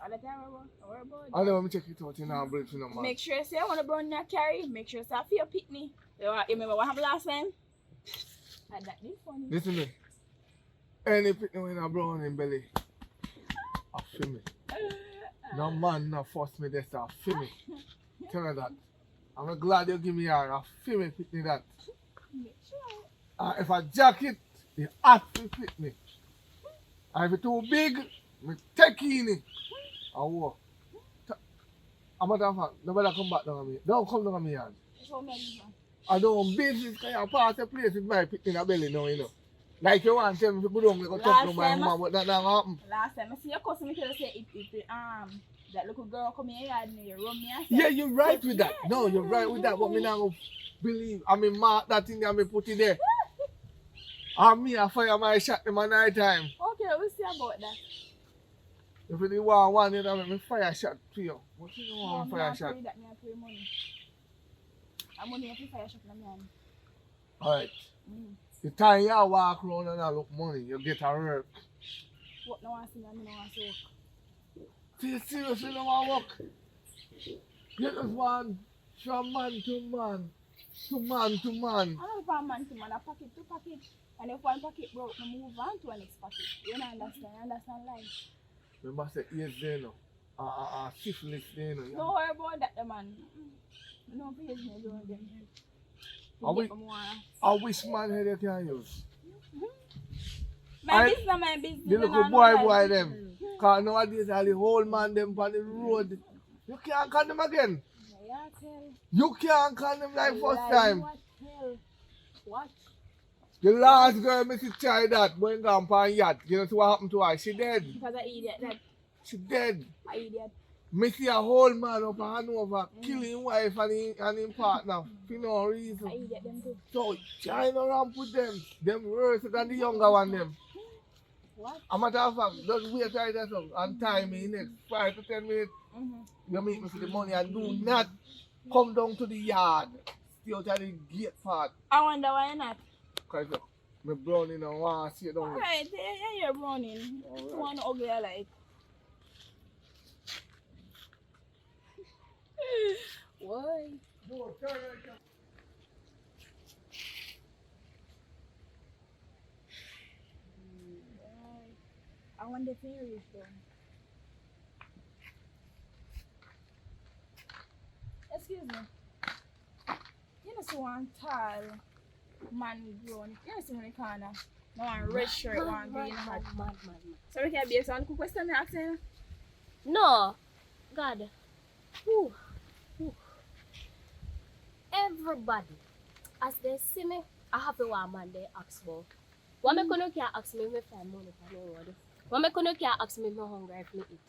All the time, what about
I know, me check it out, you know, breed you, no, man.
Make sure you say I want to burn your carry. Make sure you say I feel pitney. You remember what happened last time? And that is funny.
Listen to me. Any picnic when I brown in belly, I feel me. No man, no force me this, I feel me. Tell her that. I'm glad you give me her, I feel me picnic that.
Make sure.
If I jacket, you have to fit me. And if it's too big, me take in it. I walk. I'm not fact, nobody come back down on me. Don't come down on me yard.
So many.
I don't business because you pass the place with my picnic in the belly now, you know. Like you want to tell me to go down, like talk to my mom, but that don't happen.
Last time I see your cousin tell us say if that little girl come in yard and you run me and say,
Yeah, you're right with that.
Yeah,
No, you're right with that, but me not believe. I mean, mark that thing that me put it there. And me, I fire my shot in my night time.
Okay, we'll see about that.
If you want one, you know, make me fire shot to you. What you
No,
want
me
fire
not
shot?
pray that me I pray money. I'm money if you fire shot in my hand.
Alright. The time you walk around and I look money, you get a work.
What no want to see me, no want to work.
So you seriously don't want to work? You just want from man to man, to man to man.
I don't from man to man, a pocket to pocket. And if one pocket broke, I move on to the next pocket. You don't understand, you understand life.
Remember say yes there no. Syphilis there no.
Don't worry about that, man. No business doing them.
I wish man head you can use.
My business, my business.
The little boy them. Because nowadays all the whole man them on the road. You can't call them again. You can't call them like first time.
What?
The last girl me to try that when gone pan yacht. You know what happened to her? She dead.
Because I idiot that.
She dead.
I idiot.
Me see a whole man up and Hanover killing his wife and his partner for no reason.
I idiot them too.
So trying around with them. Them worse than the younger one them.
What?
A matter of fact, just wait right there and time me next 5 to 10 minutes. You meet me for the money and do not come down to the yard. Stay out of the gate part.
I wonder why not.
Because my brownie don't want to see it down there.
Alright, yeah, you're browning. You want ugly I like. Why?
No, turn right there.
I wonder if you're rich though. Excuse me. You know, so one tall man grown. You know, see in the corner. No one red shirt, one green hat.
Mad.
So we can be a quick question me asking.
No, God. Whew. Everybody, as they see me, I have a woman they ask for. What me gonna care ask me if I find money for no road? What me gonna care ask me if I'm hungry if me eat?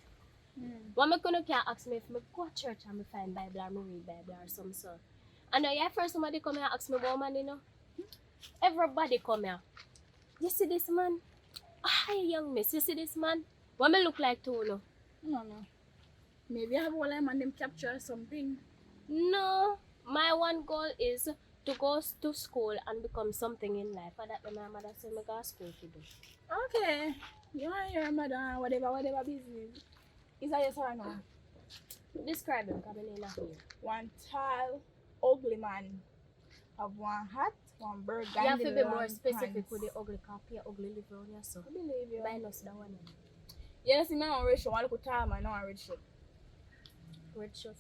What me gonna care ask me if me go to church and me find Bible or me read Bible or some sort? And now yeah, first somebody come here and ask me about money, you know? Everybody come here. You see this man? Hi, young miss. You see this man? What me look like to you?
No. Maybe I have one of them capture something.
No, my one goal is to go to school and become something in life. And that my mother said me go to school to do.
Okay. You and your mother, whatever business. Is that yes or no?
Describe him, because I not here.
One tall, ugly man. Have one hat, one burgundy.
You have to be more
long
specific
pants.
with the ugly copy, ugly liver on your son.
I believe you.
Buy us that one.
You see me on red shirt, one look tall man, no red shirt.
Red shirt.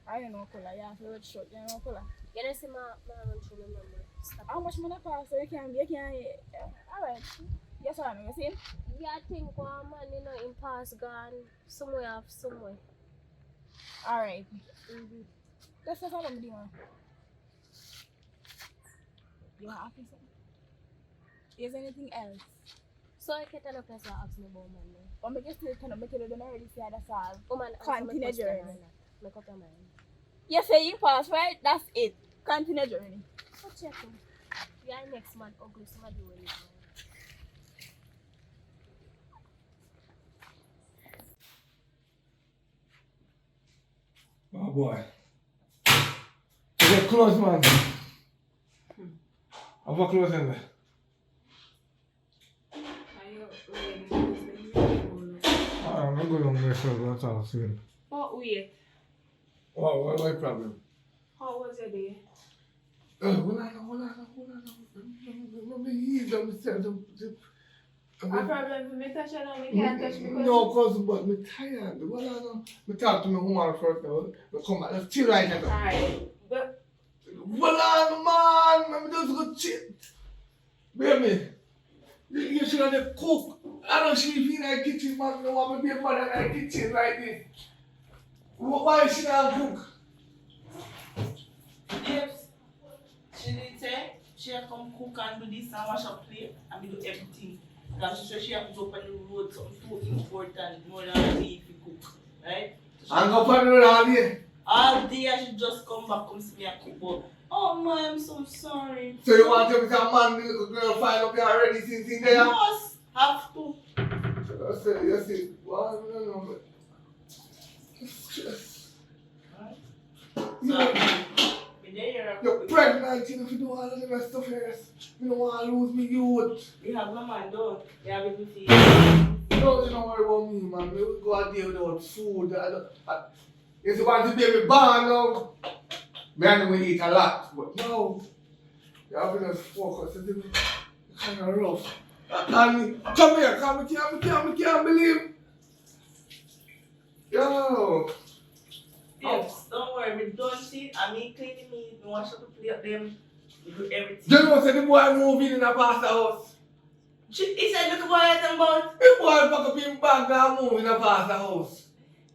I don't know color, yeah, red shirt, you know color.
You don't see my run through my memory. Stop.
How much money cost so you can alright. Yes or no, you see?
Yeah, I think one man, you know, in past gone somewhere.
Alright. That's just all I'm doing. You happy something? Is there anything else?
So I can't tell a person ask me about money.
Or make you still kind of make it don't already say that's all.
Woman,
Continue journey.
Make up your mind.
You say you pass, right? That's it. Continue journey.
What's your thing? Yeah, next man ugly, somebody will leave.
Oh boy. You get close, man. Have a close in there. I'm not going to make sure that's all soon.
Oh, wait.
What's my problem?
How was your day?
Hold on. Let me ease up myself.
A problem for me touch and we can't touch because...
No, cause but me tired. Hold on. Me talk to my woman first now. Me come back. Let's chill right now.
Alright, but...
Hold on, man. Let me just go chill. Baby, you should have cook. I don't see if in the kitchen, man. No want to be a mother in the kitchen like this. Why she not cook?
Yes. She did say she come cook and do this and wash up plate and do everything. Because she said she have to go up on the road, something too important, more than me if you cook. Right? So
I'm going to put it all here.
all day I should just come back, come see me and cook. But, oh man, I'm so sorry.
So you want to be a man, the little girl find up here already since in there?
Yes, have to.
You see. Well, no.
So, I
You're pregnant, you know, if you do all of the rest of here. You don't want to lose me youth.
You have no man, don't. You have everything.
No, you don't worry about me, man. We will go out there without food. If you want to be a barn now, man, we eat a lot. But no, you have to just focus. It's kind of rough. And come here, I can't believe. Yo.
Yes, don't worry, me don't see it. I mean cleaning me, me wash up the plate of them, me do everything.
You know, say the boy moving in a pastor house.
He said, look what I'm about.
The boy pack up him bag and move in a pastor house.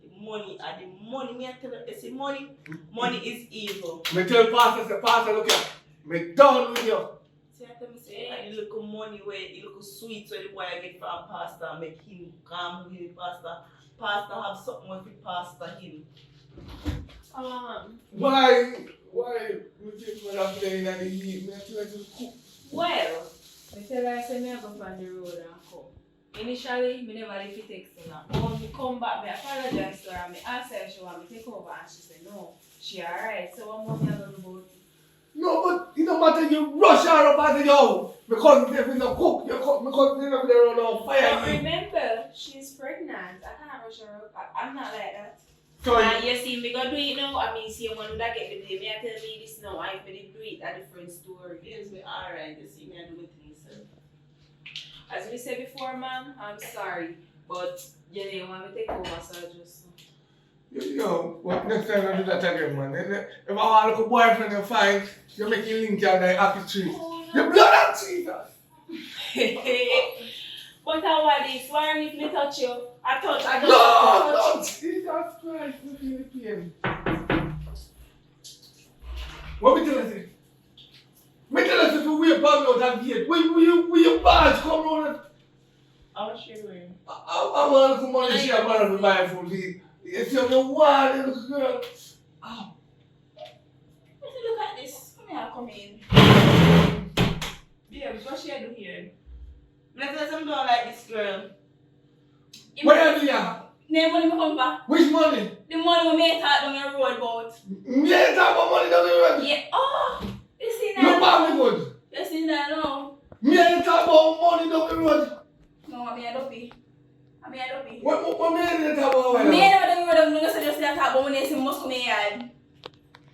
The money, and the money, me I tell you, you see money is evil.
Me tell pastor, say, pastor, look here. Me done with you.
See, I tell me, say, and the little money where, the little sweets where the boy I get from pastor, make him calm with the pastor. Pastor have something with the pastor him.
Why you think when I'm playing in the heat, me I tell you to cook?
Well, I tell her I say me I go on the road and come. Initially, me never leave it text her. But when me come back, me apologize to her and me ask her if she want me to take over and she said no. She alright. So what money I don't about it?
No, but it don't matter, you rush her up at the door. Because if it's a cook, you cook, because you're not there on fire.
But remember, she's pregnant. I can't rush her up. I'm not like that.
So
And you see, me go do it now. I mean, see, one that get the day. Me I tell me this now. I didn't do it. A different story.
Yes, me alright, you see me I do my things.
As we said before, ma'am, I'm sorry, but you didn't want me to take over, so I just.
yo, what next time I do that again, man? If I want a little boyfriend you find, you make you link out the happy tree. The blood of Jesus!
But how are this? Why if me touch you? I don't
No,
touch
Jesus Christ, look in the pain. What me tell you? Me tell you to wait for me out that gate. Will you badge come round?
How much you doing?
I want to come on and share man with my phone. You see me one little girl. Ow.
Look at this. Come here, come in.
Yeah, what she do here? Let us don't like this girl.
What are you doing?
Name money me come back.
Which money?
The money we made talk down the road about.
Me ain't talk about money down the road.
Yeah. Oh, you see that?
Look back me good.
You see that now?
Me ain't talk about money down the road.
No, I mean I don't be.
What me ain't talk about?
Me never done road. I'm not just talk about money. You must come here.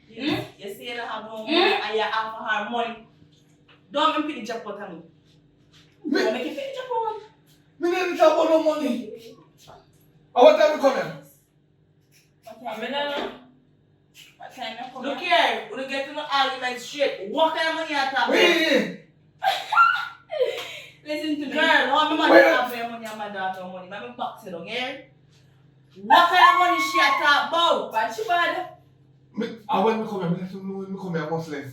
You see you don't have no money and you have for her money. Don't make the jackpot on me. Don't make it pay the jackpot.
Me ain't talk about no money. What time you coming?
What time you come?
Look here, we don't get to no argument straight. What kind of money you talk
Wait.
Listen to me.
Girl, how many money you have for your money and my daughter money? Let me box it, okay? What kind of money she talk about?
But she bad.
When me come here, I must less.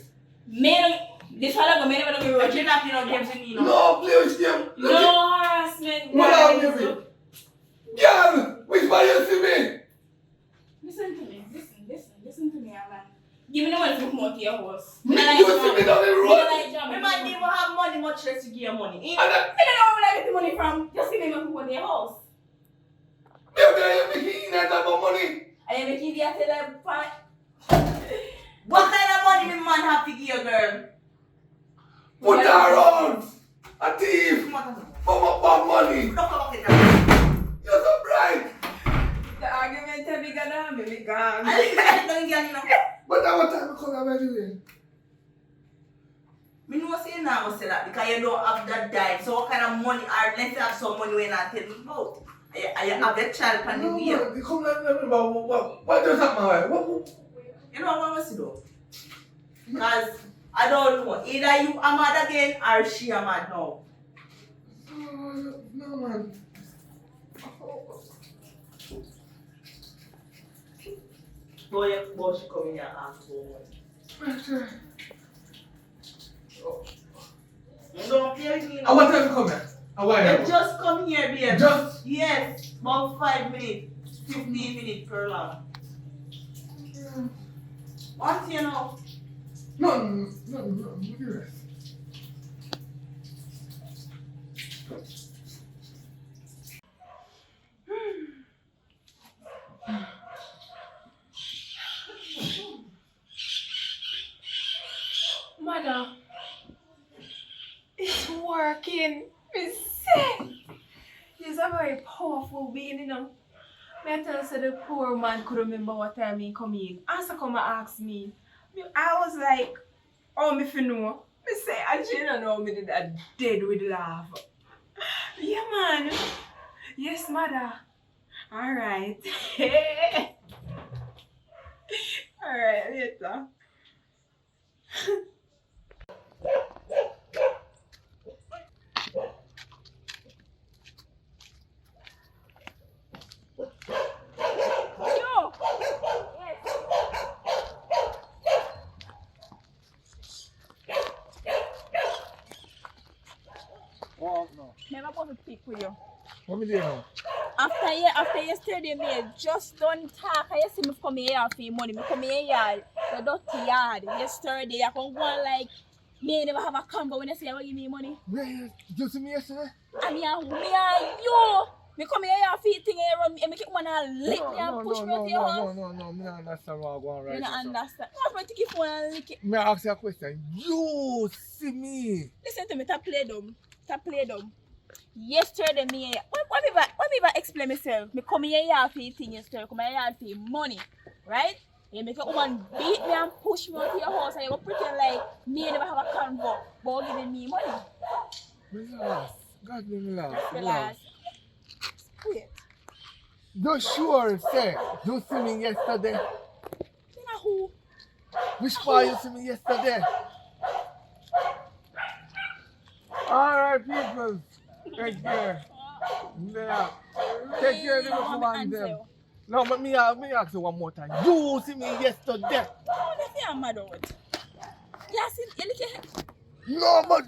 This one go me never done road.
You're not playing no games with me, no?
No, play with them.
No harassment.
What are you? Girl, which one you see me?
Listen to me. Listen to me, man. Give me the money to come out to your house.
You see me down the road?
We might even have money, much less to give you money.
I don't know where I get the money from. Just give me my come out to your house.
You making that type of money?
I am making the tell part.
What kind of money me man have to give you, girl?
Put her on! A thief! For money!
Look at it.
You're so bright!
The argument is bigger than me, me gone.
I don't get enough.
But that what time you come here anyway?
Me know say now say that because you don't have that dime. So what kind of money or let's have some money when I tell me about? You have a child on the
No,
way.
you come like remember what does that matter?
You know what I want to do? Because I don't know. Either you are mad again or she are mad now.
No man.
Boy, she come in here and ask for money. You don't play with me now.
What time you come here?
You just come here, babe.
Just?
Yes, about 5 minutes, 15 minutes per long. What you know?
No, give it.
Mother, it's working. It's sick. He's a very powerful being, you know. Me tell you, say the poor man could remember what time he come in. Answer come and ask me. I was like, oh, me fi know. Me say, I don't know me did that dead with laugh. Yeah, man. Yes, mother. All right. All right, later. Yo. Yes.
Oh, no.
Never want to speak with you.
What me do now?
After yesterday, me just don't talk. I see me come here for your money. Me come here yard, the dirty yard. Yesterday, I come go on like me never have a convo when I say I will give me money.
Yeah, you see me yesterday?
And me and you. Me come here for your thing here and me keep one and lick me and push me out your house.
No, me don't understand what I'm going right
Me
now.
don't understand. What's my ticket for and lick it?
Me ask you a question. You see me?
Listen to me, ta play dumb. Yesterday, me what me even explain myself? Me come here for your thing yesterday. Come here for your money, right? You make a woman beat me and push me out to your house and you go pretend like me never have a convo about giving me money.
Relax. God, relax.
Relax. Wait.
You sure say you see me yesterday?
You know who?
Which part you see me yesterday? Alright, people. Take care. Yeah. Take care of the little man them. No, but me ask you one more time. You see me yesterday?
Oh, that's your mad out. You see, you look at him.
No, but...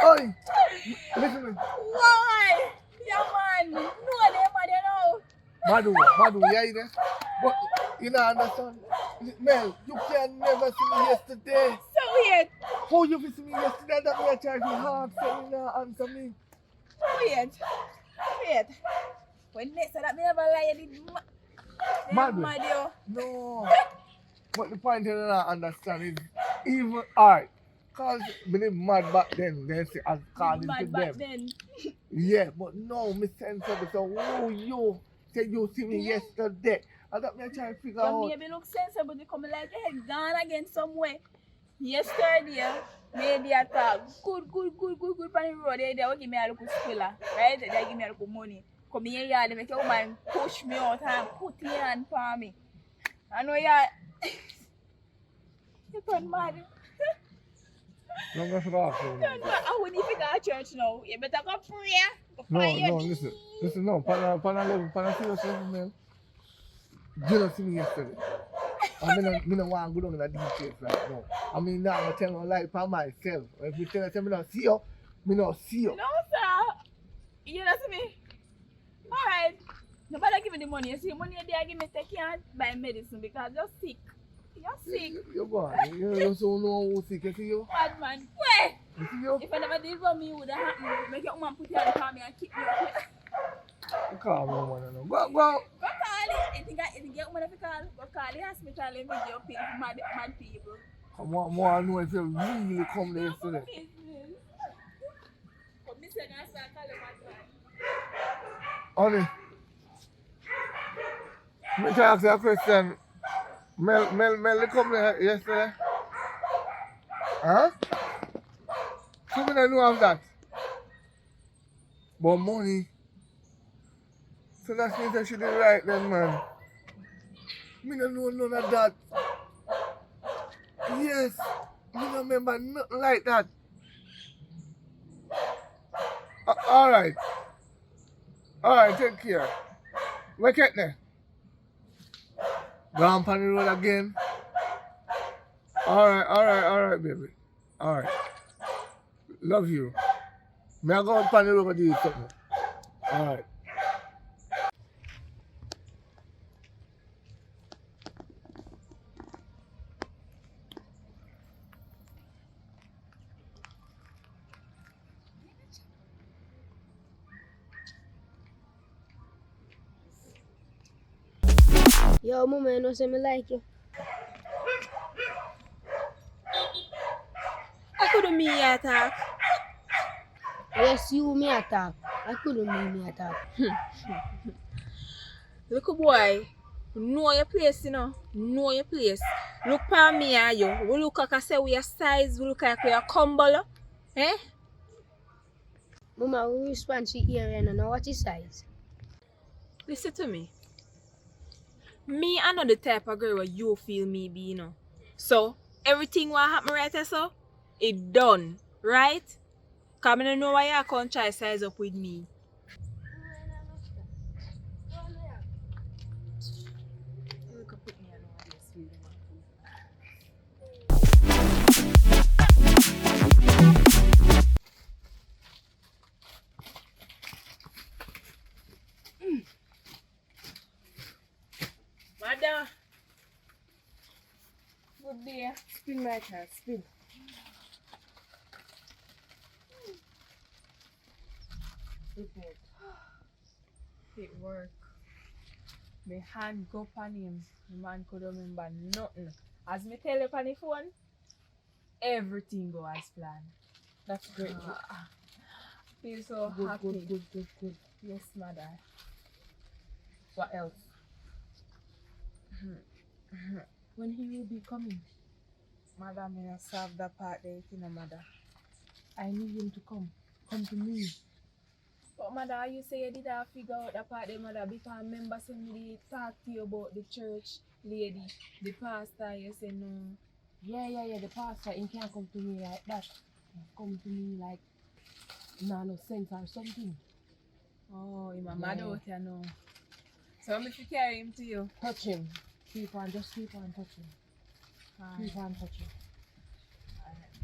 Oi! Listen to me.
Why? Yeah, man. No, they're mad, you know.
Madu, you hear this? But you know understand? Mel, you can never see me yesterday.
So weird.
How you see me yesterday? That me a try to hard so you know answer me.
Weird. When next that me never lie, you did
Mad,
mad, yo.
no. But the point you don't understand is even alright. Cause me live mad back then, they say according to
Mad back
them.
then.
Yeah, but no, me sense of it. So who you say you see me yesterday? I thought me try to figure
You
out.
maybe look sensible, you come like your head gone again somewhere. Yesterday, maybe I talk good on the road. They will give me a little spiller, right? They give me a little money. Come here, yeah, they make your woman push me out and put your hand for me. I know yeah. You turn mad.
No, that's what
I wouldn't even go to church now. You better go pray. Go
No,
find your
listen, no, pana serious level, man. You don't see me yesterday. I don't want to go down in the details right now. I mean, now I'm telling you lie for myself. If you tell me not see you, me not see you.
No, sir. You don't see me? Alright. Nobody give me the money. You see, money they give me take care buy medicine because you're sick. You're sick.
You're gone. You don't know who's sick. You see you?
Bad man. Where?
You see you?
If I never did for me, it would have happened. Make your woman put your hand on me and kick me up.
You call me one now. Go.
Go call it. You think your woman if you call? Go call the hospital and make your pay for mad people.
Come on, more know if you really come there yesterday.
Come this second, I start calling mad
Honey, let me ask you a question. Mel come there yesterday? Huh? How many know of that? But money. So that means that she did right then, man. Me don't know none of that. Yes, me don't remember nothing like that. Alright, take care. Wake up there. Go on the road again. Alright, baby. Alright. Love you. May I go on the road and do something? Alright.
Yo, mama, you know say me like you.
me attack.
Yes, you me attack. I couldn't mean me attack.
Little boy, know your place, you know. Know your place. Look for me and you. We look like I say we are size, we look like we are combo. Eh?
Mama, we respond to here and know what is size.
Listen to me. Me, I know the type of girl where you feel me be, you know. So, everything what happen right there, so, it done. Right? Because I don't know why you can't try size up with me. Mother. Good day. Spin my car, spin. Report. It work. My hand go on him. The man could remember nothing. As me tell you on the phone, everything go as planned.
That's great.
Feel so
Good,
happy.
good.
Yes, mother.
What else? When he will be coming?
Mother, me not solve that part there, you know, mother.
I need him to come. Come to me.
But mother, you say you did not figure out that part there, mother, because remember saying me talk to you about the church lady, the pastor, you say no.
Yeah, the pastor, he can't come to me like that. Come to me like no sense or something.
Oh, you're my mother out here now. So I'm if you carry him to you.
Touch him. Just keep on touching. Keep on touching.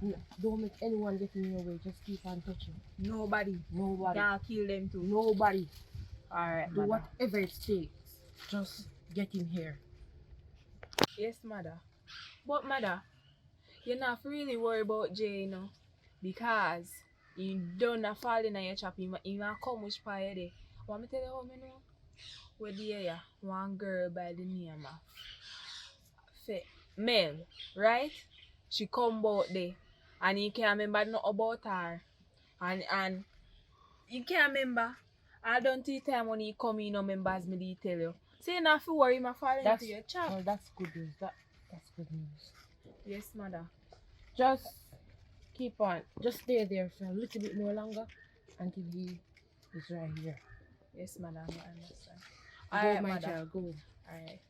No, don't make anyone get in your way. Just keep on touching.
Nobody. Can't kill them too.
Nobody.
Alright,
Do
mother.
whatever it takes. Just get in here.
Yes, mother. But mother, you're not really worried about Jay, you know. Because you don't fall in your trap. You might come which part you there. Want me tell you how me know? Where there, one girl by the name of Mel, right? She come out there and you can't remember nothing about her. And you can't remember. I don't think time when he come in, no members me did tell you. So you not to worry, my fall into your trap.
Well, that's good news. That's good news.
Yes, mother.
Just keep on. Just stay there for a little bit more longer until he is right here.
Yes, mother, I understand.
Go,
Alright,
my
mother.
child, go.
Alright.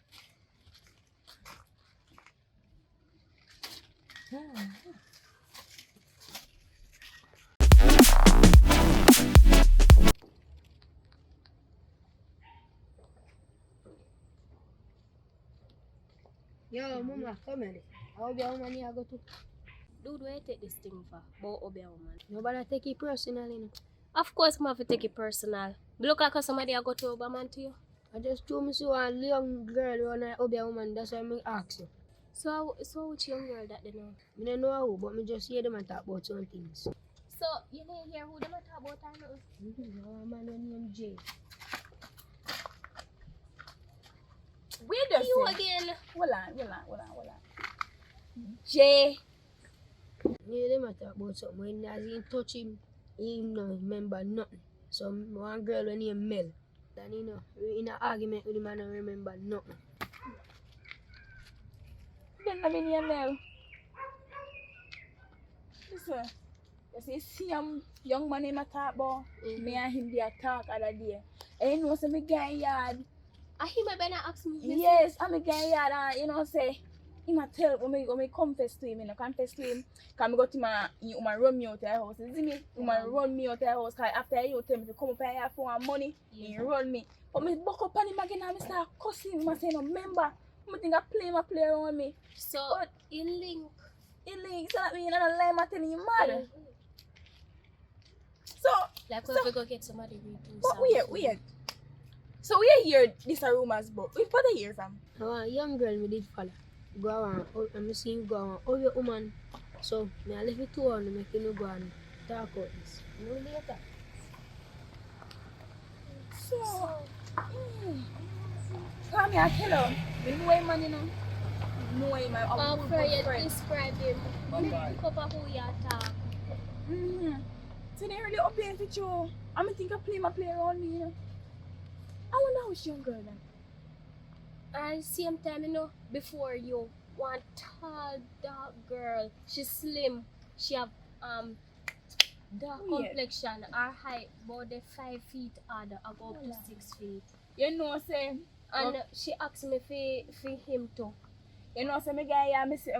Yo, mama, come here. How be a woman here go to? Dude, where you take this thing for? About Obi a woman. Nobody take it personal, you know.
Of course, I'm have to take it personal. Look like somebody I go to Obi man to you.
I just told me see one young girl when I Obi a woman, that's why I ask you.
So which young girl that they know?
I don't know who, but I just hear them and talk about some things.
So you didn't hear who them a talk about or nothing?
A man named Jay.
Where does
You
it?
again?
Hold on. Jay.
Yeah, them a talk about something. When as he touch him, he no remember nothing. So one girl when he Mel, then you know, in an argument with him and don't remember nothing.
Then I mean, you know. Listen. You see young man him a talk about, me and him they a talk other day. And you know, say me guy yard.
I hear my better ask me.
Yes, I'm a guy yard and you know say, him a tell when me confess to him, you know, confess to him. Cause me go to my run me out of the house. You see me? Run me out of the house. Cause after you tell me to come up here for money, he run me. But me buck up on him again and me start cussing him and say no member. I think I play around me.
So you link.
So that means you don't lie, I'm telling you mad. So
Like when we go get somebody we do
but
something.
weird. So we hear this rumors but we put hear from.
A young girl me did follow. Go around, and I see him go around. Oh, your woman. So, I left it to her and make him go and talk about this. You know later.
So come here, tell him. You know him man, you know. Know him,
For you describe him. But look up who you talk.
So they really up here for you. I mean, think I play around me, you know. I wonder how she young girl then.
And same time, you know, before you, one tall, dark girl. She's slim. She have dark complexion. Her height about the 5 feet other, I go up to 6 feet.
You know, say.
And she asked me for him too.
You know, say me guy, I miss me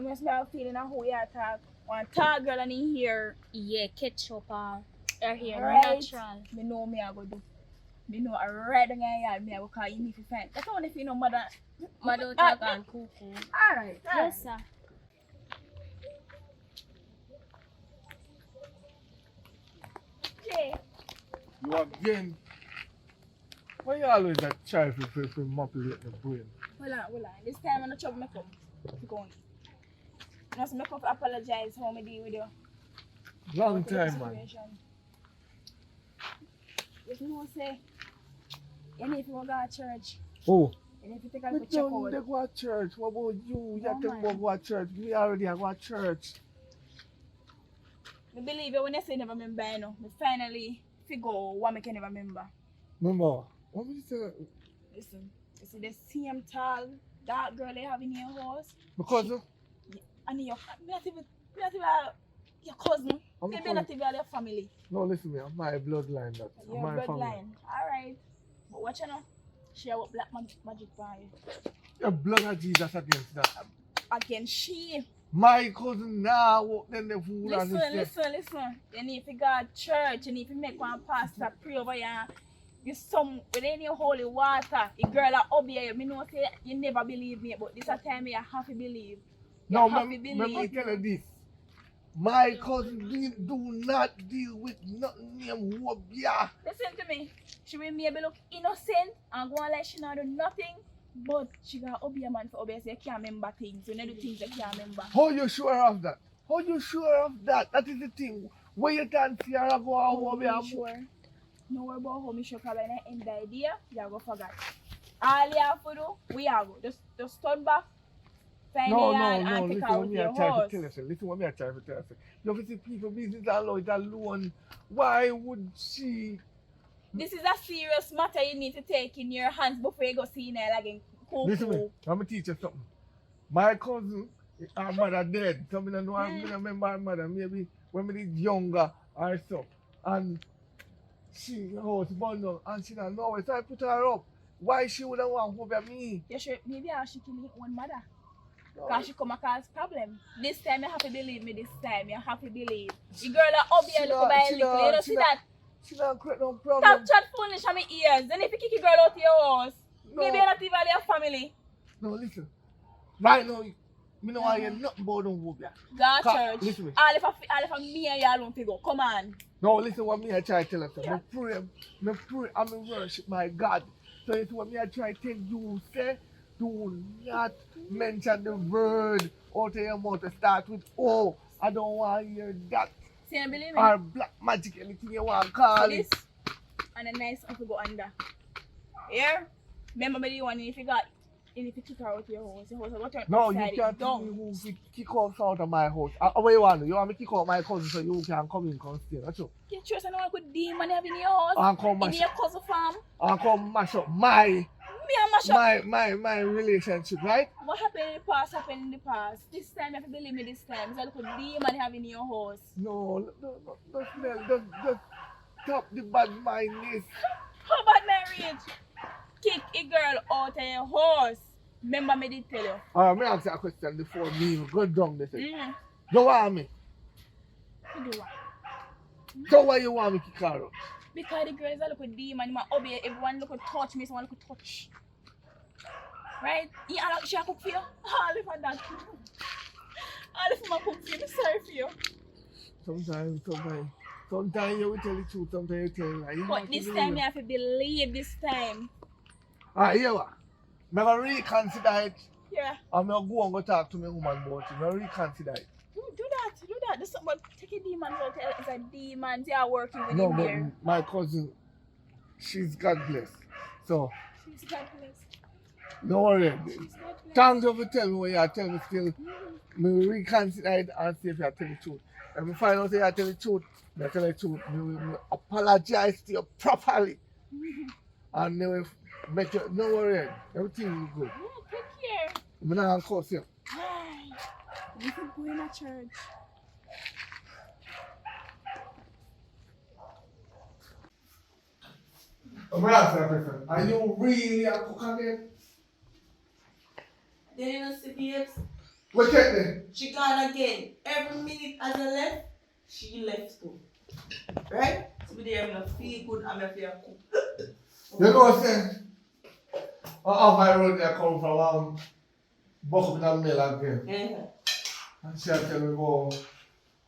feeling a whole year talk. One tall girl in here.
Yeah, ketchup her hair,
Right.
natural.
Me know me I go do. Me know a red guy me I go call you need to find. That's only if you know mother.
Mother talk and cuckoo.
Alright.
Yes, sir.
Okay.
You again. Why you always that try to manipulate the brain?
Hold on. This time I'm not trouble me come. Keep going. You must make up apologize how me deal with you.
Long
About the
time, man.
situation. If you know say, you need to go to church.
Oh.
You need to take a
We
good check
don't
out.
go to church. What about you? You
No,
think
man.
about go to church. We already go to church.
I believe you when you say never remember, you know. I finally figure what I can never remember.
Remember, what did you say?
Listen, you see the same tall, dark girl they have in your house.
Because of
And your your cousin.
I'm
Maybe
cousin.
not even your family.
no, listen me, my bloodline that.
Your
my family.
bloodline. Alright. But watch you know. Share what black magic by you.
The blood of Jesus against that.
Again, she.
My cousin now walk then the fool and
Listen. You need to go to church. You need to make one pastor pray over you. You some within your holy water. The girl that obey you. Me know say you never believe me, but this a time you have to believe. You
no,
have to
let me
believe.
tell you this. My cousin do not deal with nothing named Wobia.
Listen to me. She will maybe look innocent and go on like she not do nothing, but she got obey a man for obey so you can't remember things. You know the things you can't remember.
How you sure of that? How you sure of that? That is the thing. Where you can see her go and Wobia.
Sure. No worry about how me sure because when I end the idea, you go forget. All you have to do, we are go. Just turn back. Find
No,
the yard and take
listen
out
what
with
me I
your
try to
horse.
tell you. Listen what me I try to tell you. You have to see people business alone. Why would she?
This is a serious matter you need to take in your hands before you go see her again.
Listen me, I'm gonna teach you something. My cousin, her mother dead. So I don't know, I don't remember her mother. Maybe when we was younger or so. And she house burned down and she don't know it. So I put her up. Why she would have want to over me?
You sure maybe I should kill her own mother. Because she come and cause problem. This time you have to believe me, this time. You have to believe. The girl that up here look by little. You don't see that?
She don't create no problem.
Stop chat foolish on my ears. Then if you kick a girl out of your house, maybe you're not even your family.
No, listen. Right now, me know I hear nothing about them Wobia.
Go to church.
Listen me.
All if me and you alone to go. Come on.
No, listen what me I try to tell you.
Yeah.
Me pray, and me worship my God. So it's what me I try to tell you, say, do not mention the word out of your mouth to start with, oh, I don't want to hear that.
See, you believe me?
Or black magic, anything you want to call
This
it.
and a nice one to go under. Yeah? Remember me the one if you got if you kick her out of your house, go turn
No, you
upside
can't
it
tell me
down.
who will kick us out of my house. What you want? You want me to kick out my cousin so you can come in and stay, that's true.
You trust anyone could demon have in your house?
And come
In
mash
your cousin farm?
and come mash up my
Me and mash up.
my relationship, right?
What happened in the past happened in the past. This time you have to believe me this time. So look at demon have in your house.
No, just stop the bad mindness.
How about marriage? Kick a girl out of your house. Remember me did tell you.
Me ask you a question before me go down this.
Mm-hmm.
You want me?
You do what?
So why you want me to kick her out?
Because the girls are look at demon, man obey everyone look at touch me, someone look at touch. Right? Yeah, she cook for you. All if I that. All if I cook for you, sorry for you.
Sometimes you will tell the truth, sometimes you tell lie.
But this time you have to believe this time.
Alright, here what? I'm going to reconsider it.
Yeah.
I'm going to go and go talk to my woman about it. I'm going to reconsider it.
Do that. There's something about taking demons out. It's a demon. They are working with
No,
him
but
here.
my cousin, she's God blessed. So,
She's God bless.
No worry. Thank you for telling me what you are telling me still. Me reconsider it and see if you are telling the truth. If I find out that you are telling the truth, I tell the truth. Me apologize to you properly. And they will make you, no worry. Everything is good.
Yeah, take care.
I'm not going to curse you.
Hi. You can go in a church.
I'm going to ask you a question. Are you really a cook again?
Then you know, see, babes,
What check then?
she gone again. Every minute as I left, she left too. Right? So we there, I'm gonna feel good, I'm gonna feel cook.
You know what I'm saying? Off my road there come from buck up in the mill again.
Yeah.
And she tell me about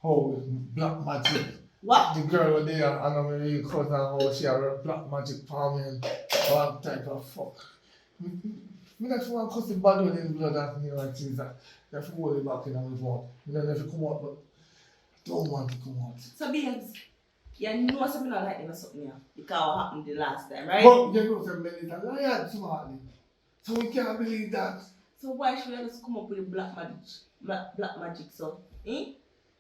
how black magic.
What?
The girl was there and I'm really cut and how she had a black magic palm and all type of fuck. Me not want to cuss the bad one in blood and you know and things that. You have to hold it back in and move on. You don't have to come out but don't want to come out.
So babes, you know something not like them or something here. Because what happened the last time, right?
But you know some men is a liar smartly. So we can't believe that.
So why should I just come up with a black magic so? Eh?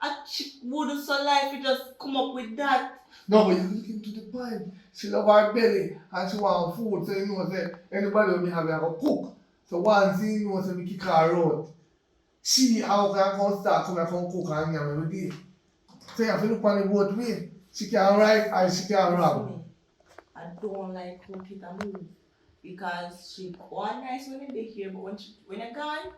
A chick wouldn't so life you just come up with that.
No, but you look into the point. She love her belly and she want food, so you know that anybody will be having a cook. So once you know so we kick her out, she how can come start come and come cook and yam every day. So you have to look on the both way. She can write and she can rap.
I don't like cooking a move because she one nice when they here, but when I gone,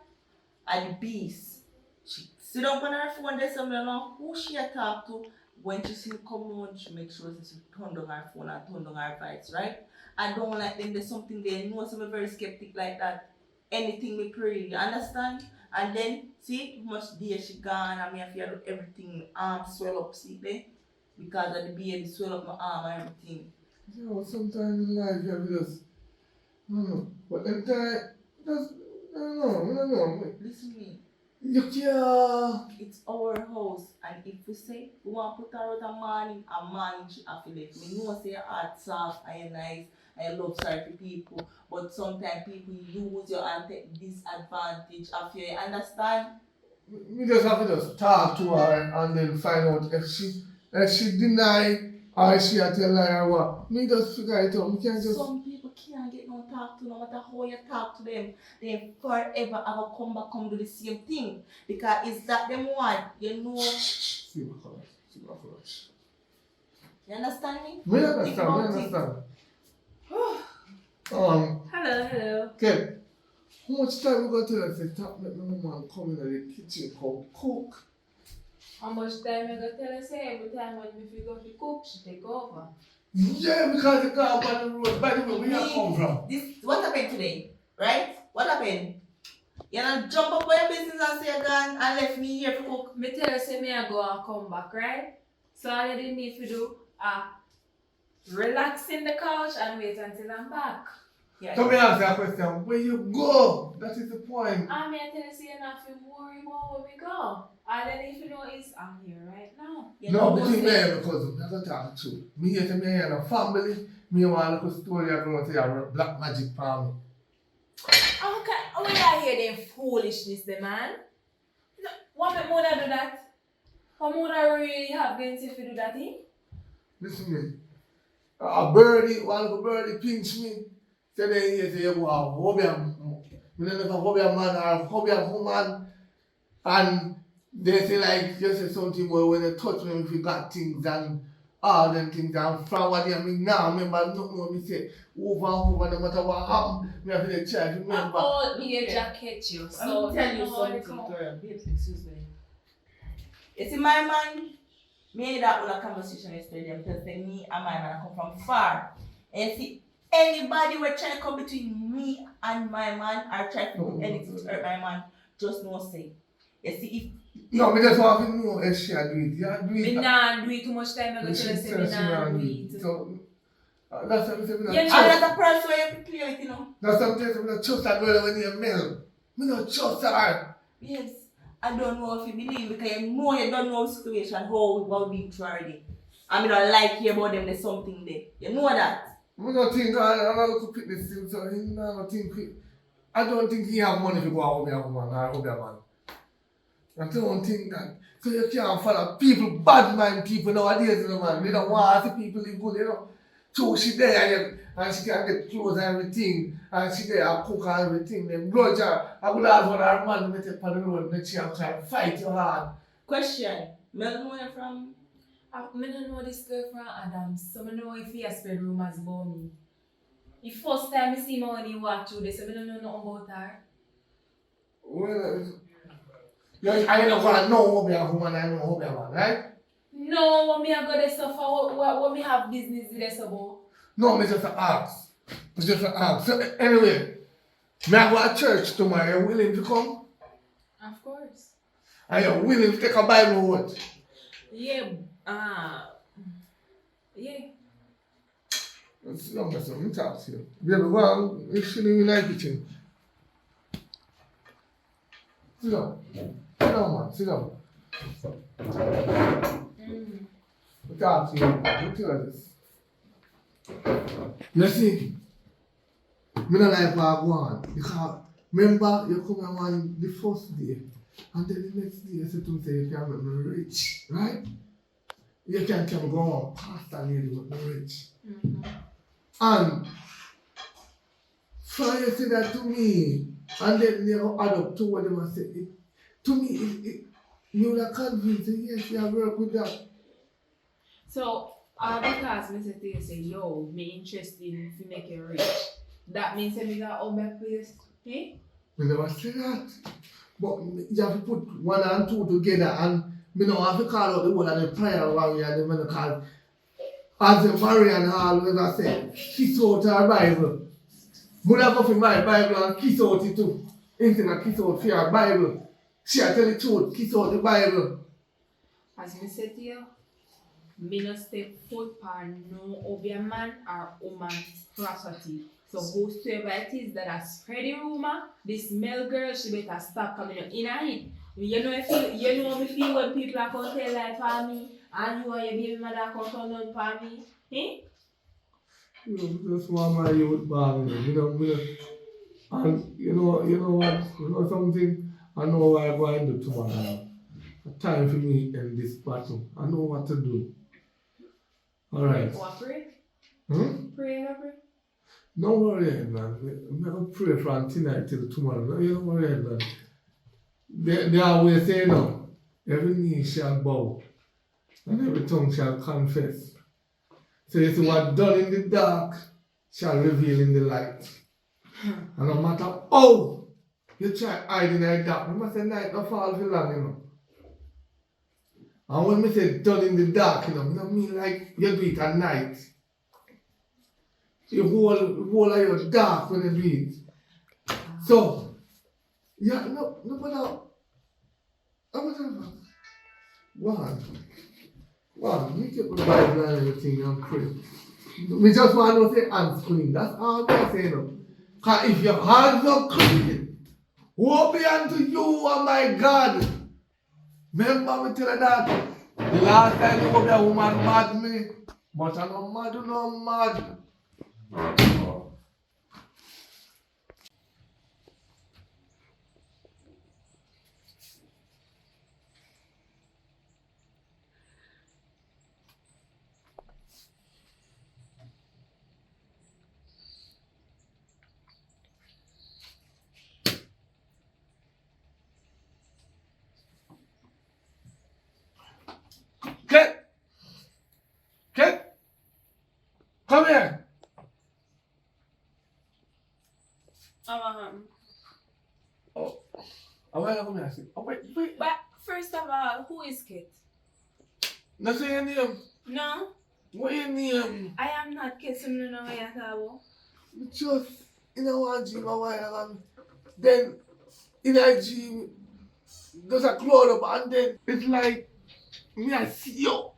at the beast. She sit up on her phone, there's somebody I don't know who she talk to. When she see me come on, she make sure she turn down her phone and turn down her vibes, right? I don't like them, there's something there. You know, so I'm very skeptic like that. Anything me pray, you understand? And then, see, much there she gone, and me have to do everything, arm swell up, see there? Because of the baby swell up my arm and everything.
You know, sometimes in life you have to just, but then time, just, I don't know.
Listen to me.
You can't.
It's our house, and if we say we want to put her out a morning she have to let me know say your heart soft and you're nice and you love sorry for people, but sometimes people use you and take disadvantage of you, understand?
We just have to just talk to her and then find out if she deny or she a tell lie or what. Me just figure it out. We can't just.
Some people can't get no talk to no matter how you talk to them. They forever have a come do the same thing. Because it's that them want, you know.
See my colors.
You understand me?
Me understand.
Hello.
Okay. How much time we got to us? Stop let my mom come in the kitchen come cook.
How much time you gonna tell us every time when we go to cook, she take over?
Yeah, because you can't by the road. By the way, where you come from?
What happened today? Right? What happened? You know, jump up on your business and say you're gone and left me here to cook.
Me tell you say me I go and come back, right? So all you didn't need to do relax in the couch and wait until I'm back.
Yeah.
So me ask you a question. Where you go? That is the point.
I mean, I tell you, say you're not to worry about where we go. All you need to know is I'm here right now.
No, between me and my cousin, that's what I'm true. Me here to me and a family, me want a little story I'm going to say a black magic family.
Okay, we are here them foolishness, the man. What my mother do that? What mother really have against if you do that thing?
Listen to me. A birdie, one little birdie pinch me. Say then you say, wow, hobby a man or hobby a woman. And they say like, you say something where when you touch me if you got things and all them things and from what you mean now, remember nothing what me say over and over no matter what happened, me have to try to remember.
Oh, me a jacket you. So
I'm tell you something, girl. Babes, excuse me. You see my man, me and that on a conversation yesterday, I'm just saying me and my man come from far. And see, anybody who trying to come between me and my man or try to do anything to hurt my man, just no say. You see,
No, me just want to know if she do it. You do it.
Me nah do it too much time. I go tell you say me nah do it.
So, that's what I say, me not
Yeah,
trust.
and that's a person where you play with, you know.
That's something I don't trust that girl when you're male. Me not trust her.
Yes, I don't know if you believe because you know you don't know the situation, how we been through already. I mean, I like hear about them, there's something there. You know that.
I don't think I don't look at this thing, so I don't think I don't think he have money to go out with a woman or out with a man. I don't think that. So you can't follow people, bad mind people nowadays, you know, man. They don't want to see people live good, you know. So she there and she can get clothes and everything, and she there and cook and everything. Then grudge her. I would have one of her man met up on the road next year and try to fight you hard.
Question. Mel, where you from?
I don't know this girl from Adams, so I know if he has spread rumors about me. The first time I see her when he walked through this, I don't know nothing about her.
Well, I don't want to know about a woman, I know about a man, right?
No, when me I go this stuff, what me have business with this about?
No, me just ask. It's just an ask. So anyway, me I go to church tomorrow. Are you willing to come?
Of course.
Are you willing to take a Bible with?
Yeah, yeah.
It's long as I'm talk to you. Baby, well, you shouldn't even like it. Sit down. Sit down, man. Sit down. We talk to you. We tell you this. You see, I don't like what I go on. Because remember, you come on the first day, and then the next day you say to me, say, you can make me rich, right? You can go on past and you make me rich. And so you say that to me, and then you add up to what they must say. To me, you would have convinced me, yes, you have worked with that.
So, because me say to you, say, yo, me interested in to make you rich. That means that me got all my place, eh?
We never say that. But you have to put one and two together, and me know have to call out the word and the prayer warrior and the man call. As the Marian always I say, kiss out her Bible. Mother go for my Bible and kiss out it too. Instead of kiss out for your Bible. She tell the truth, kiss out the Bible.
As me say to you, me no step foot on no obia man or woman property. So whosoever it is that has spread the rumor, this male girl, she better stop coming in it. You know me feel when people are going to tell like for me, and you and your baby mother come turn on for me, eh?
You know, just want my youth born, you know, and you know what, you know something, I know what I'm going to do tomorrow. Time for me in this battle. I know what to do. Alright.
What pray?
Pray. Don't worry, man. I'm going to pray from tonight till tomorrow. No, you don't worry, man. They always say, no, every knee shall bow and every tongue shall confess. So you see what done in the dark shall reveal in the light. And no matter how you try hiding in the dark, remember say night no fall for long, you know. And when we say done in the dark, you know, I don't mean like you do it at night. The whole of your dark when you do it. So, yeah, no matter one, you keep the Bible and everything and pray. We just want to say hands clean. That's all we are saying. Because if your hands not clean, woe be unto you, oh my God. Remember me tell you that the last time you go be a woman mad me, but I no mad, you no mad. Kid, come here. Oh, wait, come here. Oh, wait.
But first of all, who is Kit?
That's your name.
No,
What your name?
I am not Kit, so I don't know what you're talking about.
Just in a one dream a while and then in a dream there's a cloud up and then it's like me I see you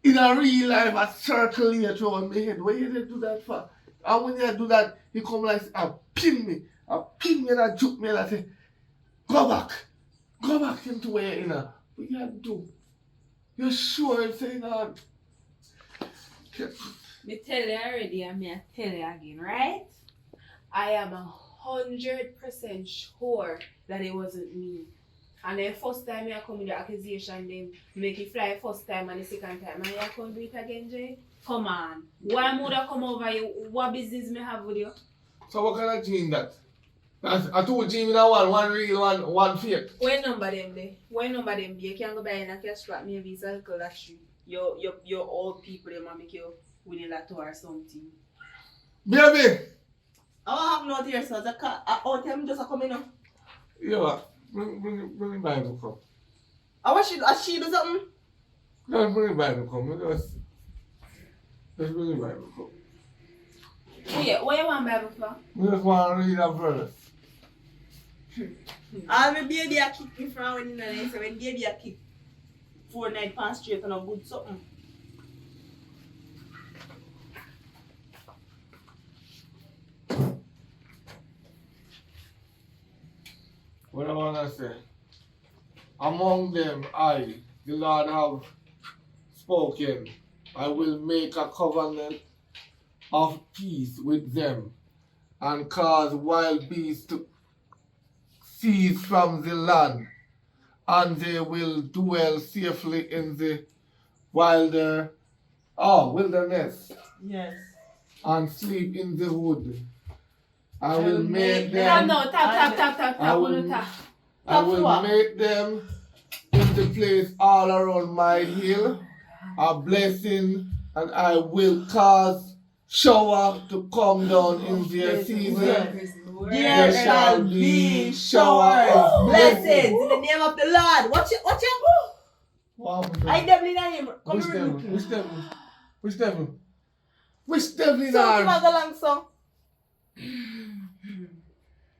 in a real life a circle here through my head. What you do that for? And when you do that, you come like and pin me and I juke me and I say, go back into where you're in. What you do? You're sure it's saying that?
Me tell you already and me I tell you again, right? I am 100% sure that it wasn't me. And the first time you come with the accusation, then make it fly first time and the second time, and you come do it again, Jay? Come on. Why would I come over you? What business me have with you?
So what kind of gene that? I told Jim in one real, one fake.
When number them there? When number them there? You can't go buy in a cash trap, maybe it's a that tree. Your old people, they might make you win a lotto or something.
Baby!
I have not here, so I them just come in.
Yeah, bring the Bible come.
I want she do something.
No, bring the Bible come. Just bring the Bible come.
Yeah, what you want Bible for?
We just want to read a verse.
All my baby a kick me from when you say when baby a kick 4 night past straight and a good something.
What I want to say, among them I, the Lord, have spoken. I will make a covenant of peace with them and cause wild beasts to cease from the land, and they will dwell safely in the wilderness
Yes.
and sleep in the wood. I will make them. I will make them in the place all around my hill a blessing, and I will cause shower to come down in their season.
There shall be shower of blessings in the name of the Lord. Watch it.
Wow.
I devil in him. Come
Which
here,
devil?
look.
Which devil? Which devil? Which devil in
So
our?
give us a long song.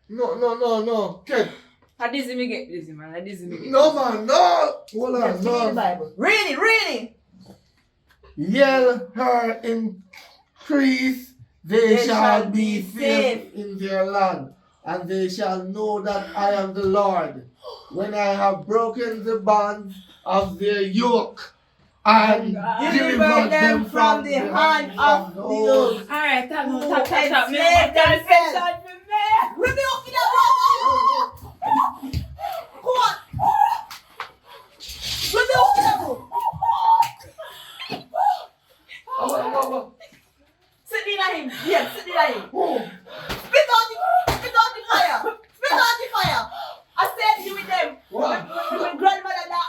No. Ken.
How does me get busy, man? How does me get
No, man, no. Hold on,
Read the
no.
Bible. Read it.
Yell her increase, they shall be safe in their land, and they shall know that I am the Lord, when I have broken the bonds of their yoke and
Deliver them from the hand of those.
Alright, tap.
enslaved themselves. Let me open that book. Come on. Let me open that book. Sit in him. Yeah, sit in him. Spit out the fire. I said you with them.
What?
My grandmother that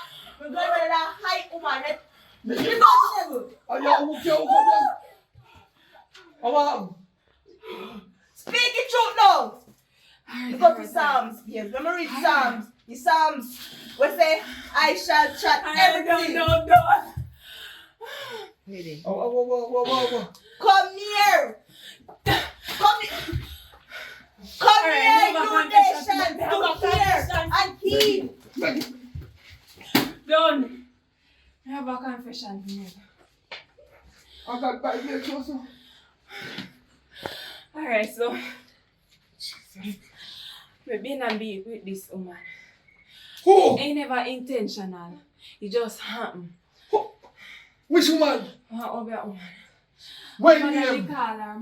high woman. Spit out the devil. Speak the truth now. You go to Psalms. Yes, let me read Psalms. The Psalms we say, I shall chat everything.
No.
Come here. Come here, you nation. Look here and heed.
Done. I have a confession to make.
I got back there closer.
Alright, so we've been and be with this woman.
Who?
Ain't never intentional. It just happened.
Which one?
Over woman.
When
Madam
you
call her,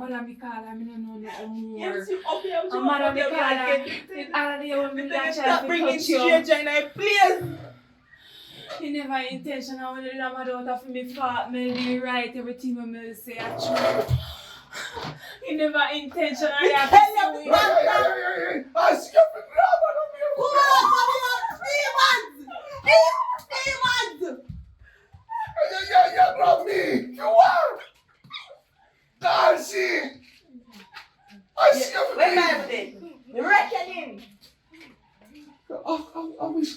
me don't know no more.
Yes, you up here.
Madam call her. It's all the day when me like
Stop
to
bringing
touch you.
stranger in our place.
He never intentional when the mother out of me fault, me do right, everything when me say a true. He never intentional.
Hey,
I see you for drama.
Demons!
You brought me. You are. God, see. I see you for
Where am I? The reckoning.
I wish.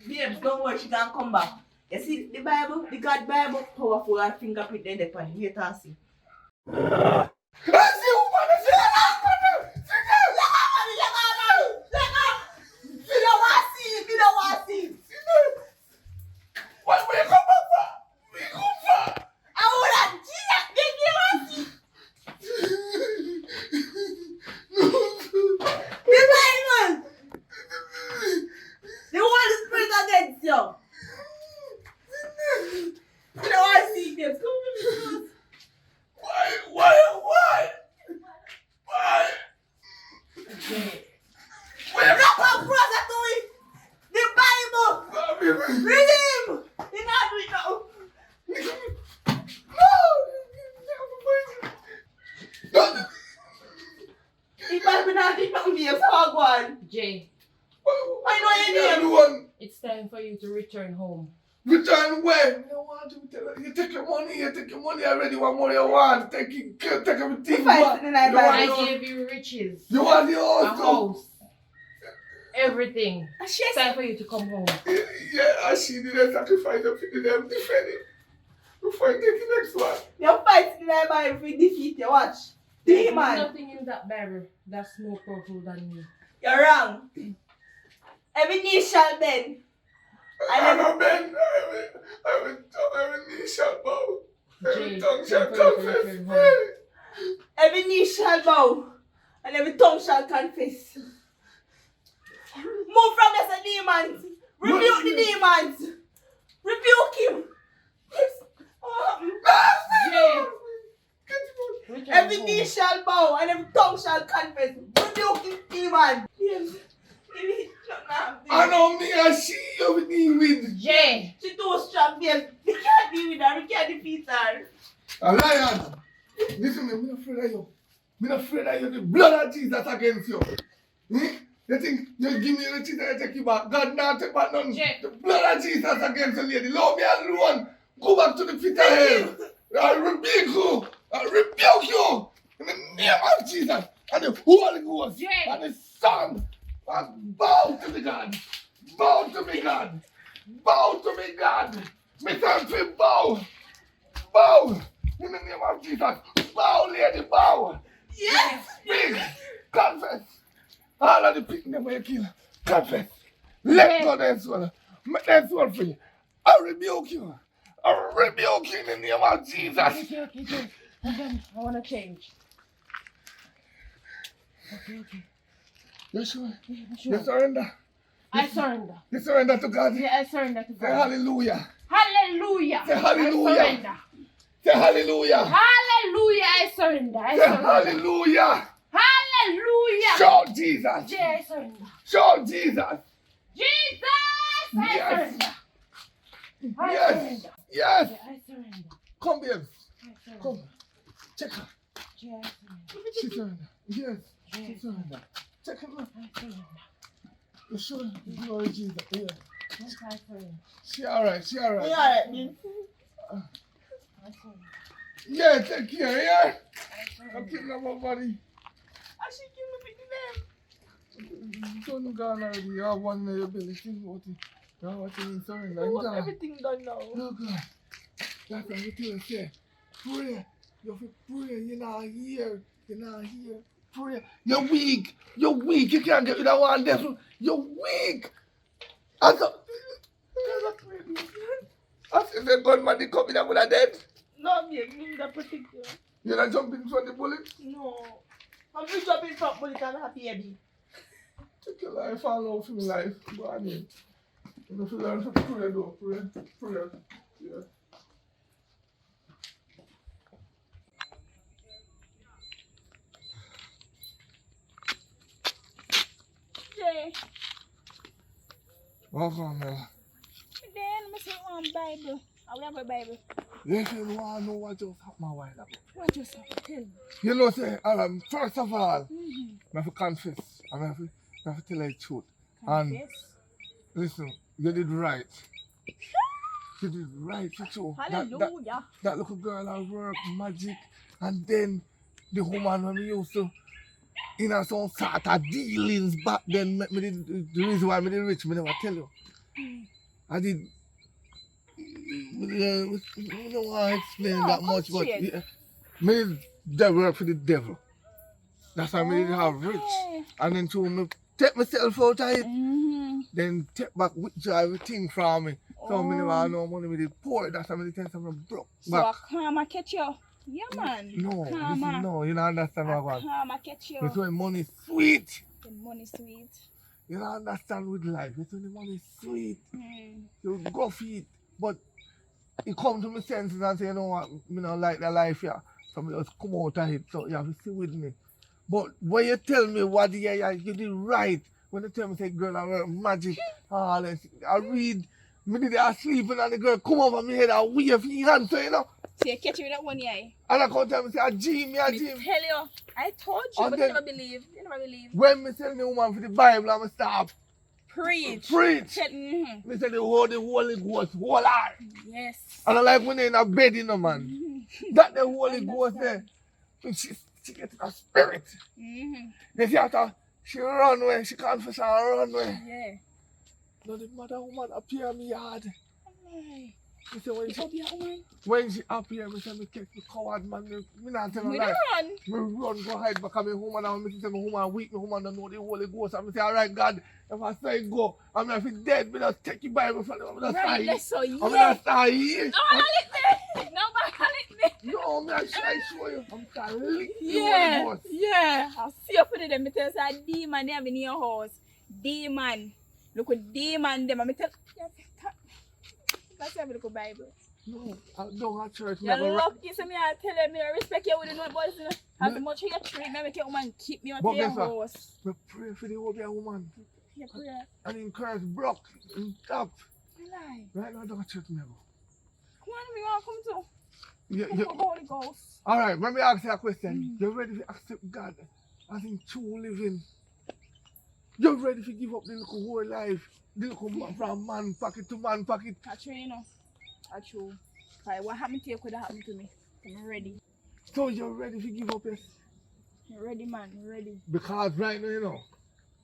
Babes, don't worry, she can come back. You see the Bible, the God Bible, powerful and fingerprint then the pan. Wait and see.
Why?
Jay,
I know your name.
Everyone,
it's time for you to return home.
return when? You want to tell her, you take your money already, what more you want? Take everything back.
I gave you riches.
You want the
A
house?
house. Everything.
Yes.
It's time for you to come home.
Yeah, and she didn't sacrifice her for them defend it. Before you take the next one.
You're fighting in the Bible for defeat you. Watch.
There's
Demon.
nothing in that Bible that's more powerful than me.
You're wrong. Every knee shall bend.
I never been. Every knee shall bow. Every
Jay,
tongue shall
time for you to
confess.
return home.
Every knee shall bow. And every tongue shall confess. Move from this demons. Rebuke the demons. Rebuke him.
Jay, return
Every
home.
knee shall bow and every tongue shall confess. Rebuke him, demon. Yes.
I know me and she you deal with.
Jay,
She too strong, babe. We can't deal with her. We can't defeat her.
A lion. Listen to me, I'm not afraid of you. I'm not afraid of you. The blood of Jesus against you. You think you give me the cheat and I take you back? God not take back none.
Jay.
The blood of Jesus against you, lady. Love me alone. Go back to the pit of hell. I rebuke you. I rebuke you. In the name of Jesus. And the Holy Ghost.
Jay.
And the Son. And bow to me, God. Bow to me, God. Bow to me, God. Me time to bow. Bow. In the name of Jesus. Bow, lady, bow.
Yes.
Speak. Confess. All of the people them you kill. Confess. Let go their soul. Make their soul free. I rebuke you. I rebuke you in the name of Jesus.
Okay. I want to change. Okay.
You sure?
Yeah, I'm
You
sure.
surrender.
I surrender.
You surrender to God.
Yeah, I surrender to
Say
God.
hallelujah.
Hallelujah.
Say hallelujah.
I surrender.
Say hallelujah.
Hallelujah. I surrender. I
Say
surrender.
hallelujah.
Hallelujah.
Shout Jesus.
Jay, I surrender.
Shout Jesus.
Jesus, I
Yes.
surrender. I
Yes.
surrender.
Yes.
Yeah, I surrender.
Come, babe.
I surrender.
Come. Check her.
Jay, I surrender.
She surrender. Yes. She
Yes.
surrender. Check her now.
I surrender.
You sure? Glory Jesus. Yeah.
Yes, I surrender.
She alright. She alright.
You alright, babe?
I surrender.
Yeah, take care, yeah?
I
I'm
surrender.
keeping up my body.
And she give me the name.
Don't go already. You have one in your belly. Think about it. You have what you mean, surrender.
I
You
want
gone.
everything done now.
Oh, God. That's what I tell you, say. Pray. You have to pray. You're not here. You're not here. Pray. You're weak. You're weak. You can't get rid of one devil. You're weak. I thought. I said, the gunman they come in and would have dead.
No, babe. You need to protect you.
You're not jumping from the bullet.
No. I'm just jumping from bullet and happy, baby.
Take your life all out for my life. Go on in. You have to learn to pray, though. Pray. Yeah.
Jay,
Welcome, man.
then I say one Bible. I have a Bible.
Yes, you want to know what just happened a while ago.
What you say? Tell me.
You know, say, first of all, I have to confess. I have to tell you the truth. And
Confess.
listen, you did right. You did right, you too.
Hallelujah.
That little girl at work, magic, and then the woman when we used to, some sort of dealings back then, the reason why I did rich, I never tell you. I did, I don't want to explain that much, but
shit.
me did work for the devil. That's why I did have rich.
Okay.
And then to me, take myself out of it,
Mm-hmm.
then take back everything from me. So I never had no money, I did poor, that's why I did tell someone broke
So
back.
I karma catch you. Yeah, man.
No,
Karma.
listen, no, you don't understand what I want.
Karma catch you.
It's when money is sweet.
The money sweet.
You don't understand with life. It's when the money is sweet.
Mm.
You go for it. But it come to my senses and say, you know what, I don't like the life here. So I just come out of it. So you have to sit with me. But when you tell me what you did right, when you tell me, say, girl, I work magic, I read, me did I sleep and the girl come over my head and wave for your hand, so you know.
So you catch me with that one eye.
And I come tell me, say, a Jim,
Me tell you. I told you,
And
but
then-
you never believe. You never believe.
When me tell the woman for the Bible, I'm stop.
Preach.
Preach.
Mm-hmm.
Me say the Holy Ghost, whole heart.
Yes.
And I like when they in a bed, you know, man. That the Holy Ghost there. When she gets a spirit.
Mm-hmm.
Then she after, she run away, she confess and run away.
Yeah.
Now the mother woman appear in me yard.
Aye.
Me say when
You
she,
hope you are woman.
when she appear, me say me catch the coward man. Me not tell no
We
lie.
don't run.
Me run go hide back at me woman and me say my woman weak, my woman don't know the Holy Ghost. And me say, alright God, if I say go, I'm not if dead, me just take your Bible from them. I'm
Right,
not
let's so
I'm
yeah.
not start here.
Nobody lick me. Nobody lick me.
No, me I show you. I'm start lick the
Yeah.
Holy Ghost.
Yeah. I'll see you put it them. Me tell you say a demon they have in your house. Demon. Look at demon them. Me tell that's every little Bible.
No, I don't have church.
You're
Never
lucky, so me I tell them, me I respect you with the note boys, you know. As much as you treat me, make your woman keep me out
But
of your
guess what?
house.
Me pray for the whole woman.
You pray.
And encourage Brock and top.
You lie.
Right now, I don't have church never.
Come on, me want to come to.
Yeah,
Come
yeah.
to Holy Ghost.
Alright, let me ask you a question. You ready to accept God as in true living? You ready to give up the little whole life? The little from man pocket to man pocket?
That's true, you know. That's true. Right, what happened to you could have happened to me. I'm ready.
So you're ready to give up, yes?
You're ready, man. You're ready.
Because right now, you know,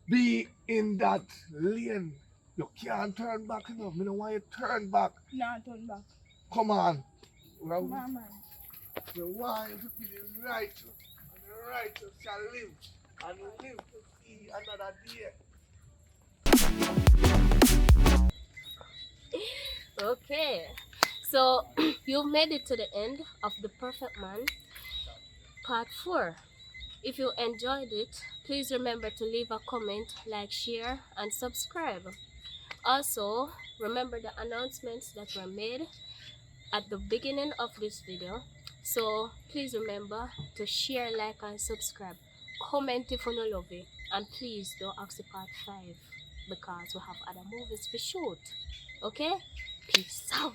be in that lane. You can't turn back enough. I don't want you to turn back.
Nah, turn back.
Come on. Well,
Come on, man.
we want you to be the righteous. And the righteous shall live. And live to see another day.
Okay, so you've made it to the end of The Perfect Man, part 4. If you enjoyed it, please remember to leave a comment, like, share, and subscribe. Also, remember the announcements that were made at the beginning of this video. So please remember to share, like, and subscribe. Comment if you don't love it, and please don't ask the part 5 because we have other movies to shoot. Okay? Peace out.